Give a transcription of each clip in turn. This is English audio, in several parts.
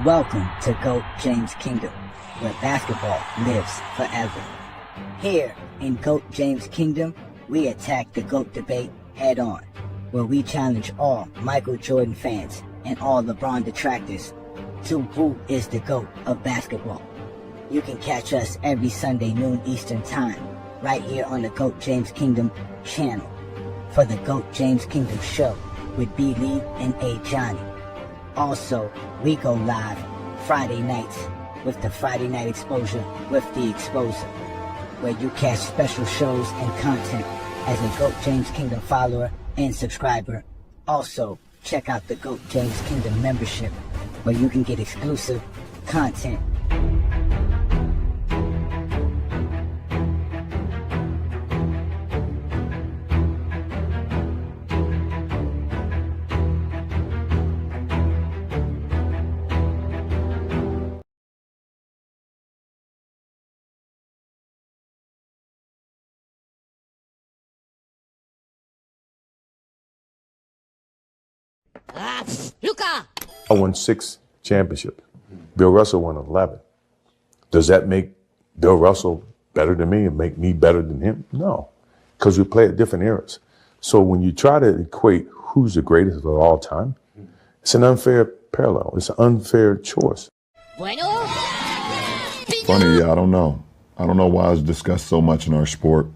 Welcome to GOAT James Kingdom, where basketball lives forever. Here in GOAT James Kingdom, we attack the GOAT debate head on, where we challenge all Michael Jordan fans and all LeBron detractors to who is the GOAT of basketball. You can catch us every Sunday noon Eastern Time, right here on the GOAT James Kingdom channel, for the GOAT James Kingdom show with B. Lee and A. Johnny. Also, we go live Friday nights with the Friday Night Exposure with the Exposer, where you catch special shows and content as a GOAT James Kingdom follower and subscriber. Also, check out the GOAT James Kingdom membership, where you can get exclusive content. Luka! I won 6 championships. Bill Russell won 11. Does that make Bill Russell better than me and make me better than him? No, because we play at different eras. So when you try to equate who's the greatest of all time, it's an unfair parallel. It's an unfair choice. Bueno? Funny, yeah, I don't know. I don't know why it's discussed so much in our sport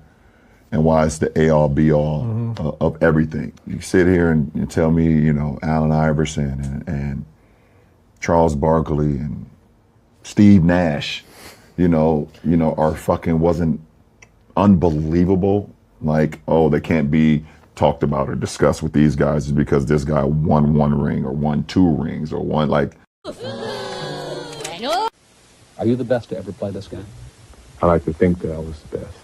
and why it's the A-all, B-all of everything. You sit here and you tell me, you know, Allen Iverson and Charles Barkley and Steve Nash, you know, are fucking wasn't unbelievable. Like, oh, they can't be talked about or discussed with these guys is because this guy won 1 ring or won 2 rings or won like. Are you the best to ever play this game? I like to think that I was the best.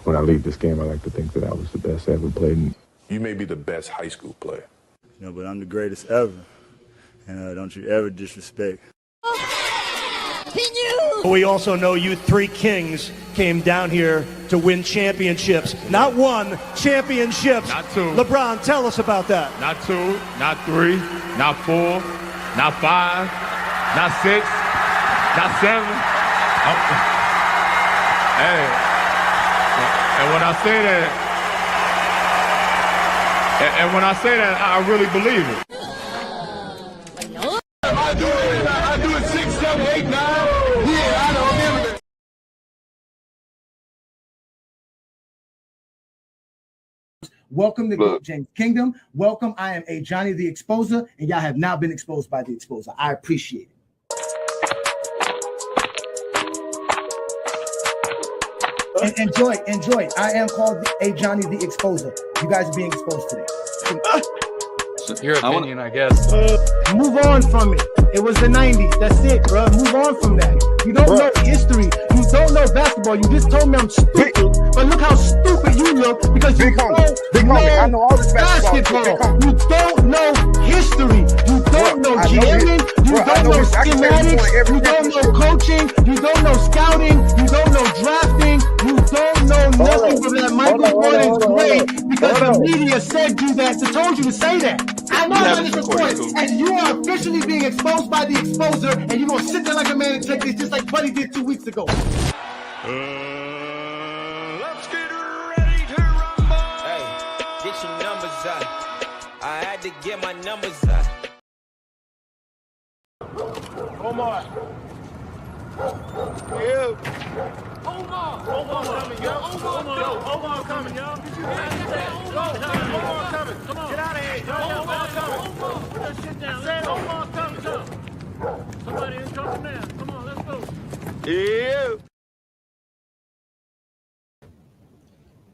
When I leave this game, I like to think that I was the best I ever played. You may be the best high school player. You know, but I'm the greatest ever. And don't you ever disrespect. We also know you 3 kings came down here to win championships. Not 1, championships. Not 2. LeBron, tell us about that. Not 2, not 3, not 4, not 5, not 6, not 7. Hey. And when I say that, I really believe it. I do it 6, 7, 8, 9. Yeah, I don't remember that. Welcome to GOAT James Kingdom. Welcome. I am A. Johnny the Exposer, and y'all have now been exposed by the Exposer. I appreciate it. And enjoy. I am called A. Johnny the Exposer. You guys are being exposed today. Your opinion, I guess. Move on from it. It was the 90s. That's it, bro. Move on from that. You don't know history. You don't know basketball. You just told me I'm stupid. But look how stupid you look because you don't know I know all this basketball. You don't know history. You don't know jamming. You don't know schematics. You don't know coaching. You don't know scouting. You don't know drafting. You don't know nothing from that Michael Jordan's great because the media said you that, so told you to say that. I know how this recorded, and you are officially being exposed by the Exposer, and you're going to sit there like a man and take this just like Buddy did 2 weeks ago. Let's get ready to rumble. Hey, get your numbers out. I had to get my numbers out. Omar. Yeah. Omar coming, yo. Omar coming, yo. Omar coming. Come on. Get out of here. Omar coming. Put that shit down. Say Omar coming, come. Somebody in trouble now. Come on, let's go. Yeah.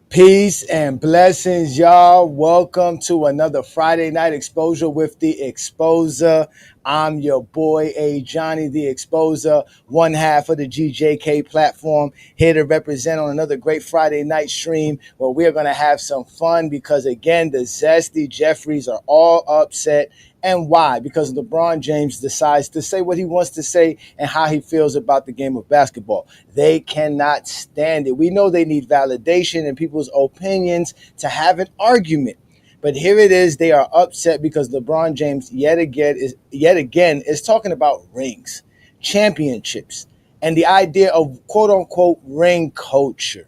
Peace and blessings, y'all. Welcome to another Friday Night Exposure with the Exposer. I'm your boy, A. Johnny, the Exposer, one half of the GJK platform, here to represent on another great Friday night stream where we're going to have some fun because, again, the Zesty Jeffries are all upset. And why? Because LeBron James decides to say what he wants to say and how he feels about the game of basketball. They cannot stand it. We know they need validation and people's opinions to have an argument. But here it is. They are upset because LeBron James yet again is talking about rings, championships, and the idea of quote unquote ring culture,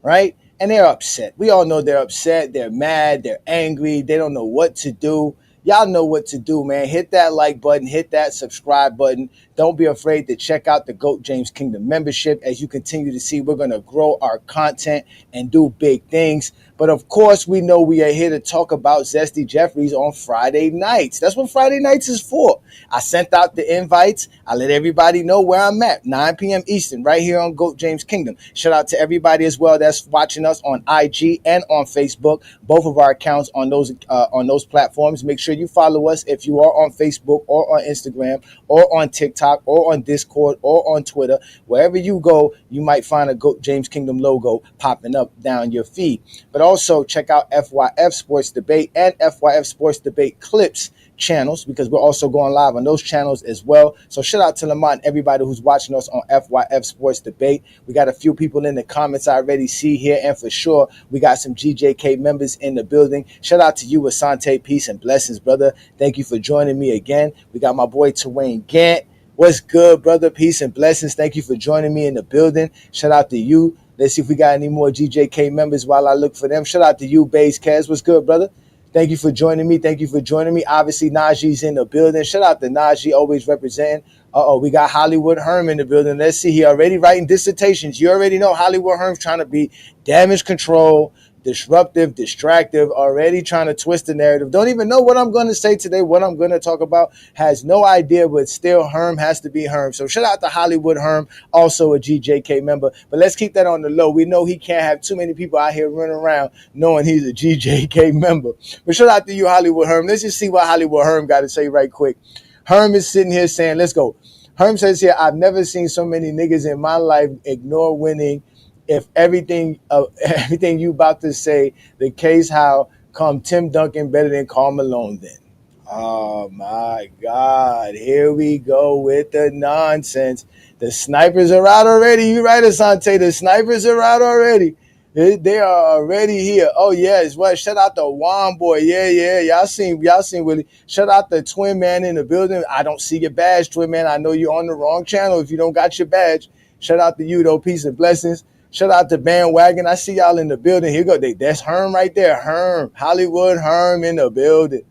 right? And they're upset. We all know they're upset. They're mad. They're angry. They don't know what to do. Y'all know what to do, man. Hit that like button. Hit that subscribe button. Don't be afraid to check out the GOAT James Kingdom membership. As you continue to see, we're going to grow our content and do big things. But of course, we know we are here to talk about Zesty Jeffries on Friday nights. That's what Friday nights is for. I sent out the invites. I let everybody know where I'm at. 9 p.m. Eastern, right here on GOAT James Kingdom. Shout out to everybody as well that's watching us on IG and on Facebook. Both of our accounts on those platforms. Make sure you follow us if you are on Facebook or on Instagram or on TikTok or on Discord or on Twitter. Wherever you go, you might find a GOAT James Kingdom logo popping up down your feed. But also check out FYF Sports Debate and FYF Sports Debate Clips channels, because we're also going live on those channels as well. So shout out to Lamont and everybody who's watching us on FYF Sports Debate. We got a few people in the comments I already see here, and for sure we got some GJK members in the building. Shout out to you, Asante. Peace and blessings, brother. Thank you for joining me again. We got my boy Twain Gant. What's good, brother? Peace and blessings. Thank you for joining me in the building. Shout out to you. Let's see if we got any more GJK members while I look for them. Shout out to you, Baze Kaz. What's good, brother? Thank you for joining me. Thank you for joining me. Obviously, Najee's in the building. Shout out to Najee, always representing. We got Hollywood Herm in the building. Let's see. He already writing dissertations. You already know Hollywood Herm's trying to be damage control, disruptive, distractive, already trying to twist the narrative. Don't even know what I'm going to say today, what I'm going to talk about. Has no idea, but still Herm has to be Herm. So shout out to Hollywood Herm, also a GJK member. But let's keep that on the low. We know he can't have too many people out here running around knowing he's a GJK member. But shout out to you, Hollywood Herm. Let's just see what Hollywood Herm got to say right quick. Herm is sitting here saying, let's go. Herm says here, I've never seen so many niggas in my life ignore winning. If everything you about to say, the case how come Tim Duncan better than Karl Malone then? Oh my God, here we go with the nonsense. The snipers are out already. You right, Asante, the snipers are out already. They are already here. Oh yes, well, shout out to Juan Boy. Yeah. Y'all seen Willie. Shout out to Twin Man in the building. I don't see your badge, Twin Man. I know you're on the wrong channel if you don't got your badge. Shout out to you though. Peace and blessings. Shout out to Bandwagon. I see y'all in the building. Here go. That's Herm right there. Herm. Hollywood Herm in the building.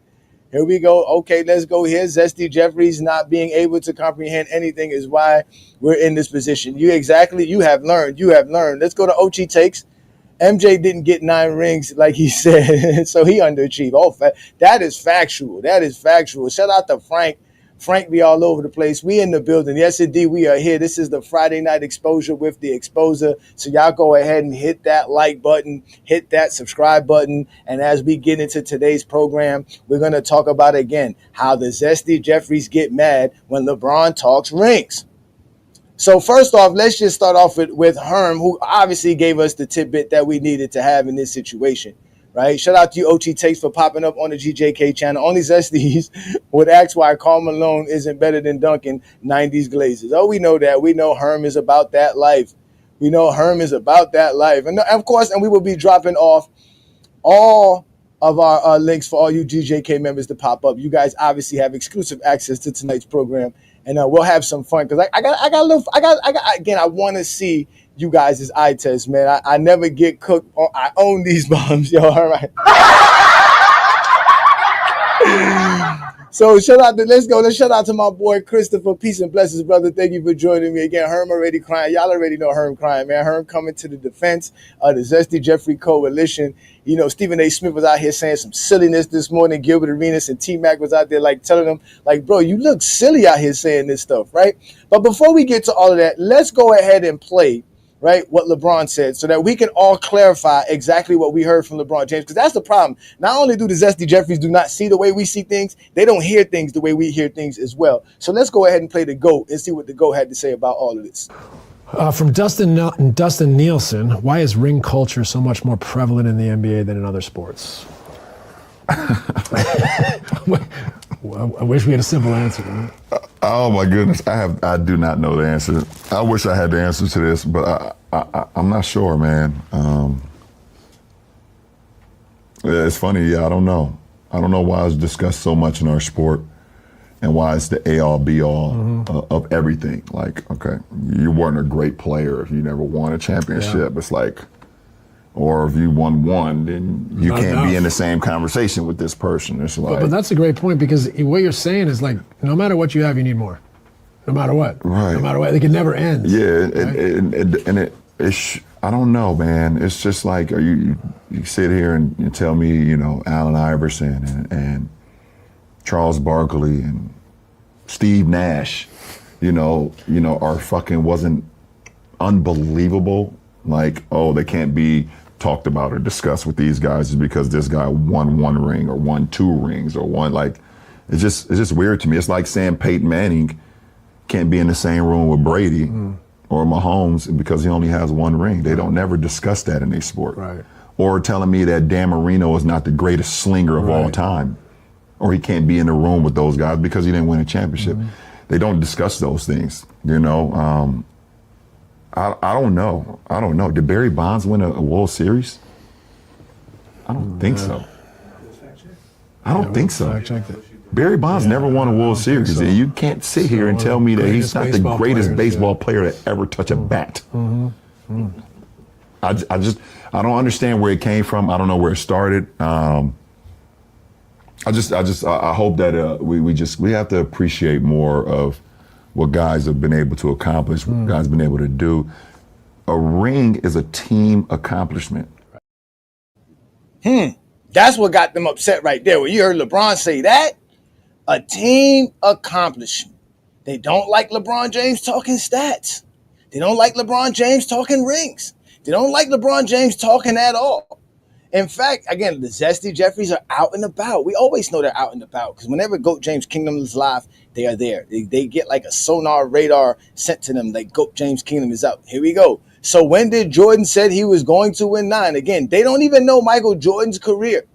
Here we go. Okay, let's go here. Zesty Jeffries not being able to comprehend anything is why we're in this position. You have learned. Let's go to Ochi Takes. MJ didn't get 9 rings like he said, so he underachieved. Oh, that is factual. Shout out to Frank. Frank be all over the place. We in the building. Yes, indeed, we are here. This is the Friday Night Exposure with the Exposer. So y'all go ahead and hit that like button, hit that subscribe button. And as we get into today's program, we're going to talk about, again, how the Zesty Jeffries get mad when LeBron talks rings. So first off, let's just start off with Herm, who obviously gave us the tidbit that we needed to have in this situation. Right? Shout out to you, Ochi Takes, for popping up on the GJK channel. Only Zesties would ask why Karl Malone isn't better than Duncan 90s Glazers. Oh, we know that. We know Herm is about that life. And of course, and we will be dropping off all of our links for all you GJK members to pop up. You guys obviously have exclusive access to tonight's program, and we'll have some fun because I want to see you guys' eye test, man. I never get cooked. I own these bombs, yo. All right. So let's shout out to my boy Christopher. Peace and blessings, brother. Thank you for joining me again. Herm already crying. Y'all already know Herm crying, man. Herm coming to the defense of the Zesty Jeffrey Coalition. You know, Stephen A. Smith was out here saying some silliness this morning. Gilbert Arenas and T-Mac was out there telling him, bro, you look silly out here saying this stuff, right? But before we get to all of that, let's go ahead and play, right, what LeBron said so that we can all clarify exactly what we heard from LeBron James, because that's the problem. Not only do the Zesty Jeffries do not see the way we see things, they don't hear things the way we hear things as well. So let's go ahead and play the GOAT and see what the GOAT had to say about all of this. From Dustin Nielsen, why is ring culture so much more prevalent in the NBA than in other sports? I wish we had a simple answer. Right? Oh my goodness, I do not know the answer. I wish I had the answer to this, but I'm not sure, man. it's funny. Yeah, I don't know. I don't know why it's discussed so much in our sport and why it's the all be all of everything. Like, okay, you weren't a great player if you never won a championship. It's like, or if you won one, then you can't be in the same conversation with this person. It's like, but that's a great point, because what you're saying is like, no matter what you have, you need more. No matter what. Right. No matter what. Like, it never ends. Yeah, I don't know, man. It's just like, you sit here and you tell me, you know, Allen Iverson and Charles Barkley and Steve Nash, you know, are fucking wasn't unbelievable. Like, oh, they can't be talked about or discussed with these guys just because this guy won one ring or won two rings or won, like, it's just weird to me. It's like saying Peyton Manning can't be in the same room with Brady or Mahomes because he only has one ring. They don't never discuss that in their sport. Right. Or telling me that Dan Marino is not the greatest slinger of all time, or he can't be in the room with those guys because he didn't win a championship. They don't discuss those things, you know. I don't know. I don't know. Did Barry Bonds win a World Series? I don't think so. I don't think so. Barry Bonds never won a World Series, and you can't sit here and tell me that he's not the greatest baseball player to ever touch a bat. I don't understand where it came from. I don't know where it started. I hope that we have to appreciate more of what guys have been able to accomplish, what guys have been able to do. A ring is a team accomplishment. That's what got them upset right there. When you heard LeBron say that, a team accomplishment. They don't like LeBron James talking stats. They don't like LeBron James talking rings. They don't like LeBron James talking at all. In fact, again, the Zesty Jeffries are out and about. We always know they're out and about because whenever GOAT James Kingdom is live, they are there. They get like a sonar radar sent to them like GOAT James Kingdom is up. Here we go. So when did Jordan said he was going to win 9? Again, they don't even know Michael Jordan's career.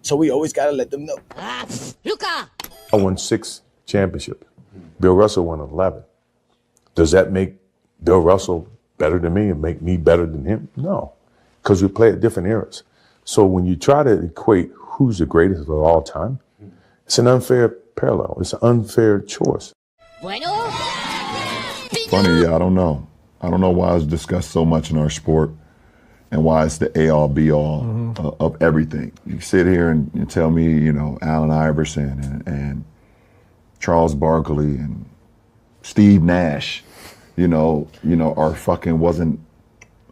So we always got to let them know. I won 6 championships. Bill Russell won 11. Does that make Bill Russell better than me and make me better than him? No, because we play at different eras. So when you try to equate who's the greatest of all time, it's an unfair parallel. It's an unfair choice. Funny, yeah, I don't know. I don't know why it's discussed so much in our sport and why it's the all be all of everything. You sit here and you tell me, you know, Allen Iverson and Charles Barkley and Steve Nash, you know, are fucking wasn't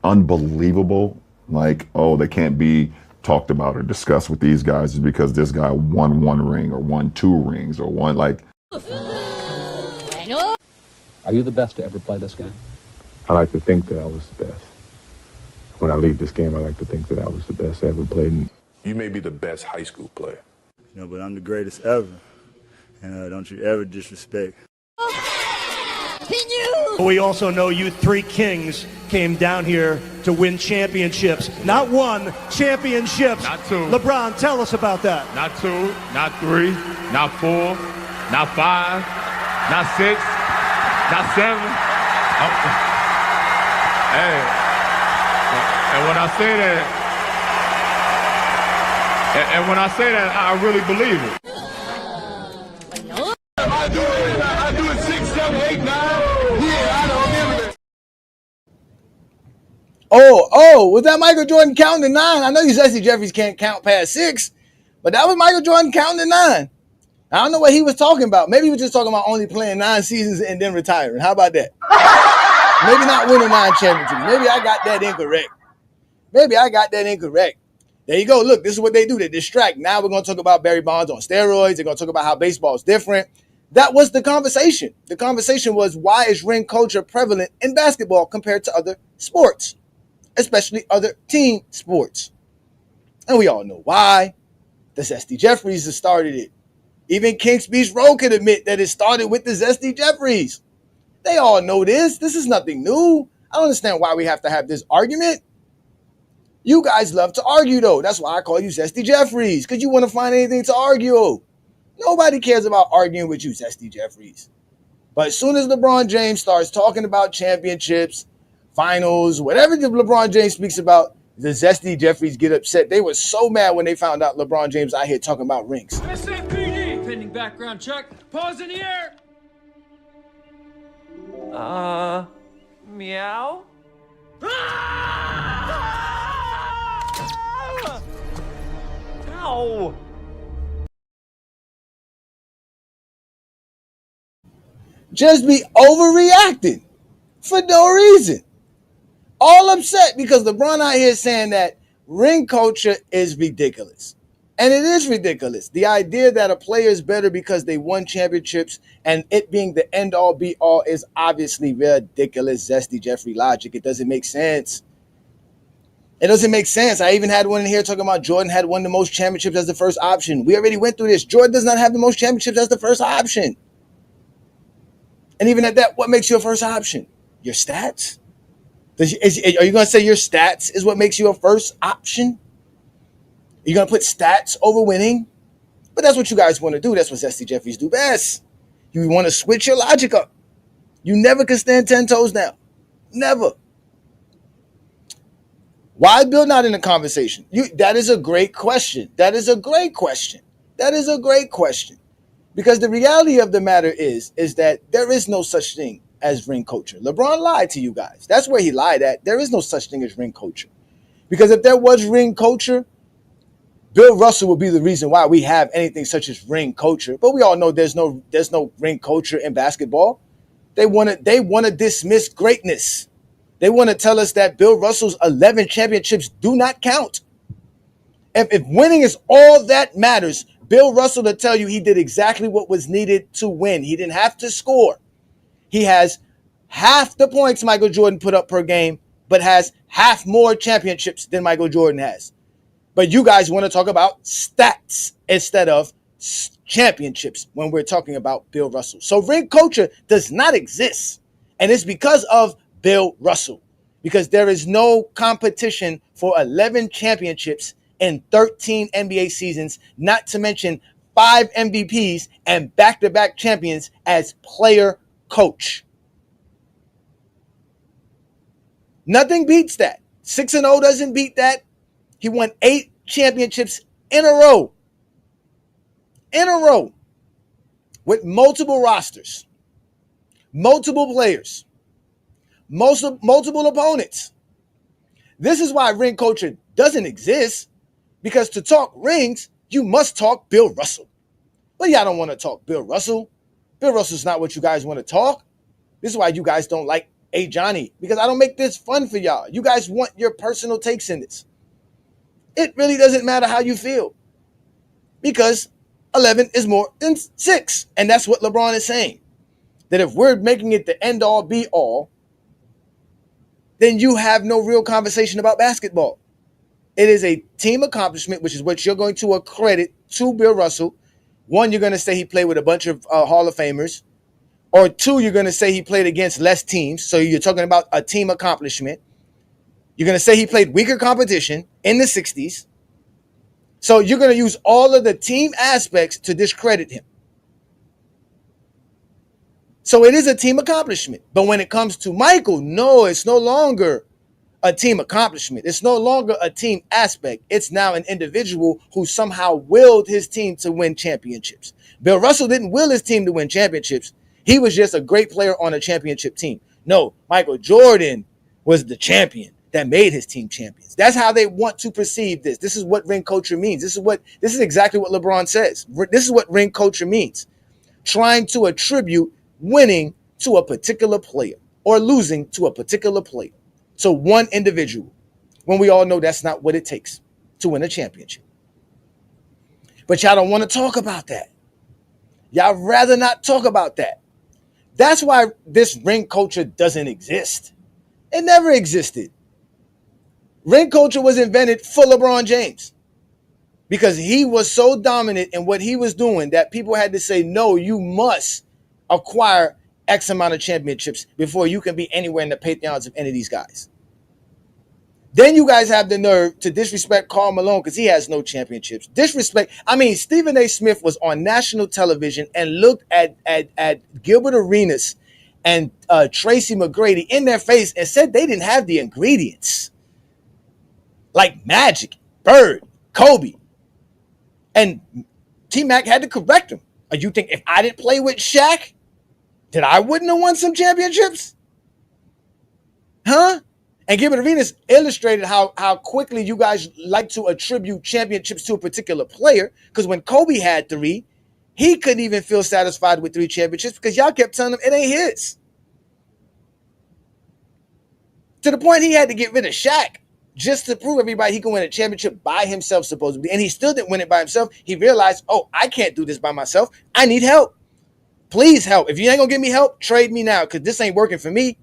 unbelievable. Like, oh, they can't be talked about or discussed with these guys just because this guy won one ring or won two rings or won, like. Are you the best to ever play this game? I like to think that I was the best. When I leave this game, I like to think that I was the best I ever played. You may be the best high school player. You know, but I'm the greatest ever. And don't you ever disrespect. We also know you 3 kings came down here to win championships. Not 1, championships. Not 2. LeBron, tell us about that. Not 2, not 3, not 4, not 5, not 6, not 7. Hey, and when I say that, I really believe it. I do it 6, 7, 8, 9. Yeah, I don't remember that. Oh, was that Michael Jordan counting to 9? I know you Zesty Jeffries can't count past 6, but that was Michael Jordan counting to 9. I don't know what he was talking about. Maybe he was just talking about only playing 9 seasons and then retiring. How about that? Maybe not winning 9 championships. Maybe I got that incorrect. There you go. Look, this is what they do. They distract. Now we're going to talk about Barry Bonds on steroids. They're going to talk about how baseball is different. That was the conversation. The conversation was, why is ring culture prevalent in basketball compared to other sports, especially other team sports? And we all know why. The Zesty Jeffries has started it. Even Kings Beach Road can admit that it started with the Zesty Jeffries. They all know this. This is nothing new. I don't understand why we have to have this argument. You guys love to argue, though. That's why I call you Zesty Jeffries, because you want to find anything to argue. Nobody cares about arguing with you, Zesty Jeffries. But as soon as LeBron James starts talking about championships, finals, whatever LeBron James speaks about, The Zesty Jeffries get upset. They were so mad when they found out LeBron James out here talking about rings. SFPD! Pending background check. Pause in the air. Meow? Ow! Just be overreacting for no reason. All upset because LeBron out here saying that ring culture is ridiculous. And it is ridiculous. The idea that a player is better because they won championships and it being the end-all be-all is obviously ridiculous, Zesty Jeffrey logic. It doesn't make sense. It doesn't make sense. I even had one in here talking about Jordan had won the most championships as the first option. We already went through this. Jordan does not have the most championships as the first option. And even at that, what makes you a first option? Your stats? Are you going to say your stats is what makes you a first option? Are you going to put stats over winning? But that's what you guys want to do. That's what Zesty Jeffries do best. You want to switch your logic up. You never can stand 10 toes down. Never. Why is Bill not in the conversation? That is a great question. That is a great question. That is a great question. Because the reality of the matter is that there is no such thing as ring culture. LeBron lied to you guys. That's where he lied at. There is no such thing as ring culture. Because if there was ring culture, Bill Russell would be the reason why we have anything such as ring culture. But we all know there's no ring culture in basketball. They want to dismiss greatness. They want to tell us that Bill Russell's 11 championships do not count. If winning is all that matters, Bill Russell will tell you he did exactly what was needed to win. He didn't have to score. He has half the points Michael Jordan put up per game, but has half more championships than Michael Jordan has. But you guys want to talk about stats instead of championships when we're talking about Bill Russell. So ring culture does not exist. And it's because of Bill Russell. Because there is no competition for 11 championships in 13 NBA seasons, not to mention 5 MVPs and back-to-back champions as player coach. Nothing beats that. 6-0 doesn't beat that. He won 8 championships in a row. In a row. With multiple rosters. Multiple players. Multiple opponents. This is why ring culture doesn't exist. Because to talk rings, you must talk Bill Russell. But y'all don't want to talk Bill Russell. Bill Russell's not what you guys want to talk. This is why you guys don't like A. Johnny. Because I don't make this fun for y'all. You guys want your personal takes in this. It really doesn't matter how you feel. Because 11 is more than 6. And that's what LeBron is saying. That if we're making it the end-all, be-all, then you have no real conversation about basketball. It is a team accomplishment, which is what you're going to accredit to Bill Russell. 1, you're going to say he played with a bunch of Hall of Famers. Or 2, you're going to say he played against less teams. So you're talking about a team accomplishment. You're going to say he played weaker competition in the 60s. So you're going to use all of the team aspects to discredit him. So it is a team accomplishment. But when it comes to Michael, no, it's no longer a team accomplishment. It's no longer a team aspect. It's now an individual who somehow willed his team to win championships. Bill Russell didn't will his team to win championships. He was just a great player on a championship team. No, Michael Jordan was the champion that made his team champions. That's how they want to perceive this. This is what ring culture means. This is exactly what LeBron says. This is what ring culture means. Trying to attribute winning to a particular player or losing to a particular player. So one individual, when we all know that's not what it takes to win a championship. But y'all don't want to talk about that. Y'all rather not talk about that. That's why this ring culture doesn't exist. It never existed. Ring culture was invented for LeBron James because he was so dominant in what he was doing that people had to say, no, you must acquire X amount of championships before you can be anywhere in the pantheons of any of these guys. Then you guys have the nerve to disrespect Karl Malone because he has no championships. Stephen A. Smith was on national television and looked at Gilbert Arenas and Tracy McGrady in their face and said they didn't have the ingredients like Magic, Bird, Kobe. And T-Mac had to correct him. Or you think if I didn't play with Shaq, that I wouldn't have won some championships? Huh? And Gilbert Arenas illustrated how quickly you guys like to attribute championships to a particular player. Because when Kobe had 3, he couldn't even feel satisfied with 3 championships because y'all kept telling him it ain't his. To the point he had to get rid of Shaq just to prove everybody he can win a championship by himself, supposedly. And he still didn't win it by himself. He realized, oh, I can't do this by myself. I need help. Please help. If you ain't going to give me help, trade me now because this ain't working for me.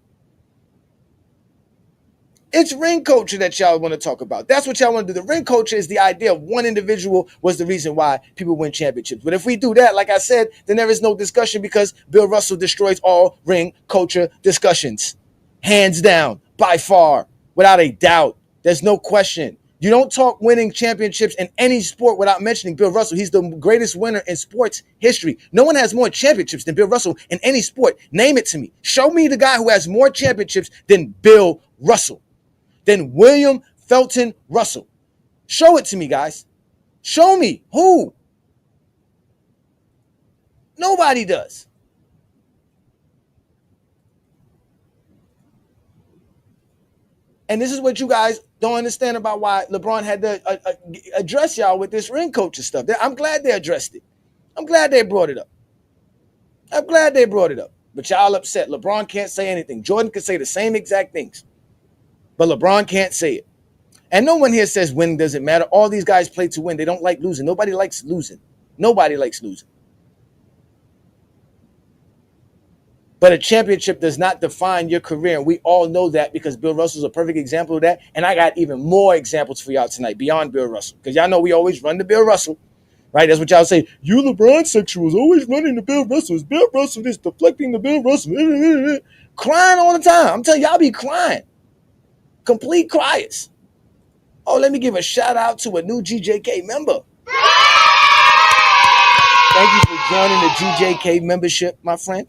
It's ring culture that y'all want to talk about. That's what y'all want to do. The ring culture is the idea of one individual was the reason why people win championships. But if we do that, like I said, then there is no discussion because Bill Russell destroys all ring culture discussions. Hands down, by far, without a doubt. There's no question. You don't talk winning championships in any sport without mentioning Bill Russell. He's the greatest winner in sports history. No one has more championships than Bill Russell in any sport. Name it to me. Show me the guy who has more championships than Bill Russell. Than William Felton Russell. Show it to me, guys. Show me. Who? Nobody does. And this is what you guys don't understand about why LeBron had to address y'all with this ring culture stuff. I'm glad they addressed it. I'm glad they brought it up. I'm glad they brought it up. But y'all upset. LeBron can't say anything. Jordan could say the same exact things. But LeBron can't say it. And no one here says winning doesn't matter. All these guys play to win. They don't like losing. Nobody likes losing. Nobody likes losing. But a championship does not define your career. And we all know that because Bill Russell's a perfect example of that. And I got even more examples for y'all tonight beyond Bill Russell. Because y'all know we always run to Bill Russell. Right? That's what y'all say. You LeBron sexuals always running to Bill Russell. It's Bill Russell this deflecting to Bill Russell. Crying all the time. I'm telling y'all be crying. Complete criers. Oh, let me give a shout out to a new GJK member. Thank you for joining the GJK membership, my friend.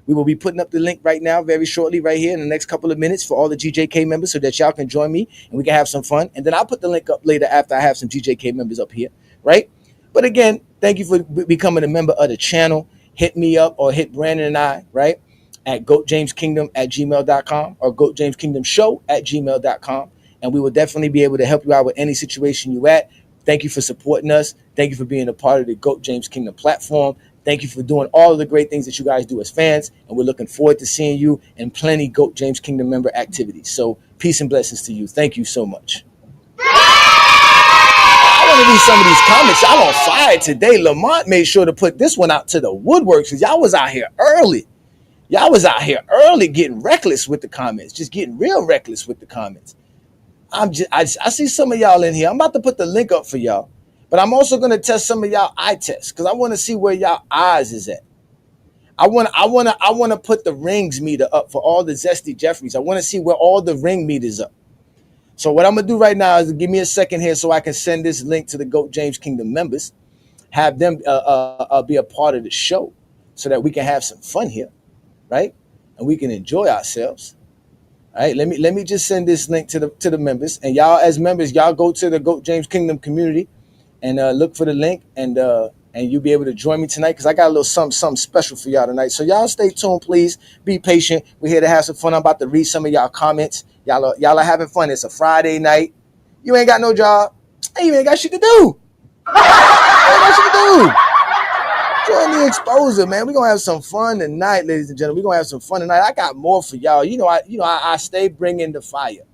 We will be putting up the link right now, very shortly, right here in the next couple of minutes for all the GJK members so that y'all can join me and we can have some fun. And then I'll put the link up later after I have some GJK members up here, right? But again, thank you for becoming a member of the channel. Hit me up or hit Brandon and I, right? At goatjameskingdom@gmail.com or goatjameskingdomshow@gmail.com. And we will definitely be able to help you out with any situation you at. Thank you for supporting us. Thank you for being a part of the GOAT James Kingdom platform. Thank you for doing all of the great things that you guys do as fans. And we're looking forward to seeing you in plenty GOAT James Kingdom member activities. So peace and blessings to you. Thank you so much. I want to read some of these comments. Y'all on fire today. Lamont made sure to put this one out to the woodworks because y'all was out here early. Y'all was out here early getting reckless with the comments. Just getting real reckless with the comments. I see some of y'all in here. I'm about to put the link up for y'all. But I'm also going to test some of y'all eye tests because I want to see where y'all eyes is at. I want to put the rings meter up for all the Zesty Jeffries. I want to see where all the ring meters up. So what I'm going to do right now is give me a second here so I can send this link to the GOAT James Kingdom members, have them be a part of the show so that we can have some fun here, right? And we can enjoy ourselves. All right, let me just send this link to the members, and y'all as members, y'all go to the GOAT James Kingdom community and look for the link, and you'll be able to join me tonight because I got a little something special for y'all tonight. So y'all stay tuned, please. Be patient. We're here to have some fun. I'm about to read some of y'all comments. Y'all are having fun. It's a Friday night. You ain't got no job. Hey, you ain't got shit to do. You ain't got shit to do. Join the exposure, man. We're gonna have some fun tonight, ladies and gentlemen. We're gonna have some fun tonight. I got more for y'all. I stay bringing the fire.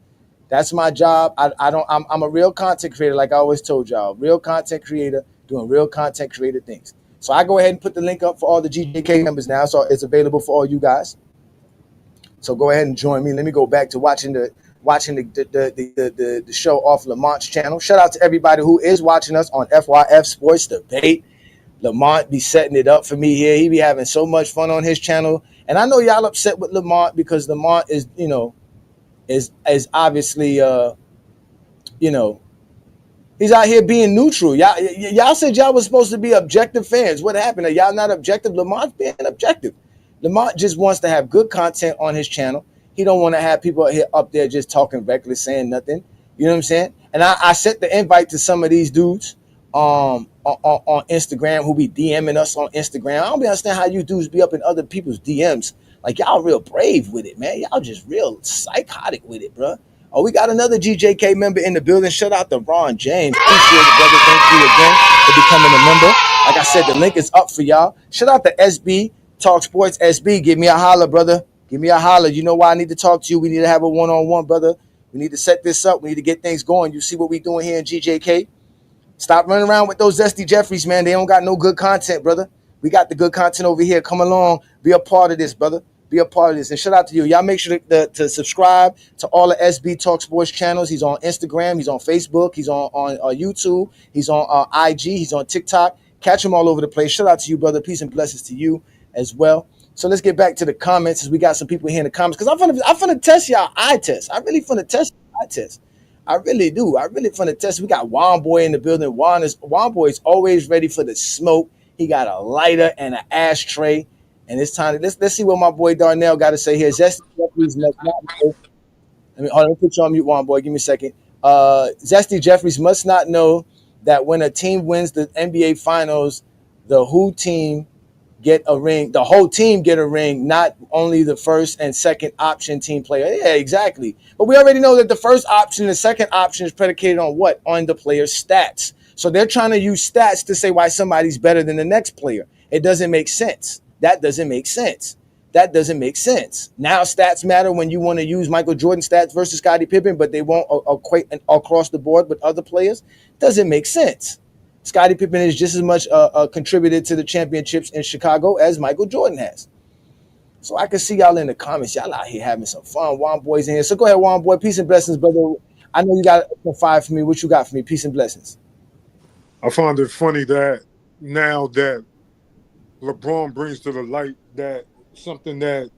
That's my job. I'm a real content creator, like I always told y'all. Real content creator doing real content creator things. So I go ahead and put the link up for all the GJK members now, so it's available for all you guys. So go ahead and join me. Let me go back to watching the show off Lamont's channel. Shout out to everybody who is watching us on FYF Sports Debate. Lamont be setting it up for me here. He be having so much fun on his channel. And I know y'all upset with Lamont because Lamont is obviously, he's out here being neutral. Y'all said y'all was supposed to be objective fans. What happened? Are y'all not objective? Lamont's being objective. Lamont just wants to have good content on his channel. He don't want to have people up there just talking reckless, saying nothing. You know what I'm saying? And I sent the invite to some of these dudes on Instagram who be DMing us on Instagram. I don't understand how you dudes be up in other people's DMs. Like, y'all real brave with it, man. Y'all just real psychotic with it, bro. Oh, we got another GJK member in the building. Shout out to LeBron James. Appreciate it, brother. Thank you again for becoming a member. Like I said, the link is up for y'all. Shout out to SB, Talk Sports SB. Give me a holler, brother. Give me a holler. You know why I need to talk to you. We need to have a one-on-one, brother. We need to set this up. We need to get things going. You see what we doing here in GJK? Stop running around with those Zesty Jeffries, man. They don't got no good content, brother. We got the good content over here. Come along. Be a part of this, brother. Be a part of this. And shout out to you. Y'all make sure to subscribe to all the SB Talk Sports channels. He's on Instagram. He's on Facebook. He's on YouTube. He's on IG. He's on TikTok. Catch him all over the place. Shout out to you, brother. Peace and blessings to you as well. So let's get back to the comments as we got some people here in the comments. Because I'm finna test y'all eye test. I really finna test eye test. I really do. I really finna test. We got Juan Boy in the building. Juan Boy is always ready for the smoke. He got a lighter and an ashtray. And it's time to let's see what my boy Darnell got to say here. Zesty Jeffries must not know. Let me put you on mute, Juan Boy. Give me a second. Zesty Jeffries must not know that when a team wins the NBA Finals, the whole team get a ring. The whole team get a ring, not only the first and second option team player. Yeah, exactly. But we already know that the first option and the second option is predicated on what? On the player's stats. So they're trying to use stats to say why somebody's better than the next player. It doesn't make sense. That doesn't make sense. That doesn't make sense. Now stats matter when you want to use Michael Jordan stats versus Scottie Pippen, but they won't equate across the board with other players. Doesn't make sense. Scottie Pippen is just as much contributed to the championships in Chicago as Michael Jordan has. So I can see y'all in the comments. Y'all out here having some fun. Juan Boy's in here. So go ahead, Juan Boy. Peace and blessings, brother. I know you got a 5 for me. What you got for me? Peace and blessings. I find it funny that now that LeBron brings to the light that something that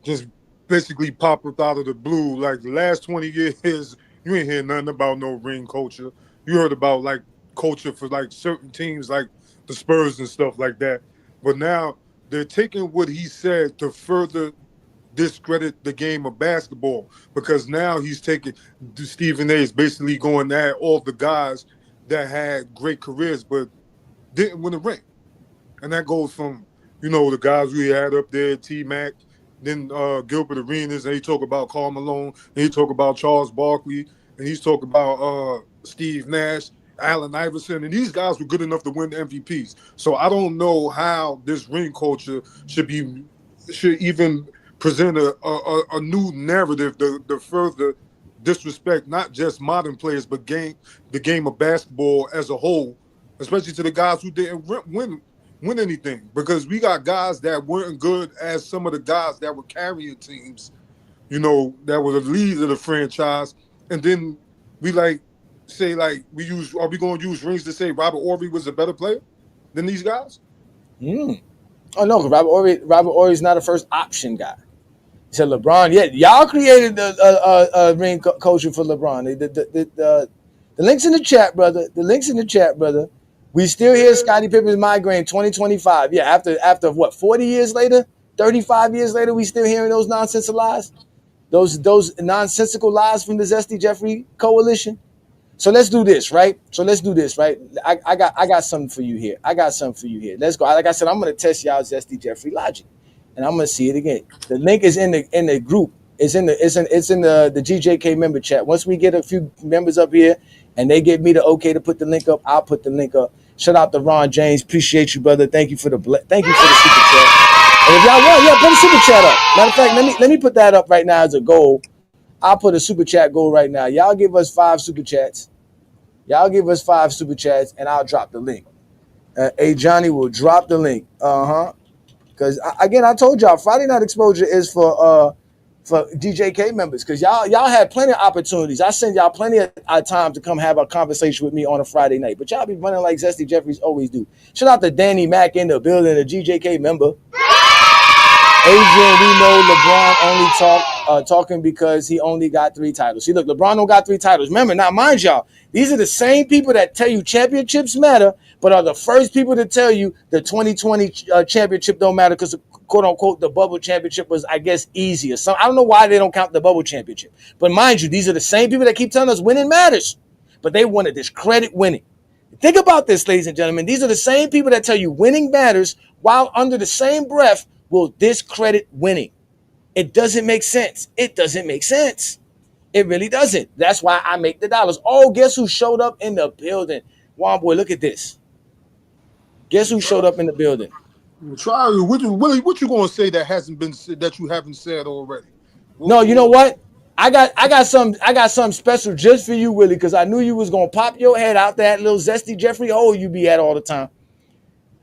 just basically popped up out of the blue. Like the last 20 years, you ain't hear nothing about no ring culture. You heard about like culture for like certain teams like the Spurs and stuff like that. But now they're taking what he said to further discredit the game of basketball, because now he's taking Stephen A is basically going at all the guys that had great careers but didn't win a ring. And that goes from, the guys we had up there, T-Mac, then Gilbert Arenas, and he talk about Karl Malone, and he talk about Charles Barkley, and he's talking about Steve Nash, Allen Iverson, and these guys were good enough to win the MVPs. So I don't know how this ring culture should even present a new narrative to further disrespect not just modern players, but the game of basketball as a whole, especially to the guys who didn't win anything, because we got guys that weren't good as some of the guys that were carrying teams, that were the leaders of the franchise. And then we are we going to use rings to say Robert Horry was a better player than these guys? Oh no, Robert Horry is not a first option guy. He said LeBron. Yeah, y'all created the ring culture for LeBron. The links in the chat, brother. The links in the chat, brother. We still hear Scottie Pippen's migraine 2025. Yeah, after what, 40 years later, 35 years later, we still hearing those nonsensical lies? Those nonsensical lies from the Zesty Jeffrey coalition? So let's do this, right? I got something for you here. Let's go. Like I said, I'm gonna test y'all Zesty Jeffrey logic, and I'm gonna see it again. The link is in the group. It's in the GJK member chat. Once we get a few members up here and they give me the okay to put the link up, I'll put the link up. Shout out to Ron James. Appreciate you, brother. Thank you for the super chat. And if y'all want, put a super chat up. Matter of fact, let me put that up right now as a goal. I'll put a super chat goal right now. Y'all give us 5 super chats. And I'll drop the link. Johnny will drop the link. Because again, I told y'all Friday Night Exposure is for DJK members, because y'all had plenty of opportunities. I send y'all plenty of time to come have a conversation with me on a Friday night, but y'all be running like Zesty Jeffries always do. Shout out to Danny Mack in the building, a GJK member. Adrian, we know LeBron only talking because he only got 3 titles. See, look, LeBron don't got 3 titles. Remember, now mind y'all, these are the same people that tell you championships matter, but are the first people to tell you the 2020 championship don't matter because, quote unquote, the bubble championship was, I guess, easier. So I don't know why they don't count the bubble championship. But mind you, these are the same people that keep telling us winning matters, but they want to discredit winning. Think about this, ladies and gentlemen. These are the same people that tell you winning matters while under the same breath will discredit winning. It doesn't make sense. It doesn't make sense. It really doesn't. That's why I make the dollars. Oh, guess who showed up in the building? Juan boy, look at this. Guess who showed up in the building? Try what you gonna say that hasn't been said, that you haven't said already? No, you know what? I got something special just for you, Willie, because I knew you was gonna pop your head out that little Zesty Jeffrey hole you be at all the time.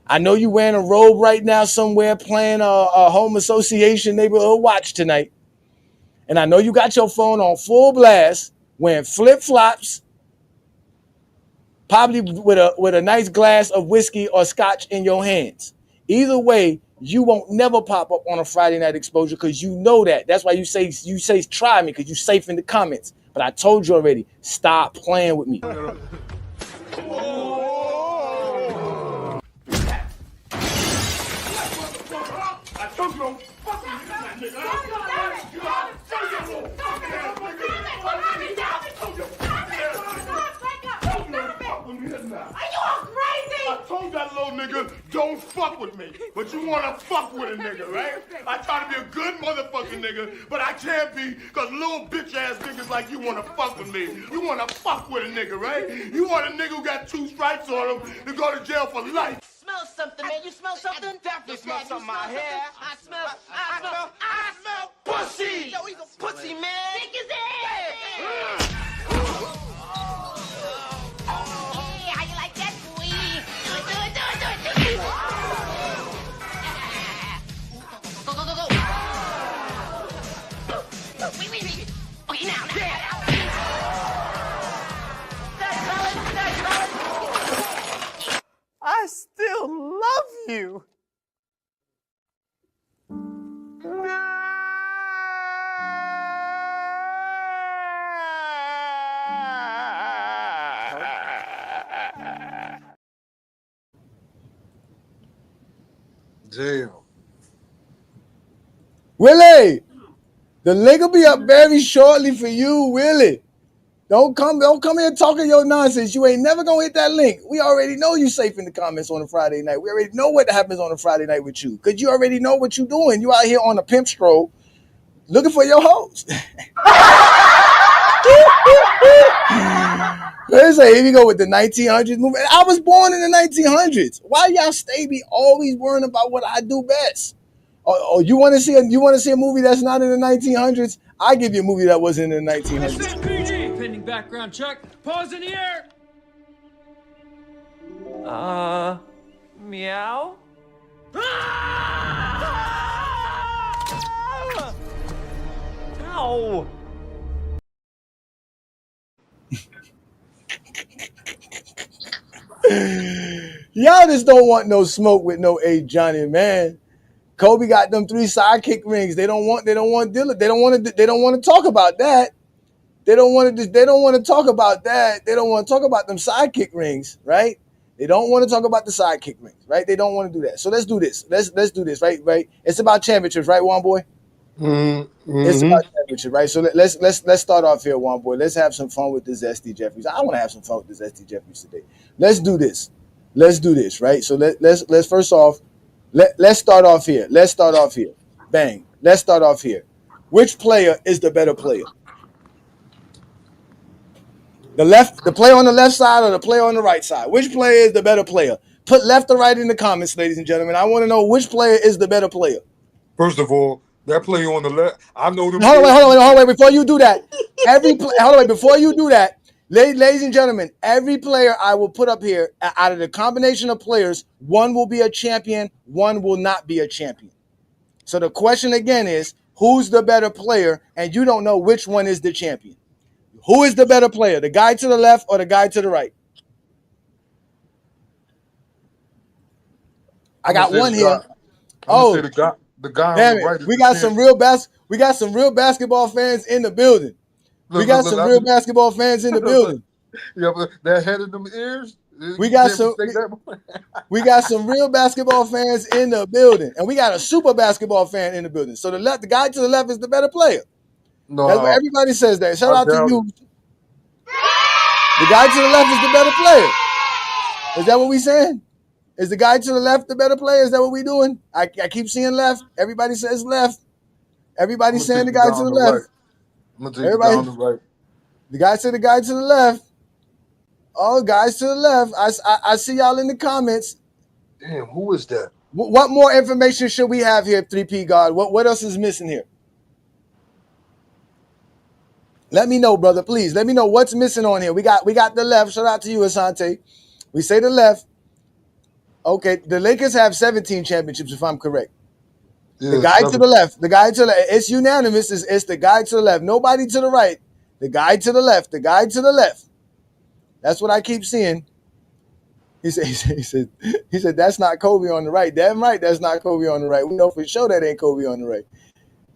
I know you wearing a robe right now somewhere playing a home association neighborhood watch tonight. And I know you got your phone on full blast, wearing flip-flops, probably with a nice glass of whiskey or scotch in your hands. Either way, you won't never pop up on a Friday Night Exposure because you know that. That's why you say try me, because you safe in the comments. But I told you already, stop playing with me. I told that little nigga, don't fuck with me. But you wanna fuck with a nigga, right? I try to be a good motherfucking nigga, but I can't be, cause little bitch ass niggas like you wanna fuck with me. You wanna fuck with a nigga, right? You want a nigga who got 2 stripes on him to go to jail for life. Smell something, man. You smell something? I definitely smell something out here. I smell pussy. Yo, he's a pussy, man. Stick his head. How you like that, boy? Do it. Go. Wait. Okay, now. I still love you. Damn. Willie, the link will be up very shortly for you, Willie. Don't come here talking your nonsense. You ain't never gonna hit that link. We already know you safe in the comments on a Friday night. We already know what happens on a Friday night with you, because you already know what you're doing. You out here on a pimp stroll looking for your hoes. They say, here we go with the 1900s movie. I was born in the 1900s. Why y'all be always worrying about what I do best? Oh, you want to see a movie that's not in the 1900s? I give you a movie that wasn't in the 1900s. PG. Pending background check. Pause in the air. Meow? Ow! Y'all just don't want no smoke with no A Johnny, man. Kobe got them 3 sidekick rings. They don't want Dilla. They don't want to talk about that. They don't want to talk about that. They don't want to talk about them sidekick rings, right? They don't want to talk about the sidekick rings, right? They don't want to do that. So let's do this. Let's do this, right? It's about championships, right, Juan boy? Mm-hmm. It's about championship, right? So let's start off here, Juan boy. Let's have some fun with the Zesty Jeffries. I want to have some fun with the Zesty Jeffries today. Let's do this. Right? So let's first off, let's start off here. Bang. Let's start off here. Which player is the better player? The player on the left side or the player on the right side? Which player is the better player? Put left or right in the comments, ladies and gentlemen. I want to know which player is the better player. First of all, that player on the left, I know them. Hold on, wait. Before you do that, before you do that, ladies and gentlemen, every player I will put up here, out of the combination of players, one will be a champion, one will not be a champion. So the question again is, who's the better player? And you don't know which one is the champion. Who is the better player, the guy to the left or the guy to the right? I got one here. Oh, the guy on the right. We got some real basketball fans in the building. Basketball fans in the building. Yeah, but that head of them ears, We got some real basketball fans in the building, and we got a super basketball fan in the building. So the guy to the left is the better player. No, that's what everybody says that. Shout out to doubt you. The guy to the left is the better player. Is that what we saying? Is the guy to the left the better player? Is that what we doing? I keep seeing left. Everybody says left. Everybody's saying the guy to the left. Right. I'm gonna take it down the right. The guy to the left. Oh, guys to the left. I see y'all in the comments. Damn, who is that? What more information should we have here, 3P God? What else is missing here? Let me know, brother. Please let me know what's missing on here. We got the left. Shout out to you, Asante. We say the left. Okay, the Lakers have 17 championships, if I'm correct. Yeah, the guy to the left. The guy to the left. It's unanimous. It's the guy to the left. Nobody to the right. The guy to the left. The guy to the left. That's what I keep seeing. He said that's not Kobe on the right. Damn right, that's not Kobe on the right. We know for sure that ain't Kobe on the right.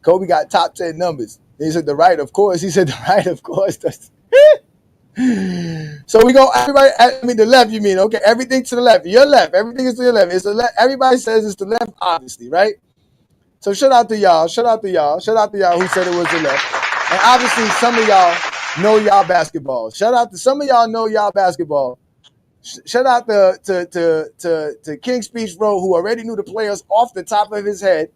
Kobe got top 10 numbers. He said the right, of course. He said the right, of course. So we go, everybody, the left, you mean, okay, everything to the left. Your left, everything is to your left. It's the left. Everybody says it's the left, obviously, right? So shout out to y'all. Shout out to y'all who said it was the left. And obviously some of y'all know y'all basketball. Shout out to some of y'all know y'all basketball. Shout out to King Speech Road, who already knew the players off the top of his head.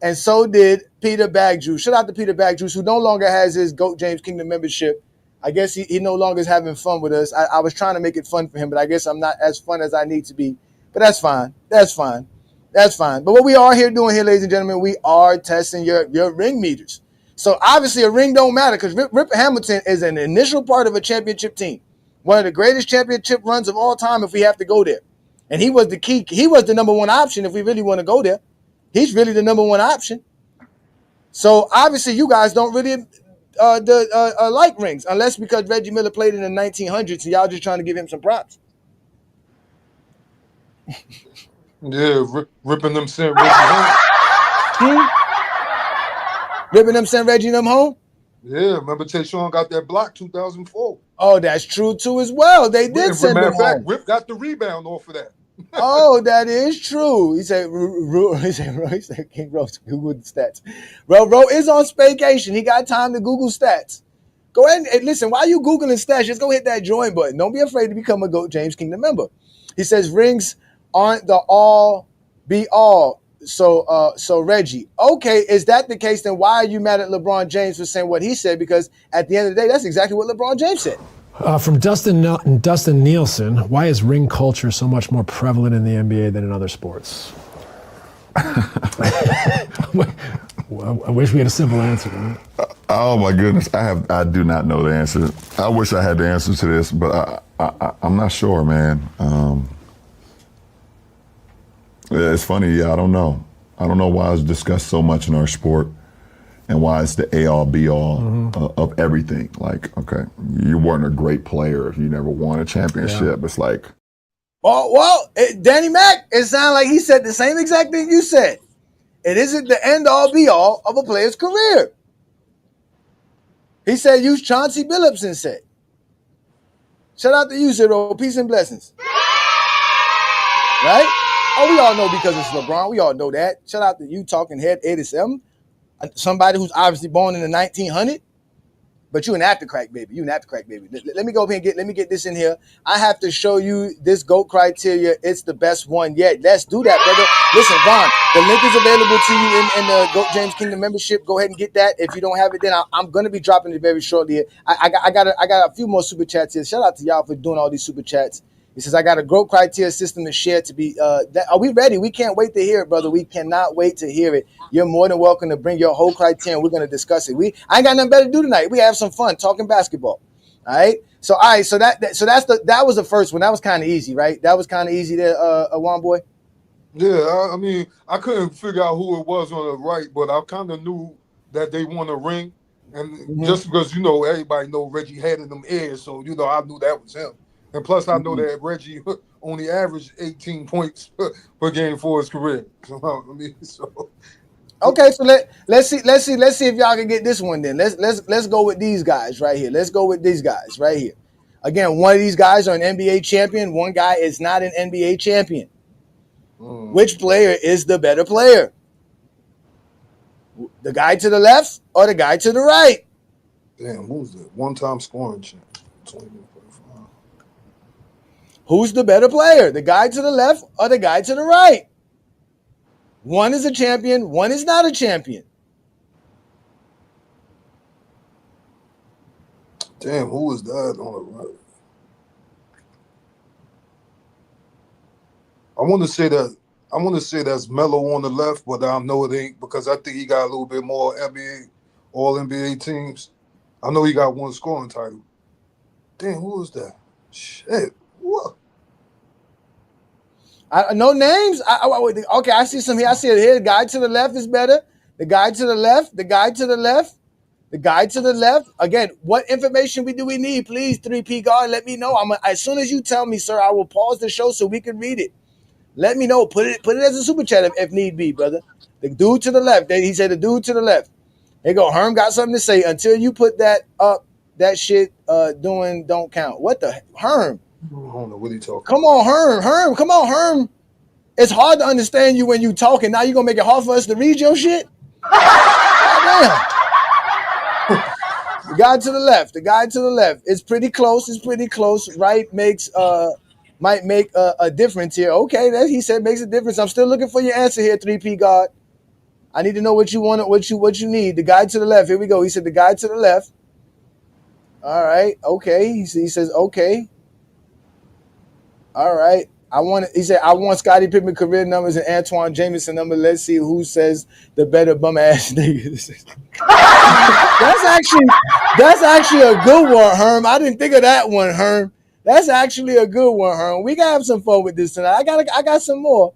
And so did Peter Bagjuice. Shout out to Peter Bagjuice, who no longer has his GOAT James Kingdom membership. I guess he no longer is having fun with us. I was trying to make it fun for him, but I guess I'm not as fun as I need to be. But that's fine. That's fine. That's fine. But what we are here doing here, ladies and gentlemen, we are testing your ring meters. So obviously a ring don't matter because Rip Hamilton is an initial part of a championship team. One of the greatest championship runs of all time if we have to go there. And he was the key. He was the number one option if we really want to go there. He's really the number one option. So obviously you guys don't really like rings unless because Reggie Miller played in the 1900s and y'all just trying to give him some props. Yeah, ripping them sent Reggie home. Ripping them sent Reggie them home? Yeah, remember Tayshaun got that block 2004. Oh, that's true too as well. They did send him home. Rip got the rebound off of that. Oh, that is true. He said King Rose Google the stats. Ro is on spacation. He got time to Google stats. Go ahead and listen. While you Googling stats, just go hit that join button. Don't be afraid to become a GOAT James Kingdom member. He says rings aren't the all be all. So Reggie, okay, is that the case? Then why are you mad at LeBron James for saying what he said? Because at the end of the day, that's exactly what LeBron James said. From Dustin Nielsen, why is ring culture so much more prevalent in the NBA than in other sports? I wish we had a simple answer. Right? Oh my goodness, I do not know the answer. I wish I had the answer to this, but I'm not sure, man. Yeah, it's funny. Yeah, I don't know. I don't know why it's discussed so much in our sport. And why it's the all be all of everything. Like, okay, you weren't a great player if you never won a championship. Yeah. It's like, well, Danny Mac, it sounded like he said the same exact thing you said. It isn't the end all be all of a player's career. He said, use Chauncey Billups instead. Shout out to you, Zero. Peace and blessings. Right? Oh, we all know because it's LeBron. We all know that. Shout out to you, Talking Head 87. Somebody who's obviously born in the 1900s, but you an after crack baby. You an after crack baby. Let me go over here and let me get this in here. I have to show you this GOAT criteria. It's the best one yet. Let's do that, brother. Listen, Ron, the link is available to you in the GOAT James Kingdom membership. Go ahead and get that. If you don't have it, then I'm going to be dropping it very shortly. I got a few more super chats here. Shout out to y'all for doing all these super chats. He says, I got a GOAT criteria system to share to be, are we ready? We can't wait to hear it, brother. We cannot wait to hear it. You're more than welcome to bring your whole criteria. We're going to discuss it. I ain't got nothing better to do tonight. We have some fun talking basketball. All right. So that was the first one. That was kind of easy, right? That was kind of easy there, Juan boy. Yeah. I mean, I couldn't figure out who it was on the right, but I kind of knew that they won a ring. And just because, everybody know Reggie had in them ears. So, I knew that was him. And plus, I know that Reggie only averaged 18 points per game for his career. Okay, so let's see if y'all can get this one. Then let's go with these guys right here. Let's go with these guys right here. Again, one of these guys are an NBA champion. One guy is not an NBA champion. Which player is the better player? The guy to the left or the guy to the right? Damn, who's that? One-time scoring champ. Who's the better player? The guy to the left or the guy to the right? One is a champion. One is not a champion. Damn, who is that on the right? I want to say that's Melo on the left, but I know it ain't because I think he got a little bit more NBA, all NBA teams. I know he got one scoring title. Damn, who is that? Shit, what? No names. Okay, I see some here. I see it here. The guy to the left is better. The guy to the left. The guy to the left. The guy to the left. Again, what information do we need? Please, 3P God, let me know. As soon as you tell me, sir, I will pause the show so we can read it. Let me know. Put it as a super chat if need be, brother. The dude to the left. He said the dude to the left. There you go. Herm got something to say. Until you put that up, that shit don't count. What the Herm? I don't know what he talking. Come on, Herm. Come on, Herm. It's hard to understand you when you talking. Now you gonna make it hard for us to read your shit? Damn. The guy to the left. The guy to the left. It's pretty close. Right might make a difference here. Okay, that he said makes a difference. I'm still looking for your answer here, 3P God. I need to know what you want, what you need. The guy to the left. Here we go. He said the guy to the left. All right. Okay. He says okay. All right. He said I want Scottie Pippen career numbers and Antoine Jameson number. Let's see who says the better bum ass nigga. That's actually a good one, Herm. I didn't think of that one, Herm. That's actually a good one, Herm. We gotta have some fun with this tonight. I got some more.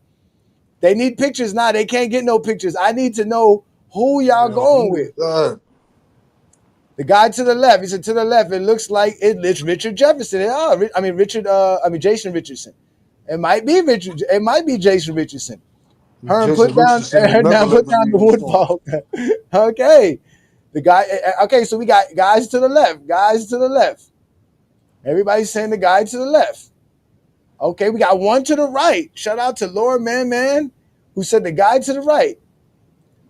They need pictures now. They can't get no pictures. I need to know who y'all going with. The guy to the left. He said to the left. It looks like it's Richard Jefferson. Jason Richardson. It might be Richard. It might be Jason Richardson. Herm, put down the wood ball. Okay. The guy. Okay, so we got guys to the left. Guys to the left. Everybody's saying the guy to the left. Okay, we got one to the right. Shout out to Laura Man, who said the guy to the right.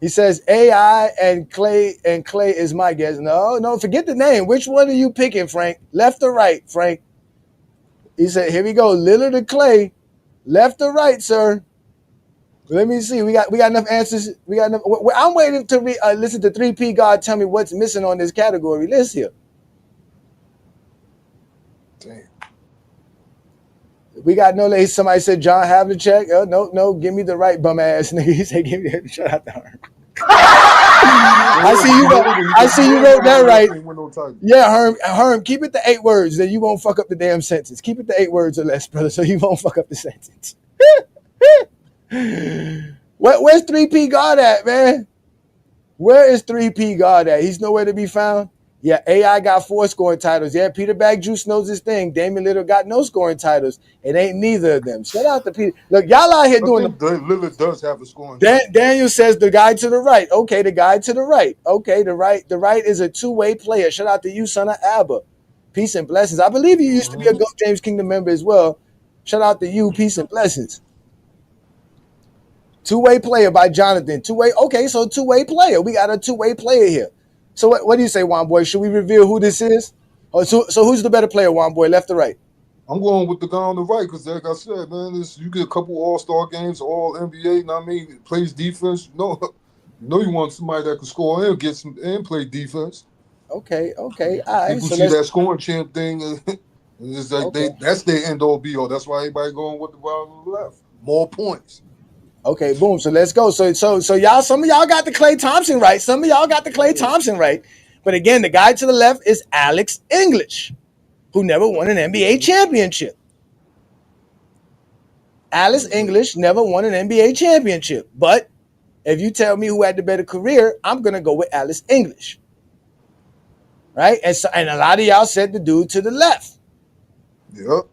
He says AI and Clay is my guess. No, forget the name. Which one are you picking, Frank? Left or right, Frank? He said, here we go. Lillard or Clay. Left or right, sir? Let me see. We got enough answers. We got enough. I'm waiting to listen to 3P God tell me what's missing on this category list here. Damn. We got no lady. Somebody said John Havlicek. Oh, no, give me the right bum ass nigga. He said, give me that. Shout out to her. I see you wrote that right. Yeah, Herm, keep it to 8 words, then you won't fuck up the damn sentence. Keep it to 8 words or less, brother, so you won't fuck up the sentence. Where's 3P God at, man? Where is 3P God at? He's nowhere to be found. Yeah, AI got 4 scoring titles. Yeah, Peter Bag Juice knows his thing. Damian Lillard got no scoring titles. It ain't neither of them. Shout out to Peter. Look, y'all out here doing Lillard does have a scoring. Daniel says the guy to the right. Okay, the guy to the right. Okay, the right is a two-way player. Shout out to you, son of Abba. Peace and blessings. I believe you used to be a Go James Kingdom member as well. Shout out to you. Peace and blessings. Two-way player by Jonathan. Two-way. Okay, so two-way player. We got a two-way player here. So what do you say, Juan Boy? Should we reveal who this is? Oh, so who's the better player, Juan Boy, left or right? I'm going with the guy on the right because, like I said, man, you get a couple All-Star games, All NBA. I mean, plays defense. You know, you want somebody that can score and get some and play defense. Okay. All right. People see that scoring champ thing. It's like that's their end all be all. That's why everybody going with the guy on the left. More points. Okay, boom. So let's go. So y'all, some of y'all got the Klay Thompson right. Some of y'all got the Klay Thompson right. But again, the guy to the left is Alex English, who never won an NBA championship. Alex English never won an NBA championship. But if you tell me who had the better career, I'm gonna go with Alex English. Right? And a lot of y'all said the dude to the left. Yep.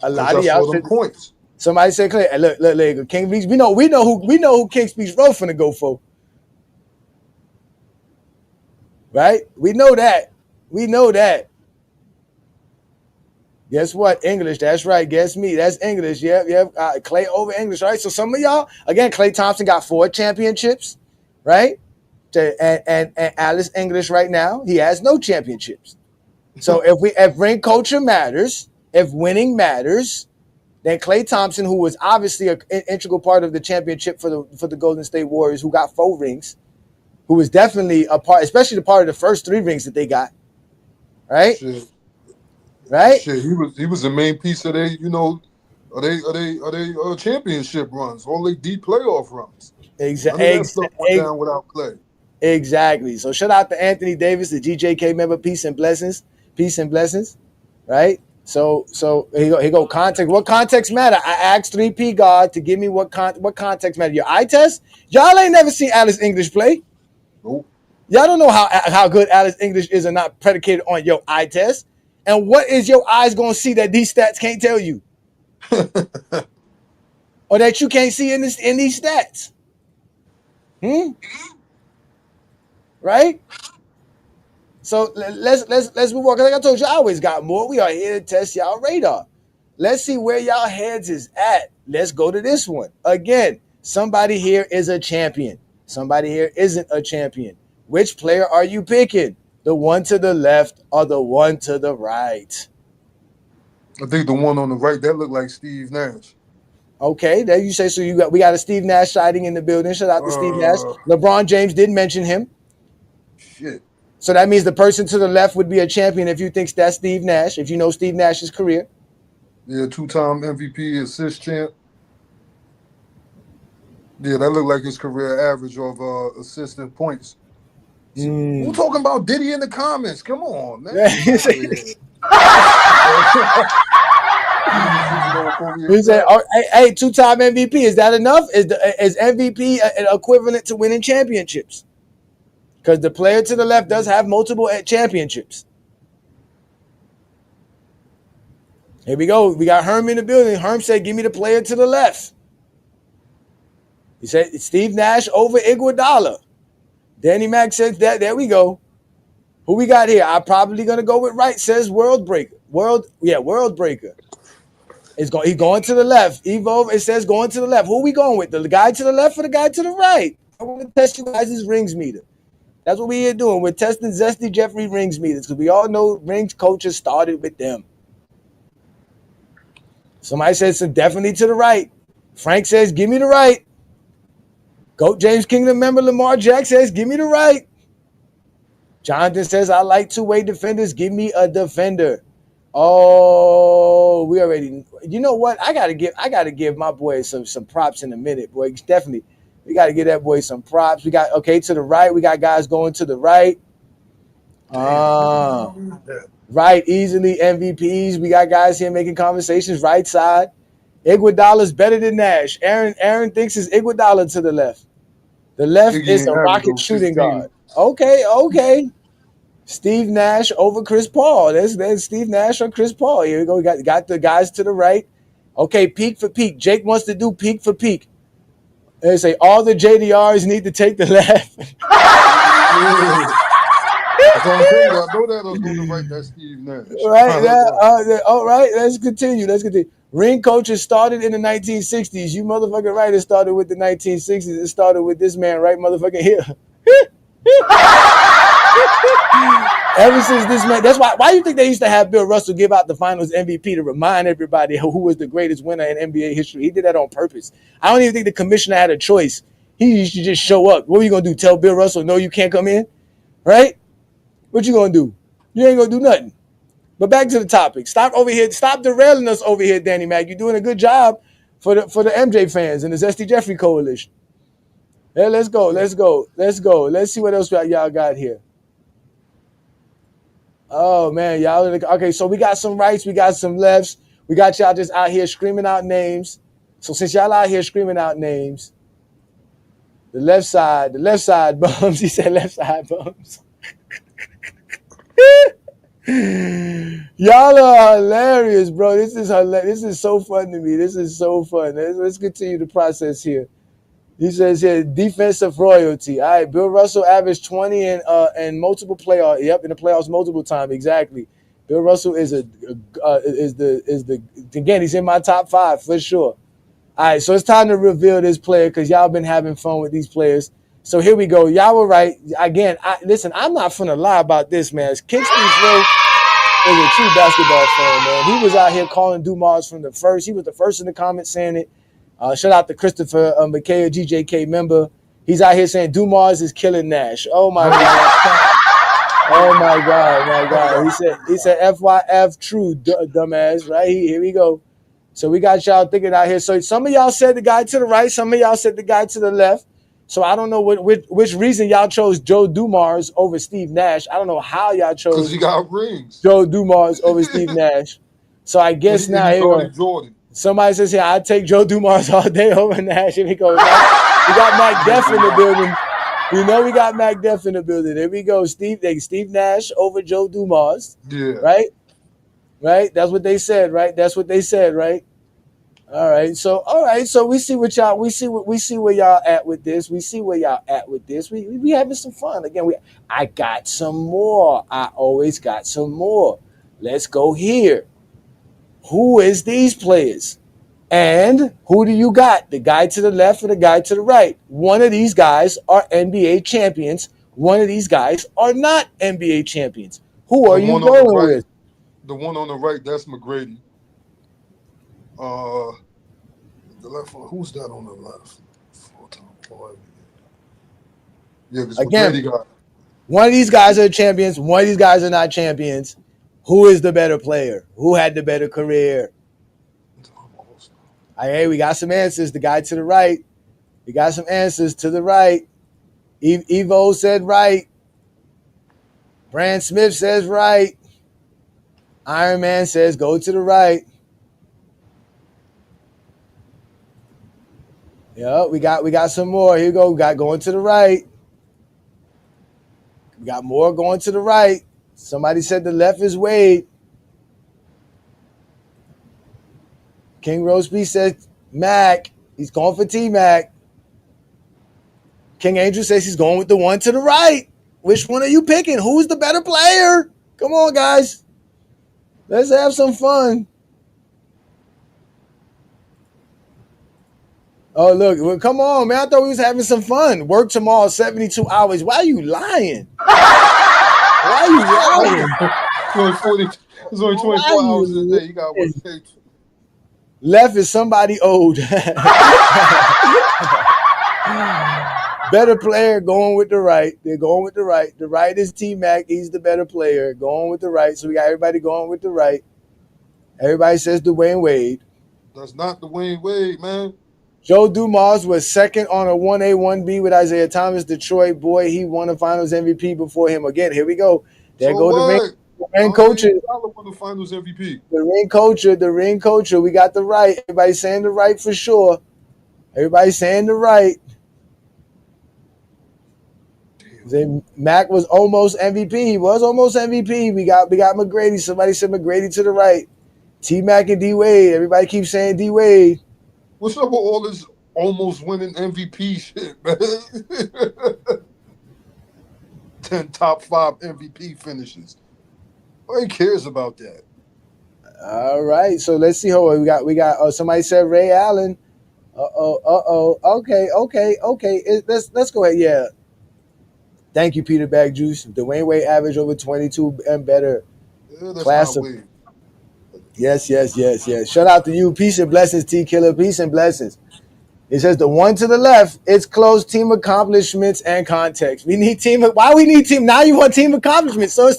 A lot of y'all said points. Somebody said, "Clay, look, King Beach. We know who King Beach Road finna go for, right? We know that. Guess what? English. That's right. Guess me. That's English. Yep. Clay over English. Right. So some of y'all, again, Klay Thompson got 4 championships, right? And Alice English right now, he has no championships. So if ring culture matters, if winning matters, then Klay Thompson, who was obviously an integral part of the championship for the Golden State Warriors, who got 4 rings, who was definitely a part, especially the part of the first 3 rings that they got, right? Shit. Right? Shit, he was the main piece of they, are they championship runs, all they deep playoff runs. None of that stuff went down without Klay. Exactly. So shout out to Anthony Davis, the GJK member. Peace and blessings. Peace and blessings. Right? So here go context. What context matter? I asked 3P God to give me what context matter. Your eye test? Y'all ain't never seen Alice English play. Nope. Y'all don't know how good Alice English is or not predicated on your eye test. And what is your eyes going to see that these stats can't tell you? Or that you can't see in these stats? Right? So let's move on. Because like I told you, I always got more. We are here to test y'all radar. Let's see where y'all heads is at. Let's go to this one. Again, somebody here is a champion. Somebody here isn't a champion. Which player are you picking? The one to the left or the one to the right? I think the one on the right, that looked like Steve Nash. Okay, there you say. So we got a Steve Nash sighting in the building. Shout out to Steve Nash. LeBron James did mention him. Shit. So that means the person to the left would be a champion if you think that's Steve Nash, if you know Steve Nash's career. Yeah, 2-time MVP, assist champ. Yeah, that looked like his career average of assists and points. We're talking about Diddy in the comments. Come on, man. He said, hey, 2-time MVP. Is that enough? Is MVP equivalent to winning championships? Because the player to the left does have multiple championships. Here we go. We got Herm in the building. Herm said, give me the player to the left. He said, Steve Nash over Iguodala. Danny Mac says that. There we go. Who we got here? I'm probably going to go with right, says World Breaker. World Breaker. He's going to the left. Evo, it says going to the left. Who we going with? The guy to the left or the guy to the right? I want to test you guys' rings meter. That's what we here doing. We're testing Zesty Jeffrey rings meters because we all know rings coaches started with them. Somebody says so definitely to the right. Frank says, give me the right. Goat James Kingdom member Lamar Jack says, give me the right. Jonathan says, I like two-way defenders. Give me a defender. Oh, we already. You know what? I gotta give my boy some props in a minute, boy. Definitely. We got to give that boy some props. We got, okay, to the right. We got guys going to the right. Right, easily MVPs. We got guys here making conversations. Right side. Iguodala's better than Nash. Aaron thinks it's Iguodala to the left. The left is a rocket shooting guard. Okay. Steve Nash over Chris Paul. There's Steve Nash or Chris Paul. Here we go. We got the guys to the right. Okay, peak for peak. Jake wants to do peak for peak. They say all the JDRs need to take the left. I know that was going to write that Steve Nash. Right. All right. Let's continue. Ring coaches started in the 1960s. You motherfucking right. It started with the 1960s. It started with this man right motherfucking here. Ever since this man, that's why you think they used to have Bill Russell give out the Finals MVP to remind everybody who was the greatest winner in NBA history? He did that on purpose. I don't even think the commissioner had a choice. He used to just show up. What are you gonna do? Tell Bill Russell no, you can't come in, right? What you gonna do? You ain't gonna do nothing. But back to the topic. Stop derailing us over here, Danny Mac. You're doing a good job for the MJ fans and the Zesty Jeffrey Coalition. Yeah, let's go. Let's see what else y'all got here. Oh, man, y'all. Okay, so we got some rights. We got some lefts. We got y'all just out here screaming out names. So since y'all out here screaming out names, the left side bums. He said left side bums. Y'all are hilarious, bro. This is hilarious. This is so fun to me. This is so fun. Let's continue the process here. He says here, defensive royalty. All right, Bill Russell averaged 20 and multiple playoffs. Yep, in the playoffs multiple times. Exactly. Bill Russell is again, he's in my top 5 for sure. All right, so it's time to reveal this player because y'all been having fun with these players. So here we go. Y'all were right. Again, listen, I'm not finna lie about this, man. Kingston Flow is a true basketball fan, man. He was out here calling Dumars from the first. He was the first in the comments saying it. Shout out to Christopher McKay, a GJK member. He's out here saying Dumars is killing Nash. Oh my God. Oh my God. He said FYF true, dumbass, right? Here we go. So we got y'all thinking out here. So some of y'all said the guy to the right, some of y'all said the guy to the left. So I don't know which reason y'all chose Joe Dumars over Steve Nash. I don't know how y'all chose because he got rings. Joe Dumars over Steve Nash. So I guess now here Jordan. Somebody says here, I'd take Joe Dumars all day over Nash. Here we go. We got Mac Def in the building. We know we got Mac Def in the building. There we go. Steve Nash over Joe Dumars. Yeah. Right? Right? That's what they said, right? That's what they said, right? All right. So we see where y'all at with this. We see where y'all at with this. We having some fun. Again, I got some more. I always got some more. Let's go here. Who is these players? And who do you got? The guy to the left or the guy to the right? One of these guys are NBA champions. One of these guys are not NBA champions. Who are you going with? The one on the right, that's McGrady. The left one, who's that on the left? Yeah, because McGrady got. One of these guys are champions. One of these guys are not champions. Who is the better player? Who had the better career? Hey, we got some answers. The guy to the right. We got some answers to the right. Evo said right. Brand Smith says right. Iron Man says go to the right. Yeah, we got some more. Here we go. We got going to the right. We got more going to the right. Somebody said the left is Wade. King Roseby said Mac. He's going for T-Mac. King Angel says he's going with the one to the right. Which one are you picking? Who's the better player? Come on, guys. Let's have some fun. Oh, look. Well, come on, man. I thought we was having some fun. Work tomorrow, 72 hours. Why are you lying? Why are you lying? It's only 24 hours a day. You got one day. Left is somebody old. Better player going with the right. They're going with the right. The right is T-Mac. He's the better player. Going with the right. So we got everybody going with the right. Everybody says Dwayne Wade. That's not Dwayne Wade, man. Joe Dumars was second on a 1A, 1B with Isaiah Thomas. Detroit boy, he won the Finals MVP before him. Again, here we go. There so go the ring culture. The Finals MVP. The ring culture. We got the right. Everybody saying the right for sure. Everybody saying the right. Mac was almost MVP. He was almost MVP. We got McGrady. Somebody said McGrady to the right. T-Mac and D-Wade. Everybody keeps saying D-Wade. What's up with all this almost winning MVP shit, man? 10 top 5 MVP finishes. Nobody cares about that. All right, so let's see. Hold on. We got. Somebody said Ray Allen. Okay. Let's go ahead. Yeah. Thank you, Peter Bag Juice. Dwayne Wade average over 22 and better. Yeah, that's Class of. Yes. Shout out to you. Peace and blessings, T Killer. Peace and blessings. It says the one to the left, it's close team accomplishments and context. We need team. Why we need team? Now you want team accomplishments. So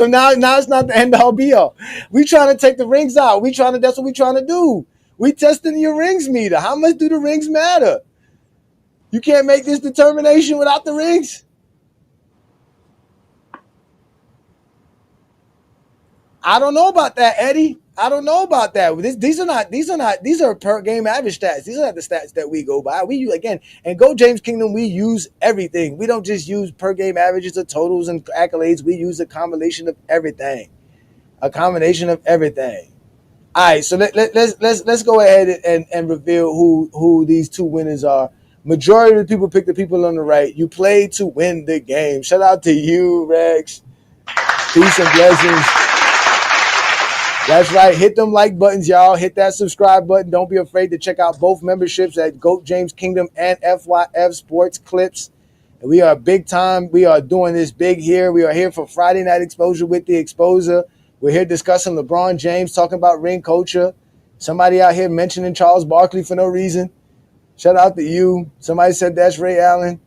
now it's not the end all be all. We trying to take the rings out. That's what we trying to do. We testing your rings meter. How much do the rings matter? You can't make this determination without the rings. I don't know about that, Eddie. I don't know about that. These are per game average stats. These are not the stats that we go by. We use again, and Go James Kingdom, we use everything. We don't just use per game averages or totals and accolades. We use a combination of everything. All right, so let's go ahead and reveal who these two winners are. Majority of the people pick the people on the right. You play to win the game. Shout out to you, Rex. Peace and blessings. That's right. Hit them like buttons, y'all. Hit that subscribe button. Don't be afraid to check out both memberships at GOAT James Kingdom and FYF Sports Clips. And we are big time. We are doing this big here. We are here for Friday Night Exposure with the Exposer. We're here discussing LeBron James, talking about ring culture. Somebody out here mentioning Charles Barkley for no reason. Shout out to you. Somebody said that's Ray Allen.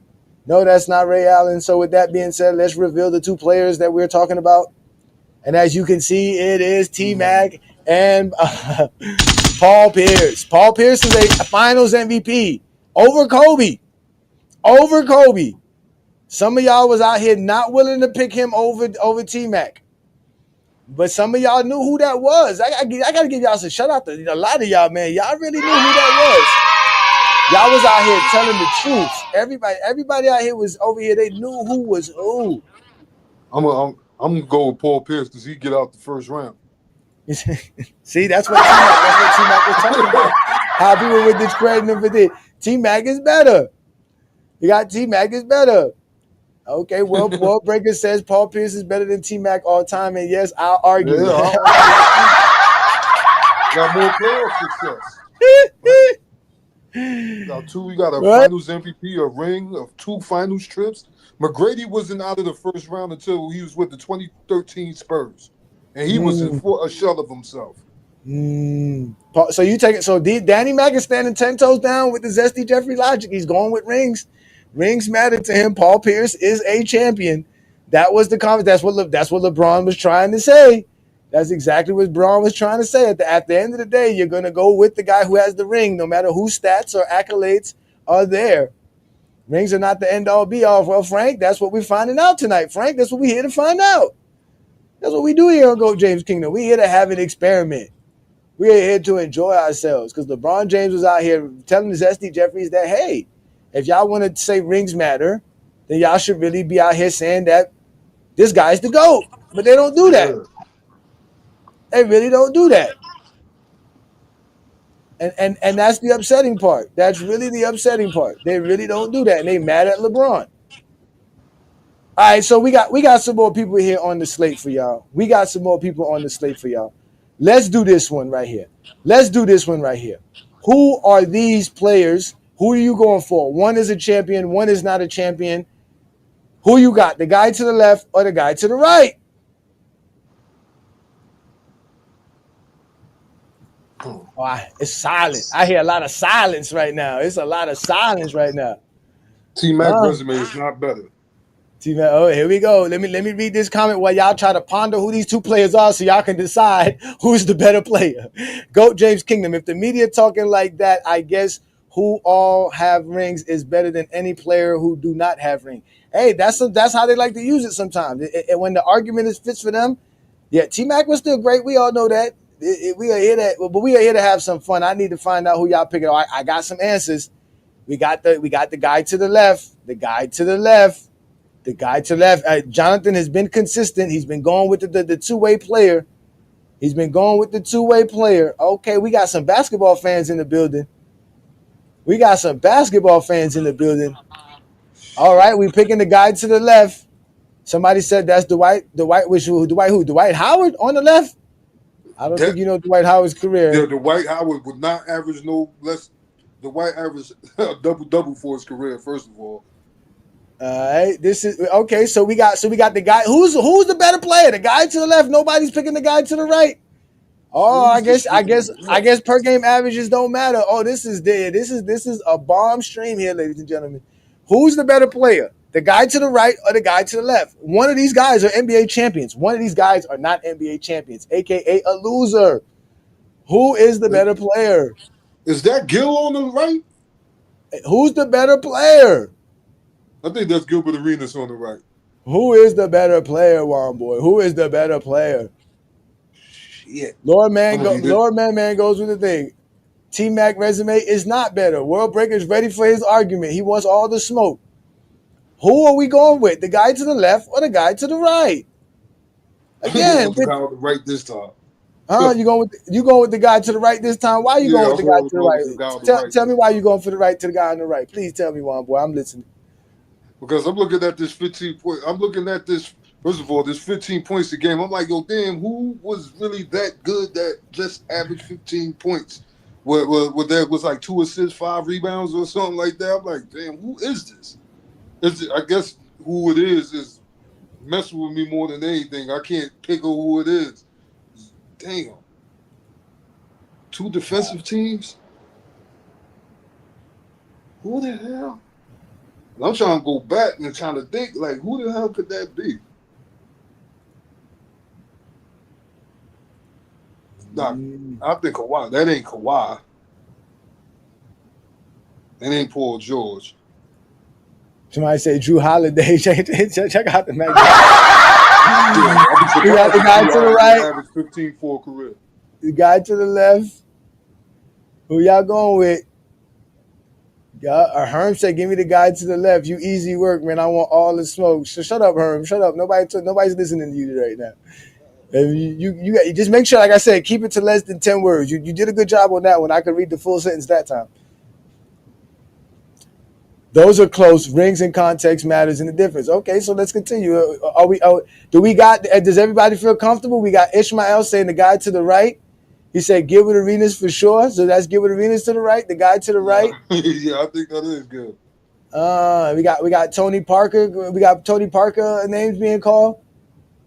No, that's not Ray Allen. So with that being said, let's reveal the two players that we're talking about. And as you can see, it is T-Mac and Paul Pierce. Paul Pierce is a finals MVP over Kobe. Over Kobe. Some of y'all was out here not willing to pick him over T-Mac. But some of y'all knew who that was. I got to give y'all some shout out to a lot of y'all, man. Y'all really knew who that was. Y'all was out here telling the truth. Everybody out here was over here. They knew who was who. I'm gonna go with Paul Pierce because he get out the first round. See, that's what T-Mac was talking about. How people were discrediting him for this. T-Mac is better. You got T-Mac is better. Okay, well, World Breaker says Paul Pierce is better than T-Mac all time, and yes, I'll argue. Yeah, got more playoff success. You got a finals MVP, a ring of 2 finals trips. McGrady wasn't out of the first round until he was with the 2013 Spurs, and he was a shell of himself. So you take it. So Danny Mac is standing 10 toes down with the Zesty Jeffrey logic. He's going with rings. Rings matter to him. Paul Pierce is a champion. That was the comment. That's what LeBron was trying to say. That's exactly what LeBron was trying to say. At the end of the day, you're going to go with the guy who has the ring, no matter whose stats or accolades are there. Rings are not the end-all, be-all. Well, Frank, that's what we're finding out tonight. Frank, that's what we're here to find out. That's what we do here on GOAT James Kingdom. We're here to have an experiment. We're here to enjoy ourselves because LeBron James was out here telling the Zesty Jeffries that, hey, if y'all want to say rings matter, then y'all should really be out here saying that this guy's the GOAT. But they don't do that. They really don't do that. And that's the upsetting part. That's really the upsetting part. They really don't do that, and they mad at LeBron. All right, so we got some more people here on the slate for y'all. Let's do this one right here. Who are these players? Who are you going for? One is a champion, one is not a champion. Who you got? The guy to the left or the guy to the right? Oh, it's silent. I hear a lot of silence right now. T-Mac resume is not better. T-Mac, oh, here we go. Let me read this comment while y'all try to ponder who these two players are so y'all can decide who's the better player. GOAT James Kingdom. If the media talking like that, I guess who all have rings is better than any player who do not have ring. Hey, that's how they like to use it sometimes. And when the argument fits for them, yeah, T-Mac was still great. We all know that. We are here to have some fun. I need to find out who y'all picking. I got some answers. We got the guy to the left. Jonathan has been consistent. He's been going with the two-way player. Okay, we got some basketball fans in the building. All right, we picking the guy to the left. Somebody said that's Dwight. Dwight Howard on the left? I don't think you know Dwight Howard's career. Yeah, Dwight Howard would not average no less. Dwight averaged a double for his career, first of all. All right, this is okay. So we got the guy. Who's the better player? The guy to the left. Nobody's picking the guy to the right. Oh, I guess per game averages don't matter. Oh, this is a bomb stream here, ladies and gentlemen. Who's the better player? The guy to the right or the guy to the left? One of these guys are NBA champions. One of these guys are not NBA champions, aka a loser. Who is the better player? Is that Gil on the right? Who's the better player? I think that's Gilbert Arenas on the right. Who is the better player, Juan Boy? Who is the better player? Shit. Lord Man goes with the thing. T-Mac resume is not better. World Breaker's ready for his argument. He wants all the smoke. Who are we going with? The guy to the left or the guy to the right? Again, the guy on the right this time. You going with the guy to the right this time? Why are you going with the guy to the right? Tell me why you going for the right to the guy on the right. Please tell me, Juan Boy. I'm listening. Because I'm looking at this 15 point. I'm looking at this First of all, there's 15 points a game. I'm like, yo, damn, who was really that good that just averaged 15 points? What that was like 2 assists, 5 rebounds, or something like that. I'm like, damn, who is this? I guess who it is messing with me more than anything. I can't pick who it is. Damn. 2 defensive teams? Who the hell? I'm trying to go back and trying to think, like, who the hell could that be? Nah, I think Kawhi. That ain't Kawhi. That ain't Paul George. Somebody say Drew Holiday. check out the match. You got the guy to the right. Average 15 for a career. The guy to the left. Who y'all going with? Herm said, "Give me the guy to the left. You easy work, man. I want all the smoke." So shut up, Herm. Shut up. Nobody's listening to you right now. You just make sure, like I said, keep it to less than 10 words. You did a good job on that one. I could read the full sentence that time. Those are close. Rings and context matters in the difference. Okay, so let's continue. Does everybody feel comfortable? We got Ishmael saying the guy to the right. He said Gilbert Arenas for sure. So that's Gilbert Arenas to the right, the guy to the right. Yeah, I think that is good. We got Tony Parker. We got Tony Parker names being called.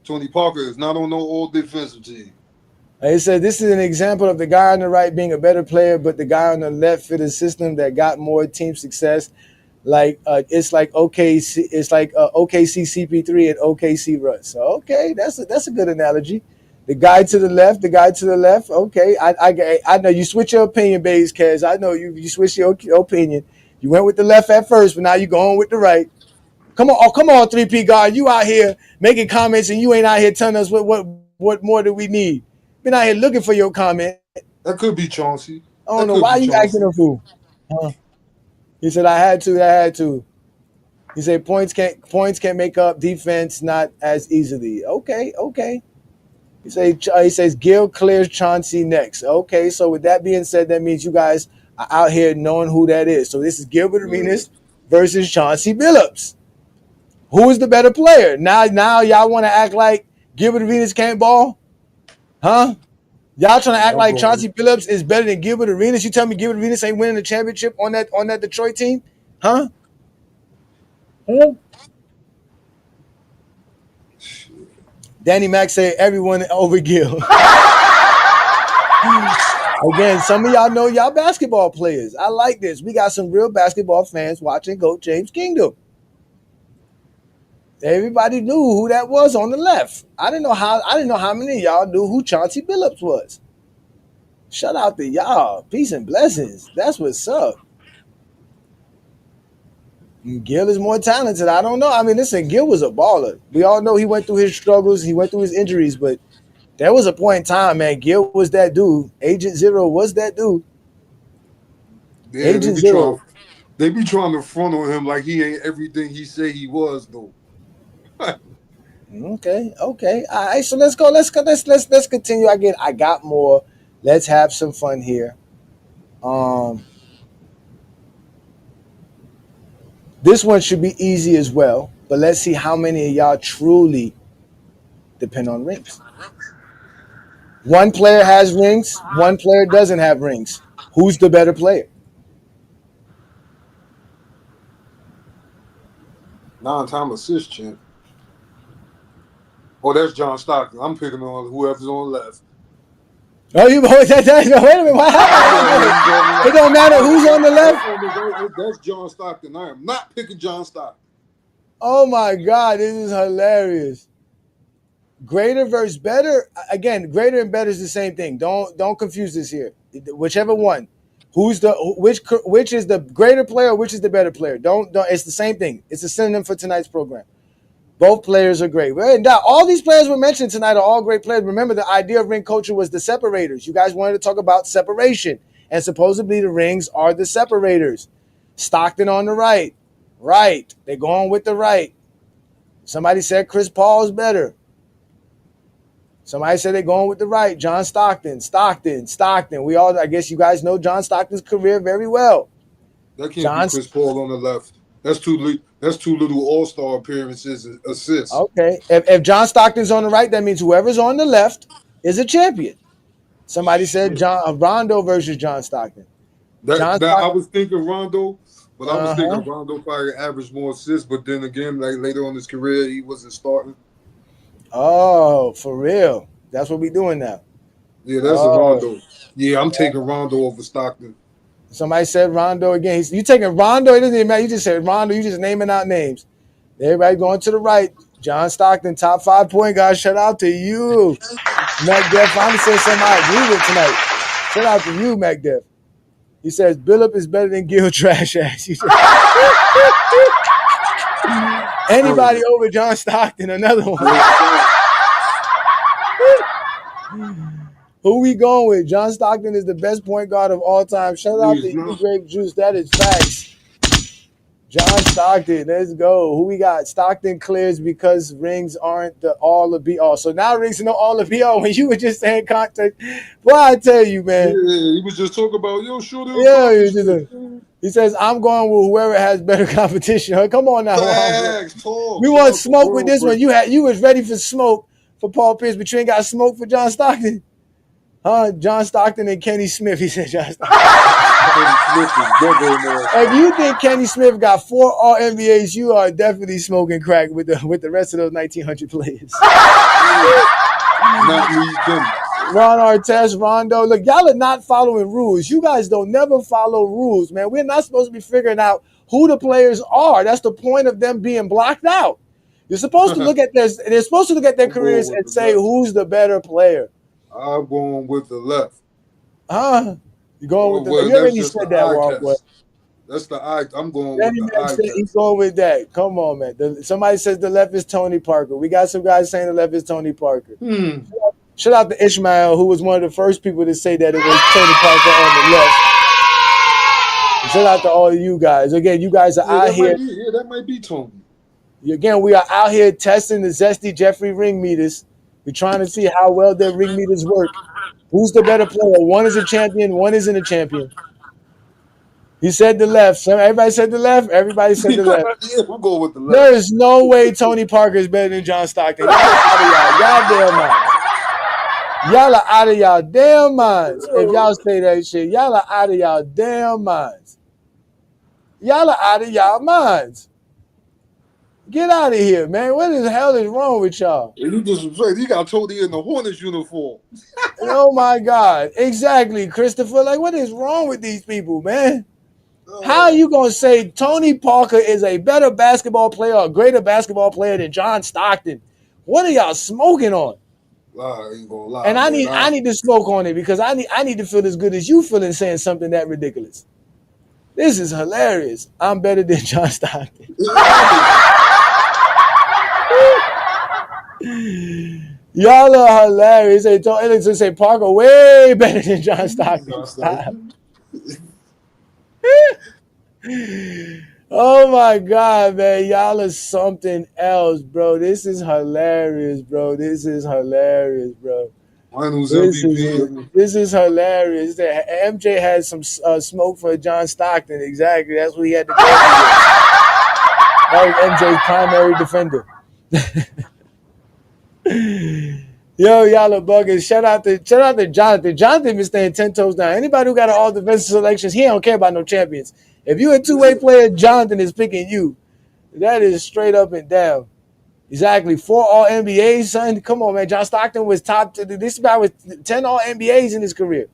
Tony Parker is not on no all defensive team. He said this is an example of the guy on the right being a better player, but the guy on the left fit a system that got more team success. It's like OKC, OKC CP3 and OKC Russ. So okay, that's a good analogy. The guy to the left. Okay, I know you switch your opinion, Bays, Kez. I know you switch your opinion. You went with the left at first, but now you're going with the right. Come on, 3P guard. You out here making comments and you ain't out here telling us what more do we need. Been out here looking for your comment. That could be Chauncey. I don't know why you acting a fool. He said I had to. He said points can't make up defense not as easily. Okay. He says Gil clears Chauncey next. Okay, so with that being said, that means you guys are out here knowing who that is. So this is Gilbert Arenas versus Chauncey Billups. Who is the better player? Now y'all want to act like Gilbert Arenas can't ball? Huh? Y'all trying to act like Chauncey Billups is better than Gilbert Arenas? You tell me Gilbert Arenas ain't winning the championship on that Detroit team? Huh? Danny Mack said everyone over Gil. Again, some of y'all know y'all basketball players. I like this. We got some real basketball fans watching GOAT James Kingdom. Everybody knew who that was on the left. I didn't know how many of y'all knew who Chauncey Billups was. Shout out to y'all. Peace and blessings. That's what's up. Gil is more talented. I don't know. I mean, listen, Gil was a baller. We all know he went through his struggles. He went through his injuries, but there was a point in time, man. Gil was that dude. Agent Zero was that dude. Yeah, Agent Zero. They be trying to front on him like he ain't everything he say he was, though. Okay. All right, so let's go. Let's continue. Again, I got more. Let's have some fun here. This one should be easy as well, but let's see how many of y'all truly depend on rings. One player has rings, one player doesn't have rings. Who's the better player? 9-time assist champ. Oh, that's John Stockton. I'm picking on whoever's on the left. Oh, wait a minute. What happened? It don't matter who's on the left. That's John Stockton. I am not picking John Stockton. Oh my God, this is hilarious. Greater versus better. Again, greater and better is the same thing. Don't confuse this here. Whichever one. Which is the greater player? Which is the better player? Don't. It's the same thing. It's a synonym for tonight's program. Both players are great. All these players we mentioned tonight are all great players. Remember, the idea of ring culture was the separators. You guys wanted to talk about separation, and supposedly the rings are the separators. Stockton on the right. Right. They're going with the right. Somebody said Chris Paul is better. Somebody said they're going with the right. John Stockton. We all, I guess you guys know John Stockton's career very well. That can't be Chris Paul on the left. That's two little All-Star appearances and assists. Okay. If John Stockton's on the right, that means whoever's on the left is a champion. Somebody said Rondo versus John Stockton. I was thinking Rondo, but I was thinking Rondo probably averaged more assists. But then again, like later on in his career, he wasn't starting. Oh, for real? That's what we doing now. Yeah, that's a Rondo. Yeah, I'm taking Rondo over Stockton. Somebody said Rondo again. You taking Rondo? It doesn't even matter. You just said Rondo. You just naming out names. Everybody going to the right. John Stockton, top 5 point guard. Shout out to you. MacDev finally said something I agree with tonight. Shout out to you, MacDev. He says Billup is better than Gil Trash Ass. Anybody over John Stockton, another one. Who we going with? John Stockton is the best point guard of all time. Shout out to you, Grape Juice. That is facts. John Stockton, let's go. Who we got? Stockton clears because rings aren't the all the be all. So now rings are no all the be all. When you were just saying context, boy, I tell you, man. Yeah, he was just talking about shooting. Yeah, he says I'm going with whoever has better competition. Come on now, we want smoke with this one. You was ready for smoke for Paul Pierce, but you ain't got smoke for John Stockton. John Stockton and Kenny Smith. He said John Stockton. If you think Kenny Smith got 4 All-NBAs, you are definitely smoking crack with the rest of those 1900 players. Ron Artest, Rondo. Look, y'all are not following rules. You guys don't never follow rules, man. We're not supposed to be figuring out who the players are. That's the point of them being blocked out. You're supposed to look at this. They're supposed to look at their careers and say who's the better player. I'm going with the left. You going with the left? You already said that, Walker. That's the eye. I'm going with the eye test. He's going with that. Come on, man. Somebody says the left is Tony Parker. We got some guys saying the left is Tony Parker. Shout out to Ishmael, who was one of the first people to say that it was Tony Parker on the left. Shout out to all of you guys. Again, you guys are out here. That might be Tony. Again, we are out here testing the Zesty Jeffrey ring meters. We're trying to see how well their ring meters work. Who's the better player? One is a champion, one isn't a champion. He said the left. Everybody said the left. Everybody said the left. Yeah, we'll go with the left. There is no way Tony Parker is better than John Stockton. Y'all are out of y'all damn minds. If y'all say that shit, y'all are out of y'all damn minds. Y'all are out of y'all minds. Get out of here, man. What the hell is wrong with y'all? You got Tony in the Hornets uniform. Oh, my God. Exactly, Christopher. Like, what is wrong with these people, man? How are you going to say Tony Parker is a better basketball player or a greater basketball player than John Stockton? What are y'all smoking on? I ain't gonna lie. And I need to smoke on it because I need to feel as good as you feeling saying something that ridiculous. This is hilarious. I'm better than John Stockton. Y'all are hilarious. They say Parker way better than John Stockton. Oh my God, man. Y'all are something else, bro. This is hilarious, bro. This is hilarious, bro. This is hilarious. MJ had some smoke for John Stockton. Exactly. That's what he had to go with. That was MJ's primary defender. Yo, y'all are buggers. Shout out to Jonathan. Jonathan been staying 10 toes down. Anybody who got all defensive selections, he don't care about no champions. If you a two-way player, Jonathan is picking you. That is straight up and down. Exactly. 4 All-NBAs, son. Come on, man. John Stockton was this guy was 10 All-NBAs in his career.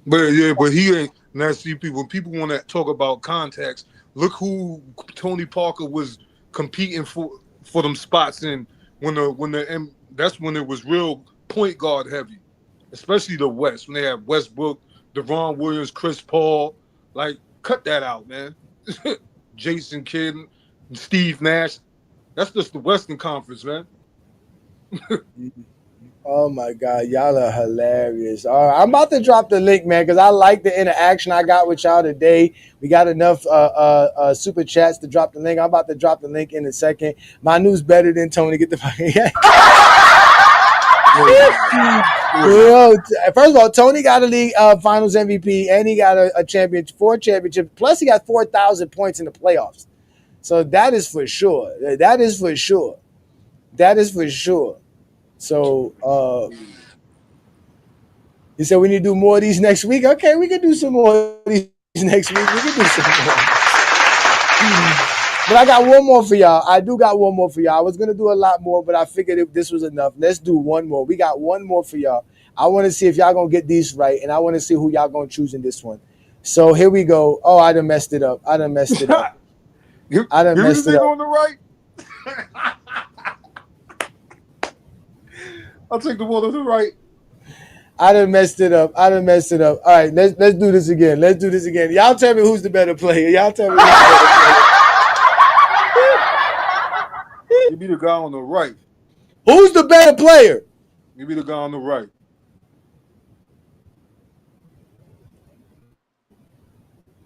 But he ain't. Now, see, people want to talk about context. Look who Tony Parker was competing for them spots in that's when it was real point guard heavy, especially the West, when they had Westbrook, Deron Williams, Chris Paul. Like, cut that out, man. Jason Kidd, Steve Nash. That's just the Western Conference, man. Oh, my God. Y'all are hilarious. All right, I'm about to drop the link, man, because I like the interaction I got with y'all today. We got enough super chats to drop the link. I'm about to drop the link in a second. My news better than Tony. Get the fucking First of all, Tony got a league finals MVP, and he got a championship, 4 championships. Plus, he got 4,000 points in the playoffs. So that is for sure. That is for sure. That is for sure. So he said we need to do more of these next week. Okay, we can do some more of these next week. We can do some more. But I got one more for y'all. I do got one more for y'all. I was gonna do a lot more, but I figured if this was enough, let's do one more. We got one more for y'all. I want to see if y'all gonna get these right, and I want to see who y'all gonna choose in this one. So here we go. Oh, I done messed it up. I done messed it up. I done messed it up. On the right. I'll take the one on the right. I done messed it up. I done messed it up. All right, let's do this again. Let's do this again. Y'all tell me who's the better player. Y'all tell me who's the better player. You be the guy on the right. Who's the better player? You be the guy on the right.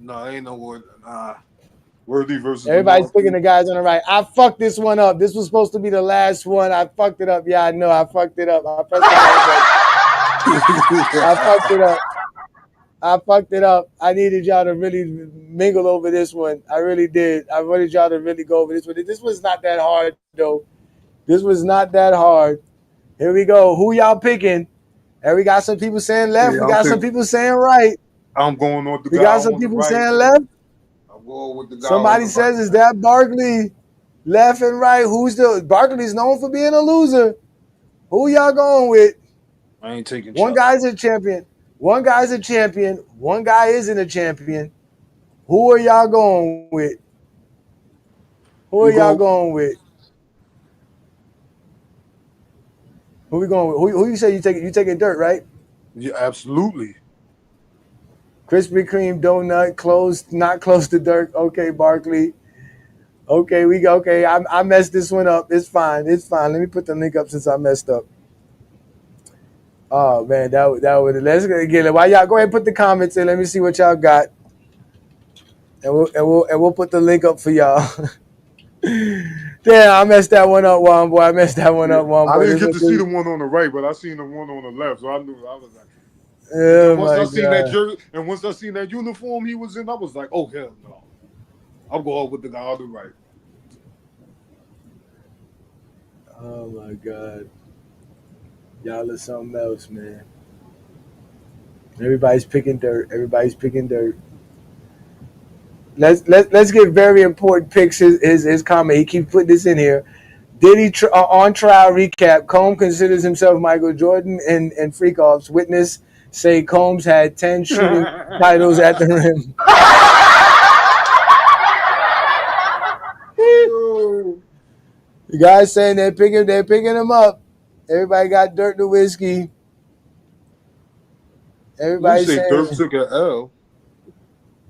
Nah, ain't no word. Nah. Worthy versus Everybody's picking the guys on the right. I fucked this one up. This was supposed to be the last one. I fucked it up. Yeah, I know. I fucked it up. I fucked it up. I fucked it up. I needed y'all to really mingle over this one. I really did. I wanted y'all to really go over this one. This was not that hard, though. This was not that hard. Here we go. Who y'all picking? And we got some people saying left. Yeah, we got some people saying right. I'm going on the guy. We got some people saying left. I'm going with the guy. Somebody says, is that Barkley? Left and right. Who's the Barkley's known for being a loser? Who y'all going with? I ain't taking one guy's a champion. One guy's a champion. One guy isn't a champion. Who are y'all going with? Who are y'all going with? Who we going with? Who you say you taking Dirt, right? Yeah, absolutely. Krispy Kreme donut, not close to Dirt. Okay, Barkley. Okay, I messed this one up. It's fine. It's fine. Let me put the link up since I messed up. Oh man, that would let's again. Why y'all go ahead and put the comments in? Let me see what y'all got, and we'll put the link up for y'all. Damn, I messed that one up, one boy. I messed that one up, one boy. I didn't get to see the one on the right, but I seen the one on the left, so I knew. I was like, once I seen that jersey, and once I seen that uniform he was in, I was like, oh hell no, I'm going with the guy on the right. Oh my god. Y'all are something else, man. Everybody's picking Dirt. Everybody's picking Dirt. Let's get very important picks. His comment. He keeps putting this in here. Diddy on trial recap. Combs considers himself Michael Jordan and freak offs. Witness say Combs had 10 shooting titles at the rim. You guys saying they're picking him up. Everybody got Dirt to whiskey. Everybody saying Dirt took an L.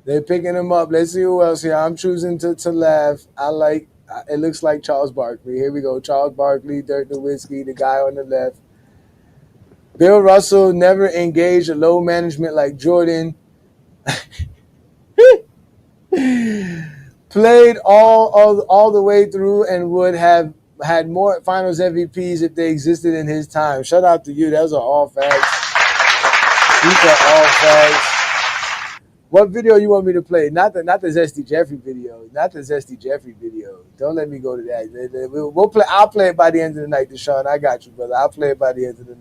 They're picking him up. Let's see who else here. I'm choosing to laugh. It looks like Charles Barkley. Here we go. Charles Barkley, Dirt to whiskey, the guy on the left. Bill Russell never engaged a low management like Jordan. Played all the way through and would have had more finals MVPs if they existed in his time. Shout out to you. Those are all facts. These are all facts. What video you want me to play? Not the Zesty Jeffrey video. Not the Zesty Jeffrey video. Don't let me go to that. We'll play. I'll play it by the end of the night, Deshaun. I got you, brother. I'll play it by the end of the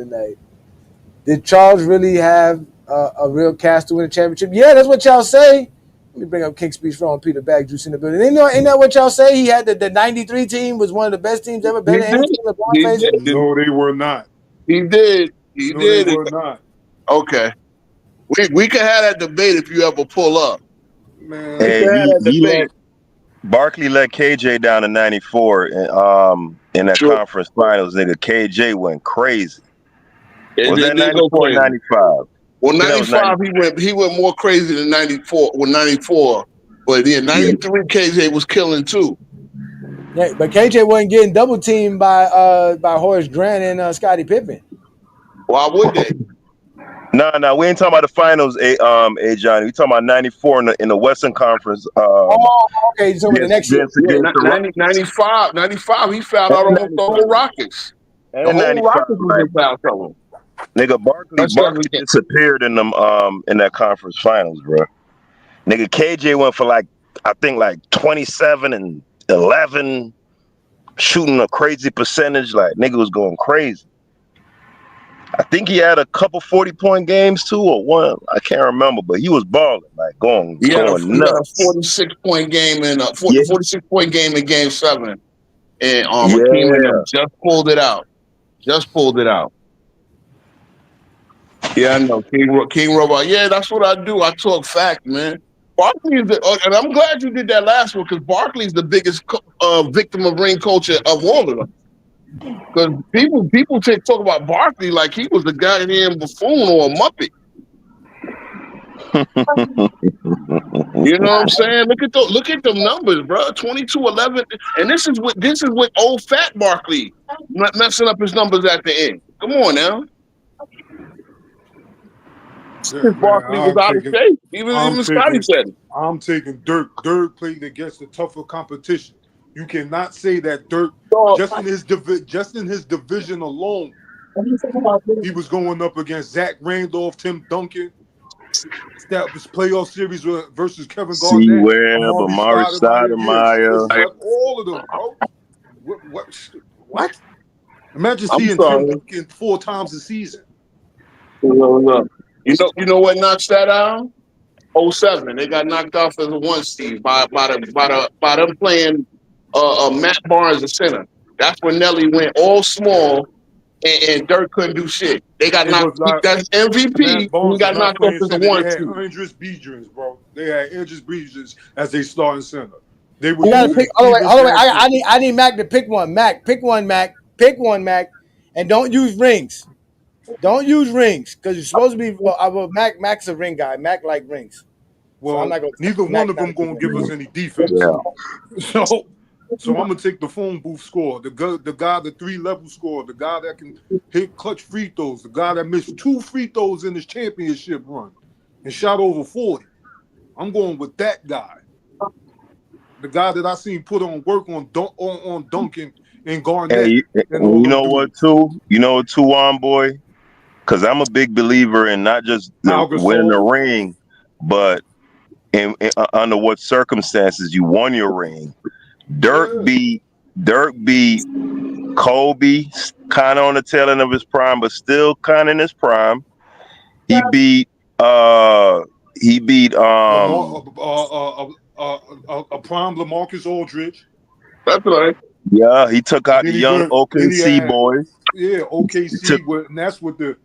night. Did Charles really have a real cast to win a championship? Yeah, that's what y'all say. Let me bring up King Speech from Peter Bag Juice in the building. Ain't that what y'all say? He had the 93 team was one of the best teams ever. Better than any team LeBron faced. No, they were not. He did. He did. They were not. Okay. We can have that debate if you ever pull up. Man, Hey, Barkley let KJ down in '94 in that conference finals. Nigga, KJ went crazy. Was that 94 or 95? Well, 95 he went more crazy than 94. Well, 94, but yeah, 93 KJ was killing too. Yeah, but KJ wasn't getting double teamed by Horace Grant and Scottie Pippen. Why would they? No, we ain't talking about the finals, Johnny. We talking about '94 in the Western Conference. Okay, so the next year. 95, he fouled out almost the whole Rockets. The whole Rockets was fouled from him. Nigga, Barkley disappeared in them in that conference finals, bro. Nigga, KJ went for like I think like 27 and 11, shooting a crazy percentage. Like nigga was going crazy. I think he had a couple 40-point games too, or one. I can't remember, but he was balling, like going He had a nuts. 46-point game in 46-point game in Game 7, and Yeah. Hakeem and them just pulled it out. Yeah, I know. King Robot. Yeah, that's what I do. I talk fact, man. Barkley is and I'm glad you did that last one, because Barkley's the biggest victim of ring culture of all of them. Because people talk about Barkley like he was a goddamn buffoon or a muppet. You know what I'm saying? Look at them numbers, bro. 22-11, and this is what old fat Barkley messing up his numbers at the end. Come on now. Barkley was out of shape. Even Scotty said it. I'm taking Dirk. Dirk played against a tougher competition. You cannot say that Dirk just in his division alone. He was going up against Zach Randolph, Tim Duncan. That was playoff series versus Kevin Garnett, Amari Stoudemire. All of them, bro. What? Imagine seeing Tim Duncan 4 times a season. You know what knocks that out? 07. They got knocked off as a 1 seed by them playing Matt Barnes at center. That's when Nelly went all small and Dirk couldn't do shit. They got knocked. That's MVP. He got knocked off as a 1 seed. Andres Biedrins, bro. They had Andres Biedrins as they starting center. You gotta pick. Hold on, wait. I need Mac to pick one. Mac, pick one, Mac. Pick one, Mac, and don't use rings. Don't use rings, because you're supposed to be. Well, Mac's a ring guy. Mac like rings. Well, so I'm not gonna, neither one of them gonna give us any defense. Yeah. So I'm gonna take the phone booth score, the guy, the 3-level score, the guy that can hit clutch free throws, the guy that missed 2 free throws in his championship run and shot over 40. I'm going with that guy. The guy that I seen put on work on Duncan and Garnett. Hey, you know what too, boy? Because I'm a big believer in not just winning the ring, but in under what circumstances you won your ring. Dirk beat Kobe, kind of on the tail end of his prime, but still kind of in his prime. He beat a prime LaMarcus Aldridge. That's right. Yeah, he took out the young OKC boys. Yeah, OKC, and that's what the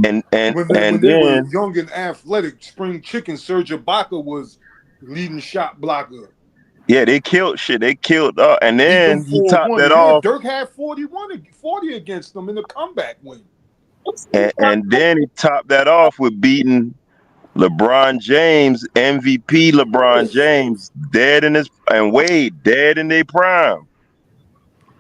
and when they were young and athletic. Spring Chicken, Serge Ibaka was leading shot blocker. Yeah, they killed shit. They killed, and then he topped that off. Dirk had 40 against them in the comeback win. And then he topped that off with beating LeBron James, MVP LeBron James, and Wade dead in their prime.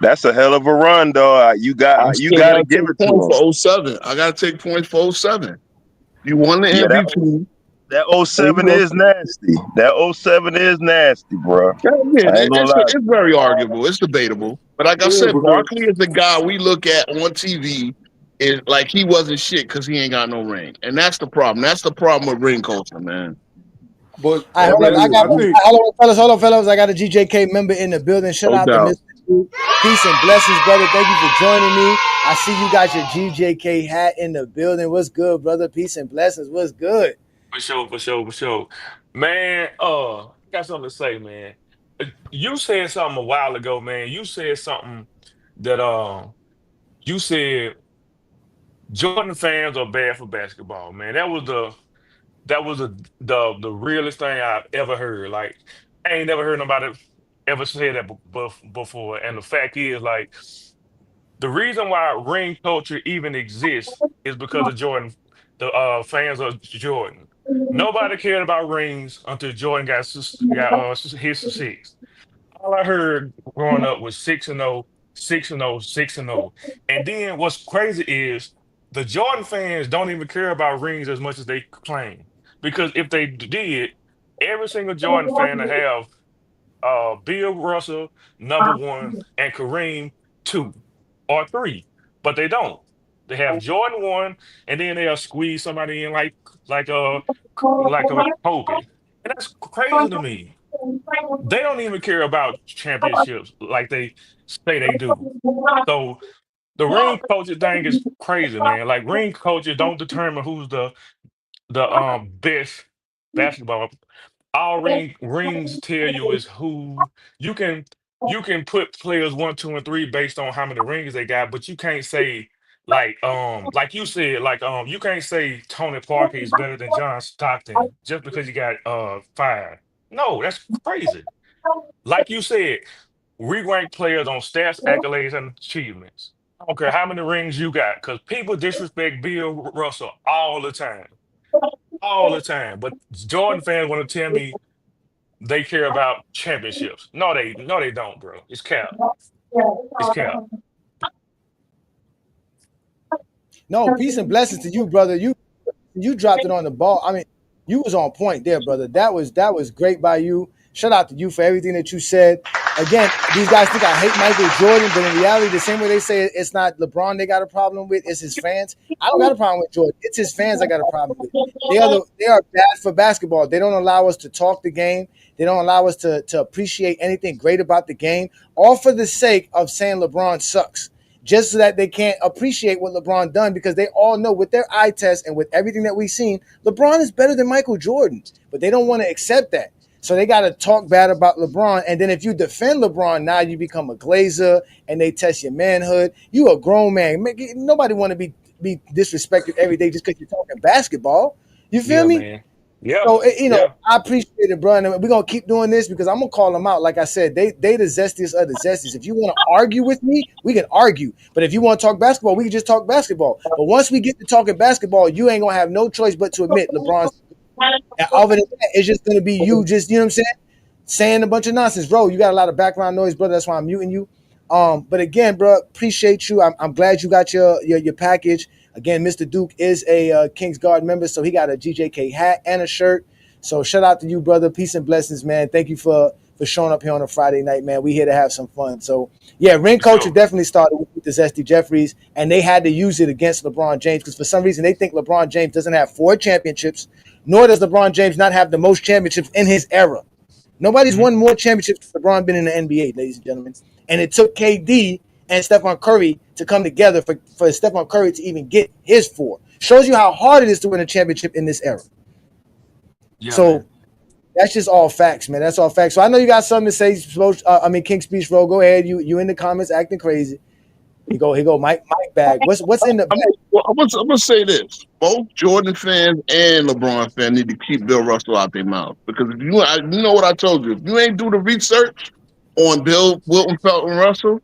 That's a hell of a run, though. You got to give it to him. For 07. I got to take points for 07. You won the MVP. That 07 is nasty. That 07 is nasty, bro. Yeah, it's very arguable. It's debatable. But like I said, Barkley is the guy we look at on TV is like he wasn't shit because he ain't got no ring. And that's the problem. That's the problem with ring culture, man. But hold on, fellas. I got a GJK member in the building. Shout out to Mr. Peace and blessings, brother. Thank you for joining me. I see you got your GJK hat in the building. What's good, brother? Peace and blessings. What's good? For sure. Man, got something to say, man. You said something a while ago, man. You said something that you said Jordan fans are bad for basketball, man. That was the realest thing I've ever heard. Like, I ain't never heard nobody ever say that before. And the fact is, like, the reason why ring culture even exists is because of Jordan. The fans of Jordan. Nobody cared about rings until Jordan got his 6. All I heard growing up was 6-0, 6-0, 6-0. And then what's crazy is the Jordan fans don't even care about rings as much as they claim. Because if they did, every single Jordan fan would have Bill Russell, #1, and Kareem, 2 or 3. But they don't. They have Jordan 1, and then they'll squeeze somebody in like a Kobe. And that's crazy to me. They don't even care about championships like they say they do. So the ring culture thing is crazy, man. Like ring culture don't determine who's the best basketball. All rings tell you is who you can you can put players one, two, and three based on how many rings they got, but you can't say like you said, you can't say Tony Parker is better than John Stockton just because you got five. No, that's crazy. Like you said, we rank players on stats, accolades, and achievements. I don't care how many rings you got, because people disrespect Bill Russell all the time. All the time. But Jordan fans want to tell me they care about championships. No, they don't, bro. It's cap. It's cap. No, peace and blessings to you, brother. You dropped it on the ball. I mean, you was on point there, brother. That was great by you. Shout out to you for everything that you said. Again, these guys think I hate Michael Jordan, but in reality, the same way they say it's not LeBron they got a problem with, it's his fans. I don't got a problem with Jordan. It's his fans I got a problem with. They are bad for basketball. They don't allow us to talk the game. They don't allow us to appreciate anything great about the game, all for the sake of saying LeBron sucks. Just so that they can't appreciate what LeBron done, because they all know with their eye test and with everything that we've seen, LeBron is better than Michael Jordan. But they don't want to accept that. So they got to talk bad about LeBron. And then if you defend LeBron, now you become a glazer and they test your manhood. You a grown man. Nobody want to be disrespected every day just because you're talking basketball. You feel me? Man. Yeah. So, I appreciate it, bro. And we're going to keep doing this because I'm going to call them out. Like I said, they the zestiest of the zesties. If you want to argue with me, we can argue. But if you want to talk basketball, we can just talk basketball. But once we get to talking basketball, you ain't going to have no choice but to admit LeBron's. And other than that, it's just going to be you just, you know what I'm saying a bunch of nonsense. Bro, you got a lot of background noise, brother. That's why I'm muting you. But again, bro, appreciate you. I'm glad you got your package. Again, Mr. Duke is a Kings Guard member, so he got a GJK hat and a shirt. So shout out to you, brother. Peace and blessings, man. Thank you for showing up here on a Friday night, man. We here to have some fun. So, yeah, ring culture definitely started with the Zesty Jeffries, and they had to use it against LeBron James because for some reason they think LeBron James doesn't have 4 championships, nor does LeBron James not have the most championships in his era. Nobody's won more championships than LeBron been in the NBA, ladies and gentlemen. And it took KD and Stephon Curry to come together for Stephon Curry to even get his 4. Shows you how hard it is to win a championship in this era. Yeah, so man. That's just all facts, man. That's all facts. So I know you got something to say. King Speech Roll. Go ahead. You in the comments acting crazy. Here go, Mike bag. What's in the bag? I'm gonna say this: both Jordan fans and LeBron fans need to keep Bill Russell out their mouth because if you know what I told you. If you ain't do the research on Bill, Wilton, Felton, Russell,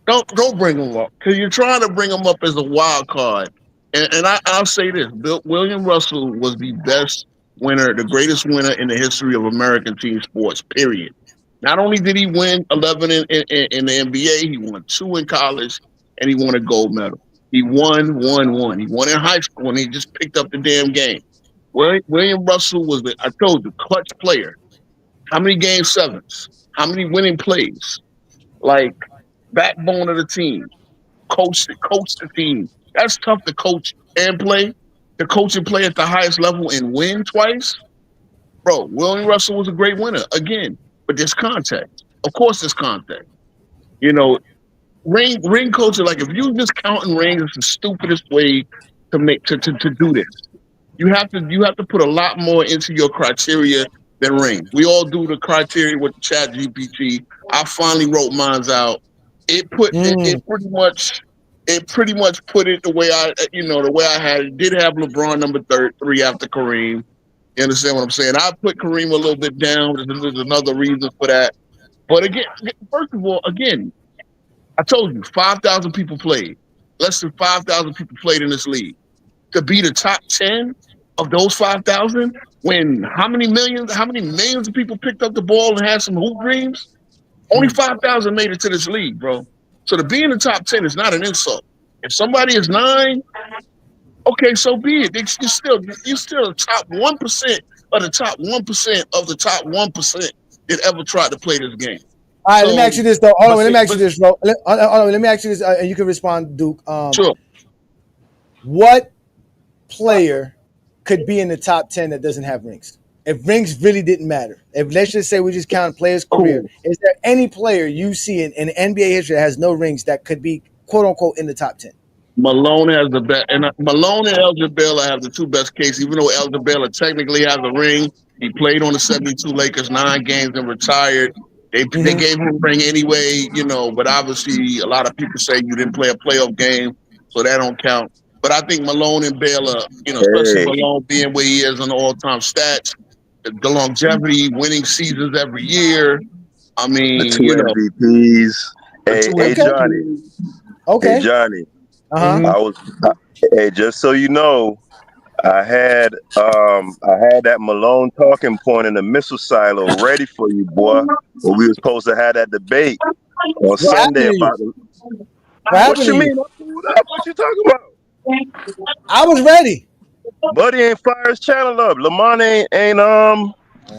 don't bring him up because you're trying to bring him up as a wild card. And I'll say this: William Russell was the best winner, the greatest winner in the history of American team sports. Period. Not only did he win 11 in the NBA, he won 2 in college, and he won a gold medal. He won. He won in high school, and he just picked up the damn game. William Russell was I told you, clutch player. How many game 7s? How many winning plays? Like, backbone of the team. Coach the team. That's tough to coach and play. To coach and play at the highest level and win twice. Bro, William Russell was a great winner. Again, but there's context. Of course there's context. You know, ring culture, like if you just counting rings, it's the stupidest way to do this. You have to put a lot more into your criteria than rings. We all do the criteria with the Chat GPT. I finally wrote mine out. It pretty much put it the way I had it. Did have LeBron number 3 after Kareem. You understand what I'm saying? I put Kareem a little bit down. There's another reason for that. But again, first of all, I told you, 5,000 people played. Less than 5,000 people played in this league. To be the top 10 of those 5,000, when how many millions of people picked up the ball and had some hoop dreams? Only 5,000 made it to this league, bro. So to be in the top 10 is not an insult. If somebody is 9, okay, so be it. You're still the top 1% of the top 1% of the top 1% that ever tried to play this game. All right, let me ask you this, though. Hold on, let me ask you this, bro. Let me ask you this, and you can respond, Duke. Sure. What player could be in the top 10 that doesn't have rings? if rings really didn't matter, if let's just say we just count players' career, is there any player you see in NBA history that has no rings that could be quote unquote in the top 10? Malone has the best, and Malone and Elgin Baylor have the two best cases. Even though Elgin Baylor technically has a ring, he played on the '72 Lakers 9 games and retired. They gave him a ring anyway, But obviously, a lot of people say you didn't play a playoff game, so that don't count. But I think Malone and Baylor, especially Malone being where he is on the all-time stats, the longevity, winning seasons every year. I mean, the two MVPs. Hey, Johnny. Okay. Hey, Johnny. Uh-huh. Hey, just so you know, I had that Malone talking point in the missile silo ready for you, boy. When we were supposed to have that debate on Sunday about it. What you mean? What you talking about? I was ready. Buddy ain't fire his channel up. Lamont ain't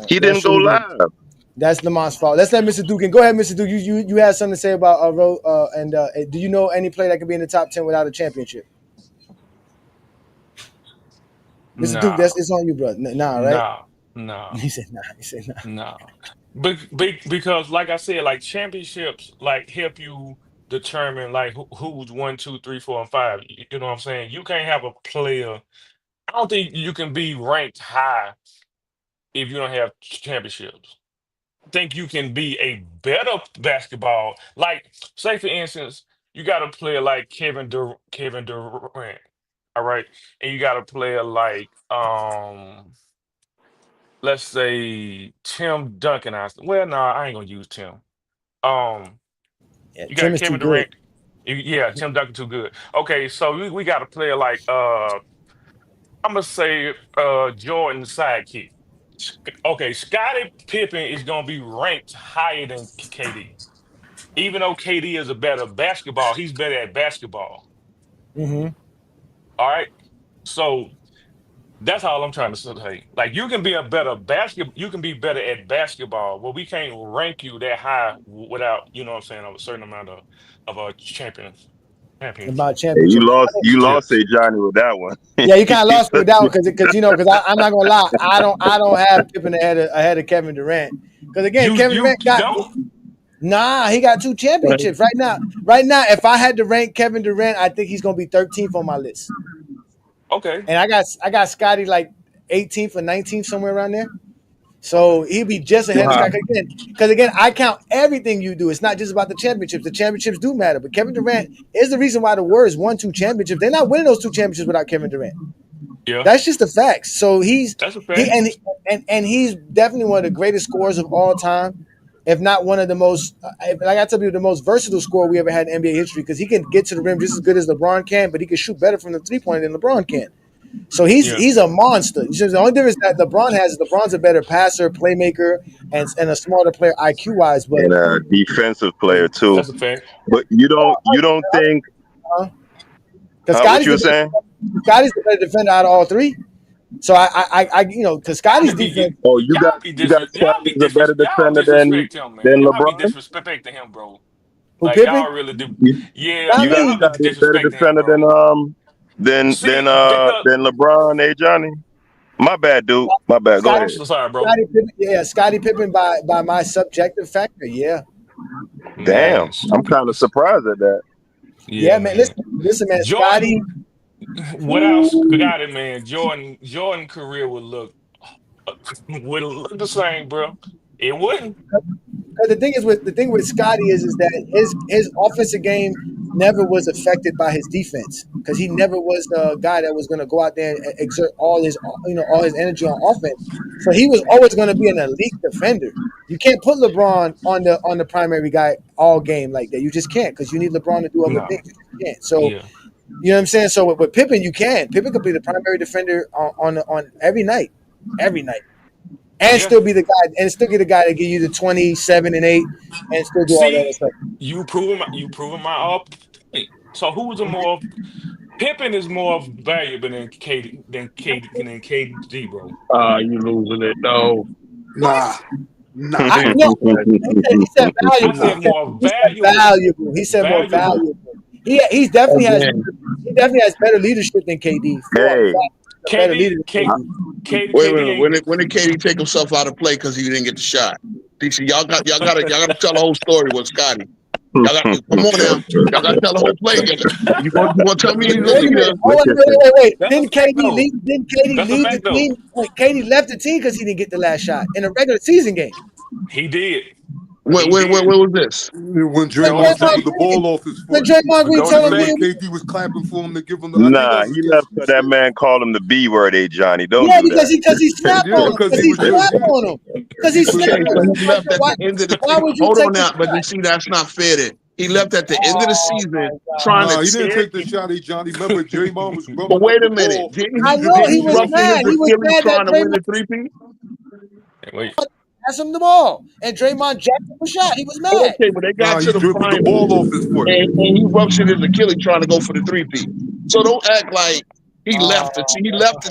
he didn't go live. That's Lamont's fault. Let's let Mr. Duke in. Go ahead, Mr. Duke. You had something to say about do you know any player that could be in the top 10 without a championship? Mr. Duke, it's on you, bro. Nah, right? No. He said nah. No. Because like I said, like championships like help you determine like who's 1, 2, 3, 4, and 5. You know what I'm saying? You can't have a player. I don't think you can be ranked high if you don't have championships. I think you can be a better basketball. Like, say for instance, you got a player like Kevin Durant, all right, and you got a player like let's say Tim Duncan. Well, no, I ain't gonna use Tim. You got Tim is too Kevin good. Durant. Tim Duncan too good. Okay, so we got a player like I'm gonna say Jordan sidekick. Okay, Scottie Pippen is gonna be ranked higher than KD. Even though KD is a better basketball, he's better at basketball. Mm-hmm. All right. So that's all I'm trying to say. Like you can be you can be better at basketball, but we can't rank you that high without, you know what I'm saying, of a certain amount of a championships. About Hey, championship. you lost, say Johnny, with that one. Yeah, you kind of lost me with that one because I'm not gonna lie, I don't have Pippen ahead of Kevin Durant because again Kevin Durant he got 2 championships right now. Right now, if I had to rank Kevin Durant, I think he's gonna be 13th on my list. Okay. And I got Scotty like 18th or 19th somewhere around there. So he'd be just ahead of Scotty because again, I count everything you do. It's not just about the championships. The championships do matter, but Kevin Durant is the reason why the Warriors won 2 championships. They're not winning those 2 championships without Kevin Durant. Yeah, that's just the facts. So that's a fact. And he's definitely one of the greatest scorers of all time, if not one of the most. Like I tell you, the most versatile scorer we ever had in NBA history because he can get to the rim just as good as LeBron can, but he can shoot better from the 3-point than LeBron can. So he's a monster. The only difference that LeBron has is LeBron's a better passer, playmaker, and a smarter player IQ wise, but and a defensive player too. That's a fact. But you don't think? What you were saying? Scotty's the better defender out of all 3. So I because Scotty's defense. Oh, you got Scotty as a better defender than LeBron. Be disrespecting him, bro. Who, like Pippen? y'all really do. Yeah, you got Scotty a better defender than LeBron. Hey, Johnny. My bad, dude. My bad. Go ahead. Sorry, bro. Scottie Pippen by my subjective factor. Yeah. Damn, I'm kind of surprised at that. Yeah, man. Listen, man. Scotty. Without Scotty, man, Jordan career would look the same, bro. It wouldn't. The thing with Scotty is that his offensive game never was affected by his defense because he never was the guy that was going to go out there and exert all his energy on offense. So he was always going to be an elite defender. You can't put LeBron on the primary guy all game like that. You just can't because you need LeBron to do other things. You just can't. So. Yeah. You know what I'm saying? So with Pippen, you can. Pippen could be the primary defender on every night, and still be the guy, and still get the guy to give you the 27 and 8, and still do all that other stuff. You proving my So who's Pippen is more valuable than KD, bro. You losing it? No. Nah. He said valuable. I said more valuable. He said more valuable. He definitely has better leadership than KD. KD KD, Wait a KD minute. ain't. When did KD take himself out of play because he didn't get the shot? DC, y'all got to tell the whole story with Scotty. Y'all got to come on now. Y'all got to tell the whole play. You want to tell me Wait he's a minute. a Wait. That's a Didn't fact, KD though. leave? Didn't KD That's a leave fact, the though. team? Wait, KD left the team because he didn't get the last shot in a regular season game. He did. When was this? When When Draymond Draymond took the Green, ball off his when foot. Draymond Green Golden told him, When State. KD was clapping for him to give him the. I think Nah, that was he against left because that man called him the B word, Johnny. Don't yeah, do because that. he snapped Yeah, on him. because Because he he was just. snapped on him. Because he snapped Okay, so on him. he left at Why, the end of the why season. would you Hold take on the now, but you shot? see, that's not fair then. He left at the end of the Oh my season God. trying to Nah, he didn't tear. take the shot, Johnny. Remember, Draymond was But rubbing up wait the a minute. ball. Didn't I he know didn't he he was rupture mad. his He was Achilles mad that trying to win Draymond the three-peat? Wait. passed him the ball. And Draymond jacked him a shot. He was mad. Okay, but they got Nah, to he the dribbled the ball finals off his foot. and he ruptured his Achilles trying to go for the three-peat. So don't act like he left the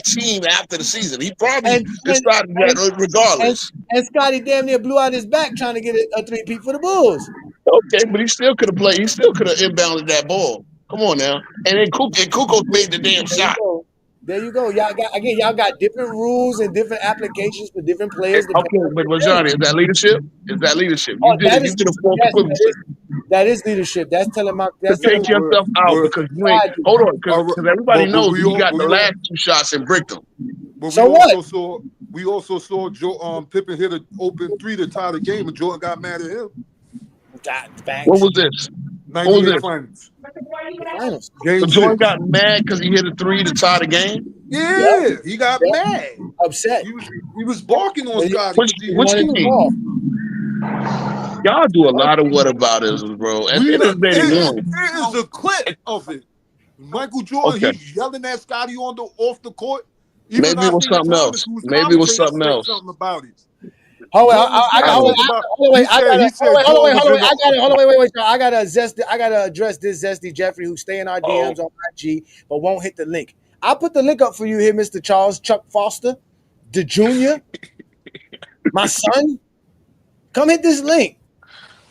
team after the season. He probably And and, decided that and, regardless. and Scotty damn near blew out his back trying to get a three-peat for the Bulls. Okay, but he still could have played. He still could have inbounded that ball. Come on now. And then Kukoc made the damn There you shot. go. There you go. Y'all got different rules and different applications for different players. Okay, but Johnny, is that leadership? Is that leadership? Oh, that You is did a false yes, equivalency. that is leadership. That's telling To take yourself out But because you ain't. Hold on, because everybody but knows we he all got the last two shots and bricked them. But so we also saw Pippen hit an open three to tie the game, and Jordan got mad at him. What was this? What was 98 this? finals. Finals. Game So Jordan 6. got mad because he hit a three to tie the game. Yeah, he got mad. Upset. He was barking on Scotty. Which game? Y'all do a lot of whataboutisms, bro. At the end of the day, they won. There is a clip of it. Michael Jordan, Okay. he's yelling at Scotty off the court. Maybe it was something else. Maybe it was something else. Something about it. Hold on, He I gotta address this Zesty Jeffrey who's staying in our DMs on IG but won't hit the link. I put the link up for you here, Mr. Charles Chuck Foster, the Junior, my son. Come hit this link.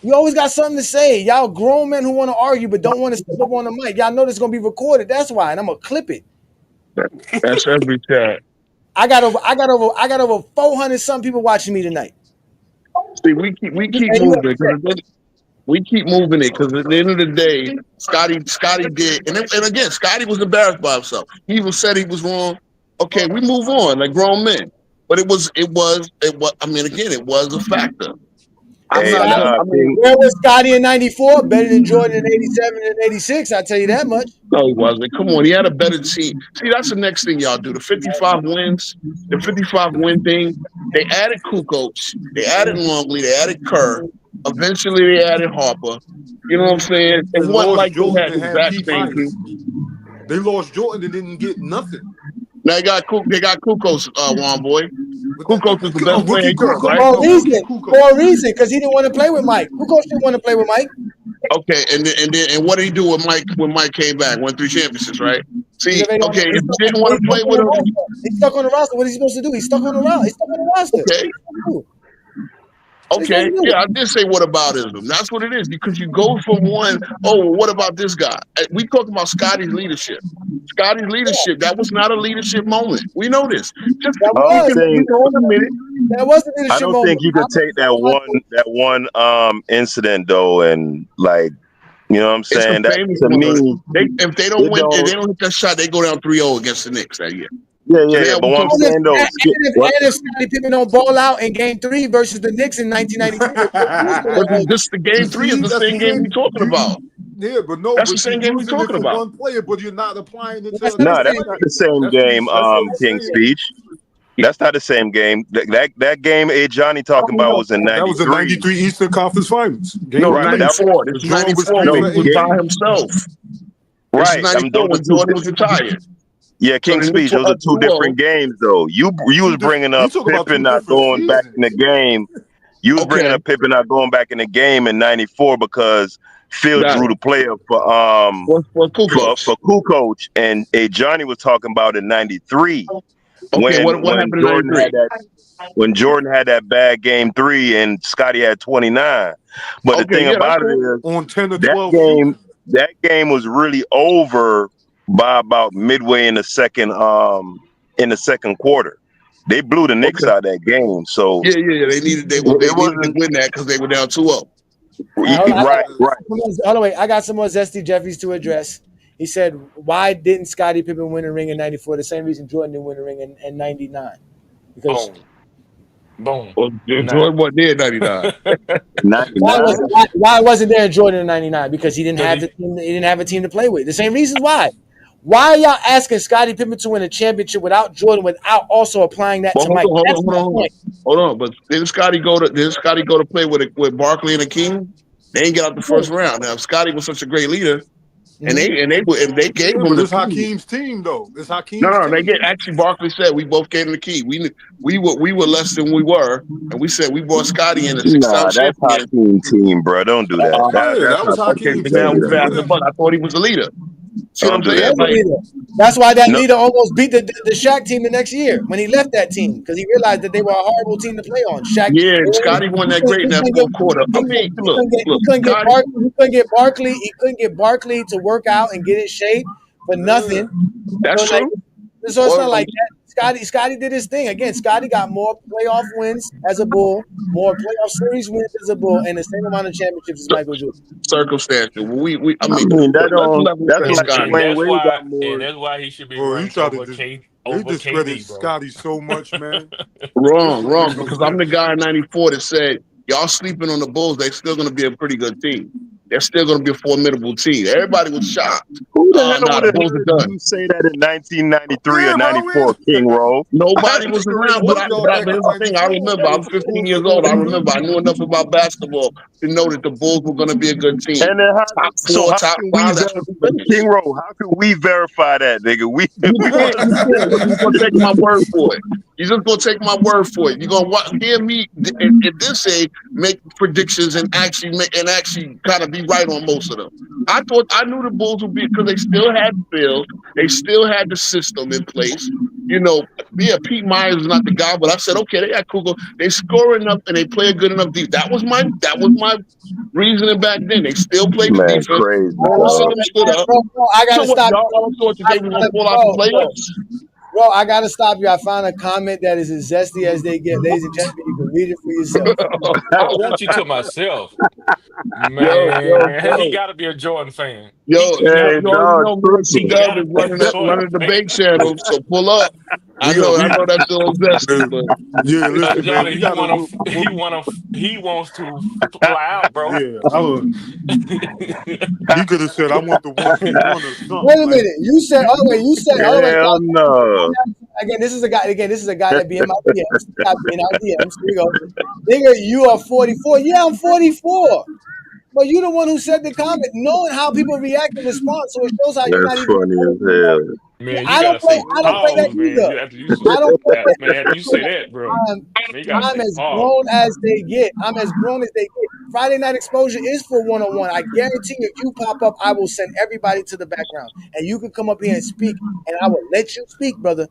You always got something to say. Y'all grown men who want to argue but don't want to step up on the mic. Y'all know this is gonna be recorded. That's why, and I'm gonna clip it. That's every chat. I got over 400 some people watching me tonight. See, we keep moving because we keep moving it because at the end of the day, Scotty did, and again, Scotty was embarrassed by himself. He even said he was wrong. Okay, we move on like grown men, but it was. I mean, again, it was a factor. Where was Scotty in 94? Better than Jordan in 87 and 86, I'll tell you that much. No, he wasn't. Come on, he had a better team. See, that's the next thing y'all do. The 55 wins, the 55 win thing. They added Kukoc, they added Longley, they added Kerr. Eventually, they added Harper. You know what I'm saying? It wasn't like they had the exact same team. They lost Jordan and didn't get nothing. Now they got Kukoc, Juan boy. Kukoc is the best player in Europe, right? For a reason, because he didn't want to play with Mike. Kukoc didn't want to play with Mike. Okay, and what did he do with Mike when Mike came back? Won 3 championships, right? See, okay, if you didn't want to play with him, he's stuck on the roster. What is he supposed to do? He's stuck on the roster. He's stuck on the roster. Okay, yeah, I did say whataboutism. That's what it is because you go from one. Oh, what about this guy? We talking about Scotty's leadership. Scotty's leadership. That was not a leadership moment. We know this. Just that was a leadership I don't moment. think you could take that one incident though, and like, you know what I'm saying? That to me, if they don't win, if they don't hit that shot, they go down 3-0 against the Knicks that year. Yeah. But what I'm saying though, and if Scottie Pippen don't ball out in Game 3 versus the Knicks in 1993, but this the Game 3 is the same game we're talking about. Yeah, but no, that's the same game we're talking about. One player, but you're not applying it to. That's not the same game, King Speech. That's not the same game. That game Johnny talking about was in 93. That was the 93 Eastern Conference Finals. Game 94. It's 94 when he was by himself. Right. 94 when Jordan was retired. Yeah, King Speech. Those are two different games, though. You was bringing up Pippen not going back in the game. You was bringing up Pippen not going back in the game in '94 because Phil drew the player for Kukoc, and Johnny was talking about in '93 when Jordan had that bad Game 3 and Scotty had 29. But the thing about it is, on 10 to 12 that game was really over by about midway in the second quarter. They blew the Knicks out that game. So Yeah. They needed to win that because they were down 2-0. Right. Hold on, wait. I got some more Zesty Jeffries to address. He said, "Why didn't Scottie Pippen win a ring in '94? The same reason Jordan didn't win a ring in '99. Because Boom. Well, Jordan wasn't there in 99. why wasn't there in Jordan in '99? Because he didn't have the team. He didn't have a team to play with. The same reasons why. Why are y'all asking Scottie Pippen to win a championship without Jordan, without also applying that to Mike? Hold on. But didn't Scottie go to play with Barkley and Akeem? They ain't get out the first round. Now, if Scottie was such a great leader, and they gave him this Hakeem's team though. This Hakeem's no. team. Actually, Barkley said we both gave him the key. We were less than we were, and we said we brought Scottie in a 6-time that's Hakeem team, bro. Don't do that. That was Hakeem. Now we passed the buck. I thought he was a leader. See what I'm saying? That's why that leader almost beat the Shaq team the next year when he left that team, because he realized that they were a horrible team to play on. Shaq, Scottie won that great in that fourth quarter. I mean, he couldn't get Barkley to work out and get in shape for nothing. That's true. So it's not like that. Scottie did his thing. Again, Scottie got more playoff wins as a Bull, more playoff series wins as a Bull, and the same amount of championships as Michael Jordan. Circumstantial. That's why he should be ranked over KD. They discredit Scottie so much, man. Wrong. Because I'm the guy in '94 that said y'all sleeping on the Bulls. They're still going to be a pretty good team. They're still going to be a formidable team. Everybody was shocked. Who the hell would have you say that in 1993 or '94, King Roll? Nobody was around, but here's the thing. I remember. I'm 15 years old. I remember. I knew enough about basketball to know that the Bulls were going to be a good team. And then King Roll, how can we verify that, nigga? You're going to take my word for it. You're just going to take my word for it. You're going to hear me at this age make predictions and actually kind of be right on most of them. I knew the Bulls would be, because they still had Phil, they still had the system in place. You know, Pete Myers is not the guy, but I said, okay, they got Kugel, they score enough and they play a good enough defense. That was my reasoning back then. They still played the defense. Crazy. I gotta stop. Y'all thought that they were gonna pull out the playoffs. Bro, I gotta stop you. I found a comment that is as zesty as they get. Ladies and gentlemen, you can read it for yourself. I want you to myself. Man, he gotta be a Jordan fan. He running the bank channel, so pull up. I know that's still zesty, but yeah, listen, man, he wants to fly out, bro. Yeah, he could have said, "I want the one or something." Wait a minute, you said, hell no. Again, this is a guy that be in my DMs. Here we go. Nigga, you are 44. Yeah, I'm 44. But you the one who said the comment, knowing how people react and respond, so it shows how you're not even. Funny as hell. Man, I don't play that either. I don't play that. Man, you say that, bro. I'm as grown as they get. Friday Night Exposure is for one-on-one. I guarantee if you pop up, I will send everybody to the background. And you can come up here and speak, and I will let you speak, brother.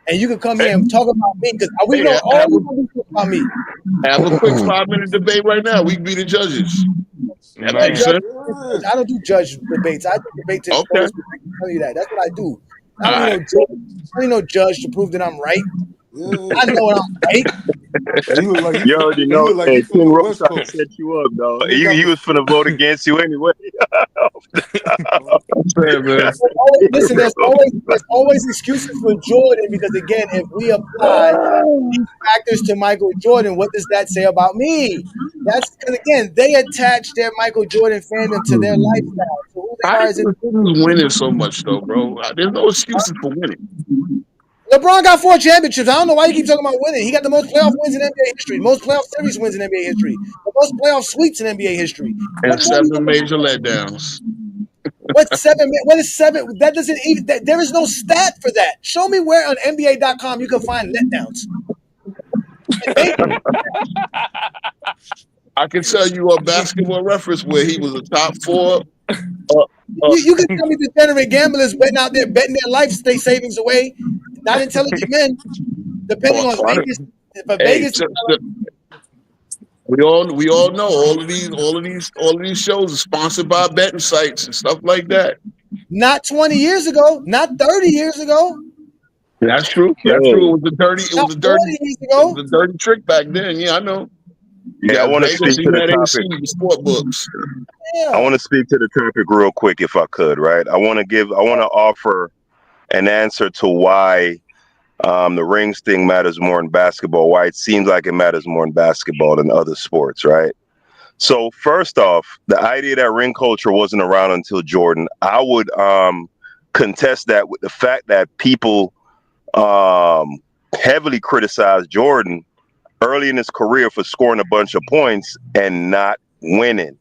And you can come here and talk about me, because we know all you can do about me. Have a quick 5-minute debate right now. We can be the judges. I don't do judge debates. I do debate to expose. I can tell you that. That's what I do. I don't need no judge to prove that I'm right. I know I'm right. You already know. Hey, King Roach set you up, dog. He was finna vote against you anyway. Listen, there's always excuses for Jordan, because again, if we apply these factors to Michael Jordan, what does that say about me? That's because again, they attach their Michael Jordan fandom to their lifestyle. So who the hell is winning so much though, bro? There's no excuses for winning. LeBron got 4 championships. I don't know why you keep talking about winning. He got the most playoff wins in NBA history, most playoff series wins in NBA history, the most playoff sweeps in NBA history, and 7 major letdowns. What's 7? What is 7? That doesn't even. There is no stat for that. Show me where on NBA.com you can find letdowns. I can tell you a basketball reference where he was a top 4. You can tell me degenerate gamblers betting out there, betting their life savings away, not intelligent men, depending on Vegas. But Vegas, we all know all of these shows are sponsored by betting sites and stuff like that. Not 20 years ago, not 30 years ago. That's true. That's Yo, true. It was a dirty. It was a dirty. 40 years It ago. was a dirty trick back then. Yeah, I know. You yeah, I got want to Vegas. speak You to the had AC. topic. The sport books. I want to speak to the topic real quick, if I could. Right? I want to offer an answer to why the rings thing matters more in basketball. Why it seems like it matters more in basketball than other sports. Right? So first off, the idea that ring culture wasn't around until Jordan, I would contest that with the fact that people heavily criticized Jordan early in his career for scoring a bunch of points and not winning,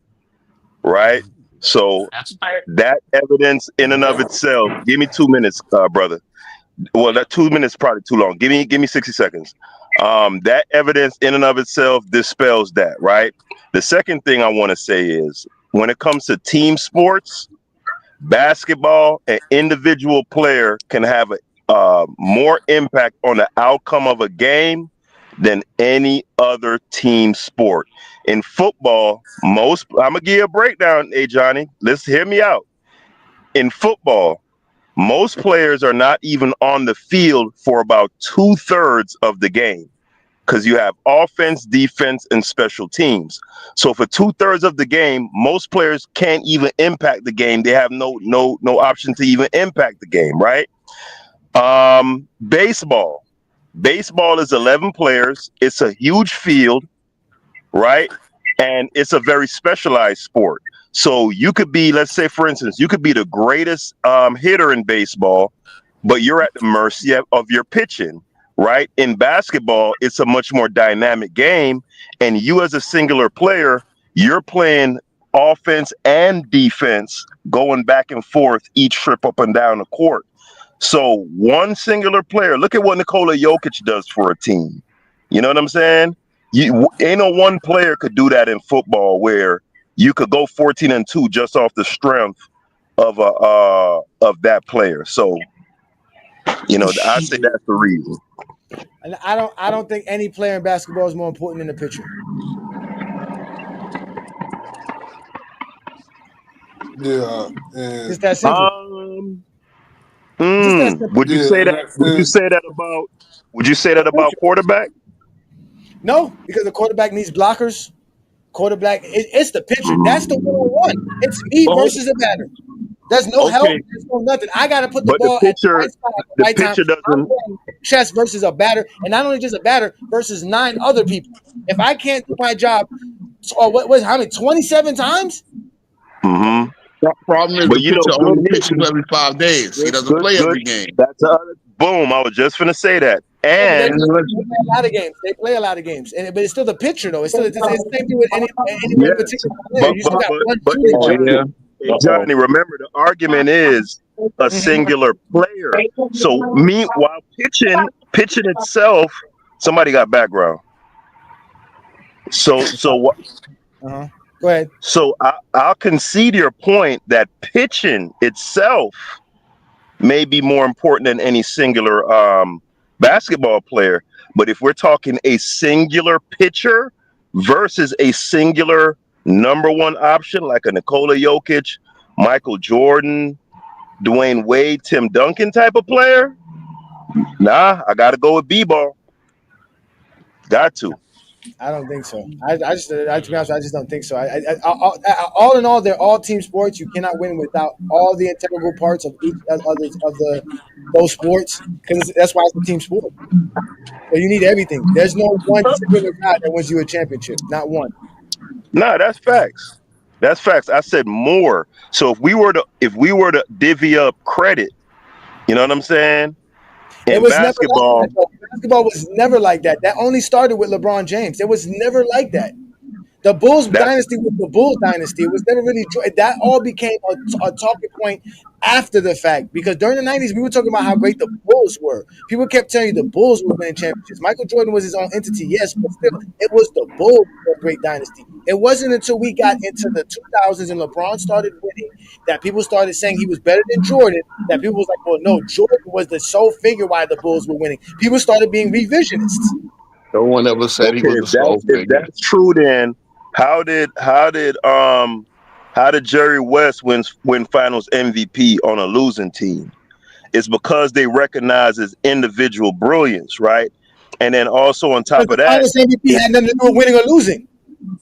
right? So that evidence in and of itself, give me 2 minutes, brother. Well, that 2 minutes is probably too long. Give me 60 seconds. That evidence in and of itself dispels that, right? The second thing I want to say is when it comes to team sports, basketball, an individual player can have a more impact on the outcome of a game than any other team sport. In football, I'm gonna give you a breakdown, hey Johnny. Let's hear me out. In football, most players are not even on the field for about 2/3 of the game because you have offense, defense, and special teams. So for 2/3 of the game, most players can't even impact the game. They have no option to even impact the game, right? Baseball. Baseball is 11 players. It's a huge field, right? And it's a very specialized sport. So you could be, let's say, for instance, you could be the greatest hitter in baseball, but you're at the mercy of your pitching, right? In basketball, it's a much more dynamic game. And you as a singular player, you're playing offense and defense going back and forth each trip up and down the court. So one singular player, look at what Nikola Jokic does for a team. You know what I'm saying? Ain't no one player could do that in football where you could go 14-2 just off the strength of that player. So, you know, I say that's the reason. And I don't think any player in basketball is more important than the pitcher. Yeah, It's that simple. Would you say that? Would you say that about? Would you say that about quarterback? No, because the quarterback needs blockers. Quarterback, it's the pitcher. That's the one-on-one. It's me versus a batter. There's no help. There's no nothing. I got to put the ball at the right spot at the right time. I'm playing chess versus a batter, and not only just a batter versus 9 other people. If I can't do my job, how many? 27 times? Mm-hmm. The problem is but the you know, pitcher only pitches every 5 days. He doesn't play every game. That's boom. I was just gonna say that. And they play a lot of games. They play a lot of games, but it's still the pitcher though. It's still the same thing with any one particular player. You still got one. Johnny, remember the argument is a singular player. So while pitching itself, somebody got background. So what? Go ahead. So I'll concede your point that pitching itself may be more important than any singular basketball player. But if we're talking a singular pitcher versus a singular number one option like a Nikola Jokic, Michael Jordan, Dwayne Wade, Tim Duncan type of player, nah, I got to go with B-ball. Got to. I don't think so. To be honest, I just don't think so. All in all, they're all team sports. You cannot win without all the integral parts of each of those sports, because that's why it's a team sport. So you need everything. There's no one singular guy that wins you a championship. Not one. No, that's facts. That's facts. I said more. So if we were to divvy up credit, you know what I'm saying? It was basketball. Never like that. Basketball was never like that. That only started with LeBron James. It was never like that. The Bulls dynasty was the Bulls dynasty. It was never really that all became a talking point after the fact, because during the 90s we were talking about how great the Bulls were. People kept telling you the Bulls were winning championships. Michael Jordan was his own entity, yes, but still it was the Bulls were a great dynasty. It wasn't until we got into the 2000s and LeBron started winning that people started saying he was better than Jordan, that people was like, well, no, Jordan was the sole figure why the Bulls were winning. People started being revisionists. No one ever said he was the sole figure. If that's true, then how did Jerry West win Finals MVP on a losing team? It's because they recognize his individual brilliance, right? And then also on top of The that, finals MVP had nothing to do with winning or losing.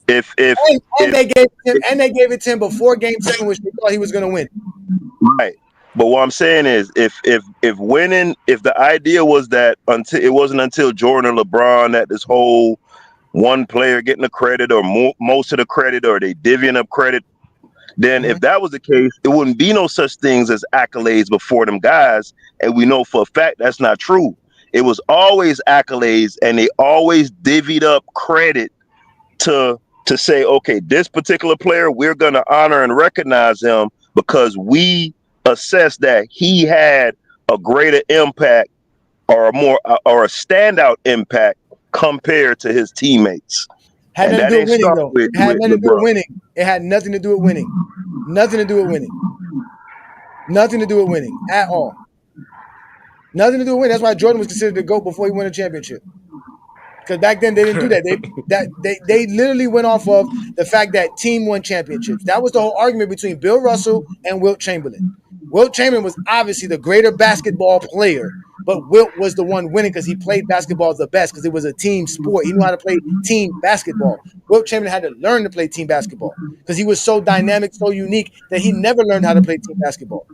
if And they gave it to him before Game 7, which they thought he was going to win. right. But what I'm saying is, if winning, if the idea was that until it wasn't until Jordan or LeBron that this whole one player getting the credit or most of the credit or they divvying up credit, then if that was the case, it wouldn't be no such things as accolades before them guys. And we know for a fact that's not true. It was always accolades, and they always divvied up credit to say, okay, this particular player, we're going to honor and recognize him because we assess that he had a greater impact or a standout impact compared to his teammates. Had nothing to do with winning, though. It had nothing to do with winning. It had nothing to do with winning. Nothing to do with winning. Nothing to do with winning at all. Nothing to do with winning. That's why Jordan was considered the GOAT before he won a championship. Because back then they didn't do that. They literally went off of the fact that team won championships. That was the whole argument between Bill Russell and Wilt Chamberlain. Wilt Chamberlain was obviously the greater basketball player, but Wilt was the one winning because he played basketball the best because it was a team sport. He knew how to play team basketball. Wilt Chamberlain had to learn to play team basketball because he was so dynamic, so unique that he never learned how to play team basketball.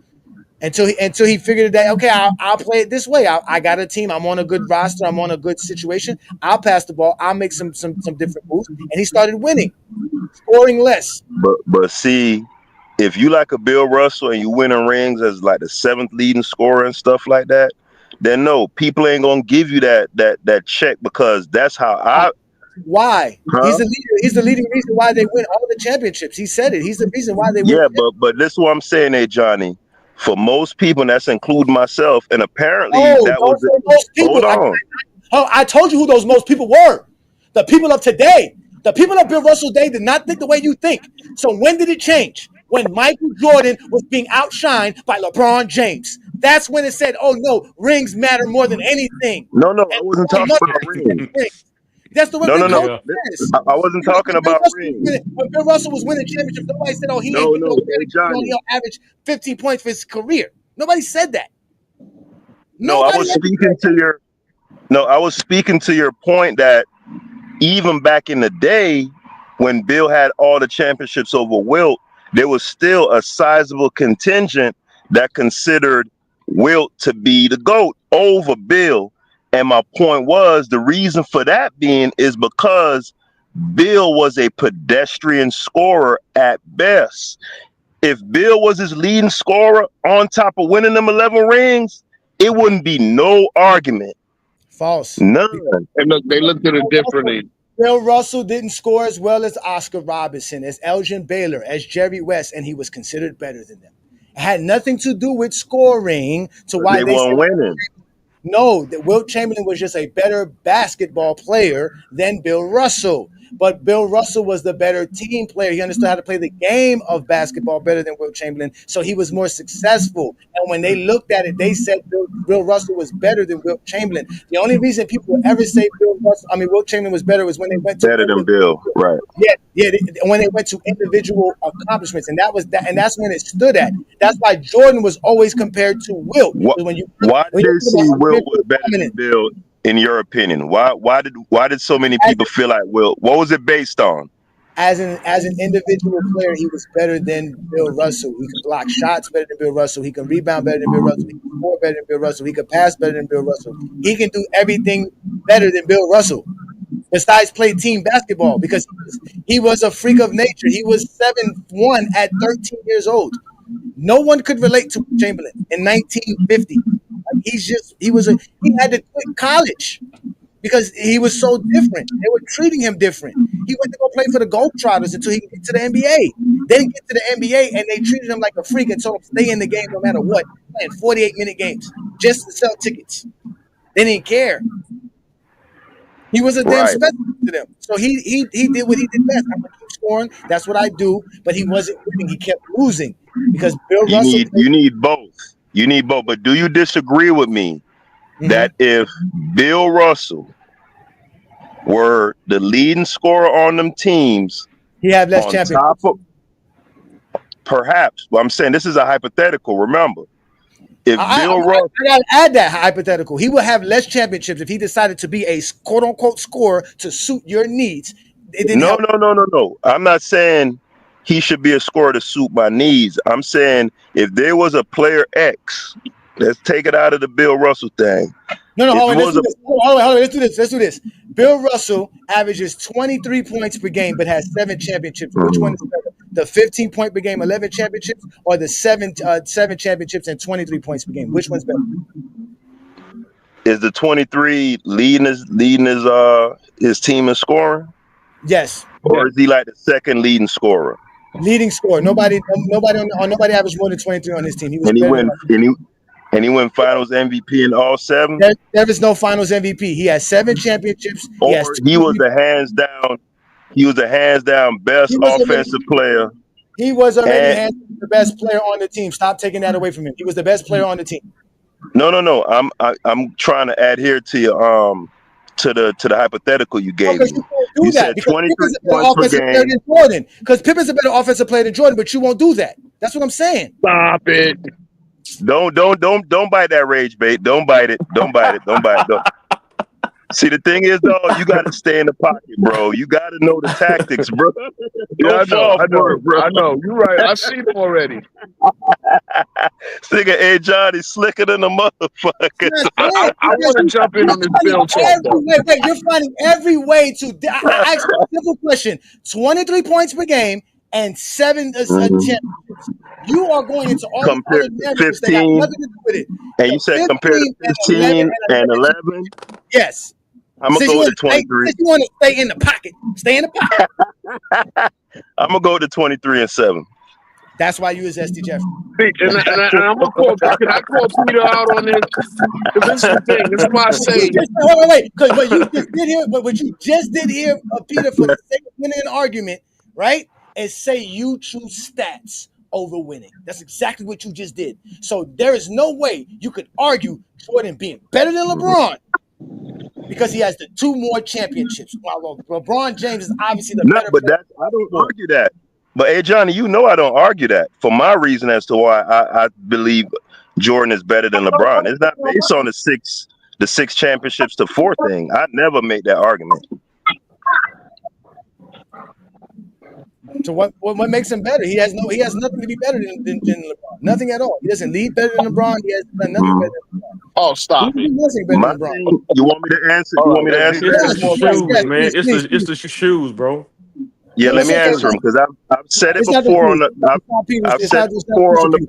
Until he figured that, okay, I'll play it this way. I got a team. I'm on a good roster. I'm on a good situation. I'll pass the ball. I'll make some different moves. And he started winning, scoring less. But see, if you like a Bill Russell and you winning rings as like the 7th leading scorer and stuff like that, then no, people ain't gonna give you that check because that's how I. Why? Huh? He's the leader. He's the leading reason why they win all the championships. He said it. He's the reason why they win. Yeah, but this is what I'm saying, there, Johnny. For most people, and that's including myself, and apparently that was most people. Hold on. I told you who those most people were. The people of today. The people of Bill Russell's day did not think the way you think. So when did it change? When Michael Jordan was being outshined by LeBron James. That's when it said, oh no, rings matter more than anything. No, I wasn't talking about rings. That's the way No. says. I wasn't talking about rings. When Bill Russell was winning championships, nobody said, oh, he ain't hey, Johnny. only average 15 points for his career. Nobody said that. I was speaking to your point that even back in the day when Bill had all the championships over Wilt, there was still a sizable contingent that considered Wilt to be the GOAT over Bill. And my point was the reason for that being is because Bill was a pedestrian scorer at best. If Bill was his leading scorer on top of winning them 11 rings, it wouldn't be no argument. False. None. And look, they looked at it differently. Bill Russell didn't score as well as Oscar Robertson, as Elgin Baylor, as Jerry West, and he was considered better than them. It had nothing to do with scoring to why they weren't winning. No, that Wilt Chamberlain was just a better basketball player than Bill Russell. But Bill Russell was the better team player. He understood how to play the game of basketball better than Wilt Chamberlain, so he was more successful. And when they looked at it, they said Bill Russell was better than Wilt Chamberlain. The only reason people would ever say Wilt Chamberlain was better was when they went to better than Bill, right? Yeah. When they went to individual accomplishments, and that's when it stood at. That's why Jordan was always compared to Wilt. Why did they see Wilt was better than Bill? In your opinion, why did so many people feel like Wilt? What was it based on? As an individual player, he was better than Bill Russell. He could block shots better than Bill Russell. He can rebound better than Bill Russell. He can score better than Bill Russell. He can pass better than Bill Russell. He can do everything better than Bill Russell. Besides play team basketball, because he was a freak of nature. He was 7'1" at 13 years old. No one could relate to Chamberlain in 1950. He had to quit college because he was so different. They were treating him different. He went to go play for the Globetrotters until he could get to the NBA. They didn't get to the NBA, and they treated him like a freak and told him stay in the game no matter what, playing 48-minute games just to sell tickets. They didn't care. He was a damn specimen to them. So he did what he did best. I'm gonna keep scoring. That's what I do. But he wasn't winning. He kept losing because Bill Russell. You need both. You need both. But do you disagree with me that if Bill Russell were the leading scorer on them teams, he had less championships? Perhaps. Well, I'm saying this is a hypothetical. Remember, If Bill Russell, I gotta add that hypothetical. He will have less championships if he decided to be a quote unquote scorer to suit your needs. It didn't help. No. I'm not saying he should be a scorer to suit my needs. I'm saying if there was a player X, let's take it out of the Bill Russell thing. Hold on, let's do this. Bill Russell averages 23 points per game, but has 7 championships. Which one is better? The 15 point per game, 11 championships, or the 7 championships and 23 points per game? Which one's better? Is the 23 leading his team in scoring? Yes. Or is he like the second leading scorer? Leading scorer. Nobody averaged more than 23 on his team. He won Finals MVP in all 7. There is no Finals MVP. He has 7 championships. He was the hands down best offensive player. He was already the best player on the team. Stop taking that away from him. He was the best player on the team. No. I'm trying to adhere to your to the hypothetical you gave me. You said 23 points per game. Jordan, because Pippen's a better offensive player than Jordan, but you won't do that. That's what I'm saying. Stop it. Don't bite that rage bait. Don't bite it. Don't. See, the thing is, though, you got to stay in the pocket, bro. You got to know the tactics, bro. I know. You're right. I see them already. Nigga, hey, Johnny, slicker than a motherfucker. I want to jump in on this Bill talk. Wait, you're finding every way to. I asked a simple question: 23 points per game and 7 championships. You are going into all compared to 15, nothing to do with it. And you said compared to 15 and 11? Yes. I'm going to go with 23. You want to stay in the pocket. Stay in the pocket. I'm going to go to 23 and 7. That's why you is Zesty Jeffrey. And I'm going to call, can I call Peter out on this? Because this is the thing. This is why I say. Wait. Because what you just did here, Peter, for the sake of winning an argument, right, is say you choose stats over winning. That's exactly what you just did. So there is no way you could argue Jordan being better than LeBron because he has the 2 more championships. While LeBron James is obviously the better player. I don't argue that. But hey, Johnny, you know I don't argue that for my reason as to why I believe Jordan is better than LeBron. It's not based on the 6 championships to 4 thing. I never make that argument. So what makes him better? He has nothing to be better than LeBron. Nothing at all. He doesn't lead better than LeBron. He has done nothing better than LeBron. Oh, stop it. Nothing better than LeBron. You want me to answer? It's the shoes, man. It's the shoes, bro. Yeah, let me answer him because I've said it before on the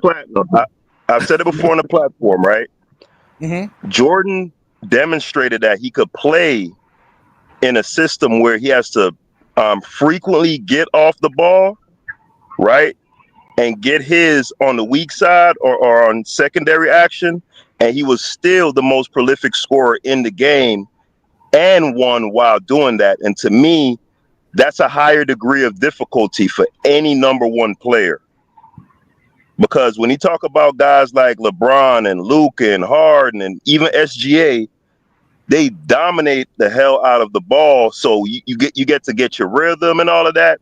platinum. I've said it before on the platform, right? Mm-hmm. Jordan demonstrated that he could play in a system where he has to frequently get off the ball, right, and get his on the weak side or on secondary action, and he was still the most prolific scorer in the game and won while doing that. And to me, that's a higher degree of difficulty for any number 1 player. Because when you talk about guys like LeBron and Luka and Harden and even SGA, they dominate the hell out of the ball. So you get to get your rhythm and all of that.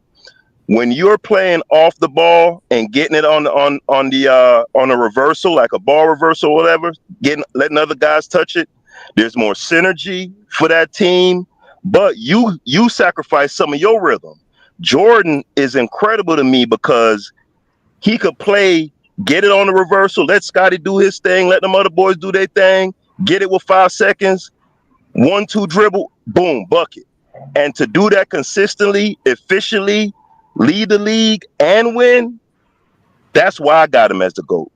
When you're playing off the ball and getting it on a reversal, like a ball reversal or whatever, letting other guys touch it, there's more synergy for that team. But you sacrifice some of your rhythm. Jordan is incredible to me because he could play, get it on the reversal, let Scotty do his thing, let them other boys do their thing, get it with 5 seconds, 1-2 dribble, boom, bucket. And to do that consistently, efficiently, lead the league and win, that's why I got him as the GOAT.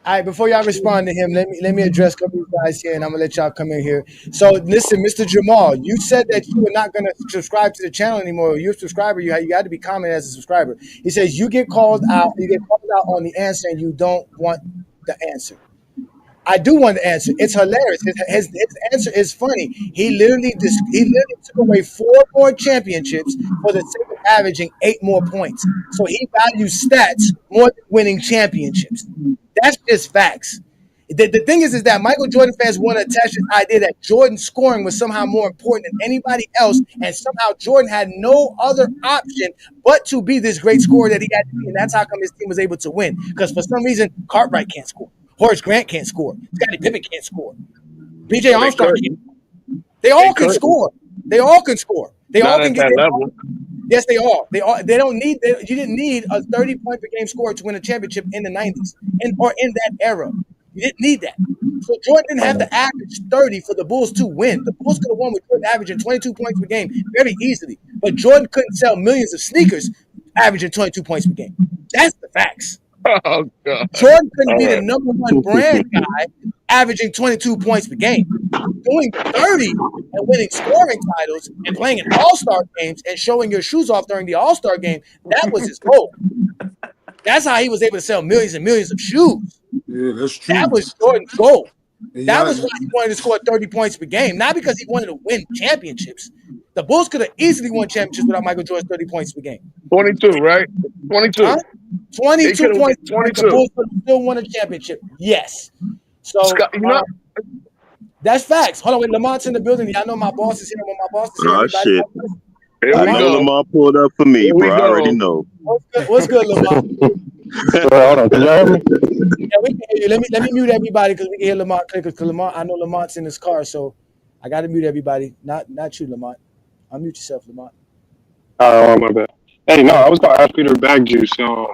All right, before y'all respond to him, let me address a couple of you guys here, and I'm gonna let y'all come in here. So listen, Mr. Jamal, you said that you were not gonna subscribe to the channel anymore. You're a subscriber. You got to be commenting as a subscriber. He says you get called out. You get called out on the answer, and you don't want the answer. I do want the answer. It's hilarious. His answer is funny. He literally took away 4 more championships for the sake of averaging 8 more points. So he values stats more than winning championships. That's just facts. The thing is that Michael Jordan fans want to attach this idea that Jordan's scoring was somehow more important than anybody else, and somehow Jordan had no other option but to be this great scorer that he had to be, and that's how come his team was able to win. Because for some reason, Cartwright can't score. Horace Grant can't score. Scottie Pippen can't score. B.J. Well, they Armstrong could. can't. They all They can could. score. They all can score. They all Not can at get that their level. Yes, they are. They don't need. You didn't need a 30-point per game scorer to win a championship in the 90s or in that era. You didn't need that. So Jordan didn't have to average 30 for the Bulls to win. The Bulls could have won with Jordan averaging 22 points per game very easily. But Jordan couldn't sell millions of sneakers averaging 22 points per game. That's the facts. Oh, God. Jordan couldn't All be the right. number one brand guy averaging 22 points per game. Doing 30 and winning scoring titles and playing in all-star games and showing your shoes off during the all-star game, that was his goal. That's how he was able to sell millions and millions of shoes. Yeah, that's true. That was Jordan's goal. And That y'all- was why he wanted to score 30 points per game, not because he wanted to win championships. The Bulls could have easily won championships without Michael Jordan's 30 points per game. 22, right? 22. Huh? 22 could've points. won 22. The Bulls could have still won a championship. Yes. So Scott, you know, that's facts. Hold on, wait, Lamont's in the building. Y'all know my boss is here. When my boss is here, Oh, everybody- shit. Here I we know go. Lamar pulled up for me, Here we bro. I already go. know. What's good, Lamont? Hold on, can you hear me? Yeah, we can hear you. Let me mute everybody because we can hear Lamont click. Because Lamont, I know Lamont's in his car, so I got to mute everybody. Not you, Lamont. Unmute yourself, Lamont. Oh, my bad. Hey, no, I was going to ask Peter Bagjuice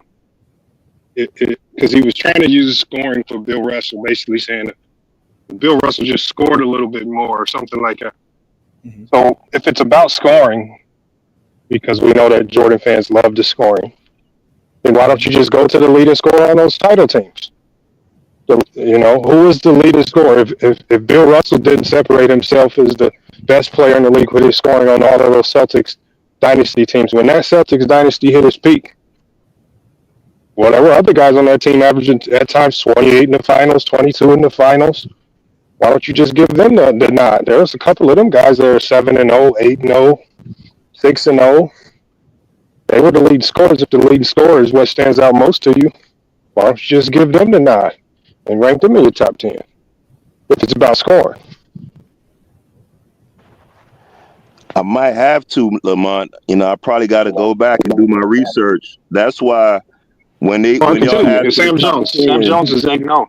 because he was trying to use scoring for Bill Russell, basically saying that Bill Russell just scored a little bit more or something like that. Mm-hmm. So if it's about scoring, because we know that Jordan fans love the scoring, then why don't you just go to the leading scorer on those title teams? You know, who is the leading scorer? If Bill Russell didn't separate himself as the best player in the league with his scoring on all of those Celtics dynasty teams, when that Celtics dynasty hit its peak, whatever other guys on that team averaging at times 28 in the finals, 22 in the finals, why don't you just give them the nod? There's a couple of them guys that are 7-0, 8-0, 6-0. They were the lead scorers. If the lead scorer is what stands out most to you, why don't you just give them the nod and rank them in your top 10 if it's about scoring? I might have to, Lamont. You know, I probably got to go back and do my research. That's why when I y'all can tell you, had Sam Jones. Sam Jones is 8-0.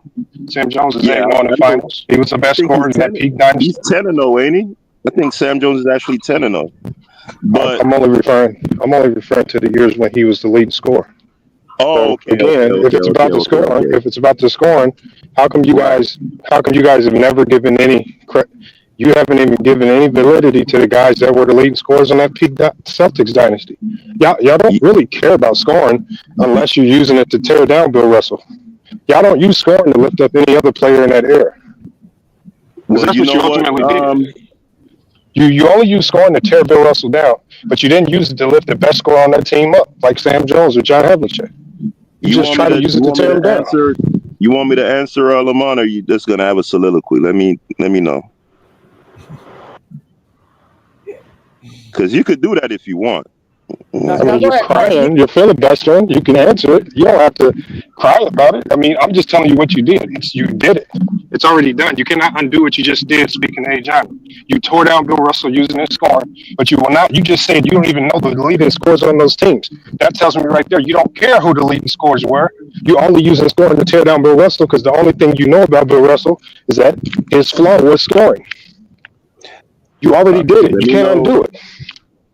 Sam Jones is 8-0 in the finals. He was the best scorer in that peak dynasty. He's 10-0, ain't he? I think Sam Jones is actually 10-0. But I'm only referring to the years when he was the lead scorer. Oh, okay. Again, if it's about the scoring, if it's about the scoring, how come you guys have never given any credit? You haven't even given any validity to the guys that were the leading scorers on that peak Celtics dynasty. Y'all don't really care about scoring unless you're using it to tear down Bill Russell. Y'all don't use scoring to lift up any other player in that era. Well, That's you what you know what? ultimately did. You only use scoring to tear Bill Russell down, but you didn't use it to lift the best scorer on that team up, like Sam Jones or John Havlicek. You just try to use it to tear him down. You want me to answer, Lamont, or are you just gonna have a soliloquy? Let me know. Because you could do that if you want. I mean, you're crying, you're filibustering, you can answer it. You don't have to cry about it. I mean, I'm just telling you what you did. You did it. It's already done. You cannot undo what you just did, speaking to John. You tore down Bill Russell using his scoring, but you will not. You just said you don't even know the leading scores on those teams. That tells me right there you don't care who the leading scores were. You only using scoring to tear down Bill Russell because the only thing you know about Bill Russell is that his flaw was scoring. You already did it. You can't undo it.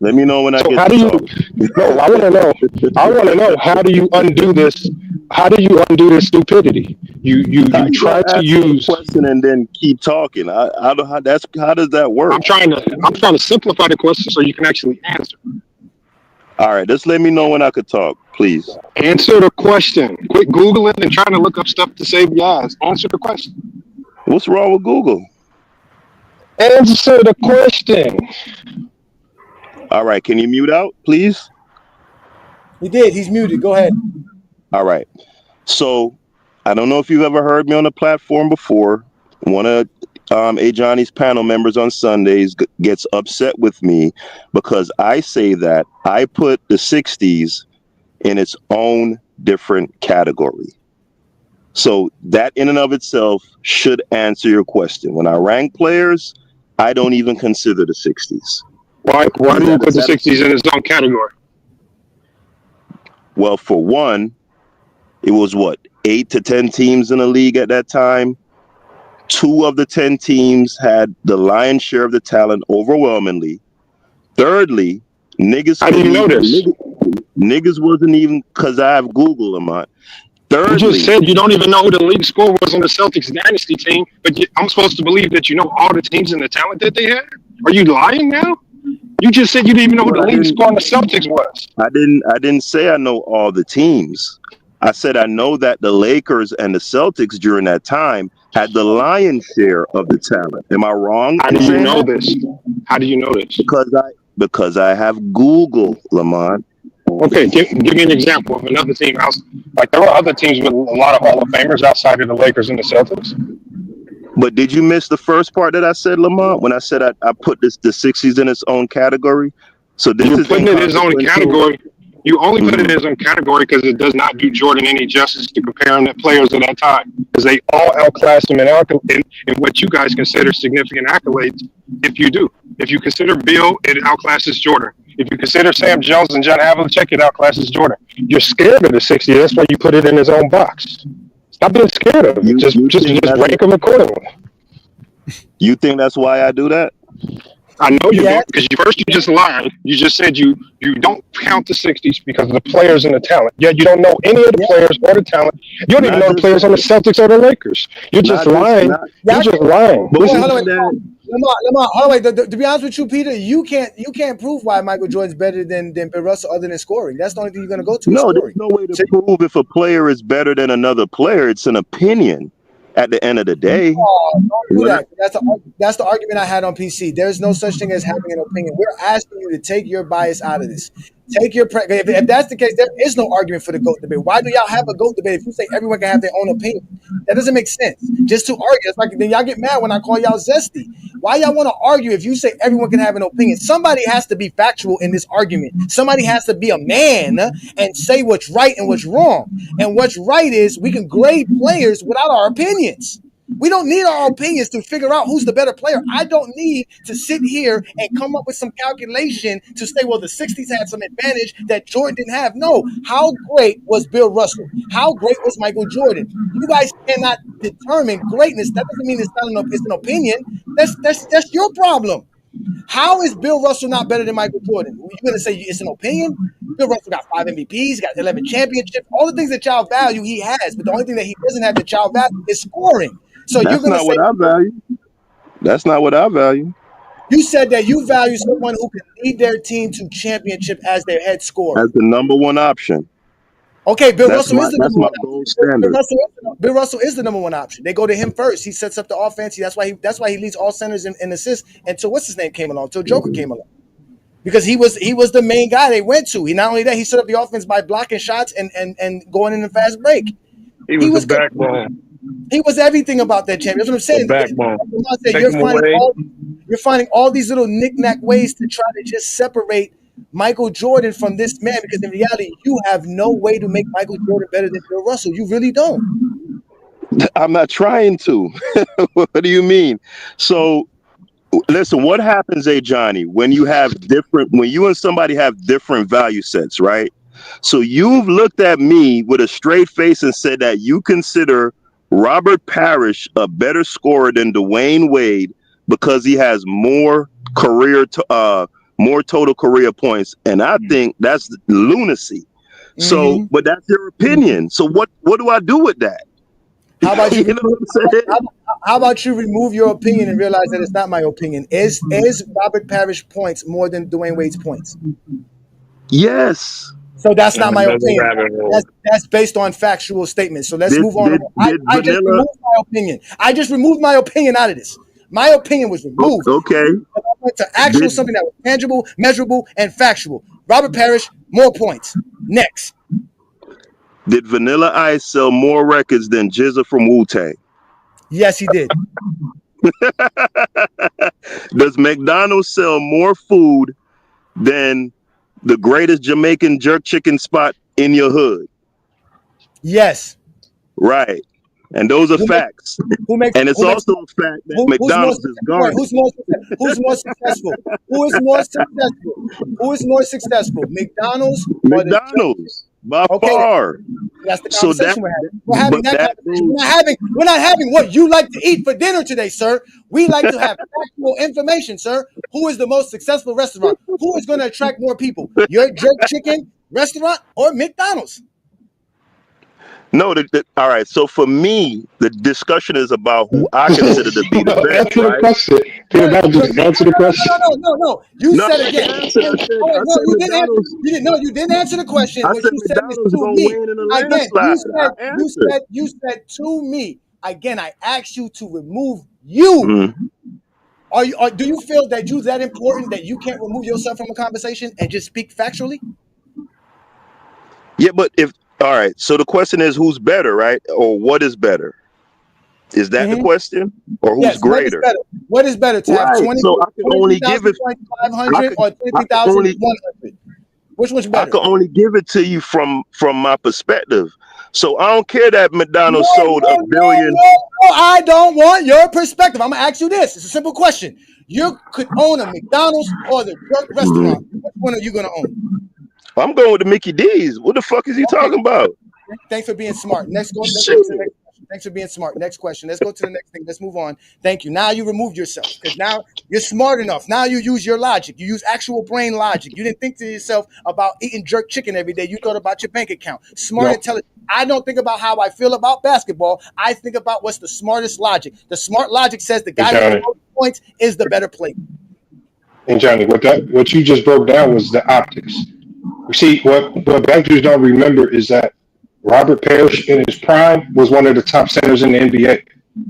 Let me know when I get how do you? No, I want to know. I want to know how do you undo this? How do you undo this stupidity? You try to use a question and then keep talking. I don't how does that work? I'm trying to simplify the question so you can actually answer. All right, just let me know when I could talk, please. Answer the question. Quit Googling and trying to look up stuff to save your eyes. Answer the question. What's wrong with Google? Answer the question. All right, can you mute out, please? He did. He's muted. Go ahead. All right. So, I don't know if you've ever heard me on the platform before. One of Johnny's panel members on Sundays gets upset with me because I say that I put the 60s in its own different category. So, that in and of itself should answer your question. When I rank players, I don't even consider the 60s. Why do you put the 60s in its own category? Well, for one, it was what, 8 to 10 teams in the league at that time. 2 of the 10 teams had the lion's share of the talent overwhelmingly. Thirdly, niggas. How do you know this? Niggas wasn't even, because I have Google them on. You just said you don't even know who the league score was on the Celtics dynasty team, but I'm supposed to believe that you know all the teams and the talent that they had? Are you lying now? You just said you didn't even know who the league score on the Celtics was. I didn't say I know all the teams. I said I know that the Lakers and the Celtics during that time had the lion's share of the talent. Am I wrong? How do you know this? How do you know this? Because I have Google, Lamont. Okay, give me an example of another team. Like, there are other teams with a lot of Hall of Famers outside of the Lakers and the Celtics. But did you miss the first part that I said, Lamont, when I said I put the 60s in its own category? So this You're is putting it in its own category. You only put it in its own category because it does not do Jordan any justice to comparing the players of that time. Because they all outclassed him in what you guys consider significant accolades. If you do. If you consider Bill, it outclasses Jordan. If you consider Sam Jones and John Havlicek, it outclasses Jordan. You're scared of the 60. That's why you put it in his own box. Stop being scared of it. Just rank them accordingly. You think that's why I do that? I know you don't, because you just lied. You just said you don't count the 60s because of the players and the talent. Yet you don't know any of the players or the talent. You don't even know the players on the Celtics or the Lakers. You're just lying. You're just lying. Hold on, to be honest with you, Peter, you can't prove why Michael Jordan's better than Bill Russell other than scoring. That's the only thing you're gonna go to. No, there's no way to prove if a player is better than another player. It's an opinion. At the end of the day, don't do that. That's the argument I had on PC. There's no such thing as having an opinion. We're asking you to take your bias out of this. Take your if that's the case, there is no argument for the GOAT debate. Why do y'all have a GOAT debate if you say everyone can have their own opinion? That doesn't make sense. Just to argue, it's like then y'all get mad when I call y'all zesty. Why y'all want to argue if you say everyone can have an opinion? Somebody has to be factual in this argument. Somebody has to be a man and say what's right and what's wrong. And what's right is we can grade players without our opinions. We don't need our opinions to figure out who's the better player. I don't need to sit here and come up with some calculation to say, well, the 60s had some advantage that Jordan didn't have. No. How great was Bill Russell? How great was Michael Jordan? You guys cannot determine greatness. That doesn't mean it's an opinion. That's your problem. How is Bill Russell not better than Michael Jordan? You're going to say it's an opinion? Bill Russell got 5 MVPs, got 11 championships. All the things that y'all value, he has. But the only thing that he doesn't have that y'all value is scoring. So that's not what I value. That's not what I value. You said that you value someone who can lead their team to championship as their head scorer. As the number one option. Okay, Bill Russell is the number one option. Bill Russell is the number one option. They go to him first. He sets up the offense. That's why he leads all centers in assists until what's his name came along, until Joker came along. Because he was the main guy they went to. He not only that, he set up the offense by blocking shots and going in the fast break. He was the backbone. He was everything about that champion. That's what I'm saying. Backbone. You're finding all these little knick-knack ways to try to just separate Michael Jordan from this man, because in reality, you have no way to make Michael Jordan better than Bill Russell. You really don't. I'm not trying to. What do you mean? So, listen, what happens, Johnny, when you and somebody have different value sets, right? So you've looked at me with a straight face and said that you consider Robert Parrish a better scorer than Dwayne Wade because he has more total career points, and I think that's lunacy. So, but that's your opinion. So what do I do with that? How about you? How about you remove your opinion and realize that it's not my opinion? Is Robert Parrish points more than Dwayne Wade's points? Yes. So that's not my opinion. That's based on factual statements. So let's move on. I just removed my opinion. I just removed my opinion out of this. My opinion was removed. Okay. I went to something that was tangible, measurable, and factual. Robert Parrish, more points. Next. Did Vanilla Ice sell more records than Jizza from Wu-Tang? Yes, he did. Does McDonald's sell more food than the greatest Jamaican jerk chicken spot in your hood? Yes. Right. And those are facts. And it's also a fact that McDonald's is garbage. Who's more successful? Who is more successful? Who is more successful? McDonald's by far. That's the So conversation we're having. but that Conversation. We're not having what you like to eat for dinner today, sir. We like to have factual information, sir. Who is the most successful restaurant? Who is going to attract more people? Your jerk chicken restaurant or McDonald's? No, all right. So for me, the discussion is about who I consider to be the best. Answer the Right? question. Just answer the question. No. You No, said I again. can answer. I said You didn't answer. McDonald's. You didn't answer the question. I What said you said is McDonald's to gonna me. win in a Again, landslide. you said to me. Again, I asked you to remove you. Mm-hmm. Do you feel that you're that important that you can't remove yourself from a conversation and just speak factually? Yeah, but all right. So the question is, who's better, right? Or what is better? Is that the question? Or who's greater? What is better to have 20, So I can only give it 500 or 20,100? Which one's better? I can only give it to you from my perspective. So I don't care that McDonald's sold $1 billion. No, I don't want your perspective. I'm gonna ask you this. It's a simple question. You could own a McDonald's or the jerk restaurant. Which one are you gonna own? I'm going with the Mickey D's. What the fuck is he talking about? Thanks for being smart. Let's go to the next question. Thanks for being smart. Next question. Let's go to the next thing. Let's move on. Thank you. Now you removed yourself because now you're smart enough. Now you use your logic. You use actual brain logic. You didn't think to yourself about eating jerk chicken every day. You thought about your bank account. Smart, intelligent. I don't think about how I feel about basketball. I think about what's the smartest logic. The smart logic says the guy that has points is the better player. And Johnny, what you just broke down was the optics. You see, what black dudes don't remember is that Robert Parrish in his prime was one of the top centers in the NBA.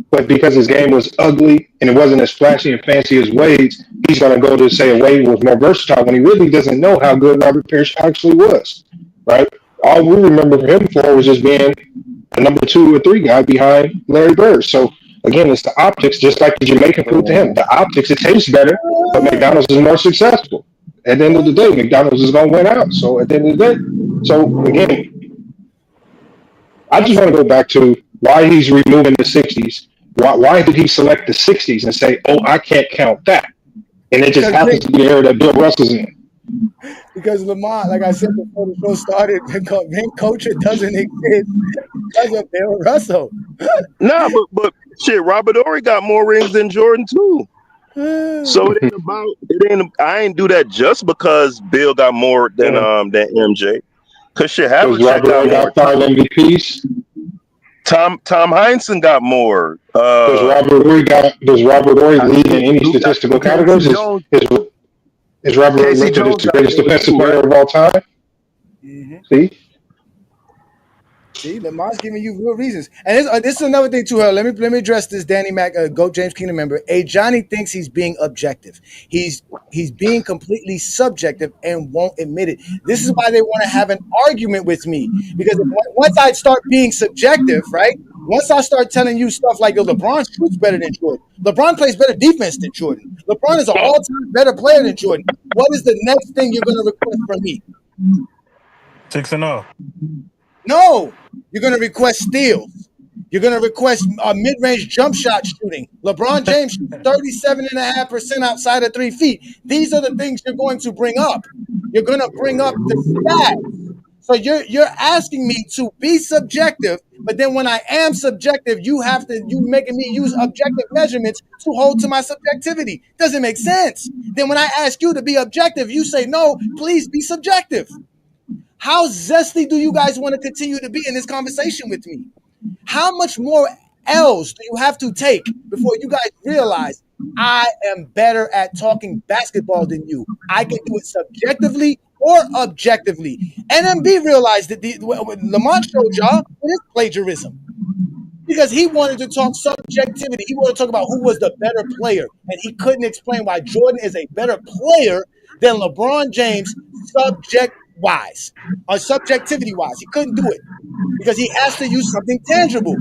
But because his game was ugly and it wasn't as flashy and fancy as Wade's, he's going to go to say Wade was more versatile when he really doesn't know how good Robert Parrish actually was, right? All we remember him for was just being a number 2 or 3 guy behind Larry Bird. So, again, it's the optics, just like the Jamaican food to him. The optics, it tastes better, but McDonald's is more successful. At the end of the day, McDonald's is going to win out. So, at the end of the day, so again, I just want to go back to why he's removing the 60s. Why did he select the 60s and say, oh, I can't count that? And it just happens to be the era that Bill Russell's in. Because Lamont, like I said before the show started, ring culture doesn't exist because of Bill Russell. Nah, but shit, Robert Horry got more rings than Jordan too. So I ain't do that just because Bill got more than MJ. Cause shit, Does Robert Horry got 5 MVPs? Tom Heinsohn got more. Does Robert Horry lead in any statistical categories? Is Robert Horry mentioned as the greatest defensive player of all time? Mm-hmm. See, Lamont's giving you real reasons. And this is another thing too. Let me address this. Danny Mac, Goat James Kingdom member. Johnny thinks he's being objective. He's being completely subjective and won't admit it. This is why they want to have an argument with me, because once I start being subjective, right? Once I start telling you stuff like, yo, LeBron shoots better than Jordan. LeBron plays better defense than Jordan. LeBron is an all-time better player than Jordan. What is the next thing you're going to request from me? 6-0. No, you're going to request steals. You're going to request a mid-range jump shot shooting. LeBron James shoots 37.5% outside of 3 feet. These are the things you're going to bring up. You're going to bring up the stats. So you're asking me to be subjective, but then when I am subjective, you making me use objective measurements to hold to my subjectivity. Doesn't make sense. Then when I ask you to be objective, you say, no, please be subjective. How zesty do you guys want to continue to be in this conversation with me? How much more L's do you have to take before you guys realize I am better at talking basketball than you? I can do it subjectively or objectively. NMB realized that what Lamont showed y'all, it is plagiarism. Because he wanted to talk subjectivity. He wanted to talk about who was the better player. And he couldn't explain why Jordan is a better player than LeBron James subject-wise. Or subjectivity-wise. He couldn't do it. Because he has to use something tangible.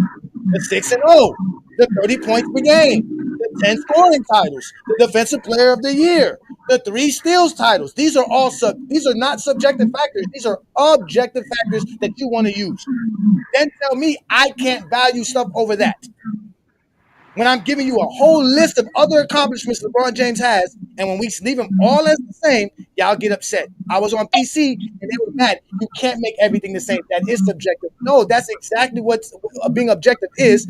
The 6-0. The 30 points per game. The 10 scoring titles. The defensive player of the year. The 3 steals titles. These are not subjective factors. These are objective factors that you want to use. Then tell me I can't value stuff over that. when I'm giving you a whole list of other accomplishments LeBron James has, and when we leave them all as the same, y'all get upset. I was on PC and they were mad. You can't make everything the same. That is subjective. No, that's exactly what being objective is.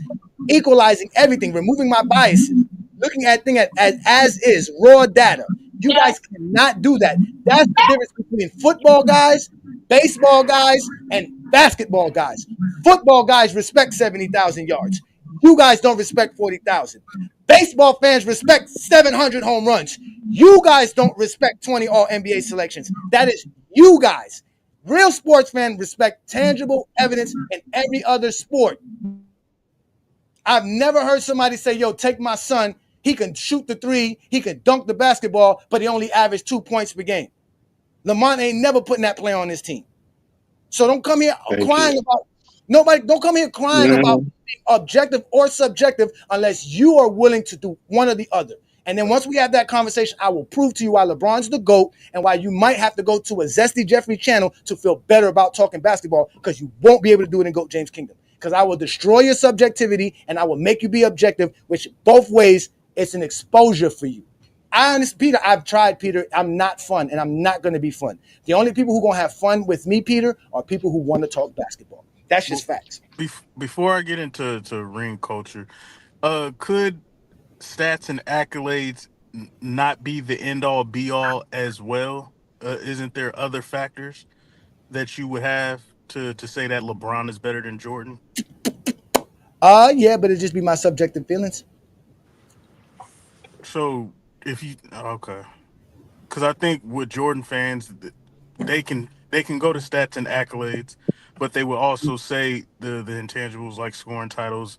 Equalizing everything, removing my biases, looking at things as is, raw data. You guys cannot do that. That's the difference between football guys, baseball guys, and basketball guys. Football guys respect 70,000 yards. You guys don't respect 40,000. Baseball fans respect 700 home runs. You guys don't respect 20 All NBA selections. That is you guys. Real sports fans respect tangible evidence in every other sport. I've never heard somebody say, yo, take my son. He can shoot the three. He can dunk the basketball, but he only averaged 2 points per game. Lamont ain't never putting that player on his team. So don't come here crying about nobody. Don't come here crying about being objective or subjective unless you are willing to do one or the other. And then once we have that conversation, I will prove to you why LeBron's the GOAT and why you might have to go to a Zesty Jeffrey channel to feel better about talking basketball, because you won't be able to do it in GOAT James Kingdom. Because I will destroy your subjectivity and I will make you be objective, which both ways it's an exposure for you. Peter, I've tried, Peter. I'm not fun, and I'm not going to be fun. The only people who are going to have fun with me, Peter, are people who want to talk basketball. That's just facts. Before I get into ring culture, could stats and accolades not be the end-all, be-all as well? Isn't there other factors that you would have to say that LeBron is better than Jordan? Yeah, but it'd just be my subjective feelings. So if you okay, because I think with Jordan fans, they can go to stats and accolades, but they will also say the intangibles like scoring titles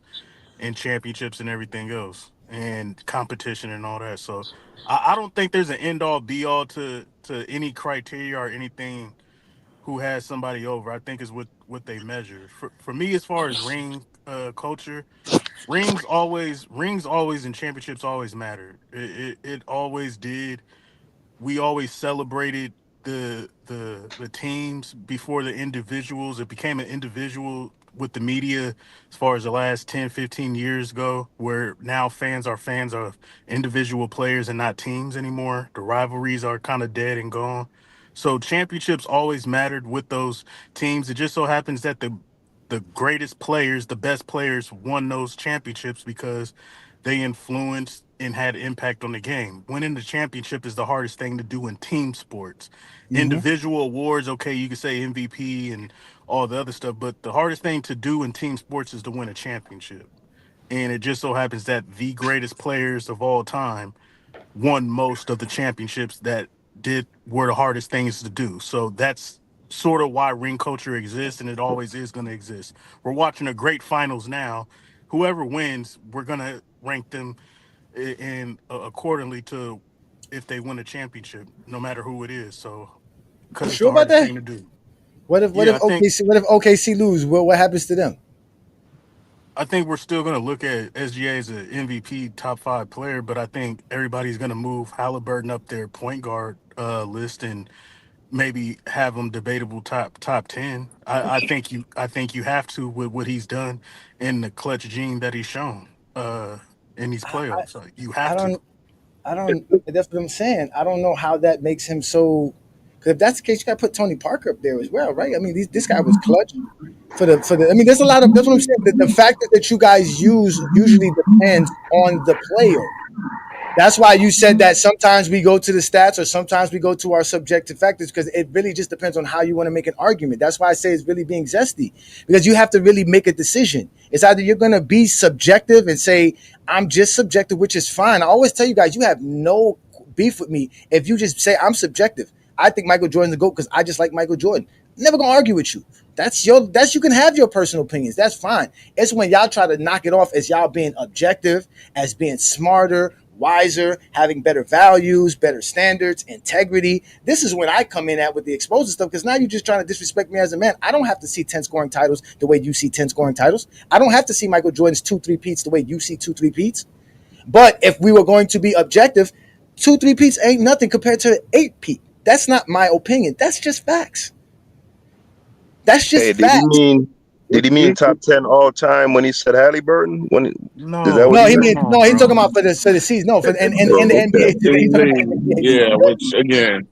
and championships and everything else and competition and all that. So I don't think there's an end all be all to any criteria or anything who has somebody over. I think is what they measure. For me, as far as ring culture, rings always and championships always mattered. It always did. We always celebrated the teams before the individuals. It became an individual with the media as far as the last 10, 15 years ago, where now fans are fans of individual players and not teams anymore. The rivalries are kind of dead and gone. So championships always mattered with those teams. It just so happens that the greatest players, the best players won those championships because they influenced and had impact on the game. Winning the championship is the hardest thing to do in team sports. Individual awards, okay, you can say MVP and all the other stuff, but the hardest thing to do in team sports is to win a championship. And it just so happens that the greatest players of all time won most of the championships that were the hardest things to do. So that's sort of why ring culture exists, and it always is going to exist. We're watching a great finals now. Whoever wins, we're going to rank them and accordingly to if they win a championship, no matter who it is. So because it's Sure the about hardest that? thing to do. What if OKC lose? What happens to them? I think we're still going to look at SGA as an MVP top 5 player, but I think everybody's going to move Halliburton up their point guard list and maybe have him debatable top 10. I think you have to with what he's done and the clutch gene that he's shown in these playoffs. You have to. I don't. That's what I'm saying. I don't know how that makes him so. Because if that's the case, you got to put Tony Parker up there as well, right? I mean, this guy was clutch for the. I mean, there's a lot of. That's what I'm saying. The factor that you guys use usually depends on the player. That's why you said that sometimes we go to the stats or sometimes we go to our subjective factors, because it really just depends on how you want to make an argument. That's why I say it's really being zesty, because you have to really make a decision. It's either you're going to be subjective and say, I'm just subjective, which is fine. I always tell you guys, you have no beef with me if you just say I'm subjective. I think Michael Jordan's the GOAT because I just like Michael Jordan. I'm never going to argue with you. You can have your personal opinions. That's fine. It's when y'all try to knock it off as y'all being objective, as being smarter, wiser, having better values, better standards, integrity. This is when I come in at with the exposure stuff, because now you're just trying to disrespect me as a man. I don't have to see 10 scoring titles the way you see 10 scoring titles. I don't have to see Michael Jordan's 2 3-peats the way you see 2 3-peats. But if we were going to be objective, 2 3-peats ain't nothing compared to 8-peat. That's not my opinion. That's just facts. That's just facts. Did he mean top 10 all time when he said Halliburton? Is that what No, he he meant? meant no. He's talking about for the season. No, for in the NBA today. He's talking about the NBA. Yeah, which again,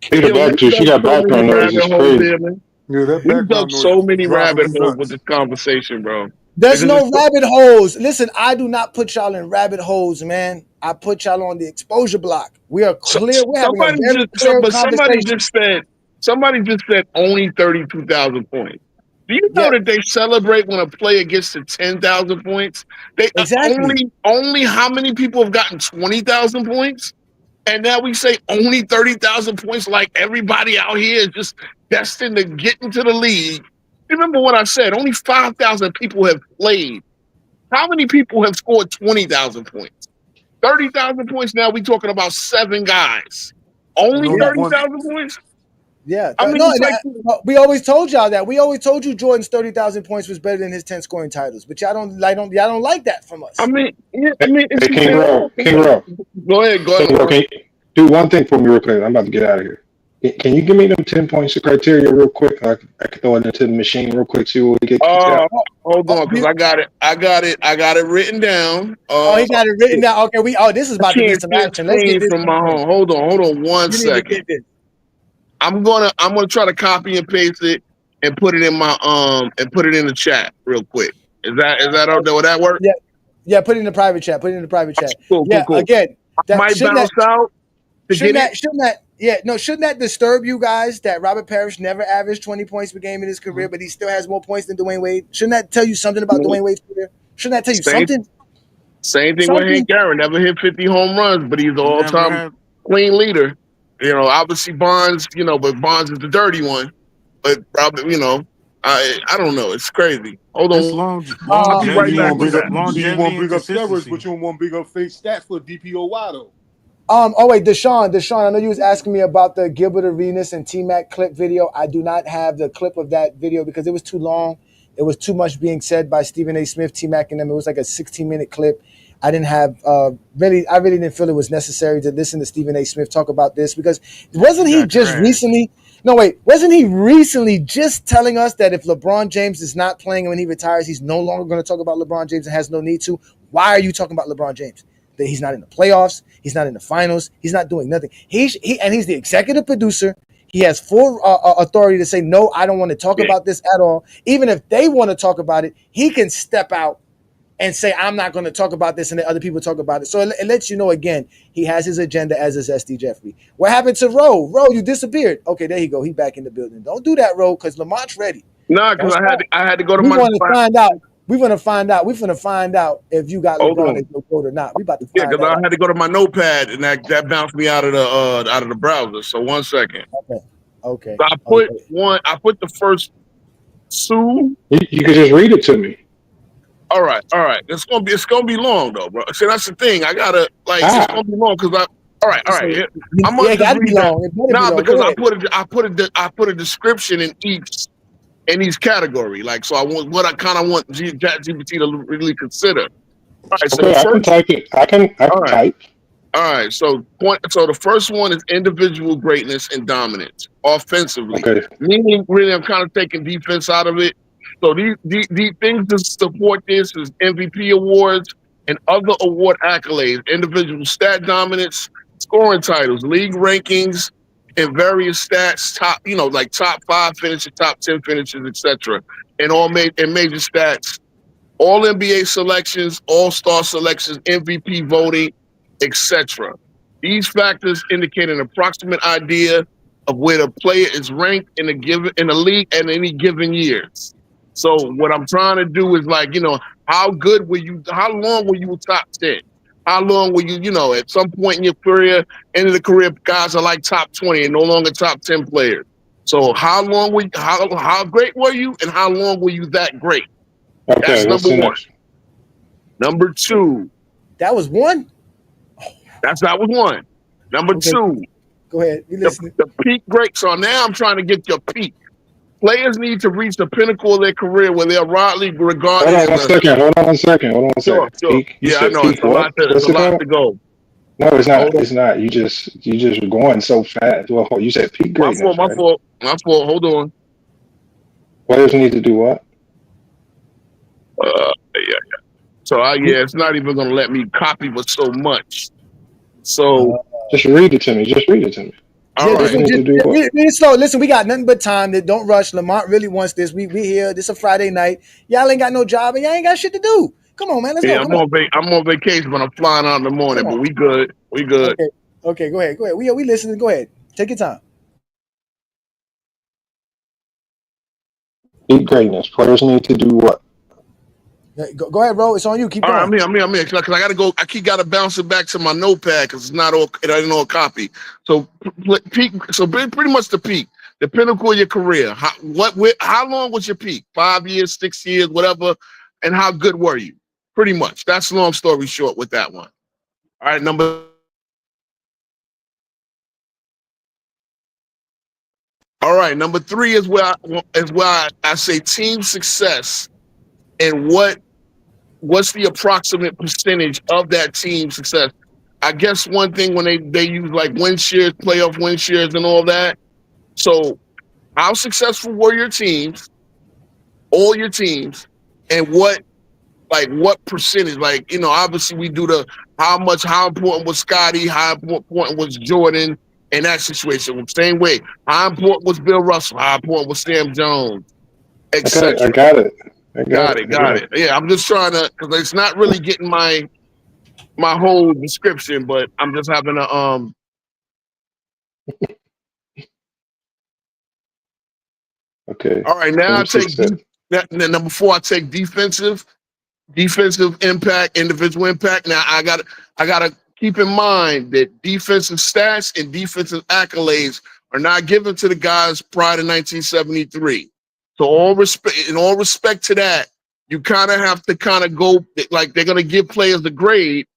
She got we dug so many background noise. It's rabbit holes crazy. here, man. Yeah, that We background dug noise so is many driving rabbit me holes nuts. with this conversation, bro. There's Because no rabbit holes. Listen, I do not put y'all in rabbit holes, man. I put y'all on the exposure block. We are clear. We're having a very clear conversation. somebody just said only 32,000 points. Do you know Yeah. that they celebrate when a player gets to 10,000 points? They Exactly. only how many people have gotten 20,000 points? And now we say only 30,000 points, like everybody out here is just destined to get into the league. Remember what I said? Only 5,000 people have played. How many people have scored 20,000 points? 30,000 points. Now we're talking about 7 guys. Only only 30,000 points? Yeah. I mean, No, it's like, we always told y'all that. We always told you Jordan's 30,000 points was better than his 10 scoring titles. But y'all don't like that from us. I mean, it's Hey, King Row. Go ahead, King Row, can you do one thing for me real quick? I'm about to get out of here. Can you give me them 10 points of criteria real quick? I can throw it into the machine real quick, see what we get kicked out. Hold on, because I got it written down. He got it written down. Okay, this is about to be some action. Let's get this from my home. Hold on one second. I'm gonna try to copy and paste it and put it in my put it in the chat real quick. Is that would that work? Yeah, put it in the private chat. Cool. Again, that might bounce out. Shouldn't that disturb you guys that Robert Parrish never averaged 20 points per game in his career, but he still has more points than Dwayne Wade? Shouldn't that tell you something about Dwayne Wade's career? Shouldn't that tell you something? Same thing with Hank Aaron. Never hit 50 home runs, but he's an all-time clean leader. Obviously Bonds, but Bonds is the dirty one. But probably, I don't know. It's crazy. Hold on. I'll be right back with that. You want to bring up steroids, but you don't want to bring up fake stats for DPOY though. Oh wait, Deshaun, I know you was asking me about the Gilbert Arenas and T-Mac clip video. I do not have the clip of that video because it was too long. It was too much being said by Stephen A. Smith, T-Mac, and them. It was like a 16-minute clip. I didn't have I really didn't feel it was necessary to listen to Stephen A. Smith talk about this because wasn't he recently just telling us that if LeBron James is not playing when he retires, he's no longer going to talk about LeBron James and has no need to? Why are you talking about LeBron James? That he's not in the playoffs, he's not in the finals, he's not doing nothing. He's the executive producer. He has full authority to say, no, I don't want to talk about this at all. Even if they want to talk about it, he can step out and say, I'm not going to talk about this and let other people talk about it. So it lets you know, again, he has his agenda as a Zesty Jeffrey. What happened to Roe? Roe, you disappeared. Okay, there you go. He back in the building. Don't do that, Roe, because Lamont's ready. Nah, because I had to go to my... We're going to find out. We're going to find out if you got LeBron as your quote or not. We about to find out. Yeah, because I had to go to my notepad, and that bounced me out of the browser. So 1 second. Okay. So I put the first two. You can just read it to me. All right. It's gonna be long though, bro. See, that's the thing. I gotta it's gonna be long because all right. I'm gonna just read that. Because I put a description in each category. So I want ChatGPT to really consider. All right. So I can type it. I can type. All right. So the first one is individual greatness and dominance offensively. Okay. Meaning, really, I'm kind of taking defense out of it. So these things to support this is MVP awards and other award accolades, individual stat dominance, scoring titles, league rankings, and various stats, top 5 finishes, top 10 finishes, etc. And major stats, all NBA selections, all-star selections, MVP voting, etc. These factors indicate an approximate idea of where the player is ranked in the league in any given year. So what I'm trying to do is how good were you? How long were you top 10? How long were you? At some point in your career, end of the career, guys are like top 20 and no longer top 10 players. So how long were how great were you, and how long were you that great? Okay, that's number 1. Number 2. That was 1. That was 1. Number 2. Go ahead. You listening? The peak great. So now I'm trying to get your peak. Players need to reach the pinnacle of their career where they're widely regarded. Hold on one second. Sure. Peak, yeah, I know. It's a lot to go. No, it's not. It's not. You just going so fast. Well, you said peak greatness. My fault. Hold on. Players need to do what? Yeah. So it's not even gonna let me copy with so much. So just read it to me. Just read it to me. all right. Read it slow. Listen, we got nothing but time. Don't rush. Lamont really wants this. We here. This a Friday night. Y'all ain't got no job and y'all ain't got shit to do. Come on, man. Let's go. I'm on vacation, but I'm flying out in the morning. But we good. We good. Okay. Go ahead. We listening. Go ahead. Take your time. Beat greatness. Players need to do what? Go ahead, bro. It's on you. Keep going. I'm here. Because I gotta go. I keep gotta bounce it back to my notepad because it ain't all copy. So peak. So pretty much the peak, the pinnacle of your career. How long was your peak? 5 years, 6 years, whatever. And how good were you? Pretty much. That's long story short with that one. All right, number 3 is where I say team success and what's the approximate percentage of that team success. I guess one thing when they use like win shares, playoff win shares and all that. So how successful were your teams, all your teams, and what percentage? Like, obviously we do how important was Scotty, how important was Jordan in that situation. Same way, how important was Bill Russell, how important was Sam Jones, etc. I got it. Got it. Yeah, I'm just trying to, because it's not really getting my whole description, but I'm just having a Okay. All right, now I take number 4. I take defensive impact, individual impact. Now I gotta keep in mind that defensive stats and defensive accolades are not given to the guys prior to 1973. So in all respect to that, you kind of have to go like they're gonna give players the grade,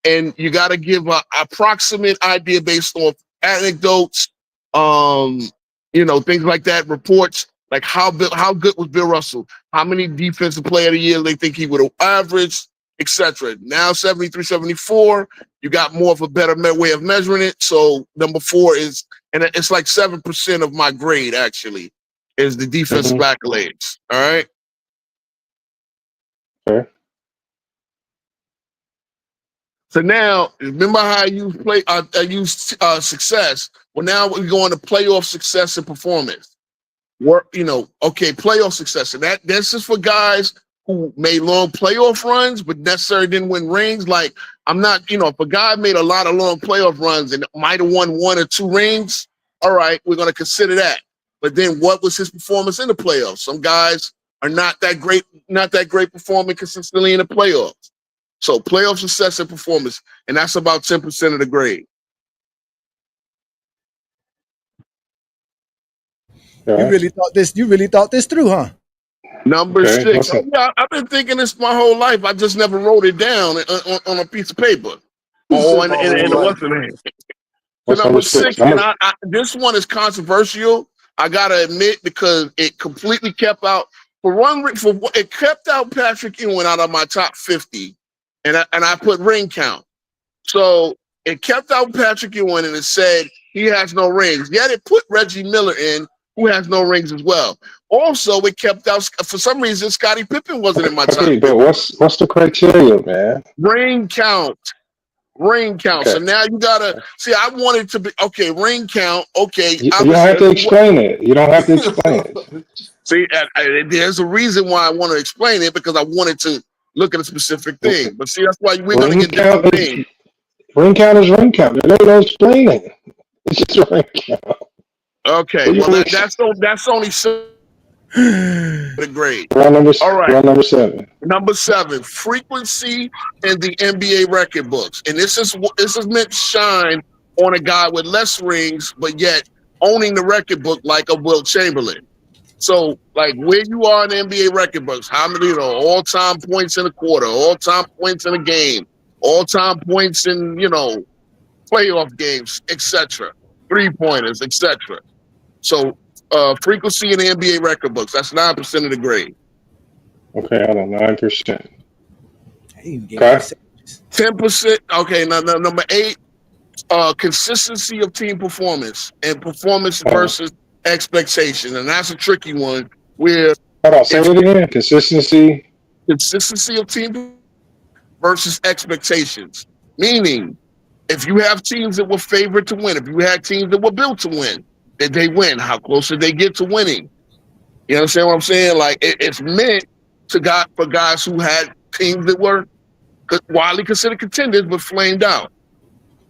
and you got to give an approximate idea based off anecdotes, things like that, reports. Like how good was Bill Russell? How many defensive player of the year they think he would have averaged, etc. Now 73, 74, you got more of a better way of measuring it. So number 4 is, and it's like 7% of my grade actually, is the defensive accolades. All right. Okay. So now, remember how I used success. Well, now we're going to playoff success and performance. Playoff success. And that's just for guys who made long playoff runs, but necessarily didn't win rings. Like, I'm not, if a guy made a lot of long playoff runs and might have won 1 or 2 rings, all right, we're going to consider that. But then what was his performance in the playoffs? Some guys are not that great performing consistently in the playoffs. So playoff success and performance, and that's about 10% of the grade. You really thought this through, huh? Number 6. I've been thinking this my whole life. I just never wrote it down on a piece of paper. What's the name? So number 6, and this one is controversial. I gotta admit, because it completely kept out it kept out Patrick Ewing out of my top 50, and I put ring count. So it kept out Patrick Ewing, and it said he has no rings. Yet it put Reggie Miller in, who has no rings as well. Also, it kept out, for some reason, Scottie Pippen wasn't in my top. Okay, but what's the criteria, man? Ring count. Okay. So now you gotta see. I wanted to be ring count. Okay, you don't have to explain it. You don't have to explain it. See, there's a reason why I want to explain it, because I wanted to look at a specific thing. But see, that's why we're gonna get different things. Ring count is ring count. There's no explaining. It's just ring count. Okay, well that's only the grade. All right. Number 7. Number 7, frequency in the NBA record books, and this is meant to shine on a guy with less rings, but yet owning the record book like a Wilt Chamberlain. So, like, where you are in the NBA record books, how many all-time points in a quarter, all-time points in a game, all-time points in playoff games, etc., 3-pointers, etc. So, frequency in the NBA record books, that's 9% of the grade. Okay, hold on, 9%. Okay. 10%. Okay, now number 8, consistency of team performance and performance versus expectation, and that's a tricky one. Where hold on, say it again. Consistency. consistency of team versus expectations. Meaning, if you have teams that were favored to win, if you had teams that were built to win, did they win? How close did they get to winning? You understand what I'm saying? Like it's meant for guys who had teams that were widely considered contenders but flamed out,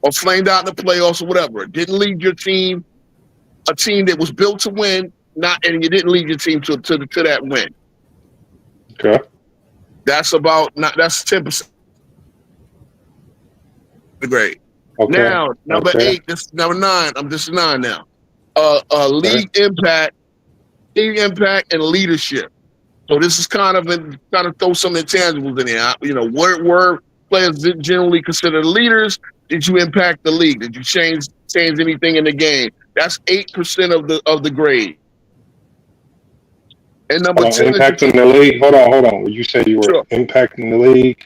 or flamed out in the playoffs or whatever. It didn't lead your team, a team that was built to win, and you didn't lead your team to that win. Okay. That's 10% the grade. Okay. Now, number 8, this number 9. This is 9 now. League impact, and leadership. So this is kind of throw some intangibles in there. You know, were players generally considered leaders? Did you impact the league? Did you change anything in the game? That's 8% of the grade. And number 10 impacting the league. Hold on. You said you were impacting the league.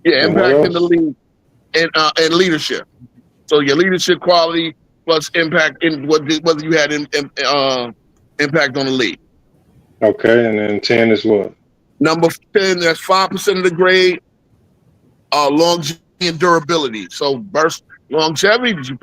Yeah, impacting the league and leadership. So your leadership quality plus impact in whether you had impact on the league. Okay, and then 10 is what? Number 10, that's 5% of the grade. Longevity and durability. So longevity. Did you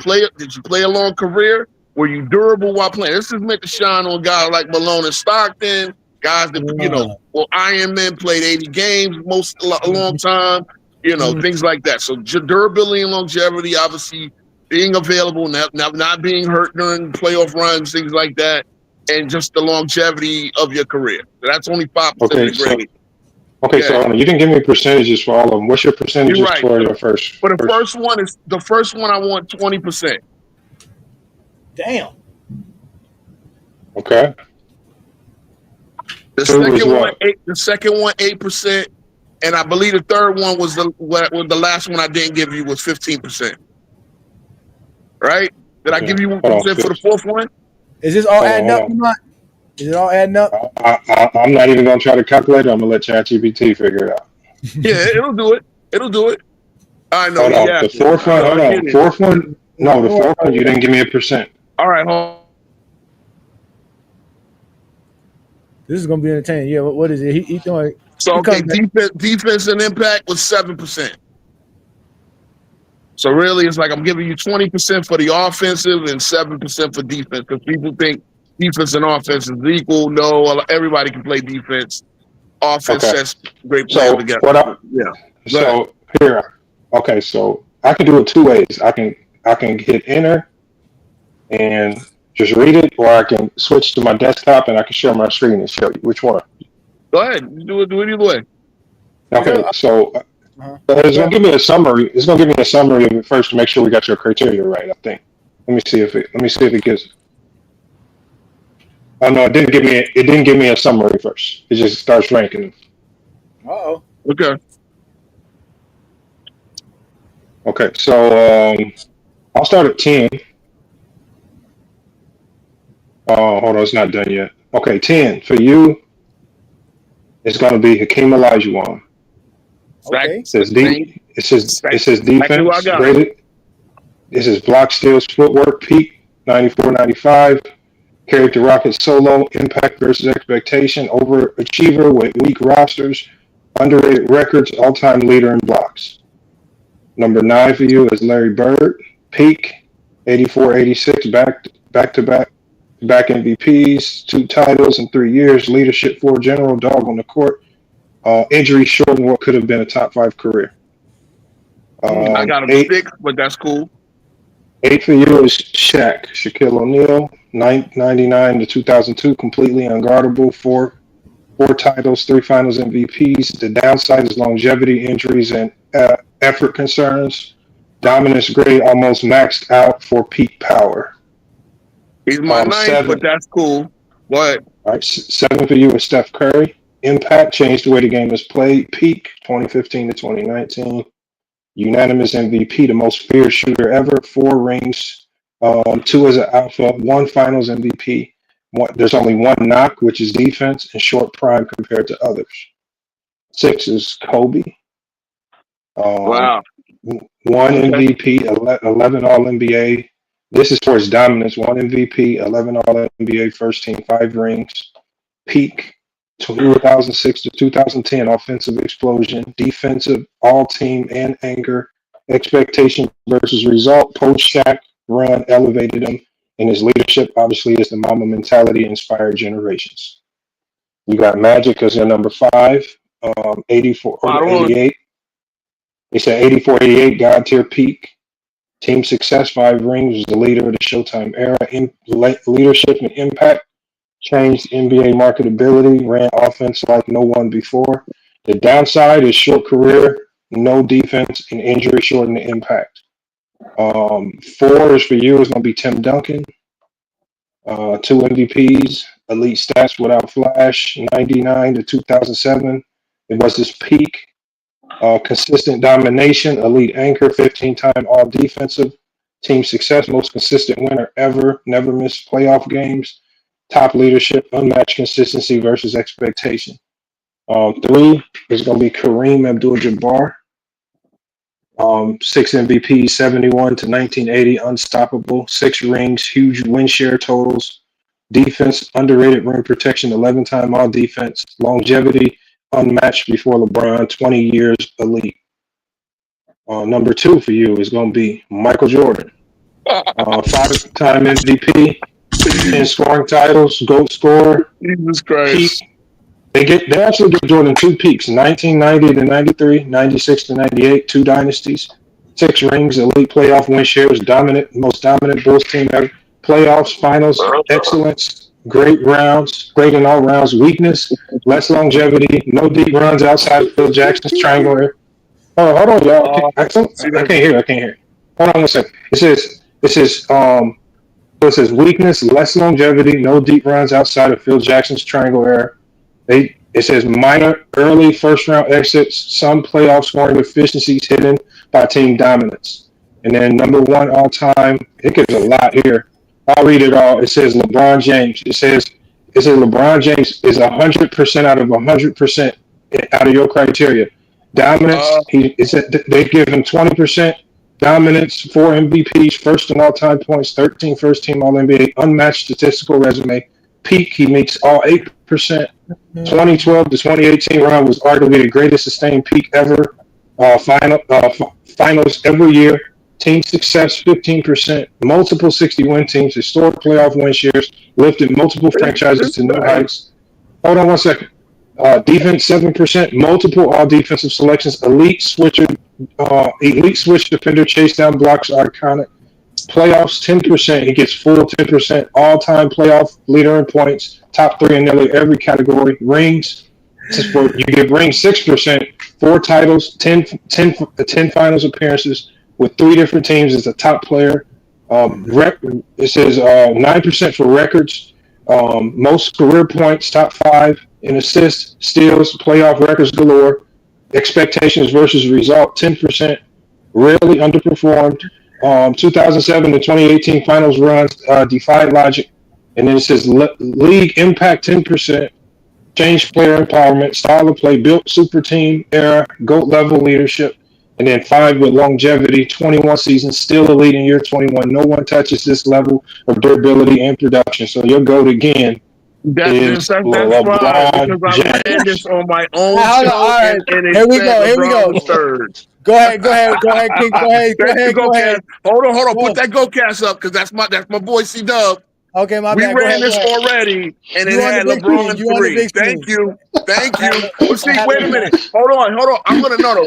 play a long career? Were you durable while playing? This is meant to shine on guys like Malone and Stockton, guys that Iron Man played 80 games a long time. You know, things like that. So durability and longevity, obviously being available, not being hurt during playoff runs, things like that, and just the longevity of your career. So that's only 5% of the grade. So you didn't give me percentages for all of them. What's your percentages for your first? For the first one, I want 20%. Damn. Okay. The second one, 8%, and I believe the third one was the last one I didn't give you was 15%. Right? Did I give you 1% for the fourth one? Is this all adding up? Is it all adding up? I'm not even going to try to calculate it. I'm going to let ChatGPT figure it out. Yeah, it'll do it. I know. The fourth one. No, the fourth one, you didn't give me a percent. All right, hold on. This is going to be entertaining. Yeah, what is it? He doing. So, defense and impact was 7%. So, really, it's like I'm giving you 20% for the offensive and 7% for defense, because people think defense and offense is equal. No, everybody can play defense. Offense sets great players together. So I can do it two ways. I can hit enter and just read it, or I can switch to my desktop and I can share my screen and show you. Which one? Go ahead. Do it either way. Okay, so it's gonna give me a summary. It's gonna give me a summary of it first to make sure we got your criteria right. I think. Let me see if it gives. Oh no, it didn't give me a summary first. It just starts ranking them. Uh-oh. Okay. Okay, so I'll start at 10. Oh, hold on, it's not done yet. Okay, 10 for you. It's going to be Hakeem Olajuwon. Okay. It says defense graded. This is block, steals, footwork, peak 94-95. Carried the Rockets solo, impact versus expectation, overachiever with weak rosters, underrated records, all-time leader in blocks. Number 9 for you is Larry Bird, peak 84-86, back-to-back MVPs, 2 titles in 3 years, leadership 4 general, dog on the court. Injury shortened what could have been a top 5 career. I got him 6, but that's cool. 8 for you is Shaquille O'Neal, 99 to 2002, completely unguardable, 4 titles, 3 finals MVPs. The downside is longevity, injuries, and effort concerns. Dominance grade almost maxed out for peak power. He's my 9th, but that's cool. What? All right, 7 for you is Steph Curry. Impact changed the way the game is played. Peak 2015 to 2019. Unanimous MVP, the most feared shooter ever. 4 rings, 2 as an alpha, 1 finals MVP. There's only 1 knock, which is defense, and short prime compared to others. 6 is Kobe. Wow. 1 MVP, 11 All-NBA. This is for his dominance. 1 MVP, 11 All-NBA, first team, 5 rings. Peak 2006 to 2010 offensive explosion, defensive all-team and anger, expectation versus result, post-Shaq run elevated him, and his leadership obviously is the Mamba mentality inspired generations. You got Magic as your number 5, 84 or 88. They said 84, 88, God tier peak. Team success, 5 rings, was the leader of the Showtime era. Leadership and impact changed NBA marketability, ran offense like no one before. The downside is short career, no defense, and injury shortened the impact. 4 is for you is going to be Tim Duncan. 2 MVPs, elite stats without flash, 99 to 2007. It was his peak. Consistent domination, elite anchor, 15-time all defensive. Team success, most consistent winner ever, never missed playoff games. Top leadership, unmatched consistency versus expectation. 3 is going to be Kareem Abdul-Jabbar. 6 MVPs, 71 to 1980, unstoppable. 6 rings, huge win share totals. Defense, underrated rim protection, 11-time all defense. Longevity, unmatched before LeBron, 20 years elite. Number 2 for you is going to be Michael Jordan. 5-time MVP, 10 scoring titles, GOAT scorer. Jesus Christ. They actually get Jordan 2 peaks, 1990 to 93, 96 to 98, 2 dynasties, 6 rings, elite playoff win shares, most dominant Bulls team ever, playoffs, finals, excellence, great rounds, great in all rounds, weakness, less longevity, no deep runs outside of Phil Jackson's triangle here. Oh, hold on, y'all. I can't hear. Hold on one second. It says weakness, less longevity, no deep runs outside of Phil Jackson's triangle era. It says minor early first round exits, some playoff scoring deficiencies hidden by team dominance. And then number 1 all time, it gives a lot here. I'll read it all. It says LeBron James. It says LeBron James is 100% out of 100% out of your criteria. Dominance, they give him 20%. Dominance, 4 MVPs, first in all-time points, 13 first-team All-NBA, unmatched statistical resume. Peak, he meets all 8%. 2012 to 2018 run was arguably the greatest sustained peak ever. Finals every year. Team success, 15%. Multiple 60-win teams. Historic playoff win shares. Lifted multiple franchises to new heights. Hold on one second. Defense, 7%. Multiple all-defensive selections. Elite switch defender. Chase down blocks are iconic. Playoffs, 10%. He gets full 10%. All-time playoff leader in points. Top 3 in nearly every category. Rings, you give rings 6%. 4 titles, 10 finals appearances with 3 different teams as a top player. It says 9% for records. Most career points, top 5 in assists, steals, playoff records galore. Expectations versus result, 10%. Rarely underperformed. 2007 to 2018 finals runs defied logic. And then it says league impact, 10%. Change player empowerment, style of play, built super team era, GOAT level leadership. And then 5 with longevity, 21 seasons, still elite in year 21. No one touches this level of durability and production. So your GOAT again is LeBron because I ran this on my own Hold on, show. all right. And Here we go. Was third. Go ahead, King. Go ahead. Hold on. Put that GoCast up because that's my boy C-Dub. Okay, my bad. We ran this already, and it had LeBron 3. Thank you. But see, wait a minute. Hold on.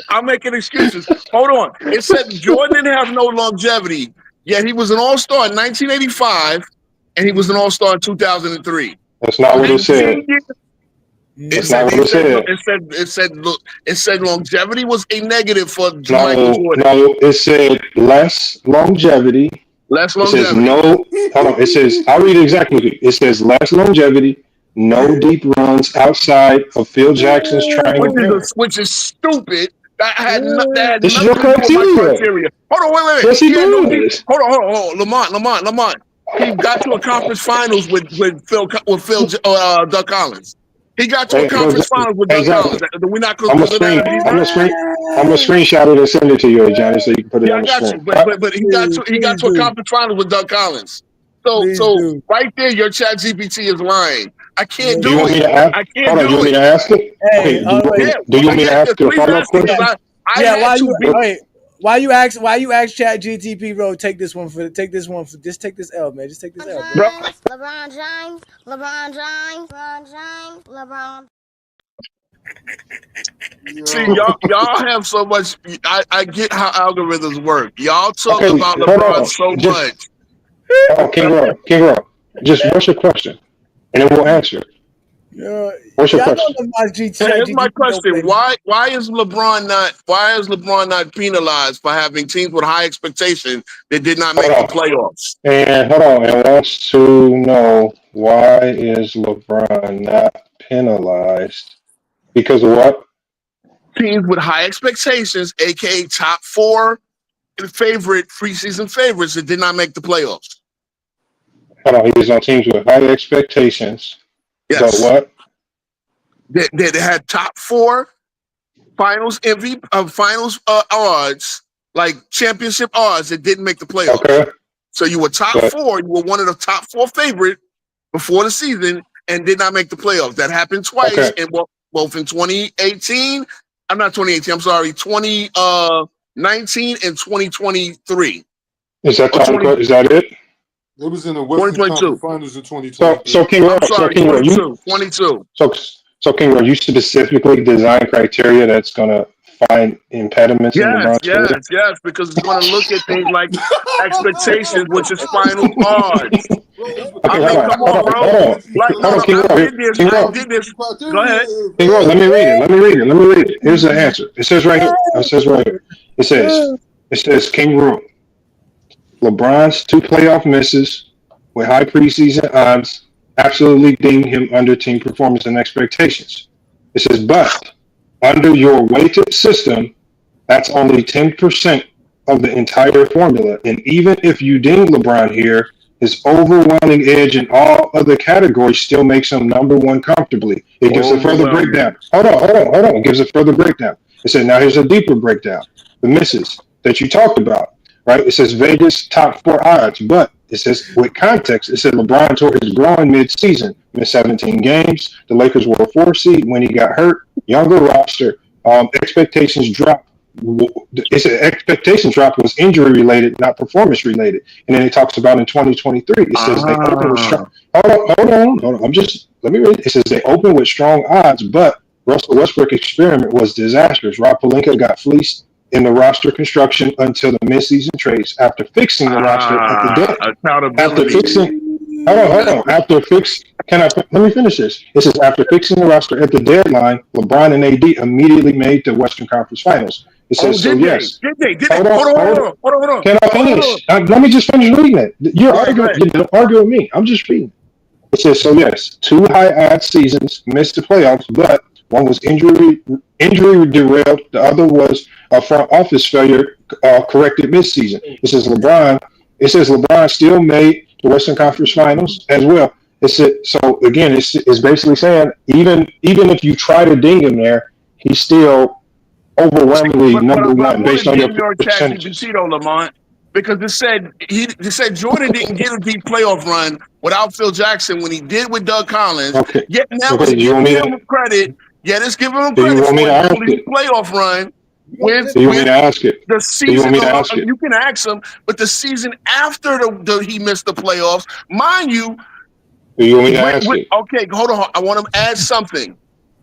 I'm making excuses. Hold on. It said Jordan didn't have no longevity, yet he was an All-Star in 1985, and he was an All-Star in 2003. That's not what it said. It said longevity was a negative for Michael Jordan. No, it said less longevity. Less longevity. It says, I'll read it exactly. It says less longevity, no deep runs outside of Phil Jackson's triangle. Which is stupid. That had this is nothing your to do with my criteria. criteria. Hold on, wait. Yes, he does. Hold on. Lamont. He got to a conference finals with Doug Collins. He got to a conference finals with Doug Collins. We're not going to do that. I'm gonna screenshot it and send it to you, Johnny, so you can put it on the screen. But he got to a conference finals with Doug Collins. So right there, your chat GPT is lying. I can't Do you do want me it. to ask? I can't Hold on. do You want me it. to ask it? Hey, wait. Do you want me to ask you a Please follow-up ask it, question? because I Yeah, had to be. wait. Why you ask Chat GTP bro, take this one for just take this L, man. Just take this L, bro. LeBron James, LeBron James, LeBron James, LeBron. See, y'all have so much. I get how algorithms work. Y'all talk Okay, about hold LeBron on. so Just much. King Roy. Just what's your question, and then we'll answer. What's your question? Here's my question: Why is LeBron not penalized for having teams with high expectations that did not make the playoffs? And hold on, and wants to know why is LeBron not penalized? Because of what? Teams with high expectations, aka top 4 preseason favorites that did not make the playoffs. Hold on, he's on teams with high expectations. Yes. But what? That had top 4 finals MVP, finals odds, like championship odds that didn't make the playoffs. Okay. So you were top 4. You were one of the top 4 favorite before the season and did not make the playoffs. That happened twice, in both in 2018. I'm not 2018. I'm sorry, 2019 and 2023. Is that the only? Is that it? It was in the Western Conference Finals in 2020. So King Roy, sorry, 22. So King Roy, you specifically design criteria that's gonna find impediments in LeBron's career? Yes, because it's going to look at things like expectations, which is final odds. Okay, come on, bro. I did this. Go ahead. King Roy, let me read it. Here's the answer. It says right here. It says King Roy. LeBron's 2 playoff misses with high preseason odds absolutely deem him under team performance and expectations. It says, but under your weighted system, that's only 10% of the entire formula. And even if you ding LeBron here, his overwhelming edge in all other categories still makes him number 1 comfortably. It gives a further breakdown. Hold on. It gives a further breakdown. It said, now here's a deeper breakdown. The misses that you talked about, right? It says Vegas top 4 odds, but it says with context, it said LeBron tore his groin mid-season, missed 17 games. The Lakers were a 4 seed when he got hurt. Younger roster. Expectations dropped. It said expectations drop was injury related, not performance related. And then it talks about in 2023, it says they opened with strong. Hold on. Let me read it. It says they opened with strong odds, but Russell Westbrook experiment was disastrous. Rob Pelinka got fleeced in the roster construction until the midseason trades. After fixing the roster at the deadline. Let me finish this. It says after fixing the roster at the deadline, LeBron and AD immediately made the Western Conference Finals. It says yes. Did they? Hold on. Can I finish? Let me just finish reading it. You're arguing. You don't argue with me. I'm just reading. It says so. Yes, 2 high odds seasons missed the playoffs, but one was injury derailed. The other was a front office failure corrected midseason. It says LeBron still made the Western Conference Finals as well. So again, it's basically saying even if you try to ding him there, he's still overwhelmingly number 1 based on your percentages. Lamont, because it said Jordan didn't get a deep playoff run without Phil Jackson when he did with Doug Collins. Okay. Yet now let's give him credit. Yeah, let's give him credit for a complete playoff run. Do you want me to ask it? The season, you can ask him, but the season after he missed the playoffs, mind you. Do you want me to ask it? Okay, hold on. I want to add something.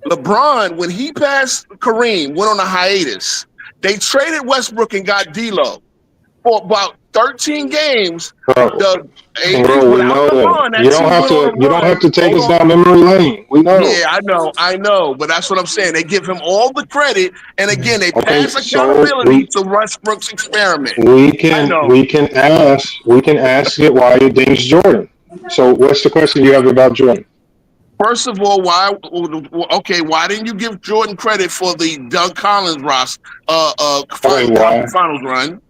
LeBron, when he passed Kareem, went on a hiatus. They traded Westbrook and got D'Lo for about 13 games. Bro, we know that. You don't have to take us down memory lane. We know. Yeah, I know, but that's what I'm saying. They give him all the credit, and again, they pass accountability to Westbrook's experiment. We can ask it why it dings Jordan. So, what's the question you have about Jordan? First of all, why didn't you give Jordan credit for the Doug Collins finals run?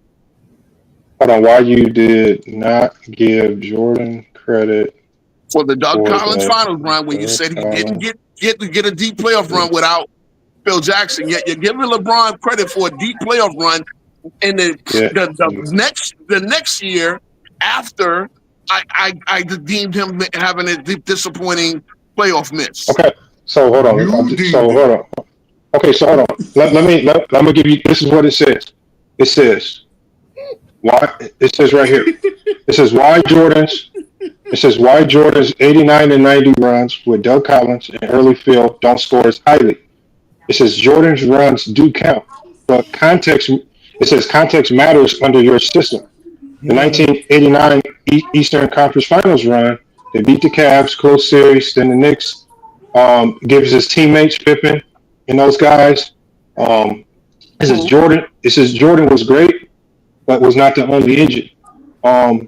Hold on, why you did not give Jordan credit for the Doug Collins finals run when you said he didn't get a deep playoff run without Phil Jackson? Yet you're giving LeBron credit for a deep playoff run in the next year after I deemed him having a disappointing playoff miss. Okay, so hold on. Okay, so hold on. Let me give you. This is what it says. It says why. It says right here. It says why Jordan's. It says why Jordan's 89 and 90 runs with Doug Collins and Early Field don't score as highly. It says Jordan's runs do count, but context. It says context matters under your system. The 1989 Eastern Conference Finals run, they beat the Cavs, close series. Then the Knicks gives his teammates Pippen and those guys. It says Jordan. It says Jordan was great, but was not the only engine. So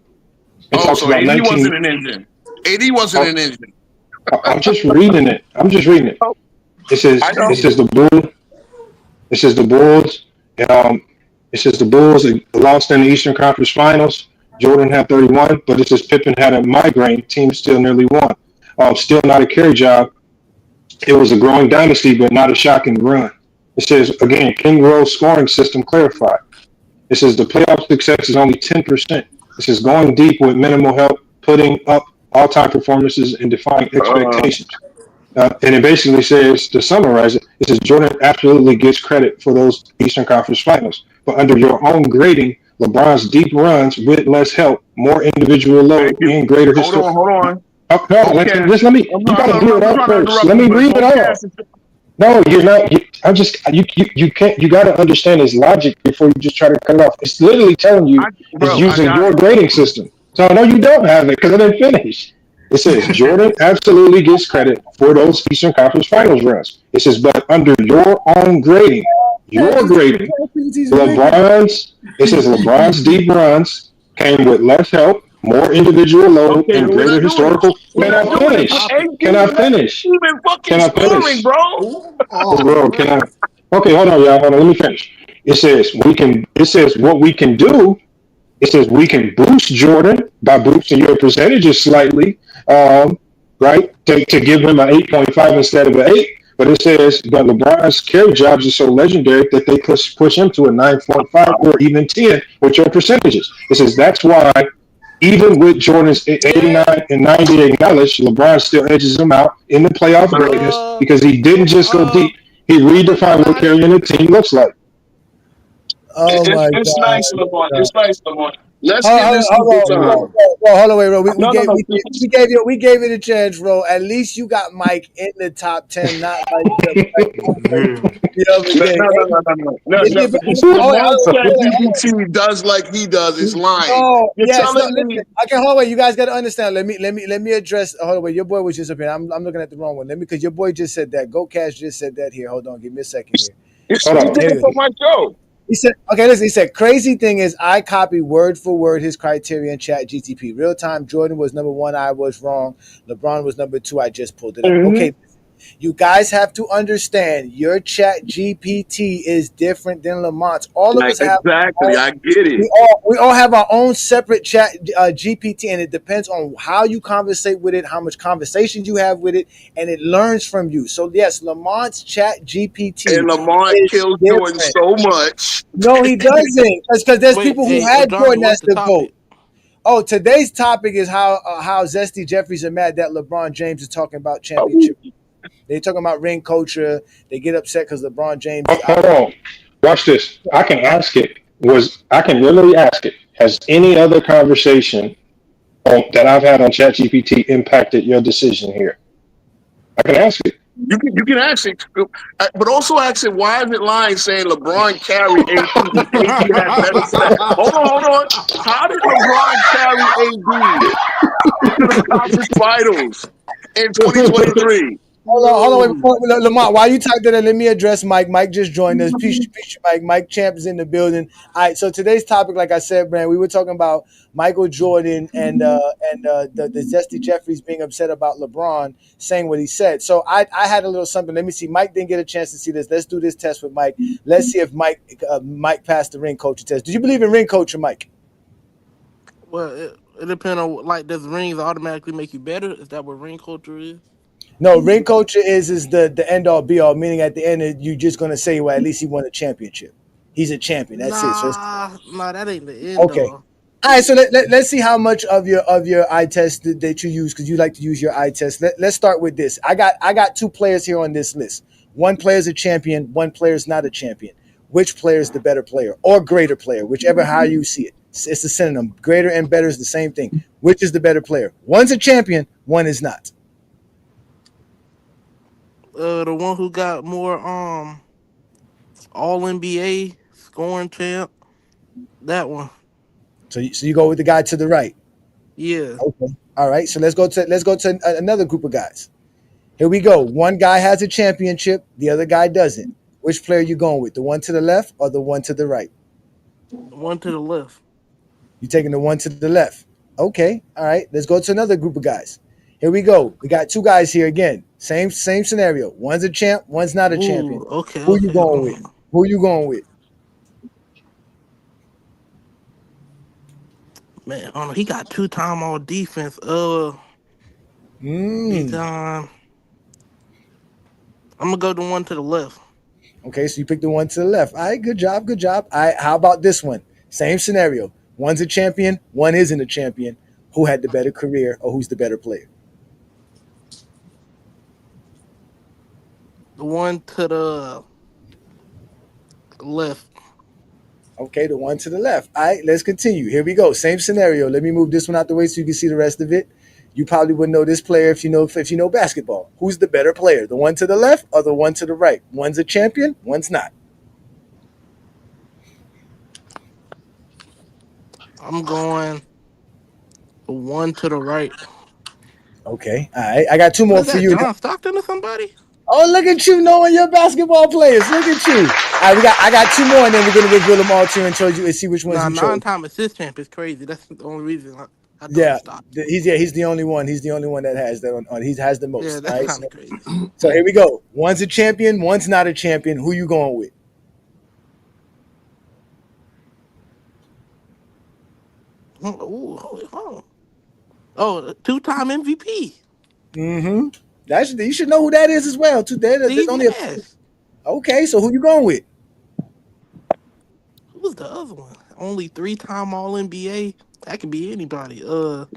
AD wasn't an engine. AD wasn't an engine. I'm just reading it. It says the Bulls. It says the Bulls. It says the Bulls lost in the Eastern Conference Finals. Jordan had 31, but it says Pippen had a migraine. Team still nearly won. Still not a carry job. It was a growing dynasty, but not a shocking run. It says, again, King Rose scoring system clarified. It says the playoff success is only 10%. It says going deep with minimal help, putting up all-time performances and defying expectations. And it basically says, to summarize it, it says Jordan absolutely gets credit for those Eastern Conference Finals. But under your own grading, LeBron's deep runs with less help, more individual load, and greater history. Hold on. Just let me. You gotta hear it out first. Let me read it out. No, you're not. You can't. You gotta understand his logic before you just try to cut it off. It's literally telling you it's using your grading system. So no, you don't have it because I didn't finish. It says Jordan absolutely gets credit for those Eastern Conference Finals runs. It says, but under your own grading, LeBron's deep runs came with less help, more individual load, and greater historical. Can I finish? Bro, can I? Okay, hold on, y'all. Hold on. Let me finish. It says what we can do. It says we can boost Jordan by boosting your percentages slightly, right? To give him an 8.5 instead of an 8. But it says, but LeBron's carry jobs are so legendary that they push him to a 9.5 or even 10 with your percentages. It says that's why even with Jordan's 89 and 90 acknowledged, LeBron still edges him out in the playoff greatness because he didn't just go deep. He redefined what carrying a team looks like. It's nice, Lamar. It's nice, Lamar. Let's get this time. Hold on, wait, bro. We gave it a chance, bro. At least you got Mike in the top 10, not like GPT does like he does is lying. Oh, yes. Okay, hold on, wait. You guys got to understand. Let me address. Hold on, wait. Your boy was just up here. I'm looking at the wrong one. Because your boy just said that. Go Cash just said that here. Hold on, give me a second here. It's on my show. He said, okay, listen, he said, crazy thing is I copy word for word his criteria in chat GTP. Real time, Jordan was number 1. I was wrong. LeBron was number 2. I just pulled it up. Okay. You guys have to understand your chat GPT is different than Lamont's. All of us have I get it. We all have our own separate chat GPT, and it depends on how you conversate with it, how much conversation you have with it, and it learns from you. So yes, Lamont's chat GPT. And Lamont kills Jordan so much. No, he doesn't. Because there's people who had Jordan as the GOAT. Oh, today's topic is how Zesty Jeffries are mad that LeBron James is talking about championship. They're talking about ring culture. They get upset because LeBron James. Hold on. Watch this. I can ask it. I can literally ask it. Has any other conversation that I've had on ChatGPT impacted your decision here? I can ask it. You can ask it, but also ask it, why is it lying saying LeBron carried AD had better stats? Hold on. How did LeBron carry AD to the conference finals in 2023? Hold on, wait, Lamont, while you type that in, let me address Mike. Mike just joined us. Peace, Mike. Mike Champ is in the building. All right, so today's topic, like I said, Brand, we were talking about Michael Jordan and the Zesty Jeffries being upset about LeBron saying what he said. So I had a little something. Let me see. Mike didn't get a chance to see this. Let's do this test with Mike. Let's see if Mike passed the ring culture test. Do you believe in ring culture, Mike? Well, it depends on, like, does rings automatically make you better? Is that what ring culture is? No, ring culture is the end all be all, meaning at the end you're just gonna say, well, at least he won a championship. He's a champion. That's it. So nah, that ain't the end. Okay. All. All right, so let's see how much of your eye test that you use, because you like to use your eye test. Let's start with this. I got two players here on this list. One player is a champion. One player is not a champion. Which player is the better player or greater player, whichever how you see it? It's a synonym. Greater and better is the same thing. Which is the better player? One's a champion. One is not. The one who got more All NBA scoring champ. That one. So you go with the guy to the right. Yeah. Okay. All right. So let's go to another group of guys. Here we go. One guy has a championship. The other guy doesn't. Which player are you going with? The one to the left or the one to the right? The one to the left. You taking the one to the left. Okay. All right. Let's go to another group of guys. Here we go. We got two guys here again. Same scenario. One's a champ. One's not a champion. Okay. Who you going with? Who you going with? Man, I don't know. He got 2-time all defense. I'm gonna go the one to the left. Okay, so you picked the one to the left. All right, good job, good job. All right, how about this one? Same scenario. One's a champion, one isn't a champion. Who had the better career or who's the better player? The one to the left. Okay, the one to the left. All right, let's continue. Here we go. Same scenario. Let me move this one out the way so you can see the rest of it. You probably wouldn't know this player if you know basketball. Who's the better player? The one to the left or the one to the right? One's a champion, one's not. I'm going the one to the right. Okay, all right. I got two more What is for that, you. John Stockton or somebody? Oh, look at you knowing your basketball players. Look at you. All right, I got two more, and then we're gonna reveal them all to you and show you and see which ones you chose. 9-time assist champ is crazy. That's the only reason I Yeah, he's the only one. He's the only one that has that on. He has the most. Yeah, that's right? kind of crazy. So here we go. One's a champion. One's not a champion. Who you going with? Ooh, hold on. Oh, 2-time MVP. Mm-hmm. You should know who that is as well. Too. There's only Okay, so who you going with? Who was the other one? Only 3-time All NBA. That could be anybody. Not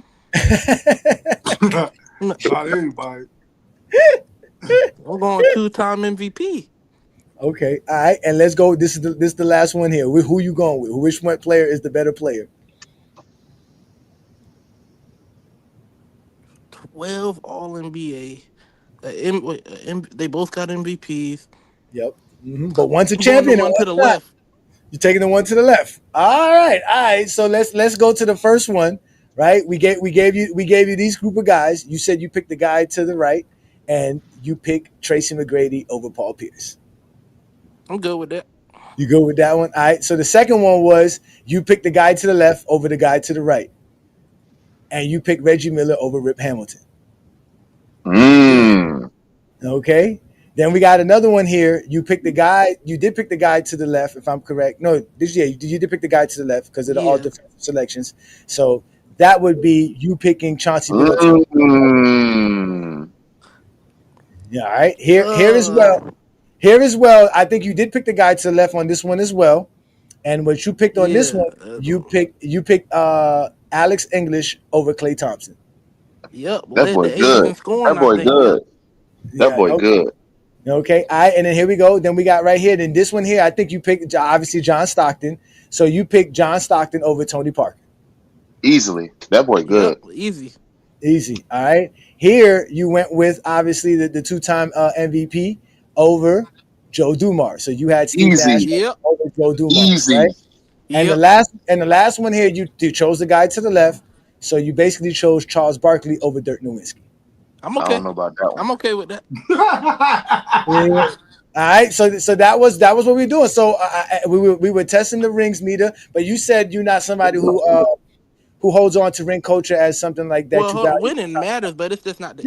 anybody. I'm going 2-time MVP. Okay, all right, and let's go. This is the last one here. Who you going with? Which one player is the better player? 12 All NBA. They both got MVPs. Yep. But one's a champion. The one to the left. You're taking the one to the left. All right. So let's go to the first one. Right? We gave you these group of guys. You said you picked the guy to the right, and you picked Tracy McGrady over Paul Pierce. I'm good with that. You go with that one? All right. So the second one was you picked the guy to the left over the guy to the right. And you picked Reggie Miller over Rip Hamilton. Okay. Then we got another one here. You picked the guy. You did pick the guy to the left, if I'm correct. No, you did pick the guy to the left because of the all defensive selections. So that would be you picking Chauncey Billups. Yeah. All right. Here as well. Here as well, I think you did pick the guy to the left on this one as well. And what you picked on this one, you picked Alex English over Klay Thompson. Yep. That boy good. That boy good. That boy good. Okay. All right. And then here we go. Then we got right here. Then this one here, I think you picked obviously John Stockton. So you picked John Stockton over Tony Parker. Easily. That boy good. Easy. All right. Here you went with obviously the 2-time MVP over Joe Dumars. So you had Steve Nash over Joe Dumars. Easy. Right? And the last one here, you chose the guy to the left. So you basically chose Charles Barkley over Dirk Nowitzki. I'm okay. I don't know about that one. I'm okay with that. All right, so that was what we were doing. So we were testing the rings meter, but you said you're not somebody who holds on to ring culture as something like that. Well, winning matters, but it's just not the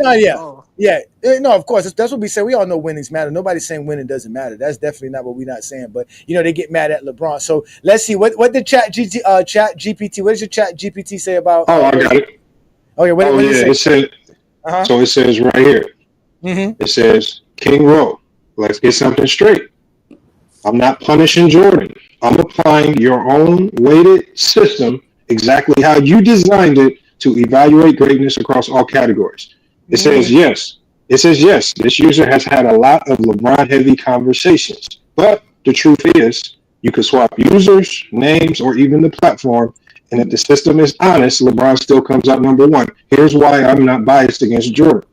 yeah. No, of course that's what we say. We all know winnings matter. Nobody's saying winning doesn't matter. That's definitely not what we're not saying. But they get mad at LeBron. So let's see what did Chat GPT. What does your Chat GPT say about? I got it. Okay, what did it say? It said. So it says right here. Mm-hmm. It says King Rowe. Let's get something straight. I'm not punishing Jordan. I'm applying your own weighted system exactly how you designed it to evaluate greatness across all categories. It says yes. It says yes. This user has had a lot of LeBron-heavy conversations, but the truth is, you could swap users, names, or even the platform, and if the system is honest, LeBron still comes out number one. Here's why I'm not biased against Jordan.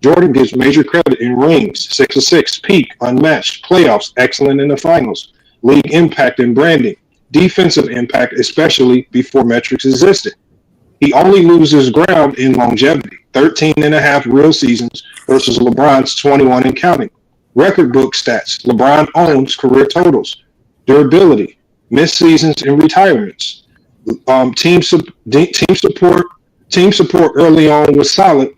Jordan gets major credit in rings, 6 of 6, peak, unmatched, playoffs, excellent in the finals, league impact and branding, defensive impact, especially before metrics existed. He only loses ground in longevity, 13 and a half real seasons versus LeBron's 21 and counting. Record book stats, LeBron owns career totals. Durability, missed seasons and retirements. Team support early on was solid,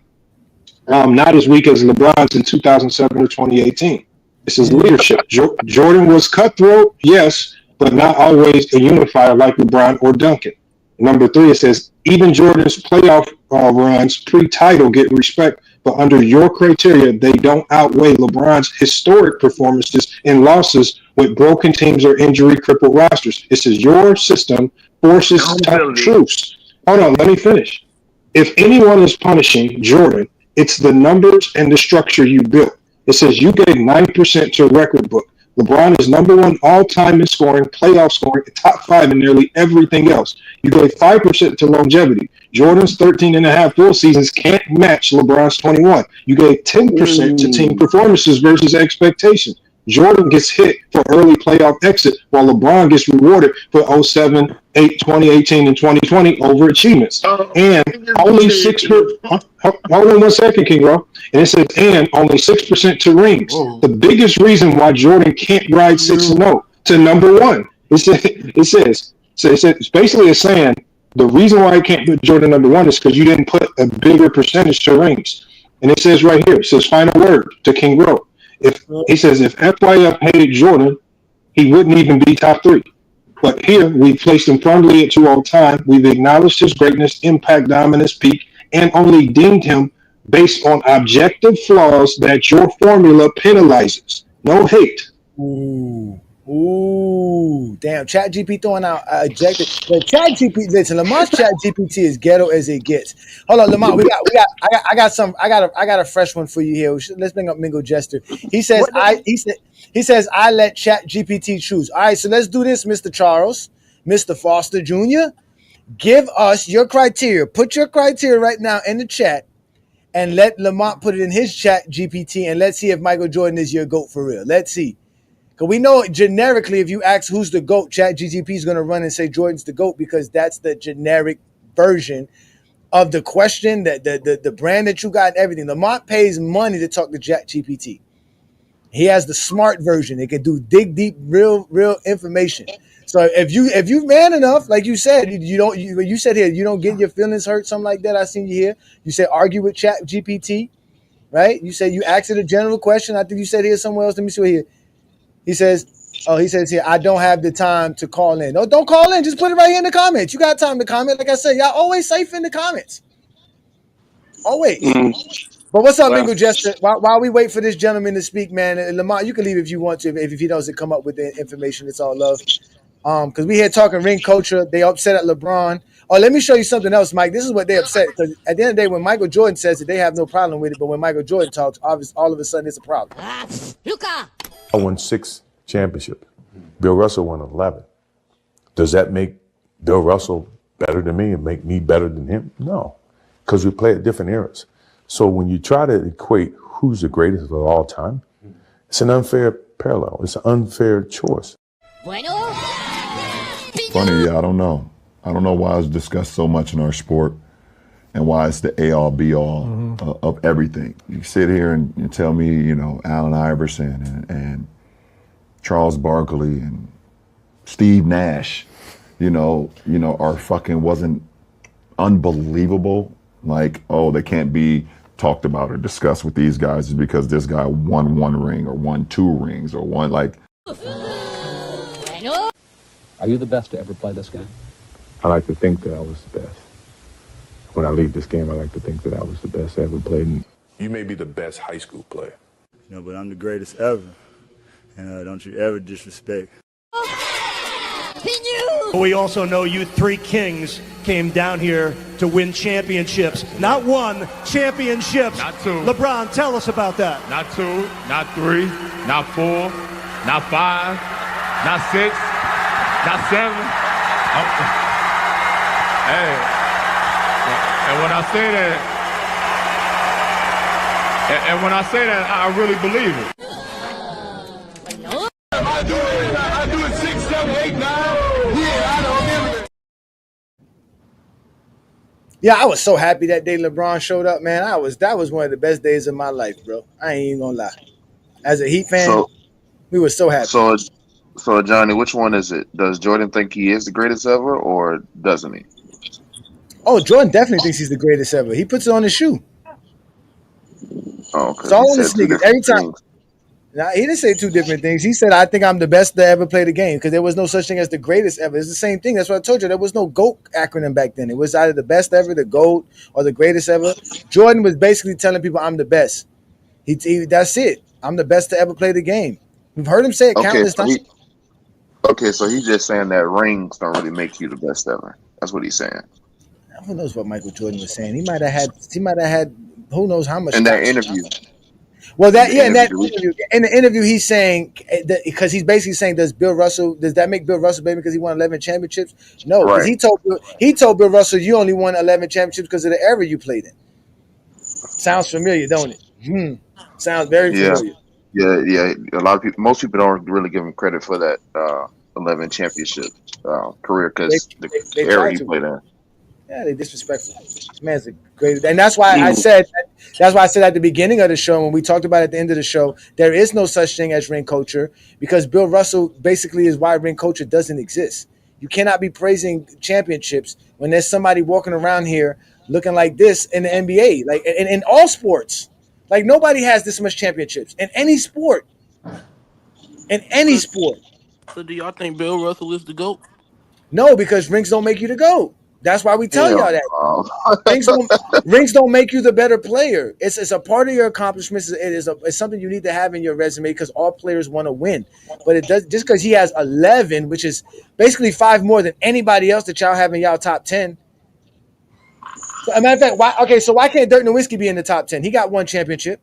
not as weak as LeBron's in 2007 or 2018. This is leadership. Jordan was cutthroat, yes, but not always a unifier like LeBron or Duncan. Number 3, it says, even Jordan's playoff runs pre-title get respect, but under your criteria, they don't outweigh LeBron's historic performances in losses with broken teams or injury-crippled rosters. It says your system forces tough truths. Hold on, let me finish. If anyone is punishing Jordan, it's the numbers and the structure you built. It says you gave 9% to record book. LeBron is number one all-time in scoring, playoff scoring, top 5 in nearly everything else. You gave 5% to longevity. Jordan's 13 and a half full seasons can't match LeBron's 21. You gave 10% to team performances versus expectations. Jordan gets hit for early playoff exit, while LeBron gets rewarded for 07, 8, 2018, and 2020 overachievements. And only 6%. Hold on 1 second, King Bro. And it says, and only 6% to rings. The biggest reason why Jordan can't ride 6-0 to number one. It's basically it's saying the reason why I can't put Jordan number one is because you didn't put a bigger percentage to rings. And it says right here, it says final word to King Bro. If he says if FYF hated Jordan, he wouldn't even be top 3. But here we placed him firmly at 2 all time. We've acknowledged his greatness, impact, dominance, peak, and only deemed him based on objective flaws that your formula penalizes. No hate. Ooh, damn! ChatGPT throwing out objective. The ChatGPT, listen, Lamar's ChatGPT is ghetto as it gets. Hold on, Lamar, I got a fresh one for you here. Let's bring up Mingo Jester. He says I let ChatGPT choose. All right, so let's do this, Mr. Charles, Mr. Foster Jr. Give us your criteria. Put your criteria right now in the chat, and let Lamont put it in his ChatGPT, and let's see if Michael Jordan is your GOAT for real. Let's see. Because we know generically, if you ask who's the GOAT, ChatGPT is going to run and say Jordan's the GOAT because that's the generic version of the question, the brand that you got and everything. Lamont pays money to talk to ChatGPT. He has the smart version. It can dig deep, real information. So if you man enough, like you said, you said here, you don't get your feelings hurt, something like that. I seen you here. You said argue with ChatGPT, right? You said you asked it a general question. I think you said here somewhere else. Let me see here. He says here, I don't have the time to call in. No, don't call in. Just put it right here in the comments. You got time to comment. Like I said, y'all always safe in the comments. Always. But what's up, Mingo Jester? While we wait for this gentleman to speak, man, Lamont, you can leave if you want to. If he doesn't come up with the information, it's all love. Because we here talking ring culture. They upset at LeBron. Oh, let me show you something else, Mike. This is what they upset. Because at the end of the day, when Michael Jordan says it, they have no problem with it. But when Michael Jordan talks, obviously, all of a sudden, it's a problem. I won 6 championships. Bill Russell won 11. Does that make Bill Russell better than me and make me better than him? No, because we play at different eras. So when you try to equate who's the greatest of all time, it's an unfair parallel. It's an unfair choice. Funny, yeah, I don't know. I don't know why it's discussed so much in our sport and why it's the all be all of everything. You sit here and you tell me, you know, Allen Iverson and Charles Barkley and Steve Nash, you know, are fucking wasn't unbelievable. Like, oh, they can't be talked about or discussed with these guys is because this guy won 1 ring or won 2 rings or won like. Are you the best to ever play this game? I like to think that I was the best. When I leave this game, I like to think that I was the best I ever played. You may be the best high school player. You know, but I'm the greatest ever. And don't you ever disrespect. We also know you three kings came down here to win championships. Not one, championships. Not two. LeBron, tell us about that. Not 2, not 3, not 4, not 5, not 6, not 7. Hey, and when I say that, I really believe it. I do it 6, 7, 8, 9. Yeah, I don't remember. Yeah, I was so happy that day LeBron showed up, man. That was one of the best days of my life, bro. I ain't even gonna lie. As a Heat fan, we were so happy. So Johnny, which one is it? Does Jordan think he is the greatest ever, or doesn't he? Oh, Jordan definitely thinks he's the greatest ever. He puts it on his shoe. Oh, it's all on his sneakers every time. Now, he didn't say two different things. He said, I think I'm the best to ever play the game, because there was no such thing as the greatest ever. It's the same thing. That's what I told you. There was no GOAT acronym back then. It was either the best ever, the GOAT, or the greatest ever. Jordan was basically telling people, I'm the best. That's it. I'm the best to ever play the game. We've heard him say it countless times. So he's just saying that rings don't really make you the best ever. That's what he's saying. Who knows what Michael Jordan was saying? He might have had who knows how much in that interview. Well, in the interview, he's saying because he's basically saying, does that make Bill Russell better because he won 11 championships? No, because he told Bill Russell, you only won 11 championships because of the era you played in. Sounds familiar, don't it? Sounds very familiar. Yeah. Most people don't really give him credit for that 11 championship career because the era he played in. Yeah, they disrespectful. This man's a great, and that's why I said at the beginning of the show, when we talked about it at the end of the show, there is no such thing as ring culture, because Bill Russell basically is why ring culture doesn't exist. You cannot be praising championships when there's somebody walking around here looking like this in the NBA, like in all sports. Like, nobody has this much championships in any sport. In any sport. So do y'all think Bill Russell is the GOAT? No, because rings don't make you the GOAT. That's why we tell y'all that. Rings don't make you the better player. It's a part of your accomplishments. It's something you need to have in your resume, because all players want to win. But it does, just because he has 11, which is basically 5 more than anybody else that y'all have in y'all top 10. So, as a matter of fact, so why can't Dirk Nowitzki be in the top 10? He got 1 championship.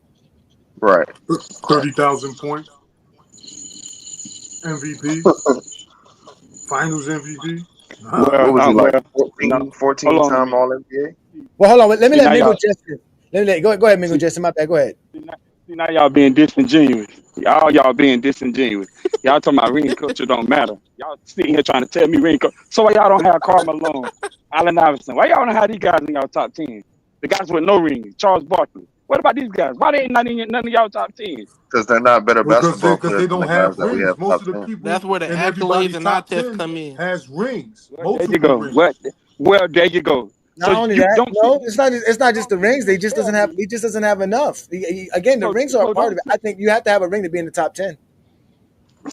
Right. 30,000 points. MVP. Finals MVP. What was he like? 14 time All NBA? Well, hold on. Let me let Mingo Justin. Go ahead, Mingo Justin. My bad. Go ahead. Now y'all being disingenuous. Y'all being disingenuous. Y'all talking about ring culture don't matter. Y'all sitting here trying to tell me ring culture. So why y'all don't have Karl Malone, Allen Iverson? Why y'all don't have these guys in y'all top 10? The guys with no rings, Charles Barkley. What about these guys? Why they ain't none of y'all top 10? Because they're not better basketball because players they don't than the have guys that we rings. have Most top of the 10. people, that's where the accolades and eye tests come in. Has rings. There you go. Well, there you go. Not only that, no, it's not just the rings. He just doesn't have enough. Again, the rings are a part of it. I think you have to have a ring to be in the top 10.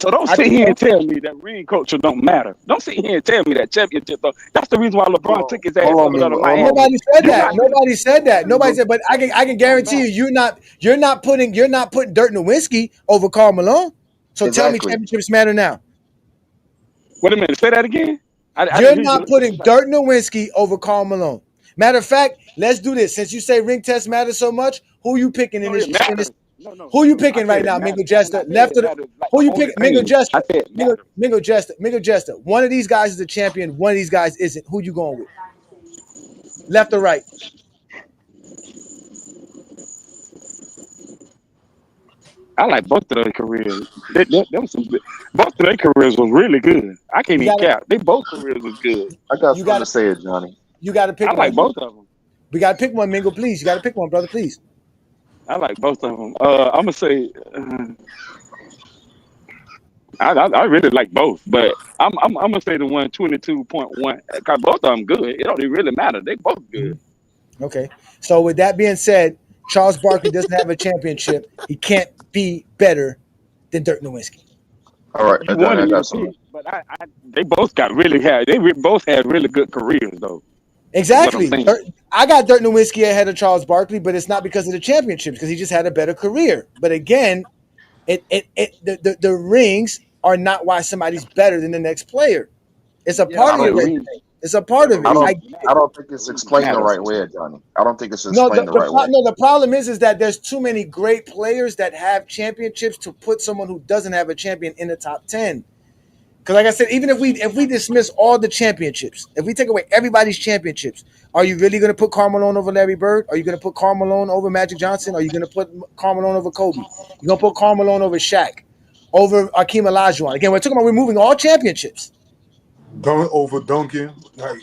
So don't sit here and tell me that ring culture don't matter. Don't sit here and tell me that championship though. That's the reason why LeBron took his ass over to Miami. Nobody said that. Nobody said that. Nobody said. But I can guarantee you, you're not putting Dirk Nowitzki over Karl Malone. So tell me, championships matter now. Wait a minute. Say that again. You're not putting Dirk Nowitzki over Karl Malone. Matter of fact, let's do this. Since you say ring test matters so much, who you picking in this? Who you picking right now, Mingo Jester? Left of the, who you picking? Mingo Jester. Mingo Jester. One of these guys is a champion. One of these guys isn't. Who you going with? Left or right? I like both of their careers. Both of their careers was really good. I can't even count. They both careers was good. I got something to say it, Johnny. You got to pick one. I like both of them. We got to pick one, Mingo, please. You got to pick one, brother, please. I like both of them. I'm going to say... I really like both, but I'm going to say the 122.1. Because both of them good. It don't even really matter. They both good. Okay. So with that being said, Charles Barkley doesn't have a championship. He can't be better than Dirk Nowitzki. All right, I got something. But they both both had really good careers though. Exactly. I got Dirk Nowitzki ahead of Charles Barkley, but it's not because of the championships, because he just had a better career. But again, the rings are not why somebody's better than the next player. It's a part of your resume. It's a part of it. I I don't think it's explained the right way, Johnny. I don't think it's No, explained the right way. the problem is that there's too many great players that have championships to put someone who doesn't have a champion in the top 10. Because, like I said, even if we dismiss all the championships, if we take away everybody's championships, are you really going to put Karl Malone over Larry Bird? Are you going to put Karl Malone over Magic Johnson? Are you going to put Karl Malone over Kobe? You're going to put Karl Malone over Shaq, over Akeem Olajuwon? Again, we're talking about removing all championships. Over Duncan. Like,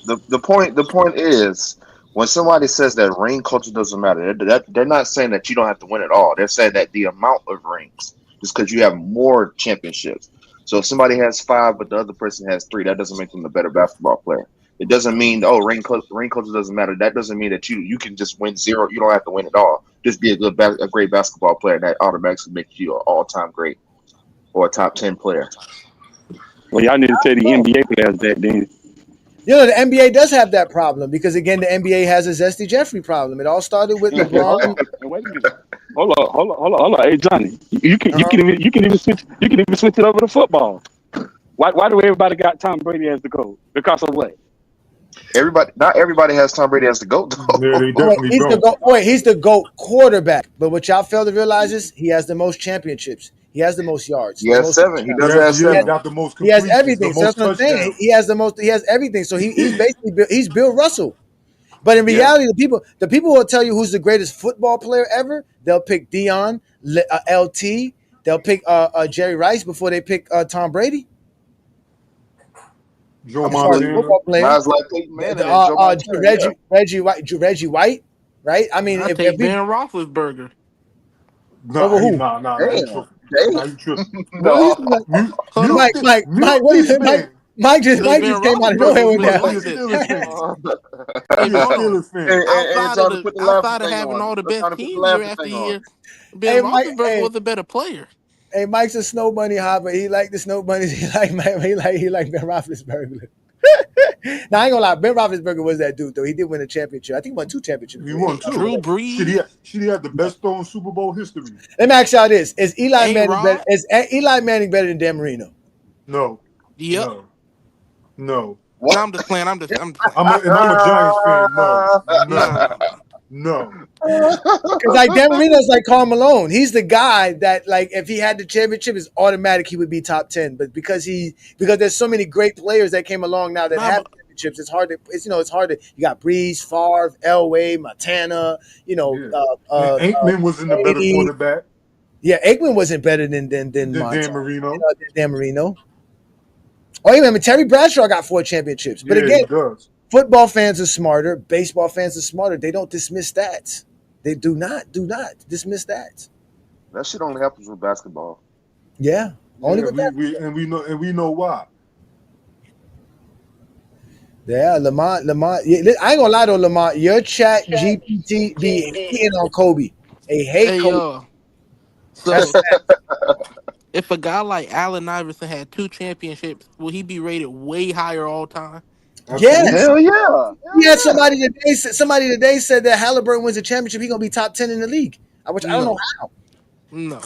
The point is, when somebody says that ring culture doesn't matter, they're not saying that you don't have to win it all. They're saying that the amount of rings, just because you have more championships. So if somebody has 5, but the other person has 3, that doesn't make them a better basketball player. It doesn't mean ring culture doesn't matter. That doesn't mean that you can just win 0. You don't have to win it all. Just be a great basketball player. That automatically makes you an all-time great or a top 10 player. Well, y'all need to tell the NBA players that then. You know, the NBA does have that problem because, again, the NBA has a Zesty Jeffrey problem. It all started with LeBron. Wait a minute. Hold on. Hey, Johnny, you can even switch it over to football. Why do everybody got Tom Brady as the GOAT? Because of what? Not everybody has Tom Brady as the GOAT, though. Yeah, they definitely don't. He's the GOAT quarterback. But what y'all fail to realize is he has the most championships. He has the most yards. He has 7. He does have 7. Got the most he has everything. So that's what I'm saying. He has the most. He has everything. So he's basically he's Bill Russell. But in reality, the people will tell you who's the greatest football player ever. They'll pick Dion, LT. They'll pick Jerry Rice before they pick Tom Brady. Joe Montana. Football player. Reggie White, right? I mean, I take Ben Roethlisberger. Over who? Nah. Mike just came out of nowhere with that. Outside of having all the best teams year after year, Ben Roethlisberger was a better player. Hey, Mike's a snow bunny hopper. He like the snow bunnies. He like Ben Roethlisberger. Now I ain't gonna lie, Ben Roethlisberger was that dude though. He did win a championship. I think he won 2 championships. He won 2. Drew Brees. Should he have the best throw in Super Bowl history? Let me ask y'all this: Is Eli Manning better than Dan Marino? No. Yep. No. What? I'm just playing. I'm a Giants fan. No. Because like Dan Marino's like Karl Malone. He's the guy that like if he had the championship, it's automatic he would be top 10. But because there's so many great players that came along now that have championships, it's hard to. You got Breeze, Favre, Elway, Montana. Aikman wasn't a better quarterback. Yeah, Aikman wasn't better than Dan Marino. Dan Marino. Oh, I mean, Terry Bradshaw got 4 championships. But again, football fans are smarter. Baseball fans are smarter. They don't dismiss stats. They do not dismiss stats. That shit only happens with basketball. Yeah, only with that. We know why. Yeah, Lamont. I ain't gonna lie though, Lamont. Your chat GPT be hating on Kobe. They hate Kobe. So, if a guy like Allen Iverson had 2 championships, will he be rated way higher all time? Yes. Hell yeah. We had somebody today said that Halliburton wins a championship, he's gonna be top 10 in the league. I don't know how. No.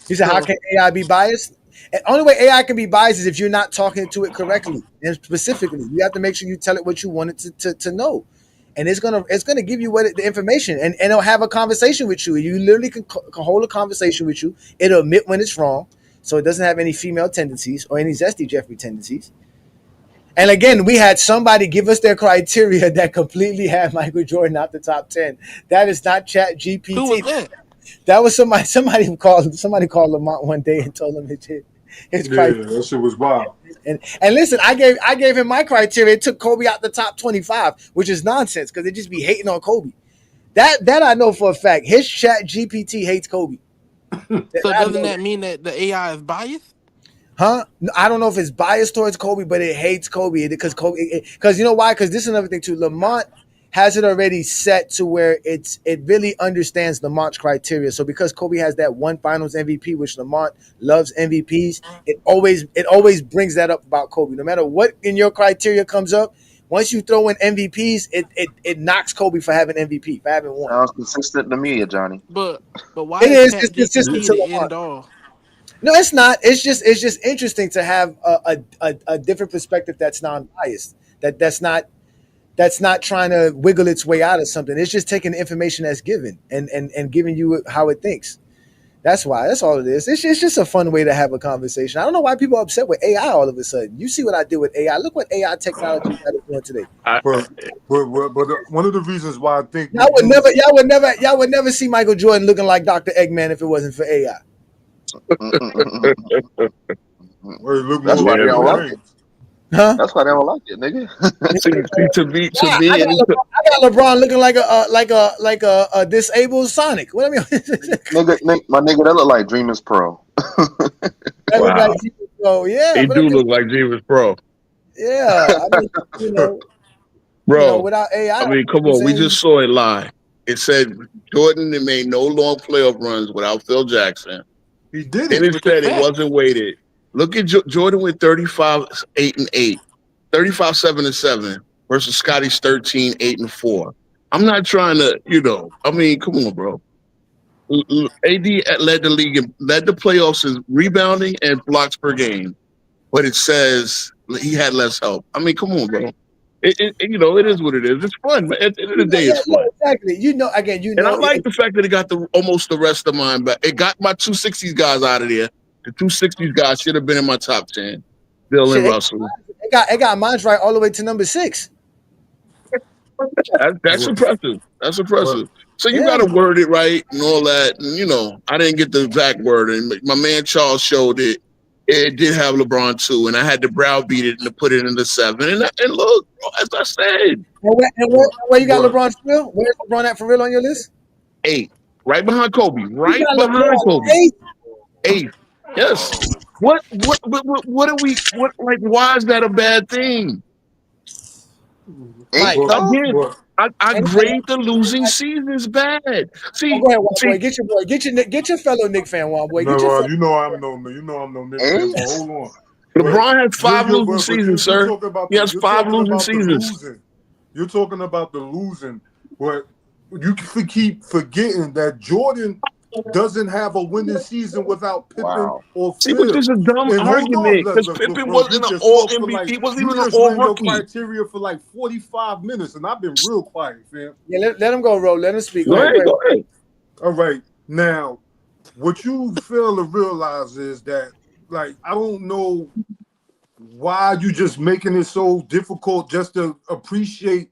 He said, how can AI be biased? And only way AI can be biased is if you're not talking to it correctly and specifically. You have to make sure you tell it what you want it to know. And it's gonna give you the information, and it'll have a conversation with you. You literally can hold a conversation with you. It'll admit when it's wrong, so it doesn't have any female tendencies or any Zesty Jeffrey tendencies. And again, we had somebody give us their criteria that completely had Michael Jordan out the top 10. That is not Chat GPT. Who was that? That was somebody called Lamont one day and told him his criteria. That shit was wild. And listen, I gave him my criteria. It took Kobe out the top 25, which is nonsense because they just be hating on Kobe. That I know for a fact. His Chat GPT hates Kobe. So doesn't that mean that the AI is biased? Huh? I don't know if it's biased towards Kobe, but it hates Kobe because you know why? Because this is another thing too. Lamont has it already set to where it really understands Lamont's criteria. So because Kobe has that one Finals MVP, which Lamont loves MVPs, it always brings that up about Kobe. No matter what in your criteria comes up, once you throw in MVPs, it knocks Kobe for having MVP, for having one. Sounds consistent to me, Johnny. But why it is it's consistent to the Lamont. end all? No, it's not. It's just interesting to have a different perspective that's non-biased. That's not trying to wiggle its way out of something. It's just taking the information that's given and giving you how it thinks. That's why. That's all it is. It's just a fun way to have a conversation. I don't know why people are upset with AI all of a sudden. You see what I did with AI. Look what AI technology is doing today. But one of the reasons why I think Y'all would never see Michael Jordan looking like Dr. Eggman if it wasn't for AI. That's why they don't like it. Huh? That's why they don't like it, nigga. to me, I got LeBron looking like a disabled Sonic. What I mean, my nigga, that look like DreamersPro. that look like oh yeah, He but do look like Pro. yeah. I mean, Bro, without AI, I mean, come on. We just saw it live. It said Jordan made no long playoff runs without Phil Jackson. He did And it. it said it wasn't weighted. Look at Jordan with 35-8-8, 35-7-7 versus Scotty's 13-8-4. I'm not trying to, I mean, come on, bro. AD led the league, led the playoffs in rebounding and blocks per game, but it says he had less help. I mean, come on, bro. It is what it is. It's fun. At the end of the day, it's fun. Exactly. And I like the fact that it got almost the rest of mine back. It got my 260s guys out of there. The 260s guys should have been in my top 10. Bill and Russell. It got mine right all the way to number 6. That's impressive. That's impressive. So you Yeah. got to word it right and all that. And, I didn't get the exact word. And my man Charles showed it. It did have LeBron too, and I had to browbeat it and to put it in the 7. And look, bro, as I said, Where you got LeBron for real? Where's LeBron at for real on your list? 8, right behind Kobe, right got behind LeBron Kobe. 8, yes. What are we? Why is that a bad thing? Again, I grade the losing seasons bad. See, go ahead, Juan boy. Get your fellow Knick fan, Juan boy. Get your you know I'm no Knicks fan. But hold on. LeBron has 5 losing seasons, sir. He has 5 losing seasons. You're talking about the losing, but you keep forgetting that Jordan doesn't have a winning season without Pippen or Phil. See, but this is a dumb argument because Pippen wasn't an all MVP. He wasn't even an all rookie. Your criteria for like 45 minutes, and I've been real quiet, fam. Yeah, let him go, Ro. Let him speak. Go ahead. All right, now what you fail to realize is that, like, I don't know why you just making it so difficult just to appreciate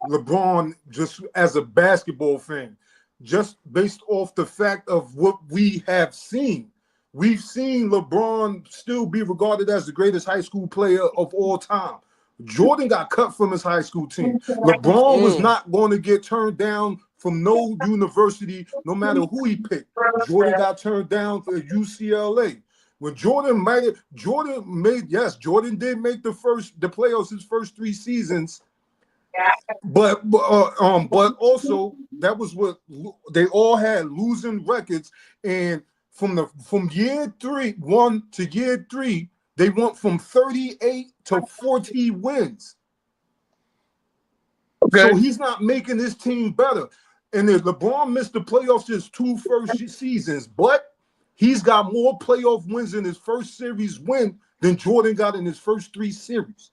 LeBron just as a basketball fan. Just based off the fact of what we have seen. We've seen LeBron still be regarded as the greatest high school player of all time. Jordan got cut from his high school team. LeBron was not going to get turned down from no university, no matter who he picked. Jordan got turned down to UCLA. When Jordan did make the playoffs his first 3 seasons. But also that was what they all had, losing records, and from year 1 to year 3 they went from 38 to 40 wins. Okay. So he's not making his team better. And if LeBron missed the playoffs his 2 first seasons, but he's got more playoff wins in his first series win than Jordan got in his first 3 series.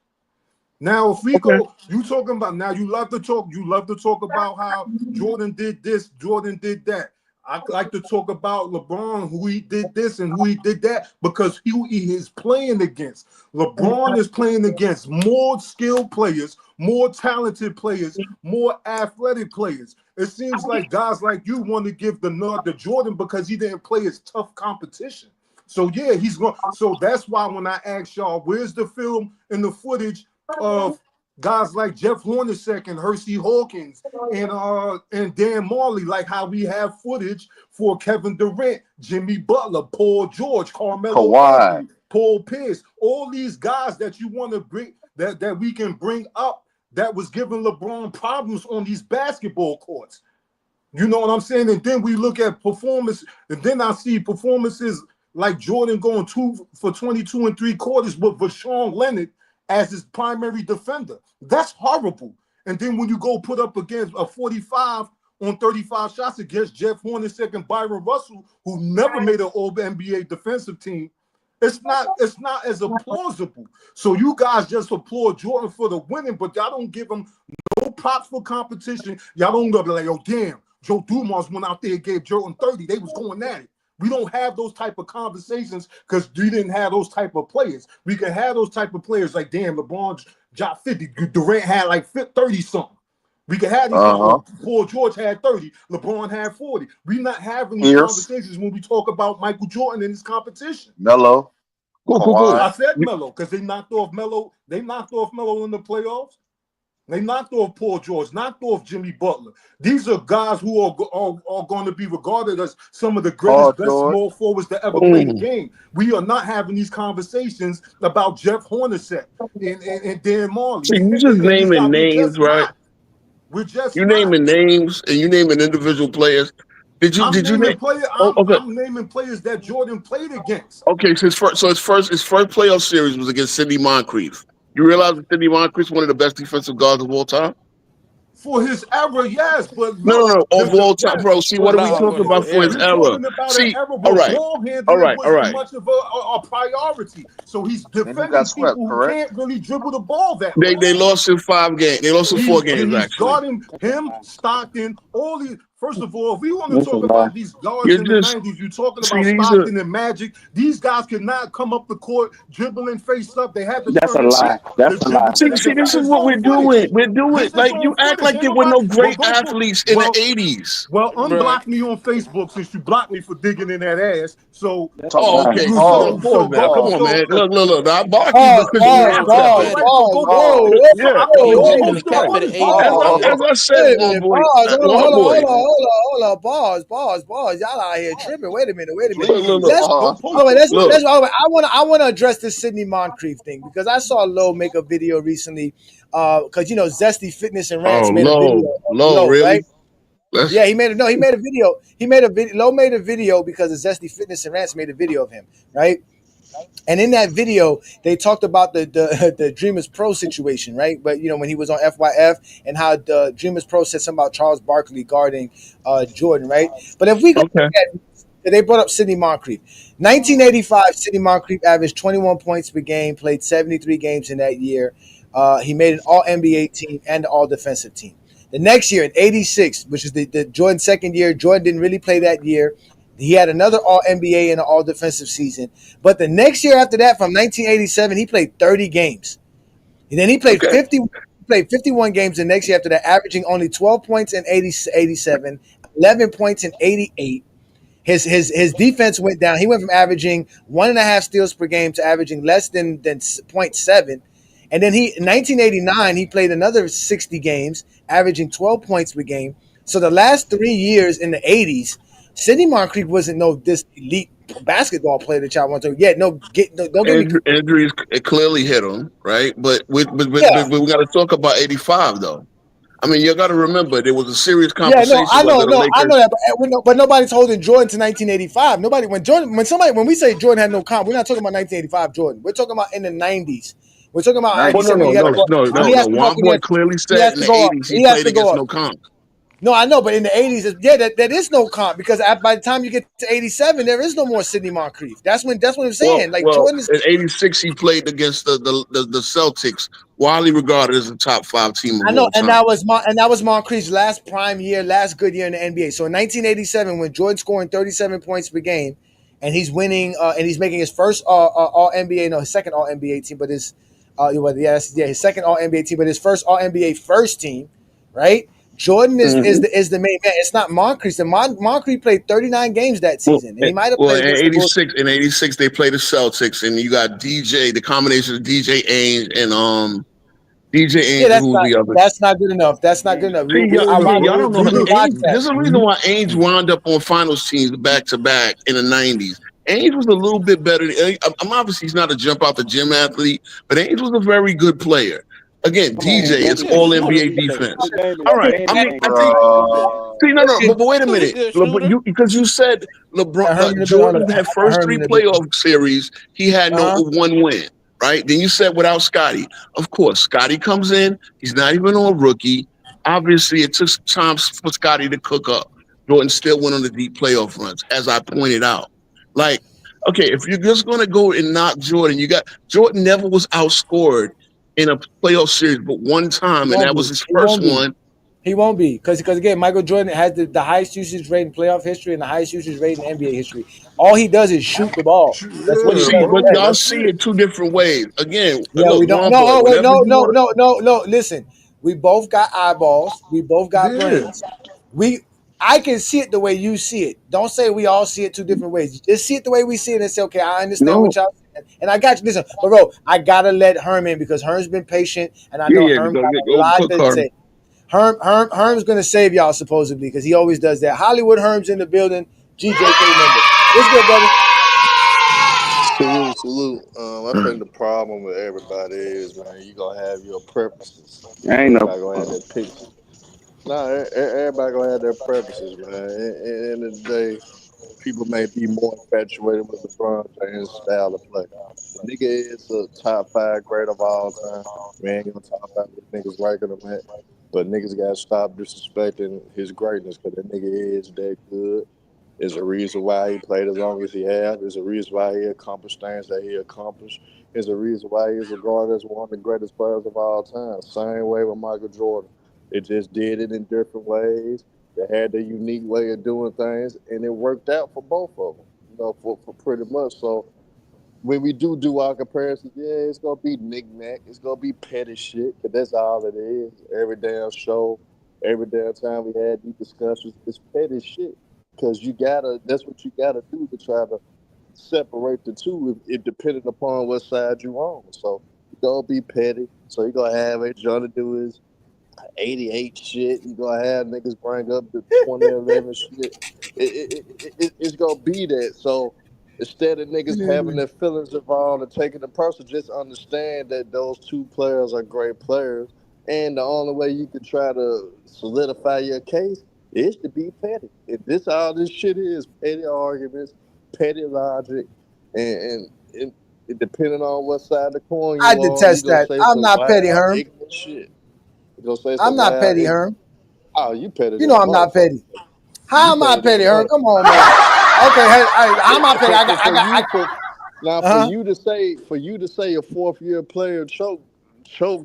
Now, if we go, you talking about now, you love to talk about how Jordan did this, Jordan did that. I like to talk about LeBron, who he did this and who he did that, because who he is playing against. LeBron is playing against more skilled players, more talented players, more athletic players. It seems like guys like you want to give the nod to Jordan because he didn't play his tough competition. So yeah, he's going. So that's why when I asked y'all, where's the film and the footage of guys like Jeff Hornacek and Hersey Hawkins and Dan Marley, like how we have footage for Kevin Durant, Jimmy Butler, Paul George, Carmelo Anthony, Paul Pierce, all these guys that you want to bring that we can bring up that was giving LeBron problems on these basketball courts. You know what I'm saying? And then we look at performance, and then I see performances like Jordan going 2 for 22 3/4 with Vashawn Leonard as his primary defender. That's horrible. And then when you go put up against a 45 on 35 shots against Jeff Hornacek and Byron Russell, who never made an All-NBA defensive team. It's not as plausible. So you guys just applaud Jordan for the winning, but y'all don't give him no props for competition. Y'all don't go be like, yo, damn, Joe Dumars went out there and gave Jordan 30. They was going at it. We don't have those type of conversations because we didn't have those type of players. We can have those type of players like, damn, LeBron dropped 50. Durant had like 30-something. We can have these. Paul George had 30. LeBron had 40. We're not having these conversations when we talk about Michael Jordan and his competition. Melo. I said Melo because they knocked off Melo. They knocked off Melo in the playoffs. They knocked off Paul George, knocked off Jimmy Butler. These are guys who are going to be regarded as some of the greatest, best small forwards to ever play the game. We are not having these conversations about Jeff Hornacek and Dan Marley. See, you just naming names, right? We're just naming names and you naming individual players. Did you name players? I'm naming players that Jordan played against. Okay, so his first playoff series was against Sidney Moncrief. You realize that Sidney Moncrief is one of the best defensive guards of all time? For his era, yes, but no, of all time, bro. See, what are we talking about for his era? See, all right. Wasn't much of a priority. So he's defending people who can't really dribble the ball that much. They lost in 5 games. They lost in 4 games, actually. Guarding him, Stockton, all these. First of all, if we want to talk about these guards in the 90s, you're talking about Stockton and Magic. These guys could not come up the court, dribbling face up. They had to. That's a lie. That's a lie. See, this is what we're doing. We're doing like you act like there were no great athletes in the 80s. Well, unblock me on Facebook since you blocked me for digging in that ass. So, okay. Come on, man. Look. I blocked you because as I said, my boy. Hold on, pause. Y'all out here tripping. Wait a minute. I want to address this Sidney Moncrief thing because I saw Lowe make a video recently. Because Zesty Fitness and Rants made a video. Lowe, really? Right? Yeah, he made a video. Lowe made a video because of Zesty Fitness and Rants made a video of him, right? And in that video, they talked about the DreamersPro situation, right? But when he was on FYF and how the DreamersPro said something about Charles Barkley guarding Jordan, right? But if we go at, they brought up Sidney Moncrief. 1985, Sidney Moncrief averaged 21 points per game, played 73 games in that year. He made an All-NBA team and an All-Defensive team. The next year, in 86, which is the Jordan's second year, Jordan didn't really play that year. He had another All-NBA and an All-Defensive season. But the next year after that, from 1987, he played 30 games. And then he played 51 games the next year after that, averaging only 12 points in 87, 11 points in 88. His defense went down. He went from averaging 1.5 steals per game to averaging less than 0.7. And then in 1989, he played another 60 games, averaging 12 points per game. So the last 3 years in the 80s, Sidney Moncrief wasn't this elite basketball player that y'all want to. Yeah, don't get me. Injuries clearly hit him, right? But we got to talk about 85 though. I mean, you got to remember there was a serious conversation. Yeah, I know that, but nobody's holding Jordan to 1985. Nobody when we say Jordan had no comp, we're not talking about 1985 Jordan. We're talking about in the 90s. We're talking about. No. One boy clearly said in the 80s he played against no comp. No, I know, but in the 80s, that is no comp because by the time you get to 87, there is no more Sidney Moncrief. That's what I'm saying. Jordan is in 86, he played against the Celtics, widely regarded as a top 5 team. I know, and that was Moncrief's last prime year, last good year in the NBA. So in 1987, when Jordan scoring 37 points per game, and he's winning, and he's making his first All NBA, his second All NBA team, but his second All NBA team, but his first All NBA first team, right? Jordan is the main man. It's not Moncrief. Moncrief played 39 games that season. And he might have played in 86. In 86, they played the Celtics, and you got DJ, the combination of DJ Ainge and DJ Ainge. That's not good enough. That's not good enough. Y'all don't know. There's a reason why Ainge wound up on finals teams back to back in the 90s. Ainge was a little bit better. I'm obviously he's not a jump out the gym athlete, but Ainge was a very good player. Again, DJ is all NBA defense. All right. I mean, but wait a minute. Because you said LeBron Jordan had first 3 playoff series, he had no 1 win, right? Then you said without Scotty. Of course, Scotty comes in. He's not even on rookie. Obviously, it took some time for Scotty to cook up. Jordan still went on the deep playoff runs, as I pointed out. Like, okay, if you're just going to go and knock Jordan, Jordan never was outscored in a playoff series but one He time, and won't that was be. his He first won't be. one. He won't be because again, Michael Jordan has the highest usage rate in playoff history and the highest usage rate in NBA history. All he does is shoot the ball. That's what But he see, does but best. y'all see it two different ways. Again, Yeah, look, we don't. one No, boy, oh wait, whenever no, you no, want no, no, no. Listen, we both got eyeballs. We both got Yeah. brains. I can see it the way you see it. Don't say we all see it two different ways. Just see it the way we see it and say, okay, I understand no, what y'all saying. And I got you. Listen, but bro, I gotta let Herm in because Herm's been patient and I know yeah, Herm go, got a go lot cook to Carter. say. Herm's gonna save y'all supposedly because he always does that. Hollywood Herm's in the building. GJK member. What's good, brother? Salute, salute. I think the problem with everybody is, man, you gonna have your preferences. Ain't no. Everybody gonna have their picks. No, everybody gonna have their preferences, man. At the end of the day, people may be more infatuated with LeBron James' style of play. The nigga is a top 5 great of all time. We ain't gonna talk about what niggas ranking him at, but niggas gotta stop disrespecting his greatness because that nigga is that good. There's a reason why he played as long as he had. There's a reason why he accomplished things that he accomplished. There's a reason why he's regarded as one of the greatest players of all time. Same way with Michael Jordan. They just did it in different ways. They had their unique way of doing things, and it worked out for both of them, for pretty much. So when we do our comparisons, yeah, it's gonna be knick-knack. It's gonna be petty shit, because that's all it is. Every damn show, every damn time we had these discussions, it's petty shit. Because that's what you gotta do to try to separate the two, if depending upon what side you on. So you gonna be petty. So you gonna have a Johnny do his 88 shit. You gonna have niggas bring up the 2011 shit. It's gonna be that. So instead of niggas having their feelings involved and taking it personal, just understand that those two players are great players. And the only way you can try to solidify your case is to be petty. If this all this shit is petty arguments, petty logic, and depending on what side of the coin you I on, you detest gonna that. say I'm some not petty, wild Herm. ignorant shit. You gonna say I'm some not wild petty, ignorant. Herm. Oh, you petty You than know a I'm not motherfucker. petty. How You am I petty than a petty, Herm? motherfucker. Come on, man. Okay, hey, how am I petty? For Uh-huh. you to say a 4th-year player choked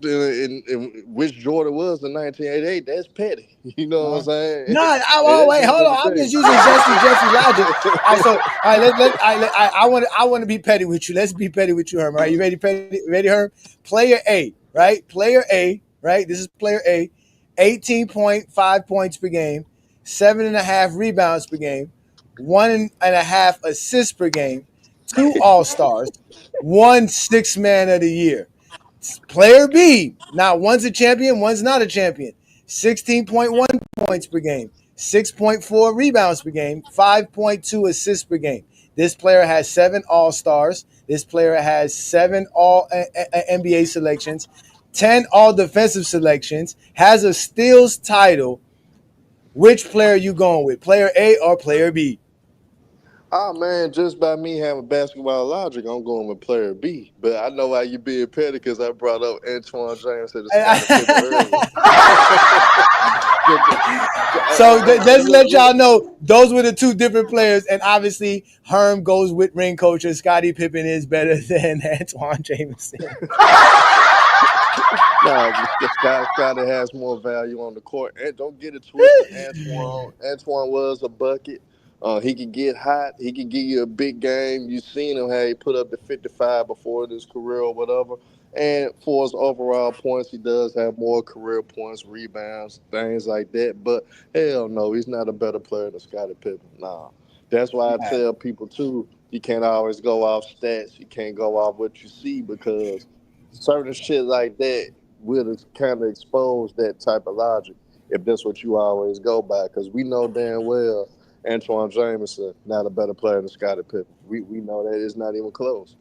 in which Jordan was in 1988, that's petty. You know what I'm saying? Nah, And that's wait, just hold what on. it I'm just takes. using Zesty Jeffrey logic. All right, so I want to be petty with you. Let's be petty with you, Herm. All right, you ready, Herm? Player A, right? Player A, right? This is player A. 18.5 points per game, 7.5 rebounds per game, 1.5 assists per game, 2 All-Stars, 1 6-man of the year. Player B, now one's a champion, one's not a champion. 16.1 points per game, 6.4 rebounds per game, 5.2 assists per game. This player has 7 All-Stars. This player has 7 All NBA selections, 10 All Defensive selections, has a steals title. Which player are you going with? Player A or player B? Oh man, just by me having basketball logic, I'm going with player B. But I know why you being petty because I brought up Antoine James to the Scottie Pippen earlier. So let's let y'all know those were the two different players, and obviously Herm goes with ring coach, and Scottie Pippen is better than Antoine Jameson. No, Scotty has more value on the court. And don't get it twisted. Antoine was a bucket. He could get hot. He could give you a big game. You seen him how he put up the 55 before in his career or whatever. And for his overall points, he does have more career points, rebounds, things like that. But hell no, he's not a better player than Scottie Pippen. Nah. That's why I tell people too, you can't always go off stats. You can't go off what you see because certain shit like that will kind of expose that type of logic if that's what you always go by. Because we know damn well Antoine Jameson not a better player than Scottie Pippen. We know that it's not even close.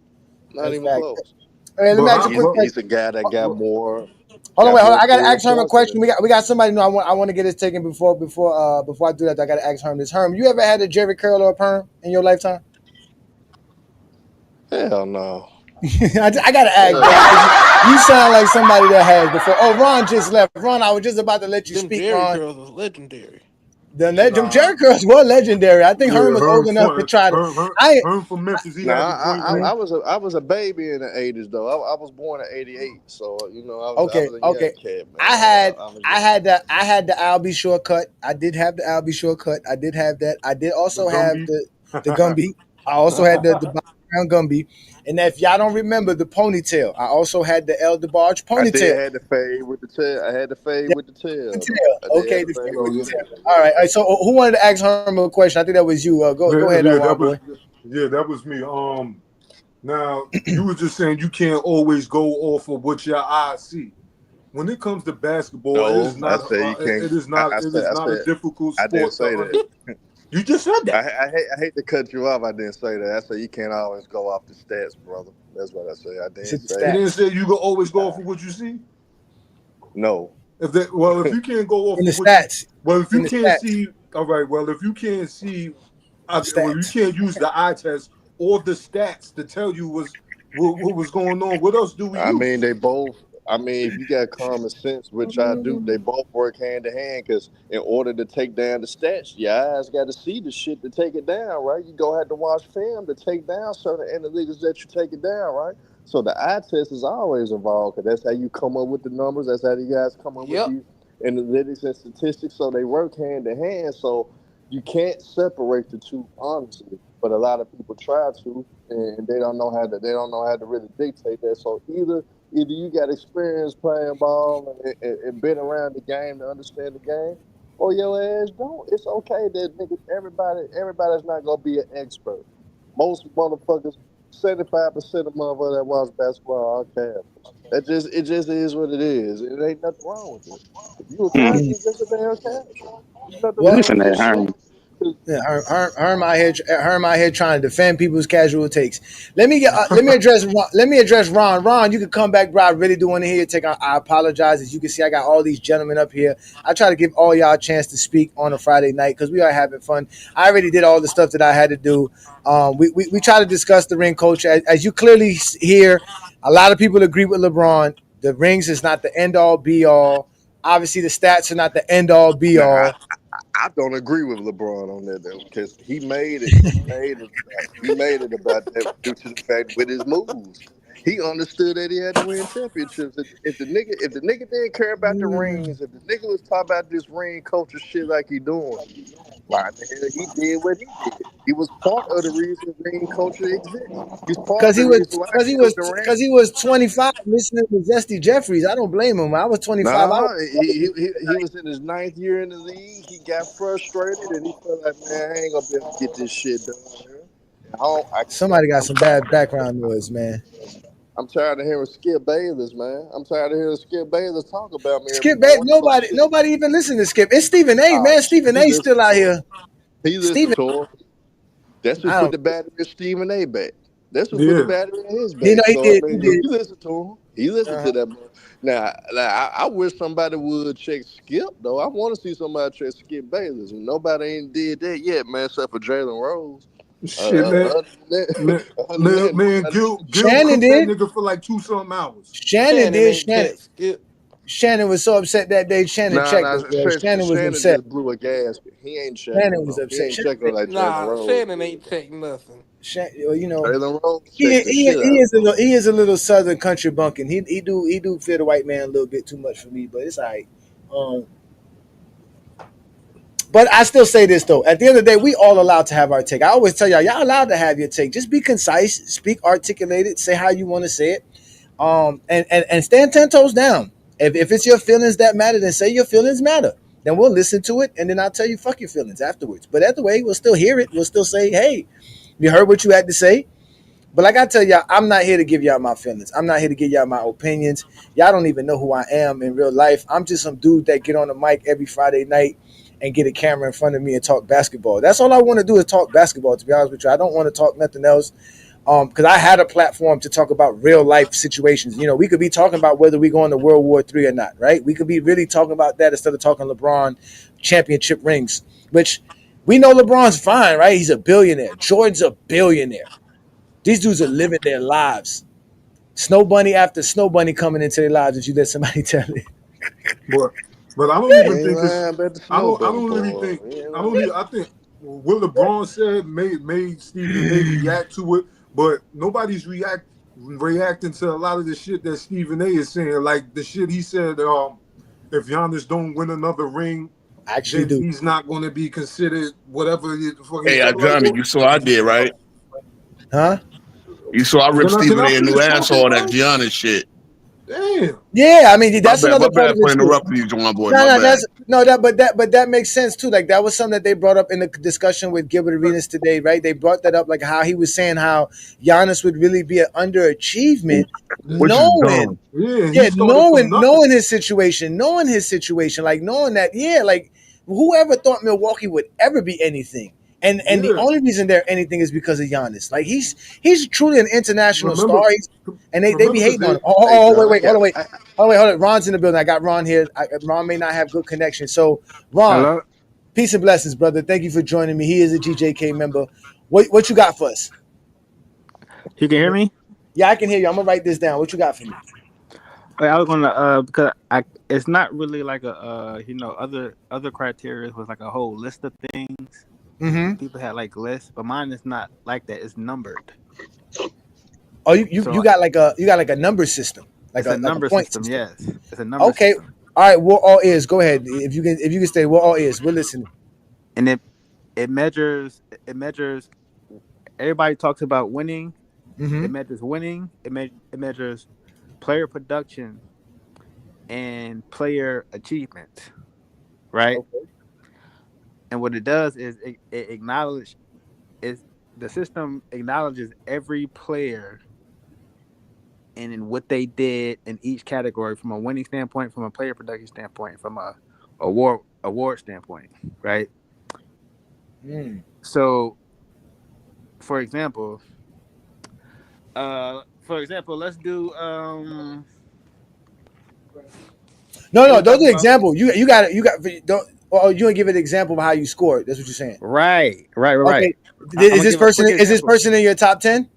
Not That's even fact. close. Hey, let me ask you a quick question. He's a guy that got more. Hold on. I got to career ask Herm a points than question. We got somebody new. I want to get this taken before I do that. I got to ask Herm this. Herm, you ever had a Jerry curl or a perm in your lifetime? Hell no. I got to ask. You sound like somebody that has before. Oh, Ron just left. Ron, I was just about to let you Them speak, Jerry Ron. curls was legendary. Them Jerry curls were legendary. I think Yeah, Herm was old enough to try to. Herm from Memphis. He Nah, had the joint on. I was a baby in the '80s though. I was born in '88, so you know I Okay, was a young okay. cat, man. I had I was I young. had the Albie shortcut. I did have the Albie shortcut. I did have that. I did The also have Gumby. the Gumby. I also had the brown Gumby. And if y'all don't remember the ponytail, I also had the El DeBarge I ponytail. did had the fade with the tail. I had the fade with the tail though. Tail. I did have Okay, the the fade fade with with the the tail. tail. All right. So who wanted to ask Herm a question? I think that was you. Go ahead, Yeah, Ron boy. that was me. Now you were just saying you can't always go off of what your eyes see. When it comes to basketball, it is No, I not. said you can't. It is not a difficult I didn't sport to say that. You just said that. I hate to cut you off. I didn't say that. I said you can't always go off the stats, brother. That's what I said. I didn't say You that. didn't say you can always go off of what you see. No. If you can't go off In the of what you, stats. if In you the can't stats. see, all right. Well, if you can't see, you Stats. can't use the eye test or the stats to tell you what was going on. What else do we I use? mean, they both. I mean, if you got common sense, which I do, they both work hand in hand. Because in order to take down the stats, your eyes got to see the shit to take it down, right? You go have to watch film to take down certain analytics that you take it down, right? So the eye test is always involved because that's how you come up with the numbers. That's how you guys come up with Yep. these analytics and statistics. So they work hand in hand. So you can't separate the two, honestly. But a lot of people try to, and they don't know how to. They don't know how to really dictate that. So either you got experience playing ball and been around the game to understand the game, or your ass don't. It's okay that nigga, everybody's not gonna be an expert. Most motherfuckers, 75% of motherfuckers that watch basketball are casuals. It just is what it is. It ain't nothing wrong with it. If you a casual, you just a damn casual. There's nothing Well, wrong Listen with to this shit. Herm. yeah, Herm out here trying to defend people's casual takes. Let me address Ron. Ron, you can come back, bro. I really do want to hear your take. I apologize. As you can see, I got all these gentlemen up here. I try to give all y'all a chance to speak on a Friday night because we are having fun. I already did all the stuff that I had to do. We try to discuss the ring culture. As you clearly hear, a lot of people agree with LeBron. The rings is not the end all be all. Obviously, the stats are not the end all be Now, all. I don't agree with LeBron on that though, because he made it. He made it about that due to the fact with his moves. He understood that he had to win championships. If the nigga didn't care about the rings, if the nigga was talking about this ring culture shit like he doing, why the hell he did what he did? He was part of the reason ring culture exists. He's part of Cause the he was, reason why cause he Kevin was, Durant. cause he was 25 listening to Zesty Jeffries. I don't blame him. I was 25. I was, Nah, he was in his ninth year in the league. He got frustrated and he felt like, man, I ain't gonna be able to get this shit done here. And somebody got some bad background noise, man. I'm tired of hearing Skip Bayless, man. I'm tired of hearing Skip Bayless talk about me every Skip, morning. So shit. nobody even listen to Skip. It's Stephen A. Oh Man, shit, Stephen he A. listened still out to him. here. He listened Stephen, to him. That's who I put don't. the battery in Stephen A. back. That's who put the Yeah. battery in his You know back. he So I did. He mean, did. he listened to him. He listened Uh-huh. to that. Now I wish somebody would check Skip though. I want to see somebody check Skip Bayless, and nobody ain't did that yet, man, except for Jalen Rose. Shit, man. Other than that, Man, other than that, nobody. Gil Shannon cooked that did. nigga for like 2-something hours. Shannon Shannon did. ain't check Skip. Shannon was so upset that day. Shannon checked Nah, us, bro. Shannon was Shannon upset. just blew a gasket. He ain't checking Shannon him was though. He upset. ain't checking him like Jalen Nah, Rose Shannon did. ain't check nothing. Well, you know, Jalen Rose checked the shit he out is of him. he is a little southern country bunking. He do feel the white man a little bit too much for me, but it's all right. Um, But I still say this though. At the end of the day, we all allowed to have our take. I always tell y'all allowed to have your take. Just be concise, speak articulated, say how you want to say it. And stand 10 toes down. If it's your feelings that matter, then say your feelings matter. Then we'll listen to it, and then I'll tell you fuck your feelings afterwards. But either way, we'll still hear it. We'll still say, hey, you heard what you had to say. But like I tell y'all, I'm not here to give y'all my feelings. I'm not here to give y'all my opinions. Y'all don't even know who I am in real life. I'm just some dude that get on the mic every Friday night and get a camera in front of me and talk basketball. That's all I want to do is talk basketball, to be honest with you. I don't want to talk nothing else. Because I had a platform to talk about real life situations. You know, we could be talking about whether we going to World War III or not, right? We could be really talking about that instead of talking LeBron championship rings, which we know LeBron's fine, right? He's a billionaire. Jordan's a billionaire. These dudes are living their lives. Snow Bunny after Snow Bunny coming into their lives. Did you let somebody tell it? But I don't even Ain't think it's. lying about the I snow don't. I bunny don't really boy. think. You I know? don't. I think what LeBron said made Stephen A. react to it, but nobody's reacting to a lot of the shit that Stephen A. is saying. Like the shit he said. If Giannis don't win another ring, I actually then do. he's not going to be considered whatever the fuck he Hey, talking like. Johnny, you saw I did, right? Huh? You saw I ripped Can Stephen I A. a new finish talking, asshole that bro? Giannis shit. Damn. Yeah, I mean that's My another part bad of for it too. interrupting you, John boy. No, My no, bad. that makes sense too. Like that was something that they brought up in the discussion with Gilbert Arenas today, right? They brought that up, like how he was saying how Giannis would really be an underachievement, Which is knowing, dumb. Yeah, he yeah, started from nothing. knowing his situation, like knowing that, yeah, like whoever thought Milwaukee would ever be anything. And the Yeah. only reason they're anything is because of Giannis. Like he's truly an international Remember, star. And they be remember, because hating on they. him. Oh, wait, hold on, wait. Hold on. Ron's in the building. I got Ron here. Ron may not have good connection. So, Ron, Hello? peace and blessings, brother. Thank you for joining me. He is a GJK member. What you got for us? You can hear me? Yeah, I can hear you. I'm gonna write this down. What you got for me? Wait, I was gonna because it's not really like a other criteria was like a whole list of things. Mm-hmm. People had like lists, but mine is not like that. It's numbered. Oh, you So got like a number system, it's a number point system. system. Yes, it's a number Okay. system, All right. We're all ears. Go ahead. If you can stay. We're all ears. We're listening. and it measures Everybody talks about winning. Mm-hmm. It measures winning. It measures player production and player achievement, right? Okay. And what it does is the system acknowledges every player and in what they did in each category from a winning standpoint, from a player production standpoint, from a award standpoint, right? Mm. So, for example, let's do No, we're those talking are about example. You got don't. Oh, you want to give an example of how you scored. That's what you're saying. right. Okay. I'm Is gonna this give a quick person example. in your top 10?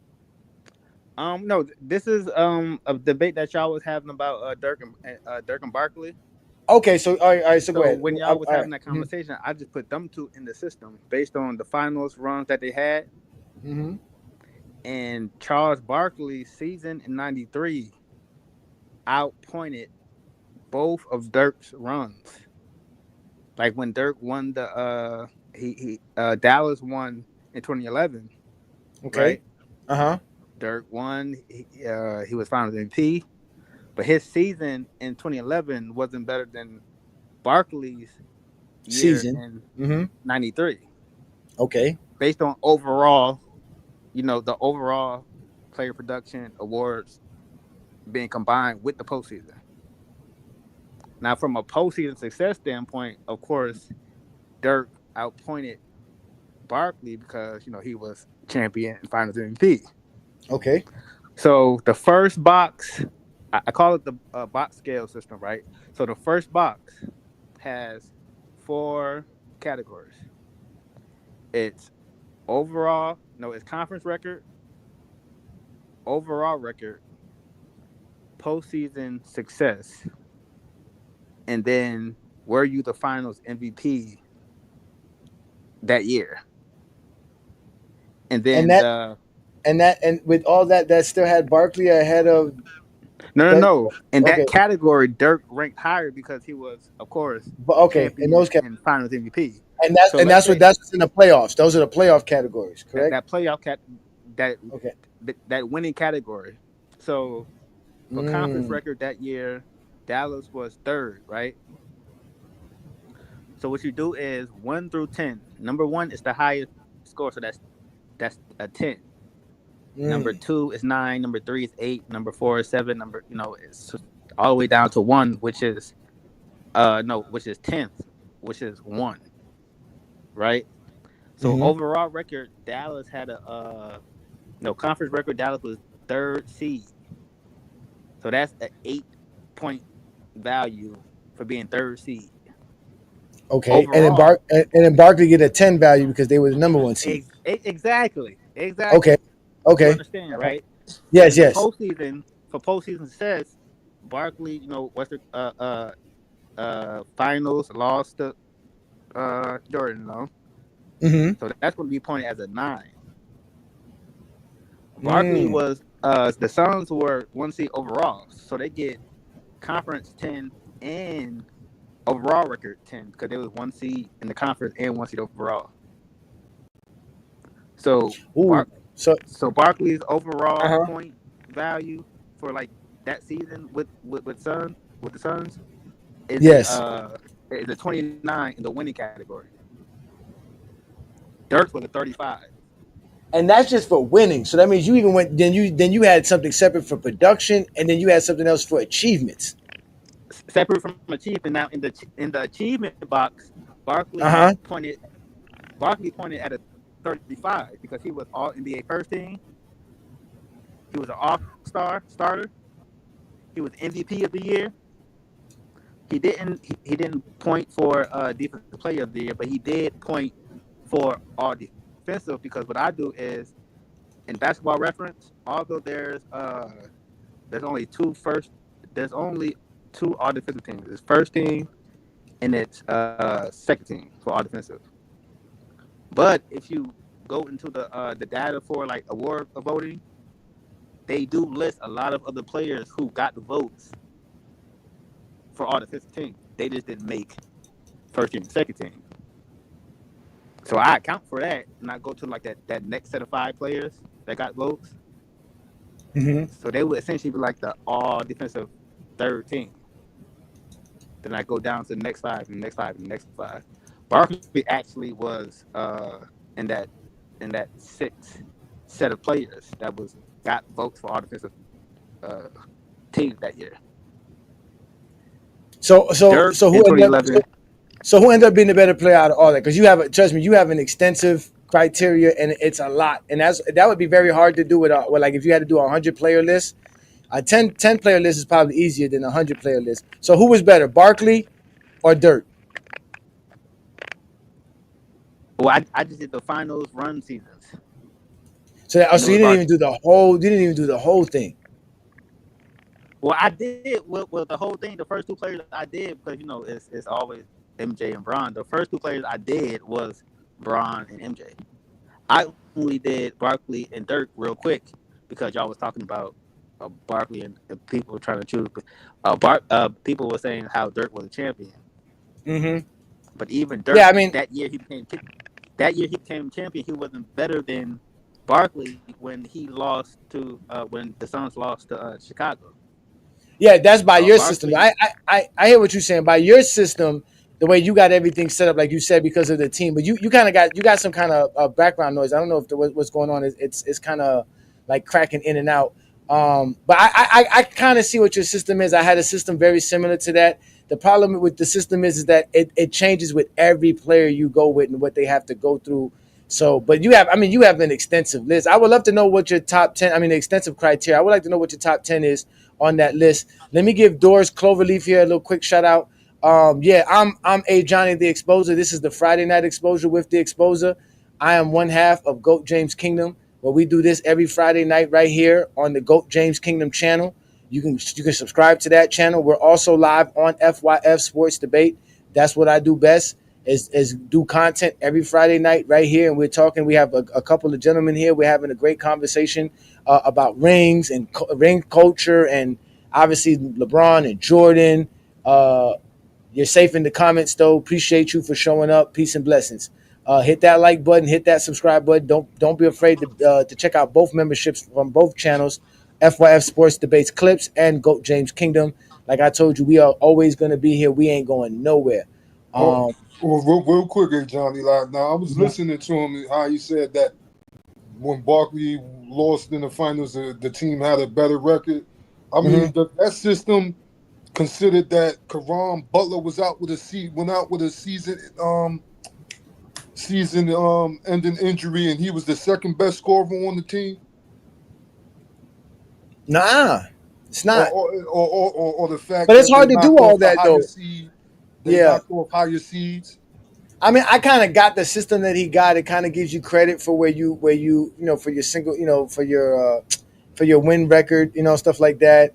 No, this is a debate that y'all was having about Dirk and Barkley. Okay, so all right, so go So ahead. when All y'all was right. having that conversation, I just put them two in the system based on the finals runs that they had. Mm-hmm. And Charles Barkley's season in '93 outpointed both of Dirk's runs. Like when Dirk won the Dallas won in 2011, Okay. right? Uh-huh. Dirk won. He was Finals MVP, but his season in 2011 wasn't better than Barkley's year Season. in Mm-hmm. '93. Okay. Based on overall, the overall player production awards being combined with the postseason. Now, from a postseason success standpoint, of course, Dirk outpointed Barkley because he was champion and Finals MVP. Okay. So the first box, I call it the box scale system, right? So the first box has 4 categories. It's it's conference record, overall record, postseason success, and then were you the Finals MVP that year? And then And with all that still had Barkley ahead of no. In Okay. that category, Dirk ranked higher because he was, of course, But okay, in champion those and Finals MVP. and So let's that's say what's in the playoffs. Those are the playoff categories, correct? that playoff that Okay. that winning category. So for conference record that year, Dallas was 3rd, right? So what you do is 1 through 10. Number 1 is the highest score, so that's a 10. Number 2 is 9. Number 3 is 8. Number 4 is 7. It's all the way down to 1, which is 10th, which is 1, right? So overall record, Dallas had conference record. Dallas was 3rd seed, so that's an 8-point value for being 3rd seed. Okay. Overall, And then Barkley get a 10 value because they were the number 1 seed. Exactly. Okay. You Okay. understand, right? Yes, In the yes. postseason, for postseason success, Barkley, Western finals lost to Jordan, Mm-hmm. so that's going to be pointed as a 9. Barkley Mm. was the Suns were 1 seed overall, so they get conference 10 and overall record 10 because they was 1 seed in the conference and 1 seed overall. So so Barkley's overall Uh-huh. point value for like that season with the Suns is Yes. a 29 in the winning category. Dirk was a 35. And that's just for winning. So that means you even went then you had something separate for production, and then you had something else for achievements. Separate from achievement. Now in the achievement box, Barkley Uh-huh. pointed at a 35 because he was all NBA first team. He was an all-star starter. He was MVP of the year. He didn't point for defensive player of the year, but he did point for all defensive because what I do is in Basketball Reference, although there's only two all defensive teams. It's first team and it's second team for all defensive. But if you go into the data for like award voting, they do list a lot of other players who got the votes for all defensive teams. They just didn't make first team and second team. So I account for that and I go to like that next set of 5 players that got votes. Mm-hmm. So they would essentially be like the all defensive third team. Then I go down to the next 5 and the next 5 and the next 5. Barkley actually was in that 6th set of players that got votes for all defensive teams that year. So Dirk who in ended up 2011. so who ended up being the better player out of all that? Because trust me, you have an extensive criteria and it's a lot, and that would be very hard to do with like if you had to do a 100-player list. A 10-player list is probably easier than a 100-player list. So who was better, Barkley or Dirk? Well, I just did the finals run seasons. So you didn't even do the whole thing. Well, I did with the whole thing. The first 2 players I did because it's always MJ and Bron. The first 2 players I did was Bron and MJ. I only did Barkley and Dirk real quick because y'all was talking about Barkley and people were trying to choose. People were saying how Dirk was a champion. Mm-hmm. But even Dirk, that year he became champion. He wasn't better than Barkley when he lost to when the Suns lost to Chicago. Yeah, that's by your Barkley, system. I hear what you're saying. By your system, the way you got everything set up, like you said, because of the team. But you kind of got some kind of background noise. I don't know if what's going on. It's kind of like cracking in and out. But I kind of see what your system is. I had a system very similar to that. The problem with the system is that it changes with every player you go with and what they have to go through. So, but you have an extensive list. I would love to know what your top 10, extensive criteria. I would like to know what your top 10 is on that list. Let me give Doris Cloverleaf here a little quick shout out. I'm A Johnny the Exposer. This is the Friday Night Exposure with the Exposer. I am one half of GOAT James Kingdom, where we do this every Friday night right here on the GOAT James Kingdom channel. You can subscribe to that channel. We're also live on FYF Sports Debate. That's what I do best. Is do content every Friday night right here, and we're talking. We have a couple of gentlemen here. We're having a great conversation about rings and ring culture, and obviously LeBron and Jordan. You're safe in the comments, though. Appreciate you for showing up. Peace and blessings. Hit that like button, hit that subscribe button. Don't be afraid to check out both memberships from both channels, FYF Sports Debates Clips and GOAT James Kingdom. Like I told you, we are always going to be here. We ain't going nowhere. Well, real quick, Johnny. Like, now I was listening to him and how he said that when Barkley lost in the finals, the team had a better record. I mean, that system considered that Karan Butler was out with went out with a season-ending injury, and he was the second best scorer on the team. Nah, it's not. Or the fact, but it's that hard to do all that though. They knocked off higher seeds. I mean, I kind of got the system that he got. It kind of gives you credit for where you for your single, for for your win record, stuff like that.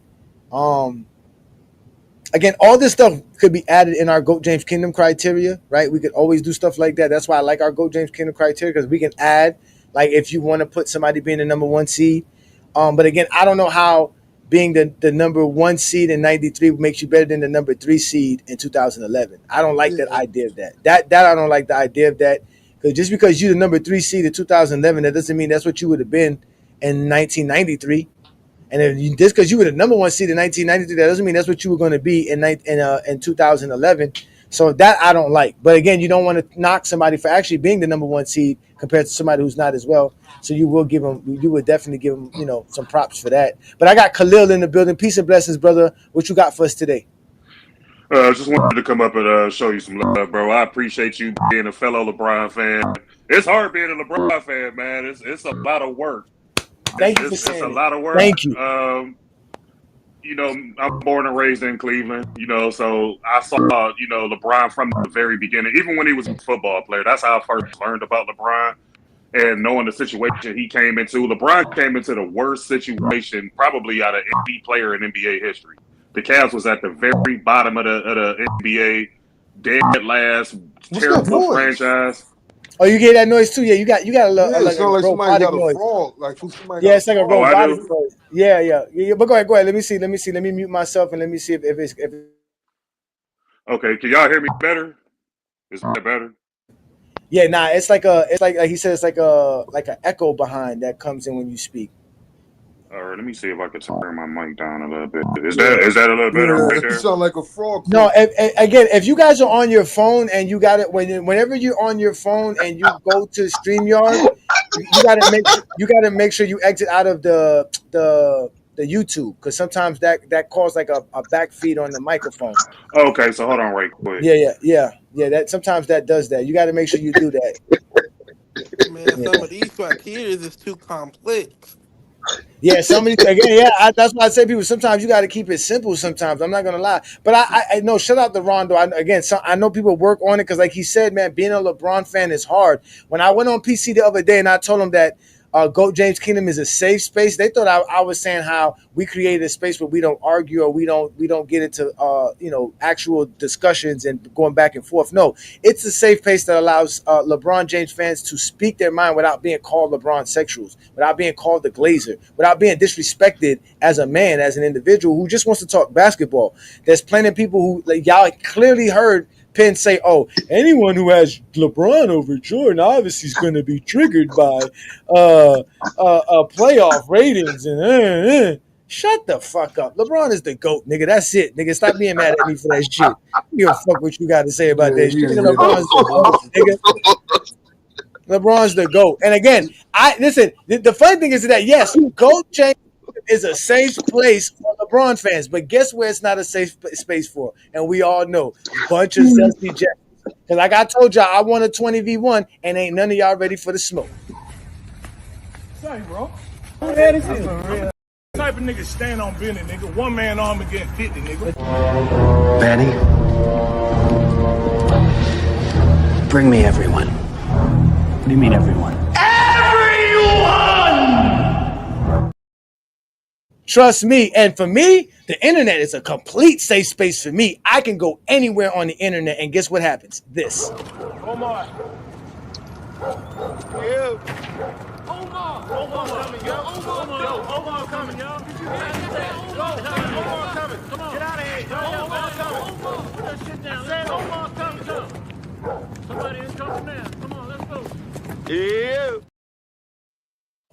Again, all this stuff could be added in our GOAT James Kingdom criteria, right? We could always do stuff like that. That's why I like our GOAT James Kingdom criteria, because we can add, like, if you want to put somebody being the number 1 seed. But again, I don't know how being the number 1 seed in 93 makes you better than the number 3 seed in 2011. I don't like that idea of that. That I don't like the idea of that, because just because you're the number 3 seed in 2011, that doesn't mean that's what you would have been in 1993. And if just because you were the number 1 seed in 1993, that doesn't mean that's what you were going to be in 2011. So that I don't like. But again, you don't want to knock somebody for actually being the number 1 seed compared to somebody who's not as well. So you would definitely give them, some props for that. But I got Khalil in the building. Peace and blessings, brother. What you got for us today? Just wanted to come up and show you some love, bro. I appreciate you being a fellow LeBron fan. It's hard being a LeBron fan, man. It's a lot of work. Thank you for saying it's a lot of work. Thank you. I'm born and raised in Cleveland, so I saw, LeBron from the very beginning, even when he was a football player. That's how I first learned about LeBron and knowing the situation he came into. LeBron came into the worst situation probably out of any player in NBA history. The Cavs was at the very bottom of the NBA, dead last, terrible franchise. Oh, you get that noise too? Yeah, you got a little like a like somebody got a noise. frog. Like somebody Yeah, it's like a robotic do? noise. Yeah. But go ahead. Let me see. Let me mute myself and let me see if it's. Okay, can y'all hear me better? Is that better? Yeah, nah. It's like he said. It's like an echo behind that comes in when you speak. All right, let me see if I can turn my mic down a little bit. Is that a little better right there? You sound like a frog. No, again, if you guys are on your phone and you got it whenever you're on your phone and you go to StreamYard, you gotta make sure you exit out of the YouTube, because sometimes that causes like a back feed on the microphone. Okay, so hold on right quick. Yeah. That sometimes that does that. You got to make sure you do that. Man, some of these criteria is too complex. Yeah, that's why I say people. Sometimes you got to keep it simple. Sometimes I'm not gonna lie, but I know. Shout out to Rondo. I know people work on it, because, like he said, man, being a LeBron fan is hard. When I went on PC the other day and I told him that GOAT James Kingdom is a safe space, they thought I was saying how we created a space where we don't argue or we don't get into actual discussions and going back and forth. No, it's a safe place that allows LeBron James fans to speak their mind without being called LeBron sexuals, without being called the Glazer, without being disrespected as a man, as an individual who just wants to talk basketball. There's plenty of people who, like, y'all clearly heard Penn say, "Oh, anyone who has LeBron over Jordan obviously is going to be triggered by playoff ratings." And shut the fuck up. LeBron is the GOAT, nigga. That's it, nigga. Stop being mad at me for that shit. I don't give a fuck what you got to say about that shit. Nigga, LeBron's the GOAT, nigga. LeBron's the GOAT. And again, listen. The funny thing is that yes, GOAT James is a safe place for LeBron fans, but guess where it's not a safe space for? And we all know, bunch of Zesty Jets. Because like I told y'all, I won a 20v1, and ain't none of y'all ready for the smoke. Sorry, bro. Type of nigga stand on business, nigga. One man arm against 50, nigga. Vanny, bring me everyone. What do you mean everyone? Trust me, and for me, the internet is a complete safe space for me. I can go anywhere on the internet, and guess what happens? This. Omar. Yeah. Omar coming, yo. Omar coming, yo. Omar coming. Come on. Get out of here. Omar coming. Put that shit down. Say Omar coming, come. Somebody is coming now. Come on, let's go. Yeah.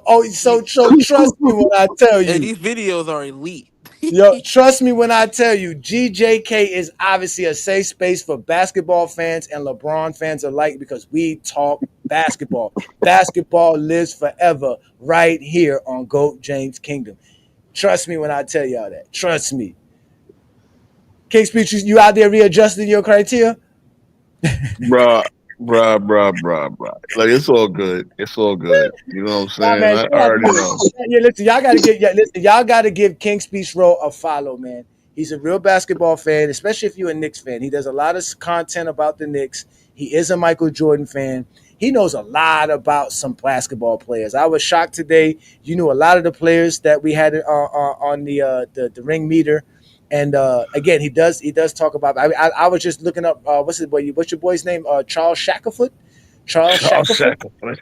Oh, so trust me when I tell you. Hey, these videos are elite. Yo, trust me when I tell you, GJK is obviously a safe space for basketball fans and LeBron fans alike, because we talk basketball. Basketball lives forever right here on GOAT James Kingdom. Trust me when I tell y'all that. Trust me. King Speech, you out there readjusting your criteria? Bruh. Like, it's all good. It's all good. You know what I'm saying? Man, I already know. Yeah, listen, y'all gotta give King Speech Row a follow, man. He's a real basketball fan, especially if you're a Knicks fan. He does a lot of content about the Knicks. He is a Michael Jordan fan. he knows a lot about some basketball players. I was shocked today. You knew a lot of the players that we had on the ring meter. And again, he does talk about. I was just looking up what's your boy's name? Charles Shackelford. Charles Shackelford.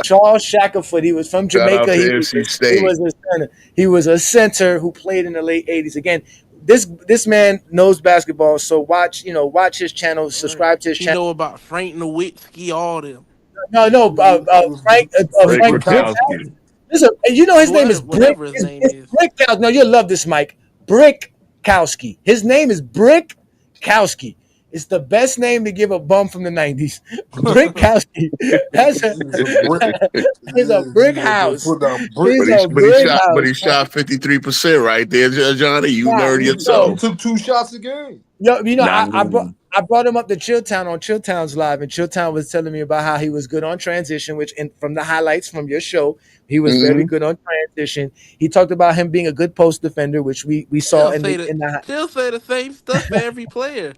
Charles Shackelford. He was from Shout out Jamaica. to He NC State. was a center. He was a center who played in the late '80s. Again, this man knows basketball. So watch his channel. Subscribe to his He channel. know about Frank Nowitzki, all them. No, Frank Frank Frank Brick. Rikowski. Listen, you know his name is Brick. Whatever his name It's is. Brick Kowski. No, you'll love this, Mike. Brick Kowski. His name is Brick Kowski. It's the best name to give a bum from the 90s. Brick Kowski. That's it's a brick house. It's a brick But house. he shot 53% right there, Johnny. You learned He yourself. took 2 shots a game. Yo, Nah. I brought him up to Chilltown on Chilltown's live, and Chilltown was telling me about how he was good on transition, from the highlights from your show, he was very good on transition. He talked about him being a good post defender, which we saw Still say the same stuff for every player.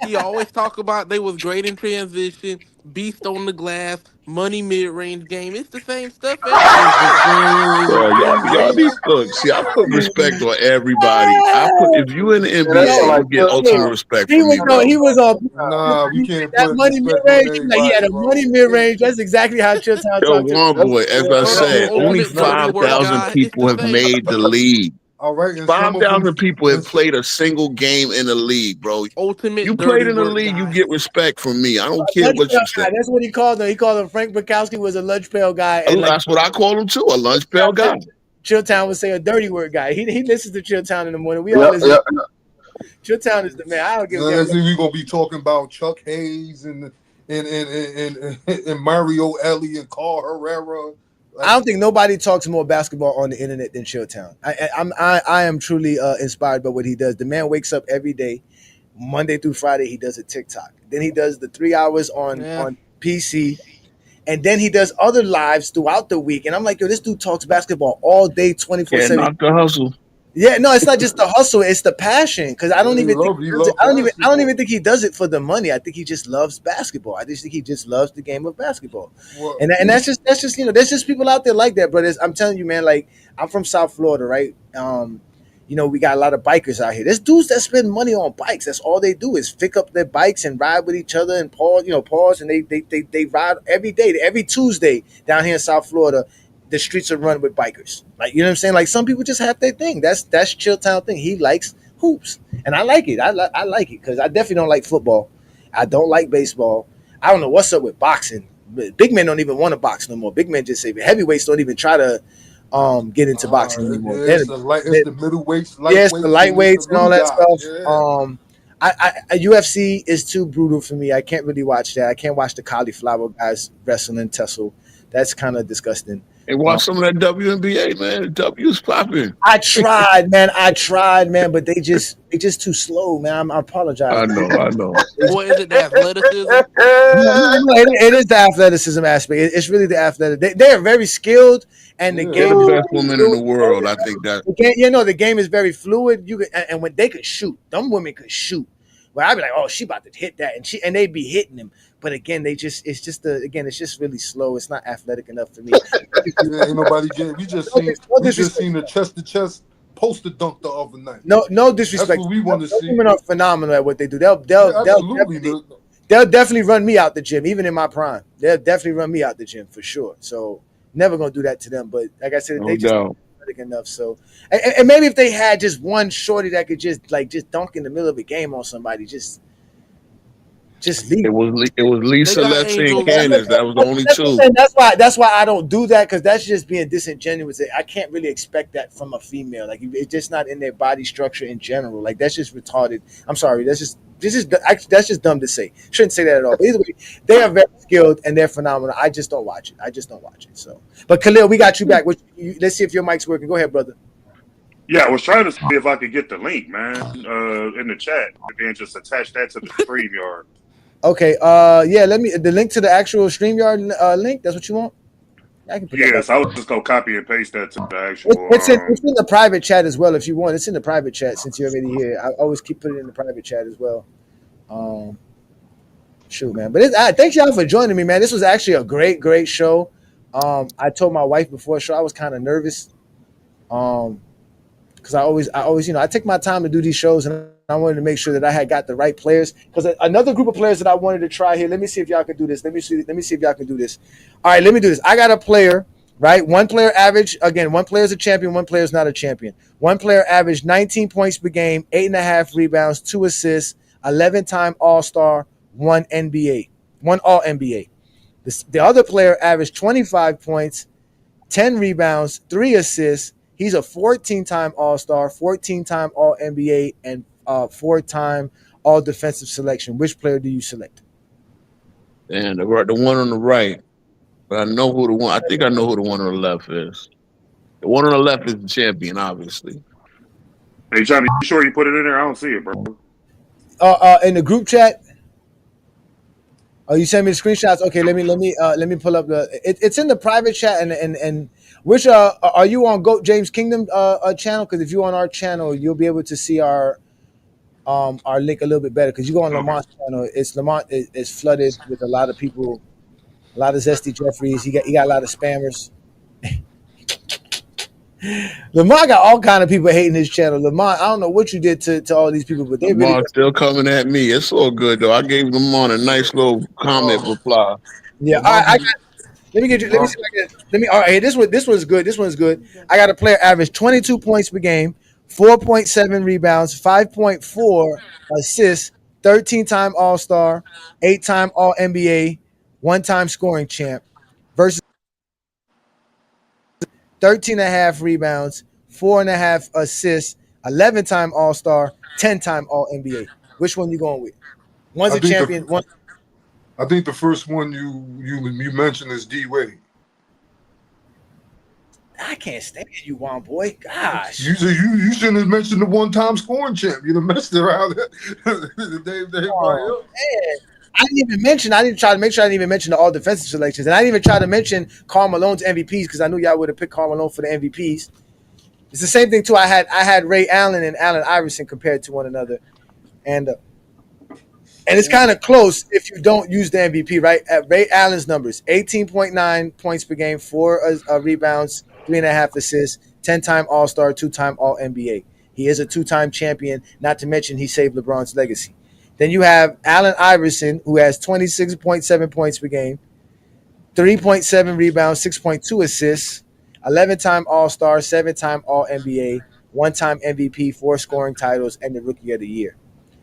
He always talk about they was great in transition, beast on the glass, money mid range game. It's the same stuff every year. Bro, y'all need look. See, I put respect on everybody. If you in the NBA, you get ultimate respect from me, bro. He was on. Nah, we can't That put money mid respect on range. He had a everybody, money mid range. That's exactly how Chilltown Yo, talked to one boy, as I said, only Ultimate dirty work 5,000 guy. people It's the have same made the stuff. league. All right, and some of 5,000 them, people have played a single game in the league, bro. Ultimate You dirty played in the work league, you guy. get respect from me. I don't care Lunch what pail you say. guy. That's what he called him. He called him Frank Bukowski was a lunch pail guy. And That's what I call him too, a lunch pail guy. Chilltown would say a dirty word guy. He listens to Chilltown in the morning. We all listen. Chilltown is the man. I don't give a let's see, damn. we're gonna be talking about Chuck Hayes and Mario Ellie and Carl Herrera. I don't think nobody talks more basketball on the internet than Chilltown. I am truly inspired by what he does. The man wakes up every day, Monday through Friday. He does a TikTok. Then he does the 3 hours on PC, and then he does other lives throughout the week. And I'm like, yo, this dude talks basketball all day, 24/7. Yeah, not the hustle. Yeah, no, it's not just the hustle; it's the passion. Because I don't even think I don't even think he does it for the money. I think he just loves basketball. I just think he just loves the game of basketball. Well, And that's just there's just people out there like that. But I'm telling you, man, like I'm from South Florida, right? We got a lot of bikers out here. There's dudes that spend money on bikes. That's all they do is pick up their bikes and ride with each other and pause, and they ride every day, every Tuesday down here in South Florida. The streets are run with bikers. Like, you know what I'm saying? Like, some people just have their thing. That's Chilltown thing. He likes hoops, and I like it. I like it because I definitely don't like football. I don't like baseball. I don't know what's up with boxing. Big men don't even want to box no more. Big men just say heavyweights don't even try to get into boxing anymore. It's the middleweights, Yes, the lightweights and all that guys. stuff. UFC is too brutal for me. I can't really watch that. I can't watch the cauliflower guys wrestling tussle. That's kind of disgusting. And watch some of that WNBA, man. The W's popping. I tried, man, but they just too slow, man. I apologize. I know. What is it? The athleticism? No, it is the athleticism aspect. It's really the athletic. They are very skilled, and the They're game. the best women in the world. I think that. The game is very fluid. And when they could shoot, them women could shoot. Well, I'd be like, oh, she about to hit that, and they'd be hitting them. But again, it's just really slow. It's not athletic enough for me. Ain't nobody getting. We just seen a chest to chest poster dunk the other night. No disrespect. That's what we want to see. Women are phenomenal at what they do. They'll definitely run me out the gym, even in my prime. They'll definitely run me out the gym for sure. So never gonna do that to them. But like I said, they just not athletic enough. So and maybe if they had just one shorty that could just dunk in the middle of a game on somebody, just leave. It was Lisa, Leslie, and Candace. That was the only two. That's why I don't do that, because that's just being disingenuous. I can't really expect that from a female. Like, it's just not in their body structure in general. Like, that's just retarded. I'm sorry. That's just dumb to say. Shouldn't say that at all. But either way, they are very skilled and they're phenomenal. I just don't watch it. So, but Khalil, we got you back. Let's see if your mic's working. Go ahead, brother. Yeah, I was trying to see if I could get the link, man, in the chat, and then just attach that to the StreamYard. Okay. The link to the actual StreamYard link. That's what you want? I can put Yes, I was just gonna copy and paste that to the actual. It's in the private chat as well if you want. It's in the private chat since you're already here. I always keep putting it in the private chat as well. Shoot, man. But thanks y'all for joining me, man. This was actually a great show. I told my wife before the show I was kind of nervous. Because I always, I take my time to do these shows, and I wanted to make sure that I had got the right players. Because another group of players that I wanted to try here. Let me see if y'all can do this. Let me see if y'all can do this. All right, let me do this. I got a player, right? One player average. Again, one player is a champion. One player is not a champion. One player averaged 19 points per game, 8.5 rebounds, 2 assists, 11-time All-Star, one All NBA. The other player averaged 25 points, 10 rebounds, 3 assists. He's a 14-time All-Star, 14-time All NBA, and 4-time All Defensive Selection. Which player do you select? And the one on the right, but I know who the one. I think I know who the one on the left is. The one on the left is the champion, obviously. Hey, Johnny, you sure you put it in there? I don't see it, bro. In the group chat. Oh, you send me the screenshots. Okay, let me pull up the. It's in the private chat and which are you on Goat James Kingdom channel? Because if you're on our channel, you'll be able to see our link a little bit better. Because you go on Lamont's channel, Lamont is flooded with a lot of people, a lot of Zesty Jeffries. He got a lot of spammers. Lamont got all kind of people hating his channel. Lamont, I don't know what you did to all these people, but they really Still coming at me. It's all good though. I gave Lamont a nice little comment reply. Yeah, all right. Let me get you. Let me see if I can. Let me. All right, hey, this one's good. This one's good. I got a player average 22 points per game, 4.7 rebounds, 5.4 assists, 13-time All-Star, 8-time All NBA, 1-time scoring champ, versus 13.5 rebounds, 4.5 assists, 11-time All-Star, 10-time All NBA. Which one you going with? One's a champion. I think the first one you mentioned is D Wade. I can't stand you, Juan boy. Gosh. You shouldn't have mentioned the one-time scoring champ. You'd have messed around. Oh, man. I didn't try to make sure I didn't even mention the all defensive selections. And I didn't even try to mention Karl Malone's MVPs because I knew y'all would have picked Karl Malone for the MVPs. It's the same thing too. I had Ray Allen and Allen Iverson compared to one another. And it's kind of close if you don't use the MVP, right? At Ray Allen's numbers, 18.9 points per game, 4 rebounds, 3.5 assists, 10-time All-Star, 2-time All NBA. He is a 2-time champion, not to mention he saved LeBron's legacy. Then you have Allen Iverson, who has 26.7 points per game, 3.7 rebounds, 6.2 assists, 11-time All-Star, 7-time All NBA, 1-time MVP, 4 scoring titles, and the Rookie of the Year.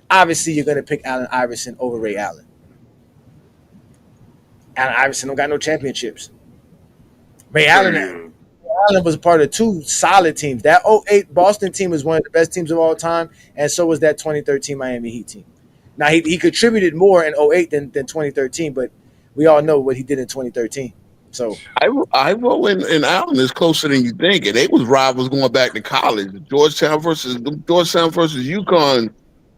Obviously, you're going to pick Allen Iverson over Ray Allen. Allen Iverson don't got no championships. Ray Allen was a part of 2 solid teams. That 2008 Boston team was one of the best teams of all time, and so was that 2013 Miami Heat team. Now, he contributed more in 2008 than 2013, but we all know what he did in 2013. So Ivo and Allen is closer than you think, and they was rivals going back to college. Georgetown versus UConn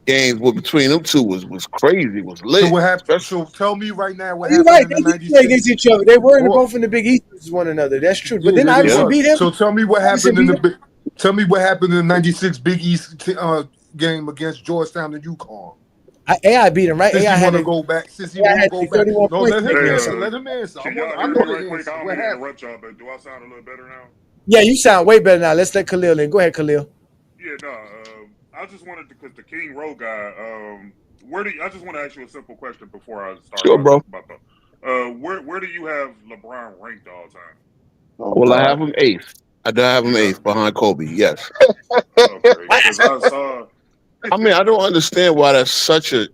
games between them two was crazy, was lit. So what happened? So tell me right now what You're happened right. in the They did play 96. against each other. They were both in the Big East versus one another. That's true. But then Iverson beat him. So tell me what happened in the Tell me what happened in the '96 Big East game against Georgetown and UConn. AI beat him, right? Since AI you had want to go back, since you AI want to had go back. 31 No, points. let him answer. Let him answer. Can I y'all know hear me the right quick? answer. I don't What mean to happened? interrupt y'all, but do I sound a little better now? Yeah, you sound way better now. Let's let Khalil in. Go ahead, Khalil. Yeah, no. I just wanted to, because the King Row guy. I just want to ask you a simple question before I start. Sure, bro. About the, where do you have LeBron ranked all time? Well, I have him 8th. I do have him 8th behind Kobe. Yes. Okay, because I saw. I mean, I don't understand why that's such a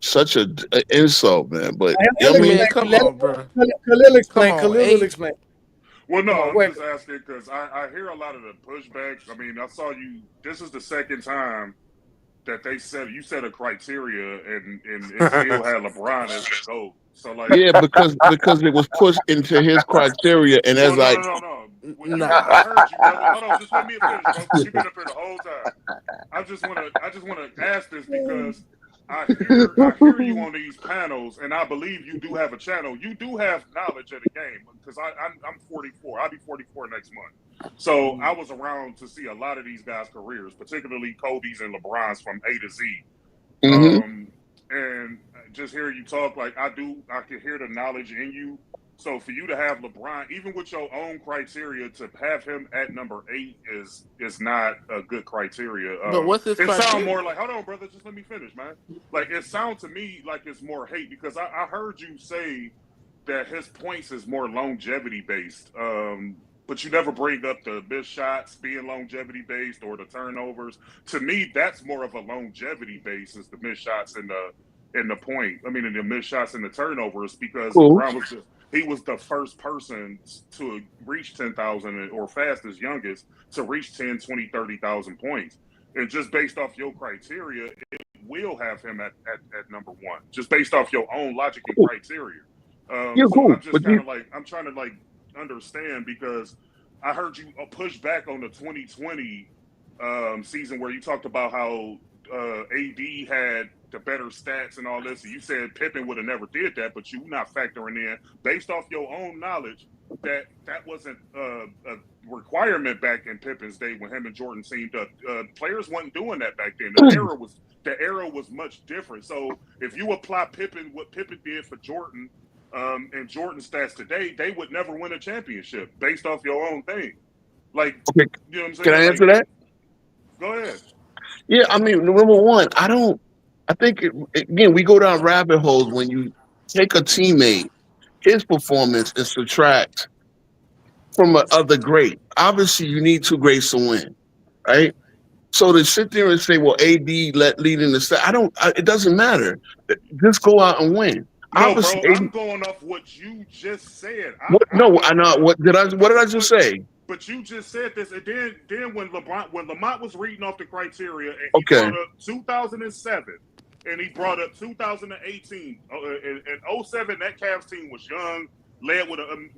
insult, man. But I Khalil mean, explain. come on, bro. Khalil explain. Come on, Khalil will explain. Well, no, Come on, I'm go ahead. just asking because I hear a lot of the pushback. I mean, I saw you. This is the second time that you set a criteria and still had LeBron as the GOAT. So like, yeah, because it was pushed into his criteria, and well, as I no. Nah. I heard you, brother. Hold on, just let me finish, bro. Because you've been up here the whole time. I just want to ask this because I hear you on these panels, and I believe you do have a channel. You do have knowledge of the game because I'm 44. I'll be 44 next month. So I was around to see a lot of these guys' careers, particularly Kobe's and LeBron's from A to Z. Mm-hmm. And just hearing you talk, like I can hear the knowledge in you. So for you to have LeBron, even with your own criteria, to have him at number 8 is not a good criteria. But what's his It sounds criteria? more like, hold on, brother, just let me finish, man. Like it sounds to me like it's more hate because I heard you say that his points is more longevity based. But you never bring up the missed shots being longevity based or the turnovers. To me, that's more of a longevity base is the missed shots and the point. I mean, in the missed shots and the turnovers because Cool. LeBron he was the first person to reach 10,000 or fastest, youngest to reach 10, 20, 30,000 points. And just based off your criteria, it will have him at number 1, just based off your own logic and criteria. Yeah, So cool. I'm just But kind of like, I'm trying to like understand because I heard you push back on the 2020 season where you talked about how AD had the better stats and all this. And you said Pippen would have never did that, but you not factoring in based off your own knowledge that wasn't a requirement back in Pippen's day when him and Jordan teamed up. Players wasn't doing that back then. The era was much different. So if you apply what Pippen did for Jordan and Jordan stats today, they would never win a championship based off your own thing. Like, okay, you know what I'm saying? can I answer Like, that? go ahead. Yeah, I mean, number one, I think again we go down rabbit holes when you take a teammate, his performance, and subtract from a other great. Obviously, you need two greats to win, right? So to sit there and say, "Well, AD lead in the stat," it doesn't matter. Just go out and win. No, Obviously, bro, AD. I'm going off what you just said. What, I'm no, going I know. off. What did I? What did I just say? But you just said this, and then when Lamont was reading off the criteria, and he Okay. brought up 2007, and he brought up 2018. In 07, that Cavs team was young, led with a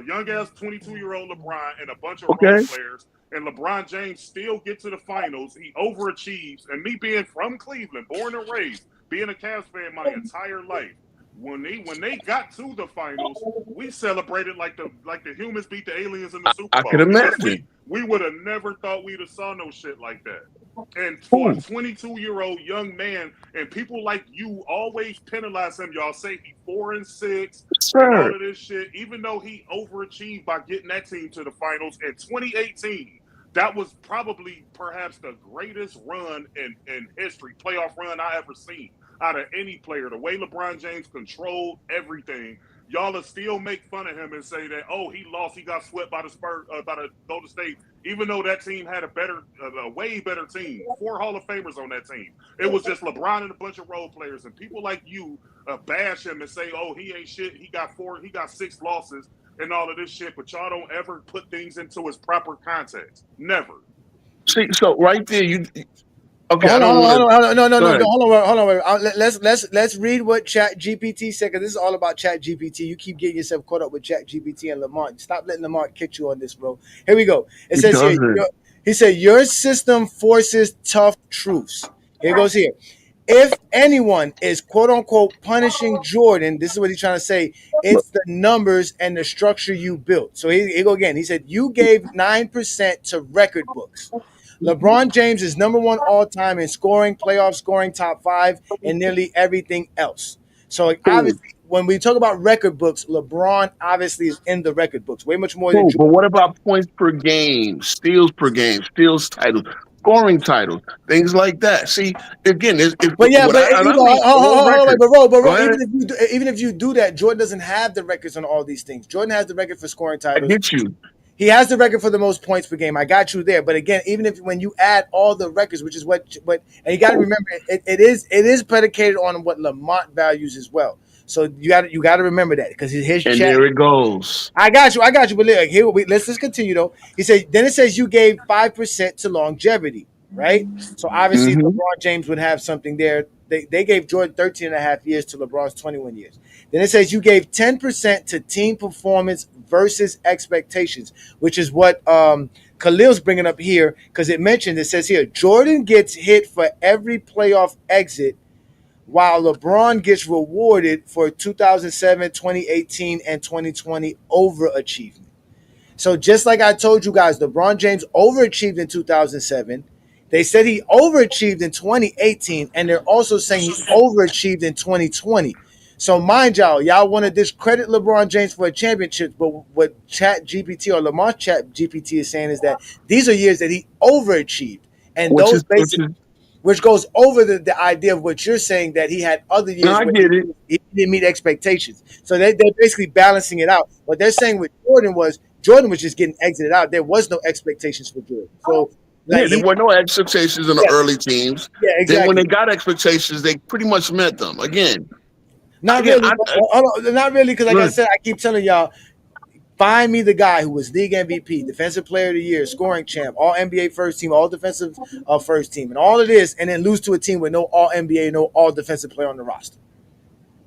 young ass 22-year-old LeBron and a bunch of role Okay. players. And LeBron James still get to the finals. He overachieves. And me being from Cleveland, born and raised, being a Cavs fan my entire life. When they got to the finals, we celebrated like the humans beat the aliens in the Super I Bowl can because imagine. we would have never thought we'd have saw no shit like that. And for a Cool. 22-year-old young man, and people like you always penalize him. Y'all say he 4-6 and all Sir. of this shit, even though he overachieved by getting that team to the finals in 2018. That was probably perhaps the greatest run in history, playoff run I ever seen out of any player. The way LeBron James controlled everything, y'all will still make fun of him and say that, oh, he lost, he got swept by the Spurs, by the Golden State, even though that team had a way better team. 4 Hall of Famers on that team. It was just LeBron and a bunch of role players, and people like you bash him and say, oh, he ain't shit. He got 6 losses and all of this shit, but y'all don't ever put things into its proper context. Never. See, so right there, you. Okay, I Hold don't on, want to. no, Go ahead. hold on. Let's read what Chat GPT said because this is all about Chat GPT. You keep getting yourself caught up with Chat GPT and Lamont. Stop letting Lamont kick you on this, bro. Here we go. It He says here. doesn't. He said your system forces tough truths. Here goes here. If anyone is quote unquote punishing Jordan, this is what he's trying to say. It's the numbers and the structure you built. So here go again. He said you gave 9% to record books. LeBron James is number 1 all time in scoring, playoff scoring, top 5, and nearly everything else. So obviously, when we talk about record books, LeBron obviously is in the record books way much more than Cool, Jordan. but what about points per game, steals per game, steals titles, scoring titles, things like that? See, again, But yeah, what but and you I know, mean all hold on, wait, records. but Go even ahead. if you do that, Jordan doesn't have the records on all these things. Jordan has the record for scoring I titles. get you. He has the record for the most points per game. I got you there. But again, even if when you add all the records, which is what, and you got to remember, it is predicated on what Lamont values as well. So you got to remember that because his And chat. there it goes. I got you. But look, here let's just continue though. He said then it says you gave 5% to longevity, right? So obviously Mm-hmm. LeBron James would have something there. They gave Jordan 13 and a half years to LeBron's 21 years. Then it says you gave 10% to team performance versus expectations, which is what Khalil's bringing up here because it says here Jordan gets hit for every playoff exit while LeBron gets rewarded for 2007, 2018, and 2020 overachievement. So just like I told you guys, LeBron James overachieved in 2007. They said he overachieved in 2018, and they're also saying he overachieved in 2020. So mind y'all want to discredit LeBron James for a championship, but what Chat GPT or Lamar's Chat GPT is saying is that these are years that he overachieved, and those basically, which goes over the idea of what you're saying, that he had other years I where get it. he didn't meet expectations. So they're basically balancing it out. What they're saying with Jordan was just getting exited out. There was no expectations for Jordan. So Yeah, there were no expectations in the early teams. Yeah, Then when exactly. they got expectations, they pretty much met them. Not really, not really, because like I said, I keep telling y'all, find me the guy who was league MVP, defensive player of the year, scoring champ, all NBA first team, all defensive first team, and all of this, and then lose to a team with no all NBA, no all defensive player on the roster.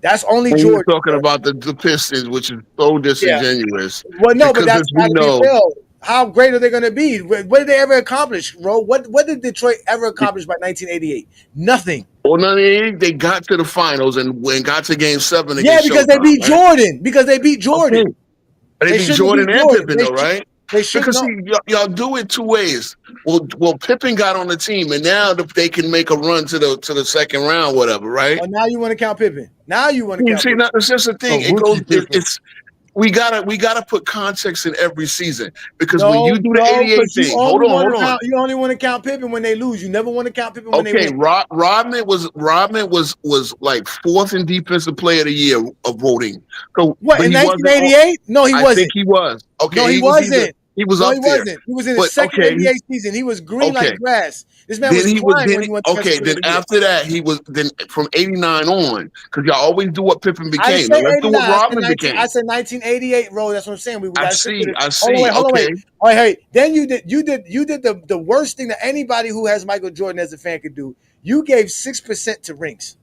That's only And Jordan. you're talking about the Pistons, which is so disingenuous. Well, no, but Because that's as got we to be know, real. How great are they going to be? What did they ever accomplish, Ro? What did Detroit ever accomplish by 1988? Nothing. well, no, they got to the finals and got to Game 7 Yeah, against because they Showtime, beat right? Jordan. Because they beat Jordan. Okay. They beat shouldn't Jordan beat and Jordan. Pippen, though, right? They should Because know. see, y'all do it two ways. Well, Pippen got on the team, and now they can make a run to the second round, whatever, right? Oh, now you want to count Pippen. Now you want to You count see, Pippen. it's just a thing. It goes. It's we gotta put context in every season because when you do the No, '88 because you thing, only want hold to on. count. You only want to count Pippen when they lose. You never want to count Pippen when they Okay, win. Rodman was like fourth in defensive player of the year of voting. So, What, but in he wasn't. 1988? No, he I wasn't. think he was. Okay, No, he he wasn't. was No, up he there. wasn't. He was in his But second okay, NBA season. He was green like okay. grass. This man Then was he was crying when he won defensive player then of the year. after that he was then from '89 on because y'all always do what Pippen I didn't became. say Now let's do 89. what Rodman became. I said 1988, bro. That's what I'm saying. We got I to stick with it. see. Hold on, Okay. wait. All right, hey. Then you did the worst thing that anybody who has Michael Jordan as a fan could do. You gave 6% to Rinks.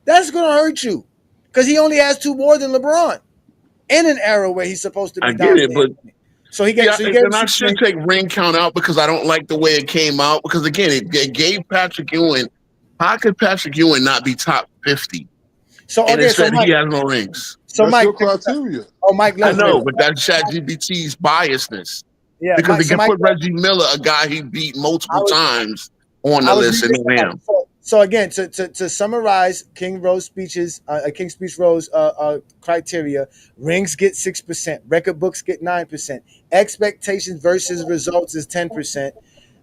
That's gonna hurt you because he only has 2 more than LeBron in an era where he's supposed to I be get it, dominating. but So he gave. So he gave. and I should take ring count out because I don't like the way it came out. Because again, it gave Patrick Ewing. How could Patrick Ewing not be top 50? So And okay, it so said Mike. he has no rings. So That's Mike. your criteria. Oh, Mike. I Listen, know, but that's ChatGPT's biasness. yeah, Because Mike. they So can Mike. put Reggie Miller, a guy he beat multiple times, on the I was list, and reading not this him. so again, to summarize King Rose speeches, King Speech Rose criteria: rings get 6%, record books get 9%, expectations versus results is 10%,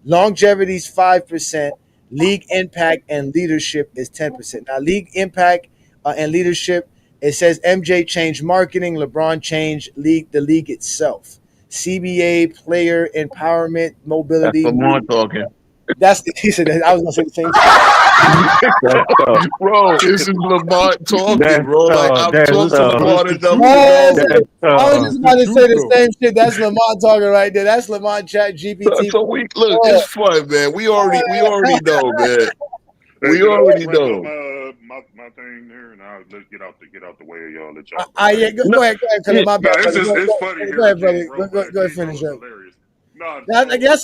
longevity is 5%, league impact and leadership is 10%. Now, league impact and leadership, it says MJ changed marketing, LeBron changed the league itself. CBA player empowerment, That's mobility. Lamar talking. That's the he said that. I was gonna say the same thing. Bro, this is Lamar talking, That's bro. Like I've that's talked to Lamar the enough truth, to Oh, know. that's I was just the about to say truth, the though. same shit. That's Lamont talking right there. That's Lamont Chat GPT. So we look, it's fun, man. We already know, man. Hey, We can I just already wrap up know. my thing there, and I'll get out the way of y'all. Let y'all. Yeah, go ahead, Khalil. My No, bad, it's brother. just it's funny Go ahead, hearing brother. King Bro, Go man. ahead, King Bro finish is up. hilarious. No,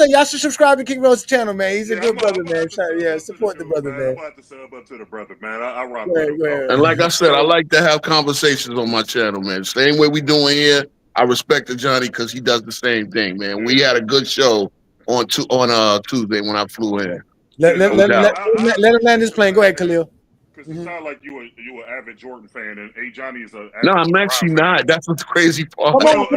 Y'all should subscribe to King Rose's channel, man. He's a yeah, good brother, I'm man. have to sub Yeah, up to support the brother, man. I'm man. gonna have to sub up to the brother, man. I rock Go with ahead, him. go ahead. And like I said, I So like to have conversations on my channel, man. Same way we doing here. I respect the Johnny because he does the same thing, man. We had a good show on Tuesday when I flew in. Let No doubt. him land his plane. Go ahead, Khalil. because you sound like you an avid Jordan fan, and Johnny is an No, avid I'm actually LeBron fan. not. That's what's the crazy part. Come on,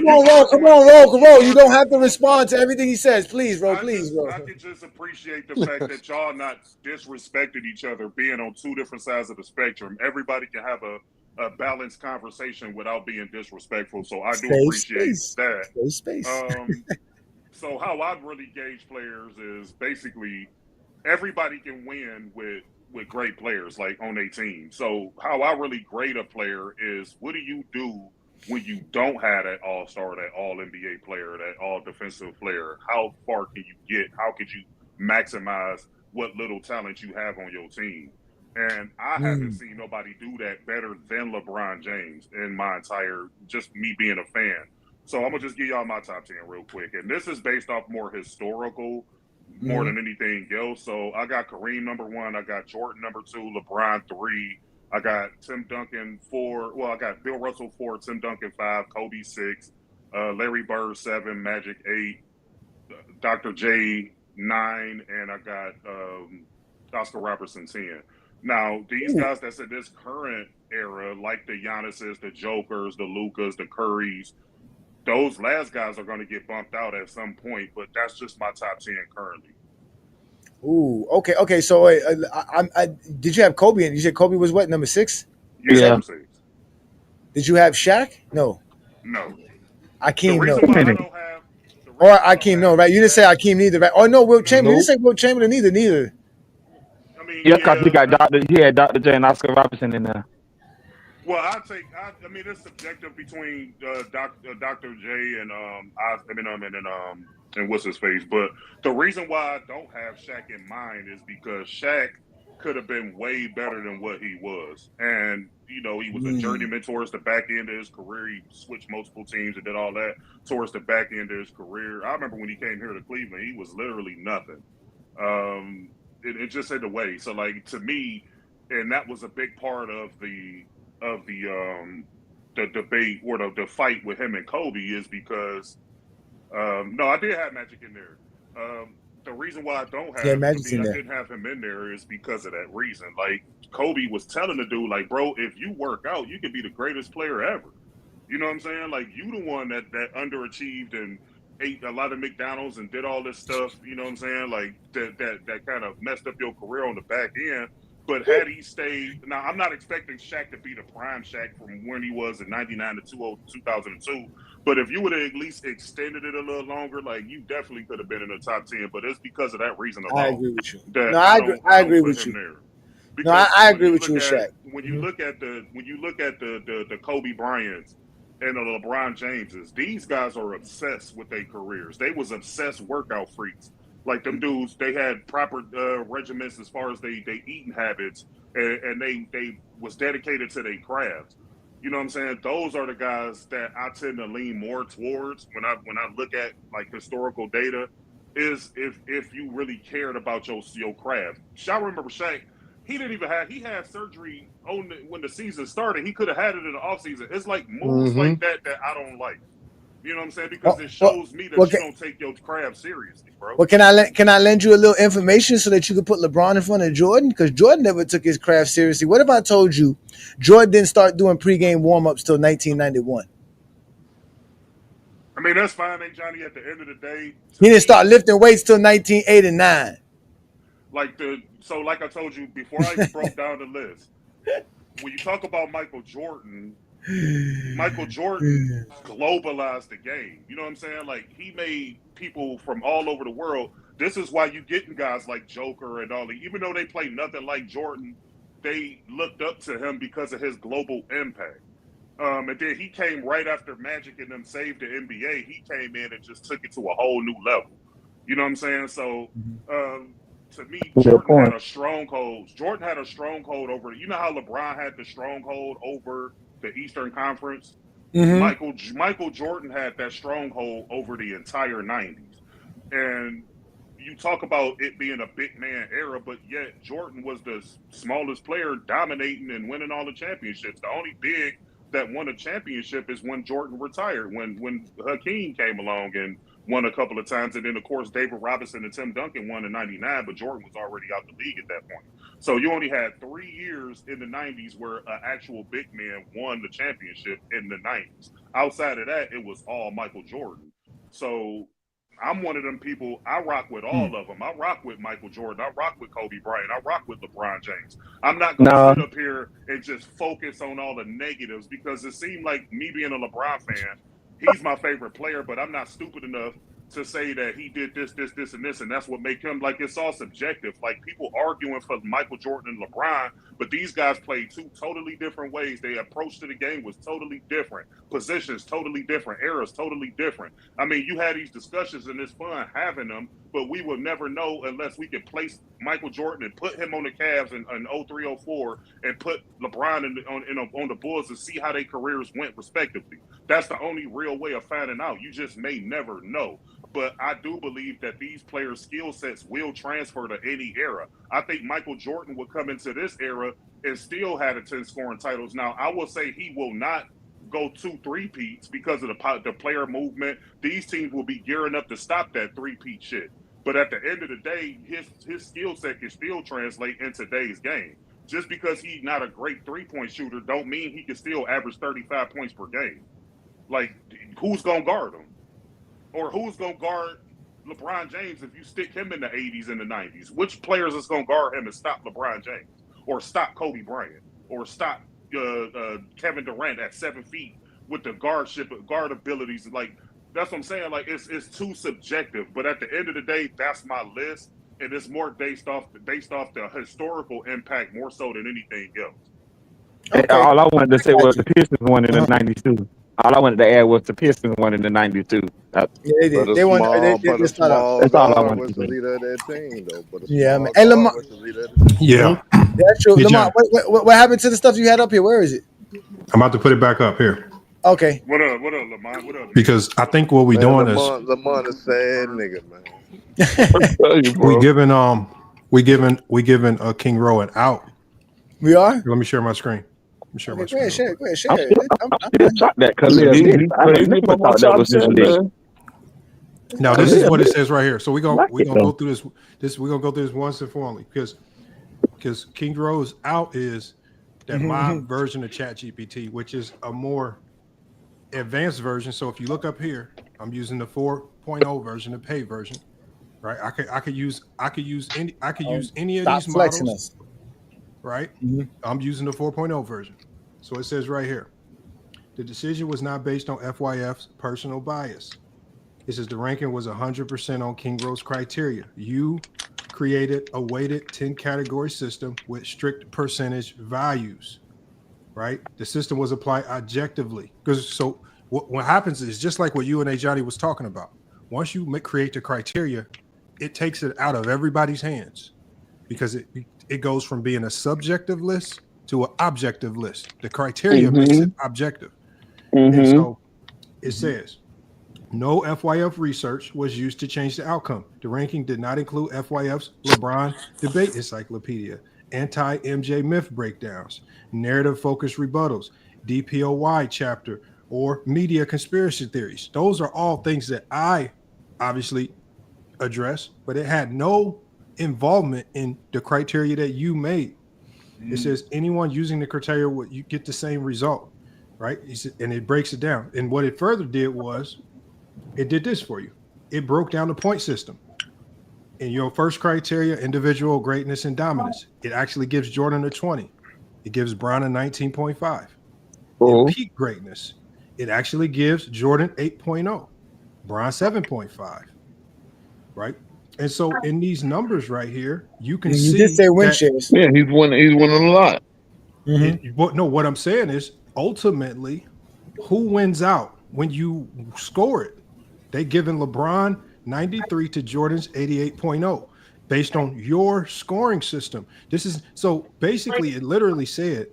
Ro. You don't have to respond to everything he says. Please, Ro. Please, Ro. I can just appreciate the fact that y'all not disrespecting each other, being on two different sides of the spectrum. Everybody can have a balanced conversation without being disrespectful. So I do appreciate that. Stay space. So how I really gauge players is basically everybody can win with great players like on a team. So how I really grade a player is what do you do when you don't have that all-star, that all-NBA player, that all-defensive player? How far can you get? How could you maximize what little talent you have on your team? And I haven't seen nobody do that better than LeBron James in my entire, just me being a fan. So I'm going to just give y'all my top 10 real quick. And this is based off more historical more than anything else. So I got Kareem number 1. I got Jordan number 2, LeBron 3. I got Tim Duncan 4. Well, I got Bill Russell 4, Tim Duncan 5, Kobe 6, Larry Bird 7, Magic 8, Dr. J 9, and I got Oscar Robertson 10. Now, these guys that's in this current era, like the Giannis's, the Jokers, the Lucas, the Currys, those last guys are going to get bumped out at some point, but that's just my top 10 currently. Ooh, okay. So, did you have Kobe? And you said Kobe was what, number 6? Yeah, number 6. Did you have Shaq? No. No. Akeem, no. Why I don't have, or Akeem, no, right? You didn't say Akeem neither, right? Oh no, Will Chamberlain. You didn't say Will Chamberlain neither. I mean, Yeah, because he got he had Dr. J and Oscar Robertson in there. Well, I mean, it's subjective between Dr. J and and what's his face. But the reason why I don't have Shaq in mind is because Shaq could have been way better than what he was, and he was a journeyman towards the back end of his career. He switched multiple teams and did all that towards the back end of his career. I remember when he came here to Cleveland, he was literally nothing. It just had the way. So, like, to me, and that was a big part of the debate or the fight with him and Kobe is because no, I did have Magic in there. The reason why I don't have I didn't have him in there is because of that reason. Like, Kobe was telling the dude, like, bro, if you work out, you could be the greatest player ever. You know what I'm saying? Like, you the one that underachieved and ate a lot of McDonald's and did all this stuff. You know what I'm saying? Like, that kind of messed up your career on the back end. But had he stayed, now I'm not expecting Shaq to be the prime Shaq from when he was in 99 to 2002. But if you would have at least extended it a little longer, like, you definitely could have been in the top 10. But it's because of that reason alone. I agree with you. That No, I agree with you. No, I agree with you with Shaq. When you look at the Kobe Bryants and the LeBron Jameses, these guys are obsessed with their careers. They was obsessed workout freaks. Like, them dudes, they had proper regimens as far as they eating habits, and they was dedicated to their craft. You know what I'm saying? Those are the guys that I tend to lean more towards when I look at, like, historical data. Is if you really cared about your craft. I remember Shaq. He had surgery when the season started. He could have had it in the offseason. It's like moves like that I don't like. You know what I'm saying? Because it shows me that you don't take your craft seriously, bro. Well, can I lend you a little information so that you could put LeBron in front of Jordan? Because Jordan never took his craft seriously. What if I told you Jordan didn't start doing pregame warm-ups till 1991? I mean, that's fine, ain't Johnny? At the end of the day, He didn't start lifting weights till 1989. Like I told you before, I even broke down the list. When you talk about Michael Jordan globalized the game. You know what I'm saying? Like, he made people from all over the world. This is why you getting guys like Joker and all that. Even though they play nothing like Jordan, they looked up to him because of his global impact. And then he came right after Magic and them saved the NBA. He came in and just took it to a whole new level. You know what I'm saying? So, to me, Jordan had a stronghold. Jordan had a stronghold over. You know how LeBron had the stronghold over the Eastern Conference? Michael Jordan had that stronghold over the entire 90s. And you talk about it being a big man era, but yet Jordan was the smallest player dominating and winning all the championships. The only big that won a championship is when Jordan retired, when Hakeem came along and won a couple of times. And then, of course, David Robinson and Tim Duncan won in 99, but Jordan was already out the league at that point. So you only had 3 years in the 90s where an actual big man won the championship in the 90s. Outside of that, it was all Michael Jordan. So I'm one of them people. I rock with all of them. I rock with Michael Jordan. I rock with Kobe Bryant. I rock with LeBron James. I'm not going to sit up here and just focus on all the negatives, because it seemed like me being a LeBron fan, he's my favorite player, but I'm not stupid enough to say that he did this, and this, and that's what make him, like, it's all subjective. Like, people arguing for Michael Jordan and LeBron, but these guys played two totally different ways. Their approach to the game was totally different. Positions totally different. Eras totally different. I mean, you had these discussions, and it's fun having them, but we will never know unless we can place Michael Jordan and put him on the Cavs in 03, 04, and put LeBron on the Bulls and see how their careers went respectively. That's the only real way of finding out. You just may never know. But I do believe that these players' skill sets will transfer to any era. I think Michael Jordan would come into this era and still had a 10 scoring titles. Now, I will say he will not go 2 3-peats because of the player movement. These teams will be gearing up to stop that 3-peat shit. But at the end of the day, his skill set can still translate in today's game. Just because he's not a great 3-point shooter, don't mean he can still average 35 points per game. Like, who's gonna guard him, or who's gonna guard LeBron James if you stick him in the 80s and the 90s? Which players is gonna guard him and stop LeBron James, or stop Kobe Bryant, or stop Kevin Durant at 7 feet with the guard abilities? Like, that's what I'm saying. Like, it's too subjective. But at the end of the day, that's my list, and it's more based off the historical impact more so than anything else. Okay. All I wanted to say was the Pistons won in the '92. All I wanted to add was the Pistons won in the '92. Yeah, they did. They won. They started off. That's all I guard wanted was to the say. leader of that team, though. But a Yeah, small man. And guard Lamar. was the leader of the team. Yeah. That's true. Hey, Lamar, John. what happened to the stuff you had up here? Where is it? I'm about to put it back up here Okay. What up, Lamont? What up? because I think what we're Man, doing is Lamont a sad nigga, man. we giving King Row an out. We are. Let me share my screen. Let me share my Go ahead, screen. share it. I'm still shocked that Khalil did. I never thought that was his league. Now this is what it says right here. So we're gonna Like it, go though. through this. We're gonna go through this once and for all because King Row's out is that my version of ChatGPT, which is a more advanced version. So if you look up here, I'm using the 4.0 version, the paid version, right? I could use any of Stop these flexing models, us. right? I'm using the 4.0 version. So it says right here, the decision was not based on FYF's personal bias. It says the ranking was 100% on King Row's criteria. You created a weighted 10 category system with strict percentage values, right? The system was applied objectively. Because so what happens is just like what you and Johnny was talking about. Once you create the criteria, it takes it out of everybody's hands because it goes from being a subjective list to an objective list. The criteria makes it objective. And so it says, no FYF research was used to change the outcome. The ranking did not include FYF's LeBron debate encyclopedia, anti-MJ myth breakdowns, narrative-focused rebuttals, DPOY chapter, or media conspiracy theories. Those are all things that I obviously address, but it had no involvement in the criteria that you made. It says anyone using the criteria would you get the same result, right? And it breaks it down. And what it further did was it did this for you. It broke down the point system. In your first criteria, individual greatness and dominance, it actually gives Jordan a 20. It gives Bron a 19.5. In peak greatness, it actually gives Jordan 8.0, Bron 7.5, right? And so in these numbers right here, you can see. You did say win shares. Yeah, he's winning a lot. What I'm saying is ultimately, who wins out when you score it? They given LeBron 93 to Jordan's 88.0 based on your scoring system. This is so basically it literally said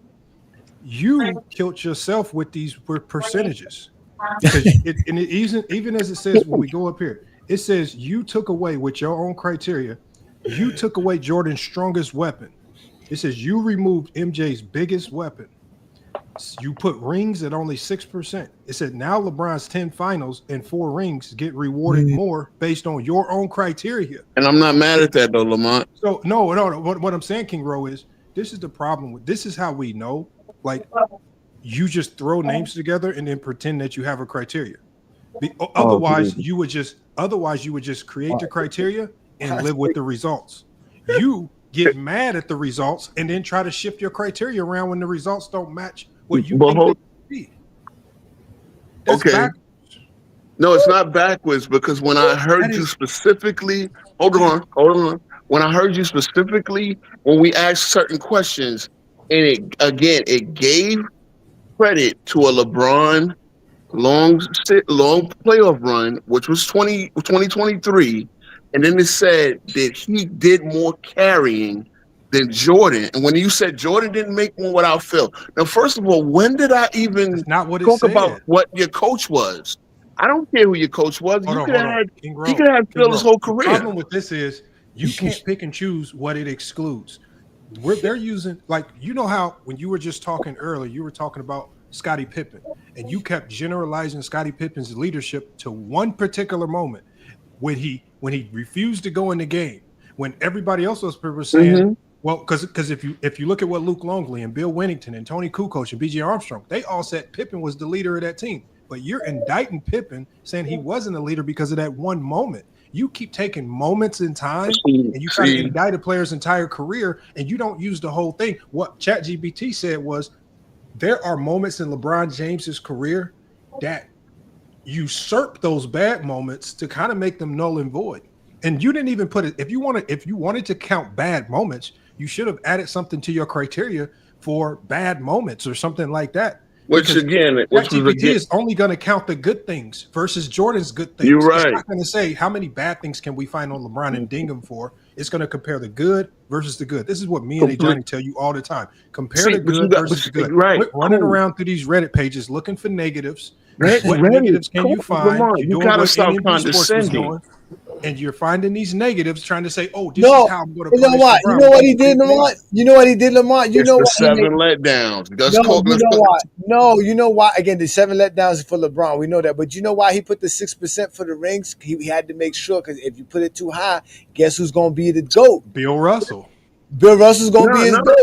you killed yourself with these percentages. Because even as it says when we go up here, it says you took away with your own criteria, you took away Jordan's strongest weapon. It says you removed MJ's biggest weapon. You put rings at only 6%. It said now LeBron's 10 finals and 4 rings get rewarded more based on your own criteria. And I'm not mad at that though, Lamont. So no. What I'm saying, King Row, is this is the problem with this is how we know. Like you just throw names together and then pretend that you have a criteria. Otherwise, you would just create the criteria and live with the results. You get mad at the results and then try to shift your criteria around when the results don't match what you think they should be. That's backwards. No, it's not backwards because when I heard you specifically, hold on. When I heard you specifically, when we asked certain questions, and it gave credit to a LeBron long playoff run, which was 2023, and then it said that he did more carrying than Jordan. And when you said Jordan didn't make one without Phil, now first of all, when did I even talk about what your coach was? I don't care who your coach was. He could have had Phil his whole career. The problem with this is you can't pick and choose what it excludes. They're using, like, you know how when you were just talking earlier, you were talking about Scottie Pippen, and you kept generalizing Scottie Pippen's leadership to one particular moment. when he refused to go in the game, when everybody else was saying, Mm-hmm. well, because if you look at what Luke Longley and Bill Winnington and Tony Kukoc and B.J. Armstrong, they all said Pippen was the leader of that team. But you're indicting Pippen saying he wasn't a leader because of that one moment. You keep taking moments in time and you try to indict a player's entire career, and you don't use the whole thing. What ChatGPT said was there are moments in LeBron James's career that usurp those bad moments to kind of make them null and void. And you didn't even put it. If you wanted to count bad moments, you should have added something to your criteria for bad moments or something like that. Which ChatGPT is only going to count the good things versus Jordan's good things. You're right. It's not going to say how many bad things can we find on LeBron and ding him for. It's going to compare the good versus the good. This is what me and Johnny tell you all the time. Compare the good versus the good. Right. Quit running around through these Reddit pages looking for negatives. What Negatives can you find? You gotta stop condescending. And you're finding these negatives, trying to say, "Oh, this No, is how I'm going to." you know what? You know what he did, Lamont? You know what he did, Lamont? You It's know the what? 7 letdowns. You know why? No, you know why? Again, the 7 letdowns is for LeBron. We know that, but you know why he put the 6% for the rings? He had to make sure, because if you put it too high, guess who's going to be the GOAT? Bill Russell. Bill Russell's going to be his GOAT.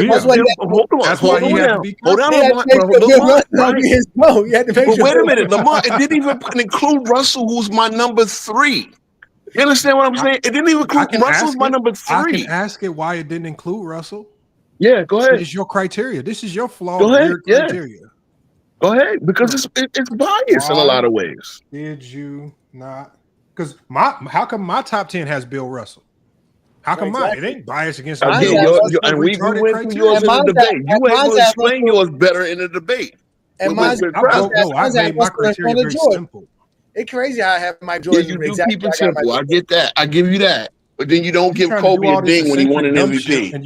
That's why he had to be. Hold on, Lamont. He had to make sure. But wait a minute, Lamont. It didn't even include Russell, who's my number 3. You understand what I'm saying? It didn't even include Russell's my number 3. I can ask it why it didn't include Russell. Yeah, go ahead. This is your criteria. This is your flawed criteria. Go ahead, because it's biased in a lot of ways. Did you not? Because how come my top 10 has Bill Russell? How come mine? It ain't biased against And we went through yours in the debate. You were able to explain yours better in the debate. And I made my criteria very simple. It's crazy how I have Mike Jordan. Yeah, you do keep it simple. I get that. I give you that. But then you don't give Kobe a ding when he won an MVP. And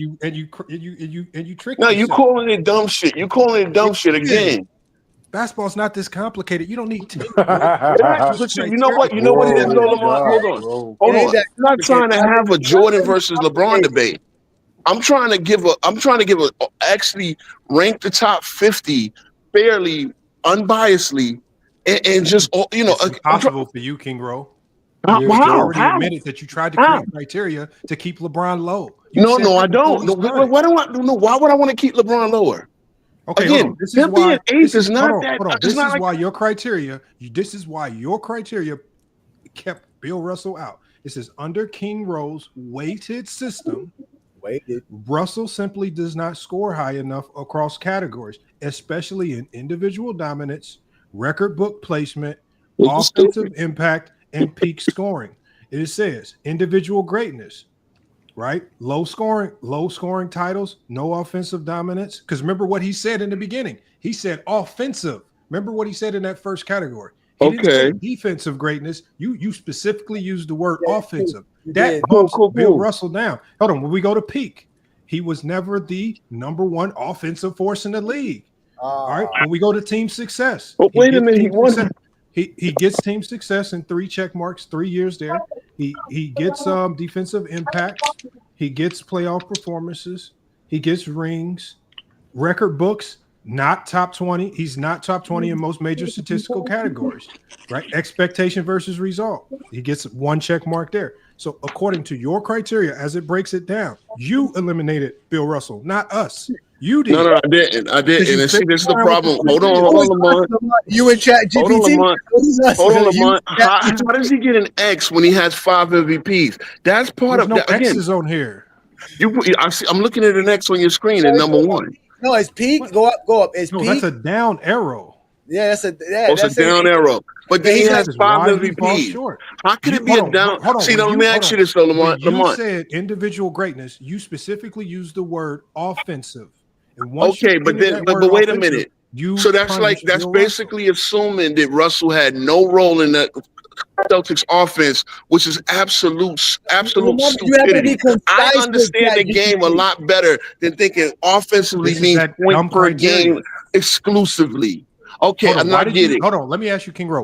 you trick. No, you calling it dumb shit. You calling it dumb shit again. Basketball's not this complicated. You don't need to. You know what? You know what it is, though, Lamont? Hold on. I'm not trying to have a Jordan versus LeBron debate. I'm trying to give actually rank the top 50 fairly, unbiasedly, and just it's impossible for you, King Ro. You already admitted that you tried to create criteria to keep LeBron low. No, I don't. Why would I want to keep LeBron lower? Okay, again, this is why this is not that. This is why your criteria. This is why your criteria kept Bill Russell out. This is under King Ro's weighted system. Russell simply does not score high enough across categories, especially in individual dominance, record book placement, offensive impact, and peak scoring. It says individual greatness, right? Low scoring titles, no offensive dominance. Because remember what he said in the beginning. He said offensive. Remember what he said in that first category. He didn't say defensive greatness. You specifically used the word offensive. That bumps Bill Russell down. Hold on. When we go to peak, he was never the number 1 offensive force in the league. All right. When we go to team success, wait a minute. He gets team success in 3 check marks, 3 years there. He gets defensive impact. He gets playoff performances. He gets rings, record books. Not top 20. He's not top 20 in most major statistical categories, right? Expectation versus result. He gets 1 check mark there. So according to your criteria, as it breaks it down, you eliminated Bill Russell, not us. You did. No, I didn't. And see, this is the problem. Hold on, Lamont. You in ChatGPT? Hold on, Lamont. How does he get an X when he has 5 MVPs? That's part of that. There's no X's on here. I'm looking at an X on your screen at number 1. No, it's peak. Go up. It's peak. That's a down arrow. Yeah, that's a down arrow. But then he has 5 MVPs. How could it be a down? See, let me ask you this, though, Lamont. You said individual greatness. You specifically used the word offensive. And but wait a minute. So that's basically assuming that Russell had no role in the Celtics offense, which is absolute stupidity. I understand the game a lot better than thinking offensively means point per game exclusively. Okay, I'm not getting. Hold on, let me ask you, King Ro.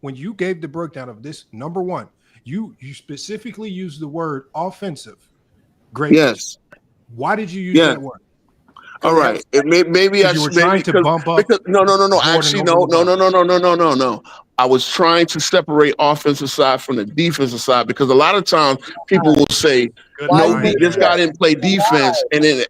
When you gave the breakdown of this number 1, you specifically used the word offensive greatness. Yes. Why did you use that word? All right. Maybe I were trying to bump up. No. Actually, no. I was trying to separate offensive side from the defensive side because a lot of times people will say, "No, this guy didn't play defense," and then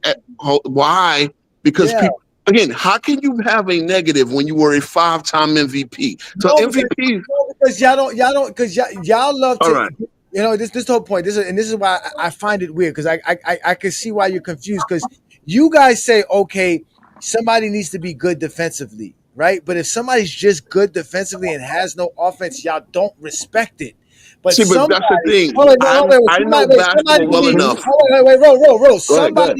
why? Because people. Again, how can you have a negative when you were a 5-time MVP? So MVP, because y'all love to. All right. You know, this the whole point. This is why I find it weird because I can see why you're confused because you guys say, okay, somebody needs to be good defensively, right? But if somebody's just good defensively and has no offense, y'all don't respect it. But see, but that's the thing. I know somebody basketball well can be, enough. roll. Go ahead.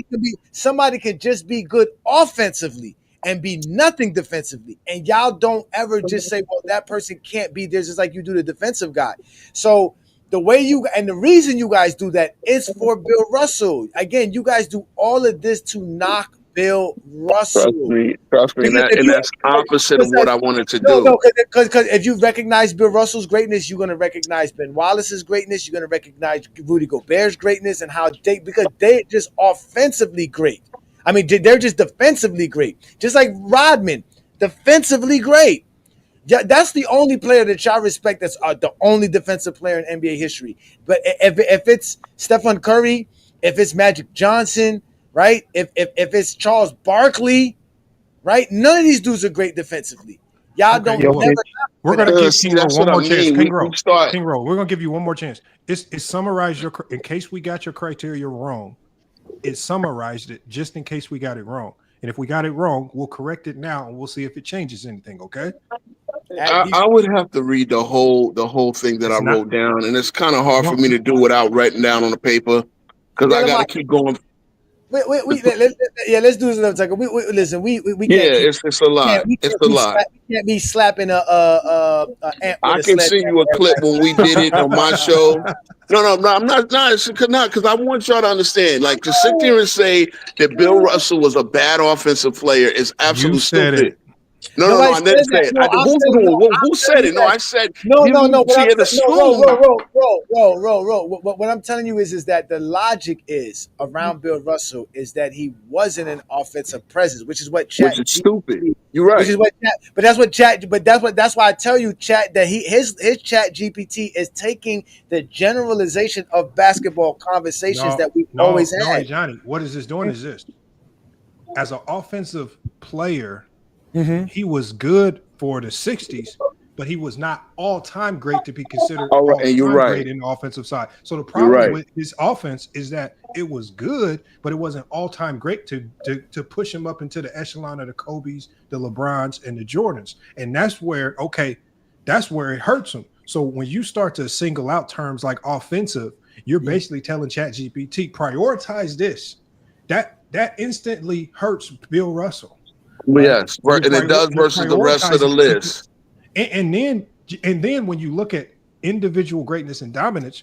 Somebody can just be good offensively and be nothing defensively. And y'all don't ever just say, well, that person can't be there just like you do the defensive guy. So the way the reason you guys do that is for Bill Russell. Again, you guys do all of this to knock Bill Russell. Trust me, and that's opposite of what I wanted to do. No, because if you recognize Bill Russell's greatness, you're going to recognize Ben Wallace's greatness. You're going to recognize Rudy Gobert's greatness and because they're just offensively great. I mean, they're just defensively great. Just like Rodman, defensively great. Yeah, that's the only player that y'all respect. That's the only defensive player in NBA history. But if it's Stephen Curry, if it's Magic Johnson, right? If it's Charles Barkley, right? None of these dudes are great defensively. Y'all don't. We're gonna give you one more chance, King King Roll. We're gonna give you one more chance. It summarized in case we got your criteria wrong. It summarized it just in case we got it wrong. And if we got it wrong, we'll correct it now and we'll see if it changes anything. Okay. I would have to read the whole thing that I wrote down, and it's kind of hard for me to do without writing down on the paper because I got to keep going. Let's do this another time. Listen, we can't. It's a lot. It's a lot. We can't be slapping a ant with I can send you a clip when we did it on my show. No, I'm not because I want y'all to understand. Like to sit there and say that Bill Russell was a bad offensive player is absolutely stupid. No, I didn't say it. Who said it? No, I said no. Roll. What I'm telling you is that the logic is around Bill Russell is that he wasn't an offensive presence, which is what Which is stupid. You're right. Which is what that's why I tell you, Chat, that his Chat GPT is taking the generalization of basketball conversations that we always had. Johnny, what is this doing? Is this as an offensive player? He was good for the 60s, but he was not all-time great to be considered and you're right. great in the offensive side. So the problem with his offense is that it was good, but it wasn't all-time great to push him up into the echelon of the Kobes, the LeBrons, and the Jordans. And that's where it hurts him. So when you start to single out terms like offensive, you're basically telling ChatGPT, prioritize this. That instantly hurts Bill Russell. Yes, and it does versus the rest of the list. And then when you look at individual greatness and dominance,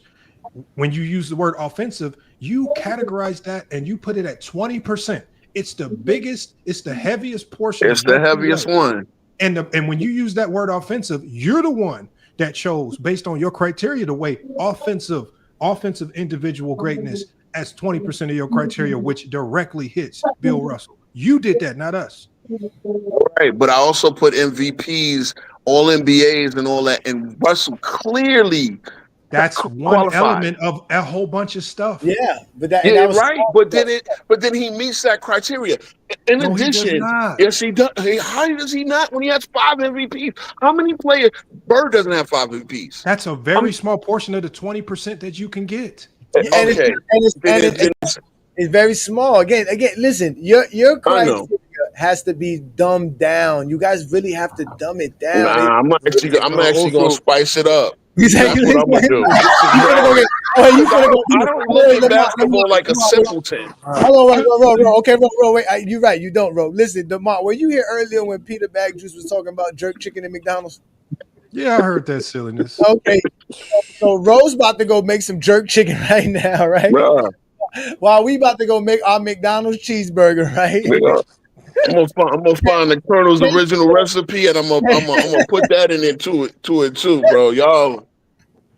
when you use the word offensive, you categorize that and you put it at 20%. It's the biggest, it's the heaviest portion. It's the heaviest one. And when you use that word offensive, you're the one that chose based on your criteria the way offensive individual greatness as 20% of your criteria, which directly hits Bill Russell. You did that, not us. Right, but I also put MVPs, all NBAs, and all that, and Russell clearly. That's one element of a whole bunch of stuff. Yeah, but right. But then he meets that criteria. In addition, yes, he does. How does he not? When he has 5 MVPs, how many players? Bird doesn't have 5 MVPs. That's a very small portion of the 20% that you can get. Okay, it's very small. Again, listen, your criteria has to be dumbed down. You guys really have to dumb it down. Nah, I'm actually gonna spice it up. That's what I'm gonna do. I don't look at basketball like a simpleton. Hold on, okay, wait. You're right. You don't, Ro. Listen, DeMont, were you here earlier when Peter Bagjuice was talking about jerk chicken at McDonald's? Yeah, I heard that silliness. Okay, so Ro's about to go make some jerk chicken right now, right? Bruh. While we about to go make our McDonald's cheeseburger, right? Yeah. I'm gonna find the Colonel's original recipe, and I'm gonna put that in it too, bro. Y'all,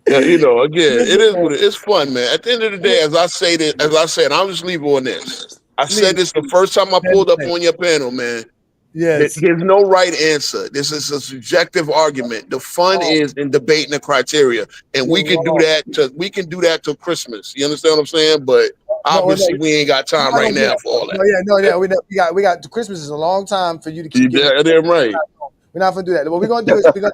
yeah, again, it is what it's fun, man. At the end of the day, as I said, I'll just leave on this. I said this the first time I pulled up on your panel, man. Yes. There's no right answer. This is a subjective argument. The fun is in debating the criteria, and we can do that till Christmas. You understand what I'm saying? But obviously, we ain't got time right now for all that. We got Christmas is a long time for you to You keep getting. damn right. We're not gonna do that. What we're gonna do is we're gonna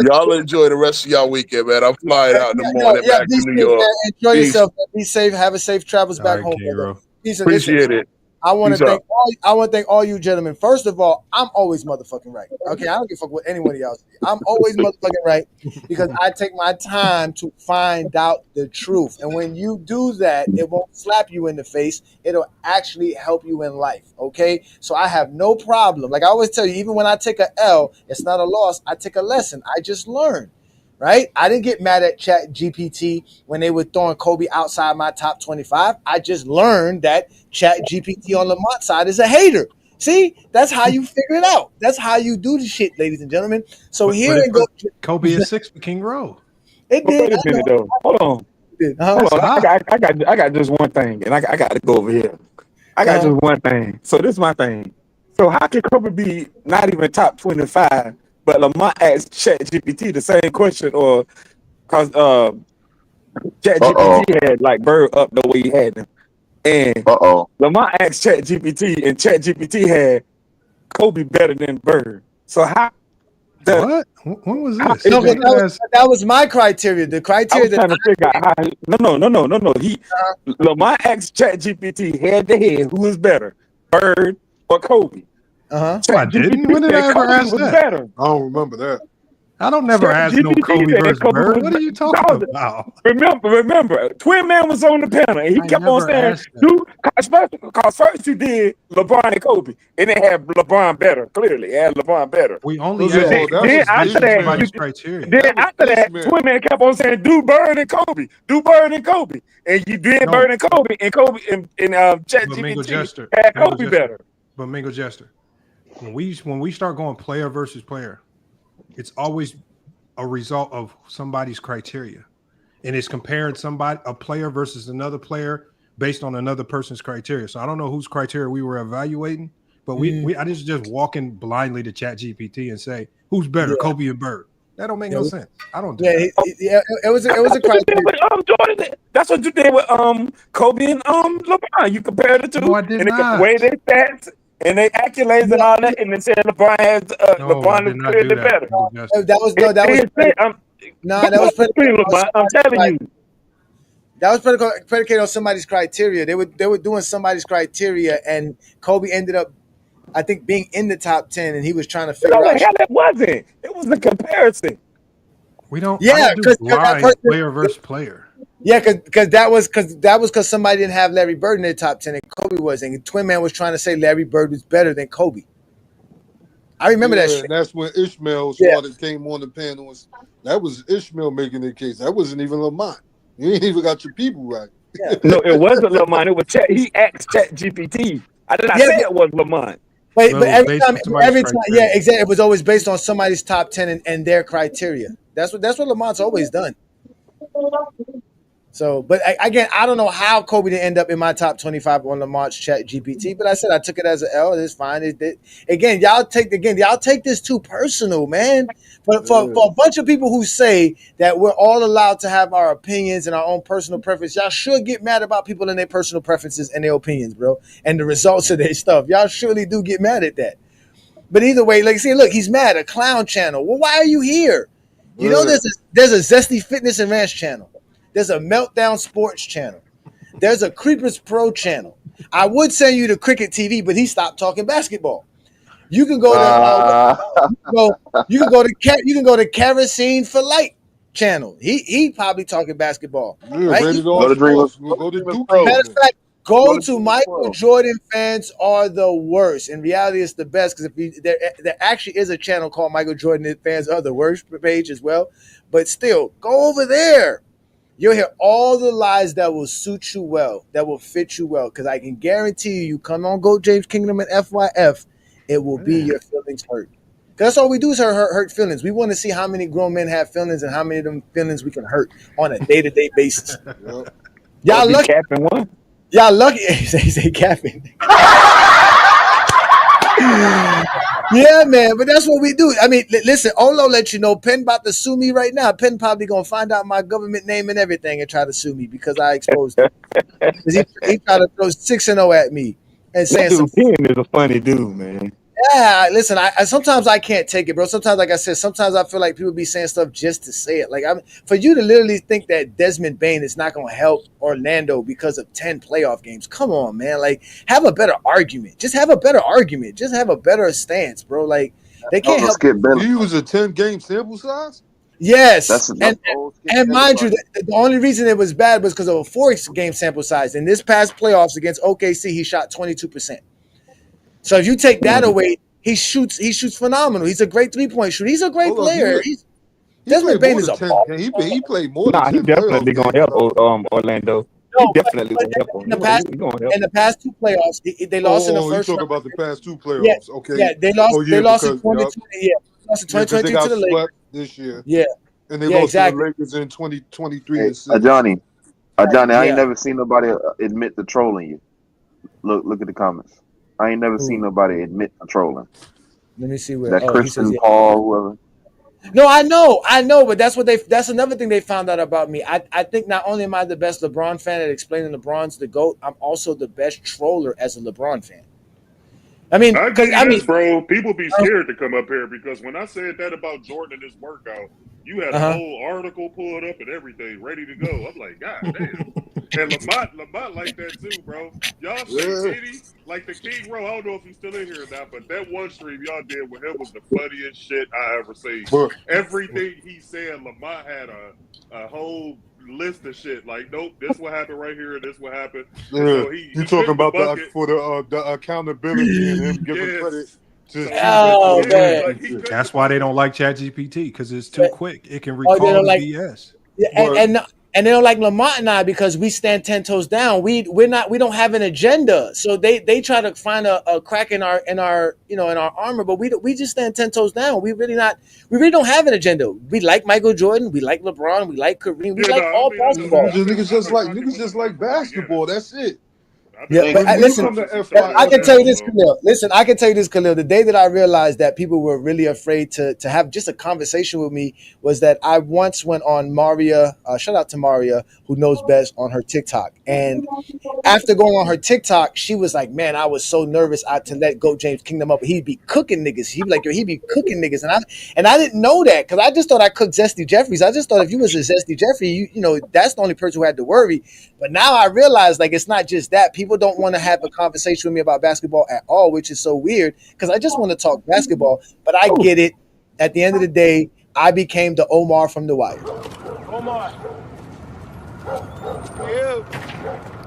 Y'all enjoy the rest of y'all weekend, man. I'm flying out in the morning back be to New safe, York. man. Enjoy Peace. yourself. Man. Be safe. Have a safe travels back home. Peace and listen, Appreciate it. I want Peace to out. thank all you gentlemen. First of all, I'm always motherfucking right. Okay, I don't give a fuck what anyone of y'all say. I'm always motherfucking right because I take my time to find out the truth. And when you do that, it won't slap you in the face. It'll actually help you in life. Okay, so I have no problem. Like I always tell you, even when I take a L, it's not a loss. I take a lesson. I just learn. Right? I didn't get mad at Chat GPT when they were throwing Kobe outside my top 25. I just learned that Chat GPT on Lamont's side is a hater. See, that's how you figure it out. That's how you do the shit, ladies and gentlemen. So here it and go. Kobe is 6 for King Rowe. It did. Wait a minute though. Hold on. Hold on. I got just one thing, and I got to go over here. I got just one thing. So this is my thing. So how can Kobe be not even top 25, but Lamont asked ChatGPT the same question, or because ChatGPT had like Bird up the way he had him, and Lamont asked ChatGPT, and ChatGPT had Kobe better than Bird. So how? What? When was this? No, but that was my criteria. The I criteria was trying to figure out how. No. Lamont asked ChatGPT head to head, who is better, Bird or Kobe? I didn't. When did I ever ask that? Better. I don't remember that. I don't never ask no Kobe versus Bird. What are you talking about? Remember, Twin Man was on the panel, and he kept on saying, because first you did LeBron and Kobe, and they had LeBron better. Clearly, it had LeBron better. We only then after that, Twin Man kept on saying, do Bird and Kobe, and you did Bird and Kobe, and ChatGPT had Kobe better. But Mingo Jester, when we start going player versus player, it's always a result of somebody's criteria, and it's comparing a player versus another player based on another person's criteria. So I don't know whose criteria we were evaluating, but I just walk in blindly to ChatGPT and say who's better, Kobe and Bird. That don't make no sense. I don't do that. It was a criteria. That's what you did with Kobe and LeBron. You compared the two, No, I did and not. the way they stats and they accolades and all that, and they said LeBron has LeBron is clearly better. I'm telling you. That was predicated on somebody's criteria. They were doing somebody's criteria, and Kobe ended up, I think, being in the top 10, and he was trying to figure out. Hell, it wasn't. It was a comparison. We don't. Yeah, because player versus player. Yeah, because that was because somebody didn't have Larry Bird in their top 10, and Kobe was, and Twin Man was trying to say Larry Bird was better than Kobe. I remember that shit. And that's when Ishmael came on the panel. That was Ishmael making the case. That wasn't even Lamont. You ain't even got your people right. Yeah. No, it wasn't Lamont. It was he asked ChatGPT. I did not say it was Lamont. But every time, yeah, exactly. It was always based on somebody's top 10 and their criteria. That's what Lamont's always done. So, but again, I don't know how Kobe didn't end up in my top 25 on Lamont's Chat GPT, but I said I took it as an L. It's fine. Again, y'all take this too personal, man. But for a bunch of people who say that we're all allowed to have our opinions and our own personal preference, y'all should get mad about people and their personal preferences and their opinions, bro, and the results of their stuff. Y'all surely do get mad at that. But either way, like, see, look, he's mad. A clown channel. Well, why are you here? You know, there's a Zesty Fitness and Ranch channel. There's a Meltdown Sports channel. There's a Creepers Pro channel. I would send you to Cricket TV, but he stopped talking basketball. You can go to you can go to Kerosene for Light channel. He probably talking basketball. Right? Go to Dreamers. Go to Duke. Matter of fact, go to Michael Jordan Fans Are the Worst. In reality, it's the best because there actually is a channel called Michael Jordan Fans Are the Worst page as well. But still, go over there. You'll hear all the lies that will suit you well, that will fit you well. Because I can guarantee you come on Go James Kingdom and FYF, it will be your feelings hurt. That's all we do is hurt feelings. We want to see how many grown men have feelings and how many of them feelings we can hurt on a day-to-day basis. Y'all lucky. Capping one. Y'all lucky. Say capping. Yeah, man, but that's what we do. I mean, listen, Olo let you know Penn about to sue me right now. Penn probably gonna find out my government name and everything and try to sue me because I exposed him. Because he tried to throw 6-0 at me and That saying some. dude Penn is a funny dude, man. Yeah, listen, I sometimes I can't take it, bro. Sometimes, like I said, sometimes I feel like people be saying stuff just to say it. Like for you to literally think that Desmond Bain is not gonna help Orlando because of 10 playoff games. Come on, man. Like, have a better argument. Just have a better argument. Just have a better stance, bro. Like, they can't help. He was a 10-game sample size. Yes, and Skip mind you, Bayless. the only reason it was bad was because of a 4-game sample size. In this past playoffs against OKC, he shot 22%. So if you take that away, he shoots phenomenal. He's a great 3-point shooter. He's a great player. Desmond Bain is a ball. He played more than Nah, 10 he definitely playoff gonna games. help Orlando. He definitely gonna help In the him. past, He gonna help in the past 2 playoffs, they lost in the You first talk round. about the past 2 Yeah, playoffs. Okay. yeah, they lost. Oh, They yeah, lost in because 2020. Yeah, they lost in because they 2023 got to the Lakers. swept this year. Yeah, And they yeah, lost to the exactly. Lakers in 2023 Hey, to 6. Johnny, Johnny, I ain't Yeah. never seen nobody admit to trolling you. Look at the comments. I ain't never seen nobody admit to trolling. Let me see where. That Oh, he says Christian yeah. Paul, whoever. No, I know, but that's another thing they found out about me. I think not only am I the best LeBron fan at explaining LeBron's the GOAT, I'm also the best troller as a LeBron fan. I mean, I give because you this, bro. People be scared to come up here because when I said that about Jordan and his workout, you had a whole article pulled up and everything ready to go. I'm like, God damn. And Lamont like that too, bro. Y'all say any like the King Row. I don't know if he's still in here or not, but that one stream y'all did with him was the funniest shit I ever seen. Everything he said, Lamont had a whole list of shit. Like, nope, this what happened right here, this what happened. Yeah. So You talking about the accountability and him giving credit to Oh man, That's why they don't like ChatGPT because it's too quick. It can they recall don't the like. BS. Yeah, and they don't like Lamont and I because we stand 10 toes down. We don't have an agenda. So they try to find a crack in our in our armor, but we just stand 10 toes down. We really don't have an agenda. We like Michael Jordan, we like LeBron, we like Kareem, we like all basketball. Niggas just like basketball. That's it. Yeah, but listen, I can tell you this, Khalil. Listen, I can tell you this, Khalil. The day that I realized that people were really afraid to have just a conversation with me was that I once went on Maria, shout out to Maria, who knows best, on her TikTok. And after going on her TikTok, she was like, man, I was so nervous to let Go James Kingdom up. He'd be cooking niggas. He'd be like, yo, he'd be cooking niggas. And I didn't know that because I just thought I cooked Zesty Jeffries. I just thought if you was a Zesty Jeffrey, you know, that's the only person who had to worry. But now I realize, like, it's not just that. People don't want to have a conversation with me about basketball at all, which is so weird because I just want to talk basketball. But I get it. At the end of the day, I became the Omar from The Wire. Omar.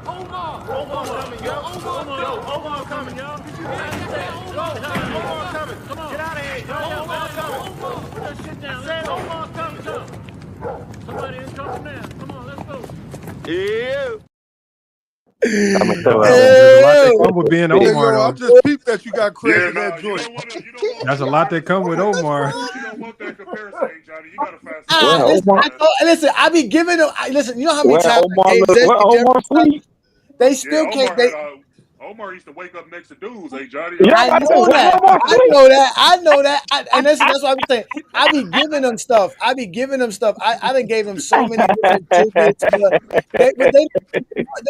Omar coming, yo. Omar coming, yo. Omar coming. Come on. Get out of here. Omar coming. Put that shit down. Say Omar coming. Somebody in trouble now. Come on, let's go. Yeah. There's a lot that come with being Omar. I Though. just peeped that you got crazy in that joint. There's a lot that come with Omar. Listen, I be giving them. Listen, you know how many times I gave Zesty they still can't. Omar used to wake up next to dudes, hey Johnny. I know that. And that's what I'm saying. I be giving them stuff. I done gave them so many different tidbits. They're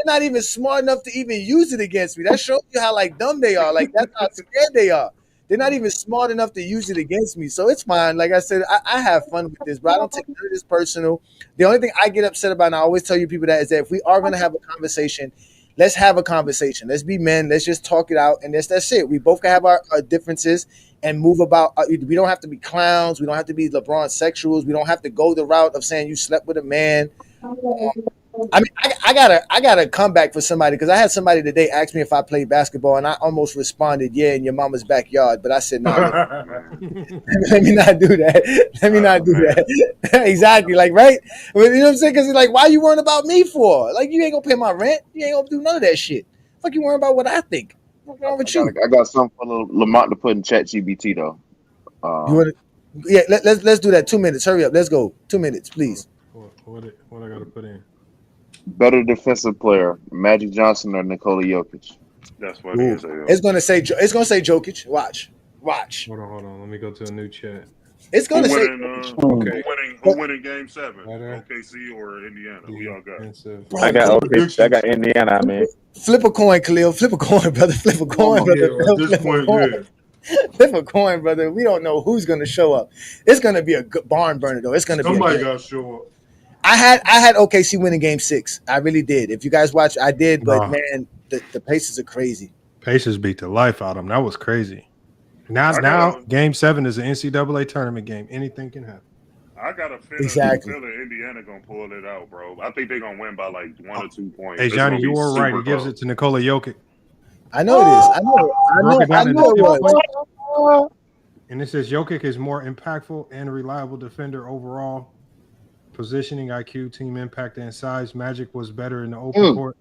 not even smart enough to even use it against me. That shows you how like dumb they are. Like that's how scared they are. They're not even smart enough to use it against me. So it's fine. Like I said, I have fun with this, but I don't take none of this personal. The only thing I get upset about, and I always tell you people that, is that if we are going to have a conversation, let's have a conversation. Let's be men. Let's just talk it out. And that's it. We both can have our differences and move about. We don't have to be clowns. We don't have to be LeBron sexuals. We don't have to go the route of saying you slept with a man. I mean, I got a comeback for somebody because I had somebody today ask me if I played basketball, and I almost responded, "Yeah, in your mama's backyard." But I said, "No, let me not do that. Let me not do that." Exactly, like right. You know what I'm saying? Because like, why you worrying about me for? Like, you ain't gonna pay my rent. You ain't gonna do none of that shit. Fuck, you worrying about what I think? What's wrong with you? I got something for Lamont to put in ChatGPT though. You want to? Yeah, let's do that. 2 minutes. Hurry up. Let's go. 2 minutes, please. What I got to put in? Better defensive player, Magic Johnson or Nikola Jokic? That's funny as hell. It's gonna say Jokic. Watch. Hold on. Let me go to a new chat. It's Who gonna say winning? Okay. Who winning Game 7? OKC or Indiana? Who y'all got? I got OKC. I got Indiana, man. Flip a coin, Khalil. Flip a coin, brother. Flip a coin, brother. Yeah, at this Flip a point, coin. yeah. Flip a coin, brother. We don't know who's gonna show up. It's gonna be a good barn burner, though. It's gonna Somebody be. got to show up. I had OKC winning Game 6. I really did. If you guys watch, I did. But Nah. man, the paces are crazy. Pacers beat the life out of them. That was crazy. Now, Game 7 is an NCAA tournament game. Anything can happen. I got a feeling, Exactly. Indiana gonna pull it out, bro. I think they're gonna win by like 1 or 2 points. Hey, It's Johnny, gonna you be were right. super He gives close. it to Nikola Jokic. I know it is. I know it was. And it says Jokic is more impactful and reliable defender overall. Positioning IQ, team impact, and size. Magic was better in the open court,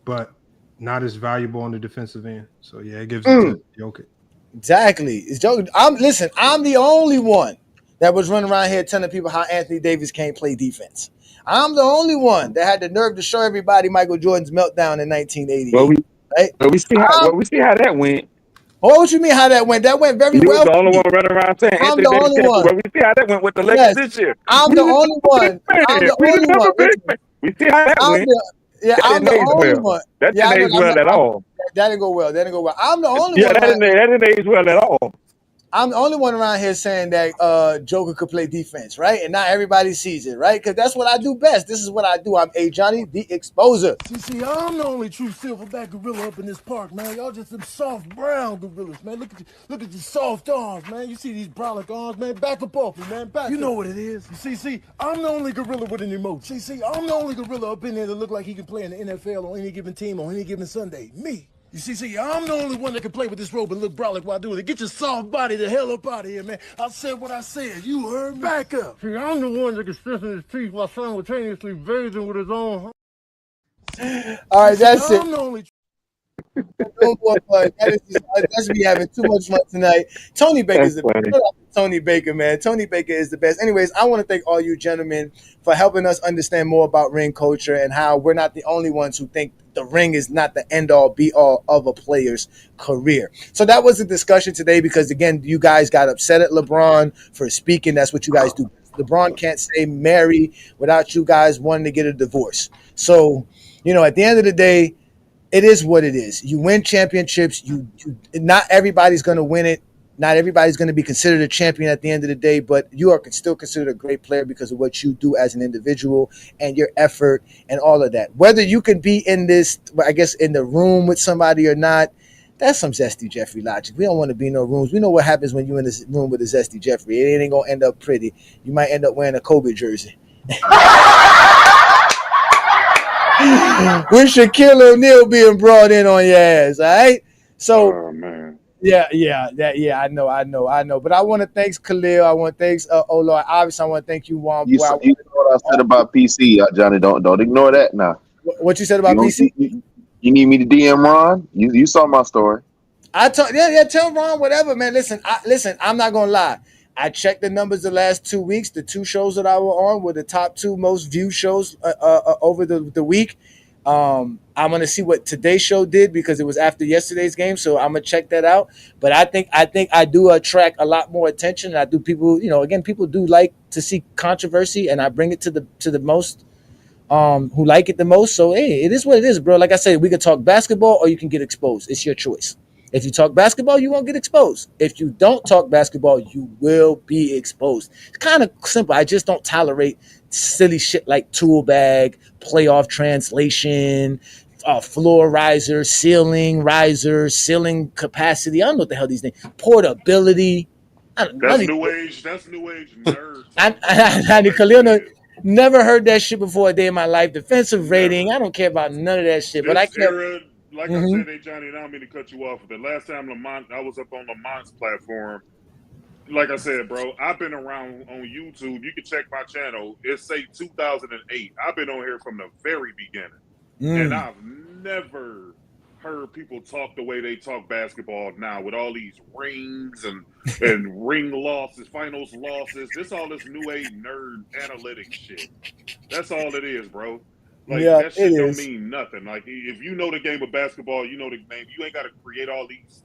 but not as valuable on the defensive end. So yeah, it gives it to Jokic. Exactly. It's joking. I'm the only one that was running around here telling people how Anthony Davis can't play defense. I'm the only one that had the nerve to show everybody Michael Jordan's meltdown in 1988. Well, we see how that went. Oh, what you mean how that went? That went very You well. was the only one running around saying I'm Anthony the Davis only can't one. play. Well, we see how that went with the Lakers Yes. this year. I'm the only one. I'm the only one. We see how that went. I'm the only one. That Yeah, I didn't age know, well at all. That didn't go well. I'm the only Yeah, one. that didn't age well at all. I'm the only one around here saying that Joker could play defense, right? And not everybody sees it, right? Because that's what I do best. This is what I do. I'm A. Johnny, the exposer. See, I'm the only true silverback gorilla up in this park, man. Y'all just some soft brown gorillas, man. Look at your soft arms, man. You see these brolic arms, man? Back up off me, man. Back. You know what it is. You see, I'm the only gorilla with an emote. See, I'm the only gorilla up in there that look like he can play in the NFL on any given team on any given Sunday. Me. You see, I'm the only one that can play with this robe and look brolic while doing it. Get your soft body the hell up out of here, man. I said what I said. You heard me? Back up. See, I'm the one that can stiffen his teeth while simultaneously bathing with his own. All right, that's it. I'm the only. No more fun. That's me having too much fun tonight. Tony Baker's the best. Tony Baker, man. Tony Baker is the best. Anyways, I want to thank all you gentlemen for helping us understand more about ring culture and how we're not the only ones who think the ring is not the end-all, be-all of a player's career. So that was the discussion today because, again, you guys got upset at LeBron for speaking. That's what you guys do. LeBron can't say marry without you guys wanting to get a divorce. So, at the end of the day, it is what it is. You win championships. Not everybody's going to win it. Not everybody's going to be considered a champion at the end of the day, but you are still considered a great player because of what you do as an individual and your effort and all of that. Whether you can be in this, I guess, in the room with somebody or not, that's some Zesty Jeffrey logic. We don't want to be in no rooms. We know what happens when you're in this room with a Zesty Jeffrey. It ain't going to end up pretty. You might end up wearing a Kobe jersey. With Shaquille O'Neal being brought in on your ass, all right? So, oh, man. Yeah, I know. But I want to thank Khalil. I want to thank Lord. Obviously, I want to thank you, Juan. You know what I said about PC, Johnny. Don't ignore that now. What you said about PC? You need me to DM Ron? You saw my story. Tell Ron whatever, man. Listen, I'm not gonna lie. I checked the numbers the last 2 weeks. The 2 shows that I were on were the top 2 most viewed shows over the week. I'm gonna see what today's show did because it was after yesterday's game, so I'm gonna check that out. But I think I do attract a lot more attention. I do people, again, people do like to see controversy, and I bring it to the most who like it the most. So hey, it is what it is, bro. Like I said, we can talk basketball or you can get exposed. It's your choice. If you talk basketball, you won't get exposed. If you don't talk basketball, you will be exposed. It's kind of simple. I just don't tolerate silly shit like tool bag, playoff translation, floor riser, ceiling riser, ceiling capacity. I don't know what the hell these things. Portability. That's new age nerd. Khalil never heard that shit before a day in my life. Defensive rating. I don't care about none of that shit. But I care. I said, hey, Johnny, I don't mean to cut you off. The last time I was up on Lamont's platform, like I said, bro, I've been around on YouTube. You can check my channel. It say 2008. I've been on here from the very beginning. And I've never heard people talk the way they talk basketball now with all these rings and ring losses, finals losses. This all this new age nerd analytics shit. That's all it is, bro. Like, Yeah, that shit it don't is. mean nothing. Like, if you know the game of basketball, you know the game. You ain't got to create all these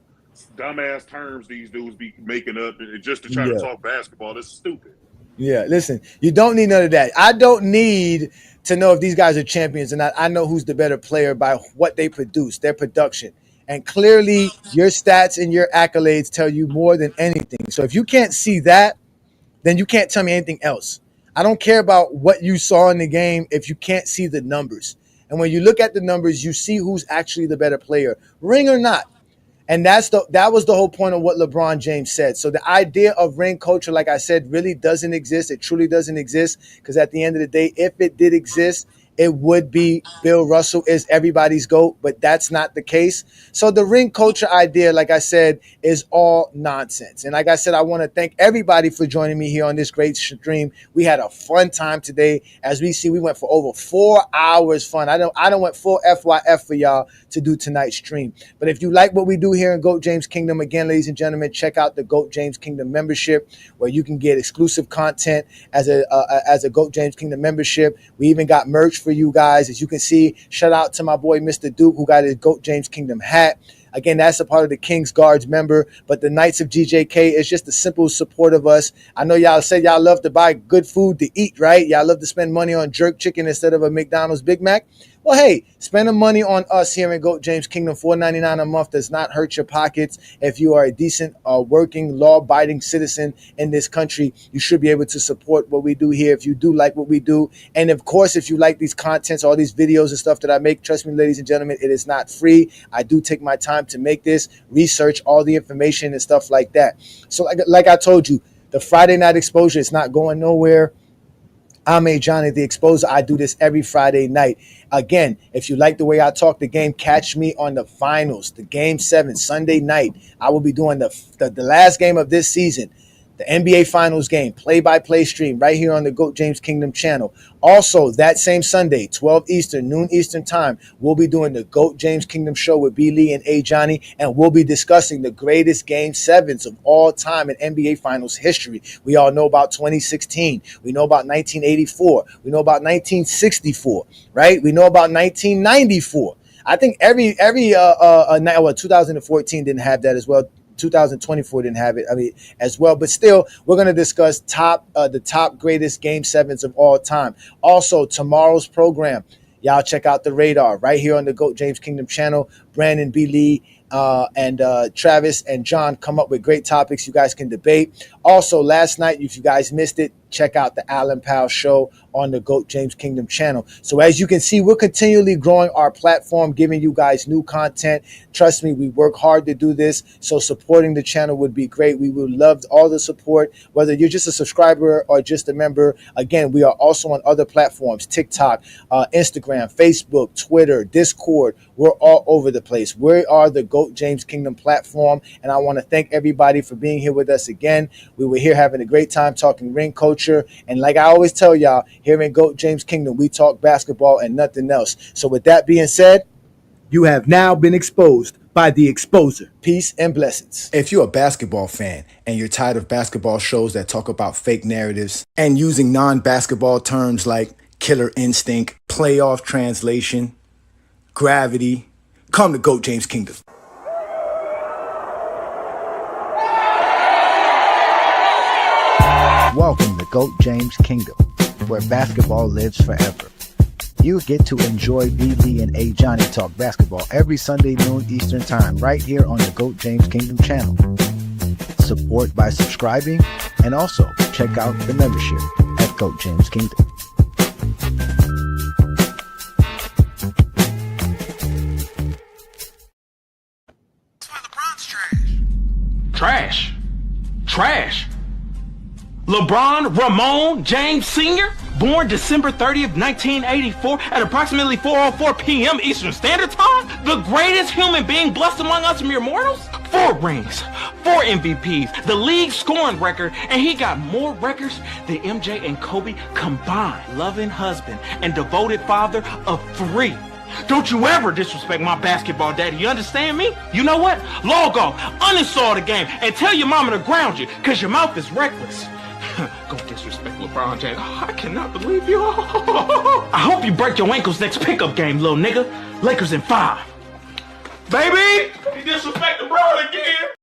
dumbass terms these dudes be making up just to try to Yeah. talk basketball. That's stupid. Yeah, listen, you don't need none of that. I don't need to know if these guys are champions or not. I know who's the better player by what they produce, their production. And clearly, your stats and your accolades tell you more than anything. So if you can't see that, then you can't tell me anything else. I don't care about what you saw in the game if you can't see the numbers. And when you look at the numbers, you see who's actually the better player, ring or not. And that was the whole point of what LeBron James said. So the idea of ring culture, like I said, really doesn't exist. It truly doesn't exist, because at the end of the day, if it did exist, it would be Bill Russell is everybody's GOAT, but that's not the case. So the ring culture idea, like I said, is all nonsense. And like I said, I want to thank everybody for joining me here on this great stream. We had a fun time today. As we see, we went for over 4 hours fun. I don't went full FYF for y'all to do tonight's stream. But if you like what we do here in GOAT James Kingdom, again, ladies and gentlemen, check out the GOAT James Kingdom membership, where you can get exclusive content as a GOAT James Kingdom membership. We even got merch for you guys. As you can see, shout out to my boy Mr. Duke, who got his GOAT James Kingdom hat. Again, that's a part of the King's Guards member. But the Knights of GJK is just a simple support of us. I know y'all said y'all love to buy good food to eat, right? Y'all love to spend money on jerk chicken instead of a McDonald's Big Mac. Well, hey, spend the money on us here in GOAT James Kingdom. $4.99 a month does not hurt your pockets. If you are a decent, working, law-abiding citizen in this country, you should be able to support what we do here if you do like what we do. And, of course, if you like these contents, all these videos and stuff that I make, trust me, ladies and gentlemen, it is not free. I do take my time to make this, research all the information and stuff like that. So, like I told you, the Friday night exposure is not going nowhere. I'm Johnny the Exposer. I do this every Friday night. Again, if you like the way I talk the game, catch me on the finals, the Game 7, Sunday night. I will be doing the last game of this season, the NBA Finals game, play-by-play stream right here on the GOAT James Kingdom channel. Also, that same Sunday, 12 Eastern, noon Eastern time, we'll be doing the GOAT James Kingdom show with B. Lee and A. Johnny, and we'll be discussing the greatest Game 7s of all time in NBA Finals history. We all know about 2016. We know about 1984. We know about 1964, right? We know about 1994. I think every 2014 didn't have that as well. 2024 didn't have it, as well. But still, we're going to discuss the top greatest Game 7s of all time. Also, tomorrow's program, y'all check out the radar right here on the GOAT James Kingdom channel. Brandon B. Lee and Travis and John come up with great topics you guys can debate. Also, last night, if you guys missed it, check out the Alan Powell show on the GOAT James Kingdom channel. So as you can see, we're continually growing our platform, giving you guys new content. Trust me, we work hard to do this. So supporting the channel would be great. We would love all the support, whether you're just a subscriber or just a member. Again, we are also on other platforms, TikTok, Instagram, Facebook, Twitter, Discord. We're all over the place. We are the GOAT James Kingdom platform. And I want to thank everybody for being here with us again. We were here having a great time talking ring culture. And like I always tell y'all, here in GOAT James Kingdom, we talk basketball and nothing else. So with that being said, you have now been exposed by the Exposer. Peace and blessings. If you're a basketball fan and you're tired of basketball shows that talk about fake narratives and using non-basketball terms like killer instinct, playoff translation, gravity, come to GOAT James Kingdom. Welcome to GOAT James Kingdom, where basketball lives forever. You get to enjoy B. Lee and A. Johnny talk basketball every Sunday noon Eastern time right here on the GOAT James Kingdom channel. Support by subscribing, and also check out the membership at GOAT James Kingdom. Trash. Trash. LeBron Ramon James Sr., born December 30th, 1984 at approximately 4:04 p.m. Eastern Standard Time, the greatest human being blessed among us mere mortals? 4 rings, 4 MVPs, the league scoring record, and he got more records than MJ and Kobe combined. Loving husband and devoted father of 3. Don't you ever disrespect my basketball daddy, you understand me? You know what? Log off, uninstall the game, and tell your mama to ground you, because your mouth is reckless. Go disrespect. disrespect LeBron James. Oh, I cannot believe you. I hope you break your ankles next pickup game, little nigga. Lakers in 5. Baby! He disrespected LeBron again.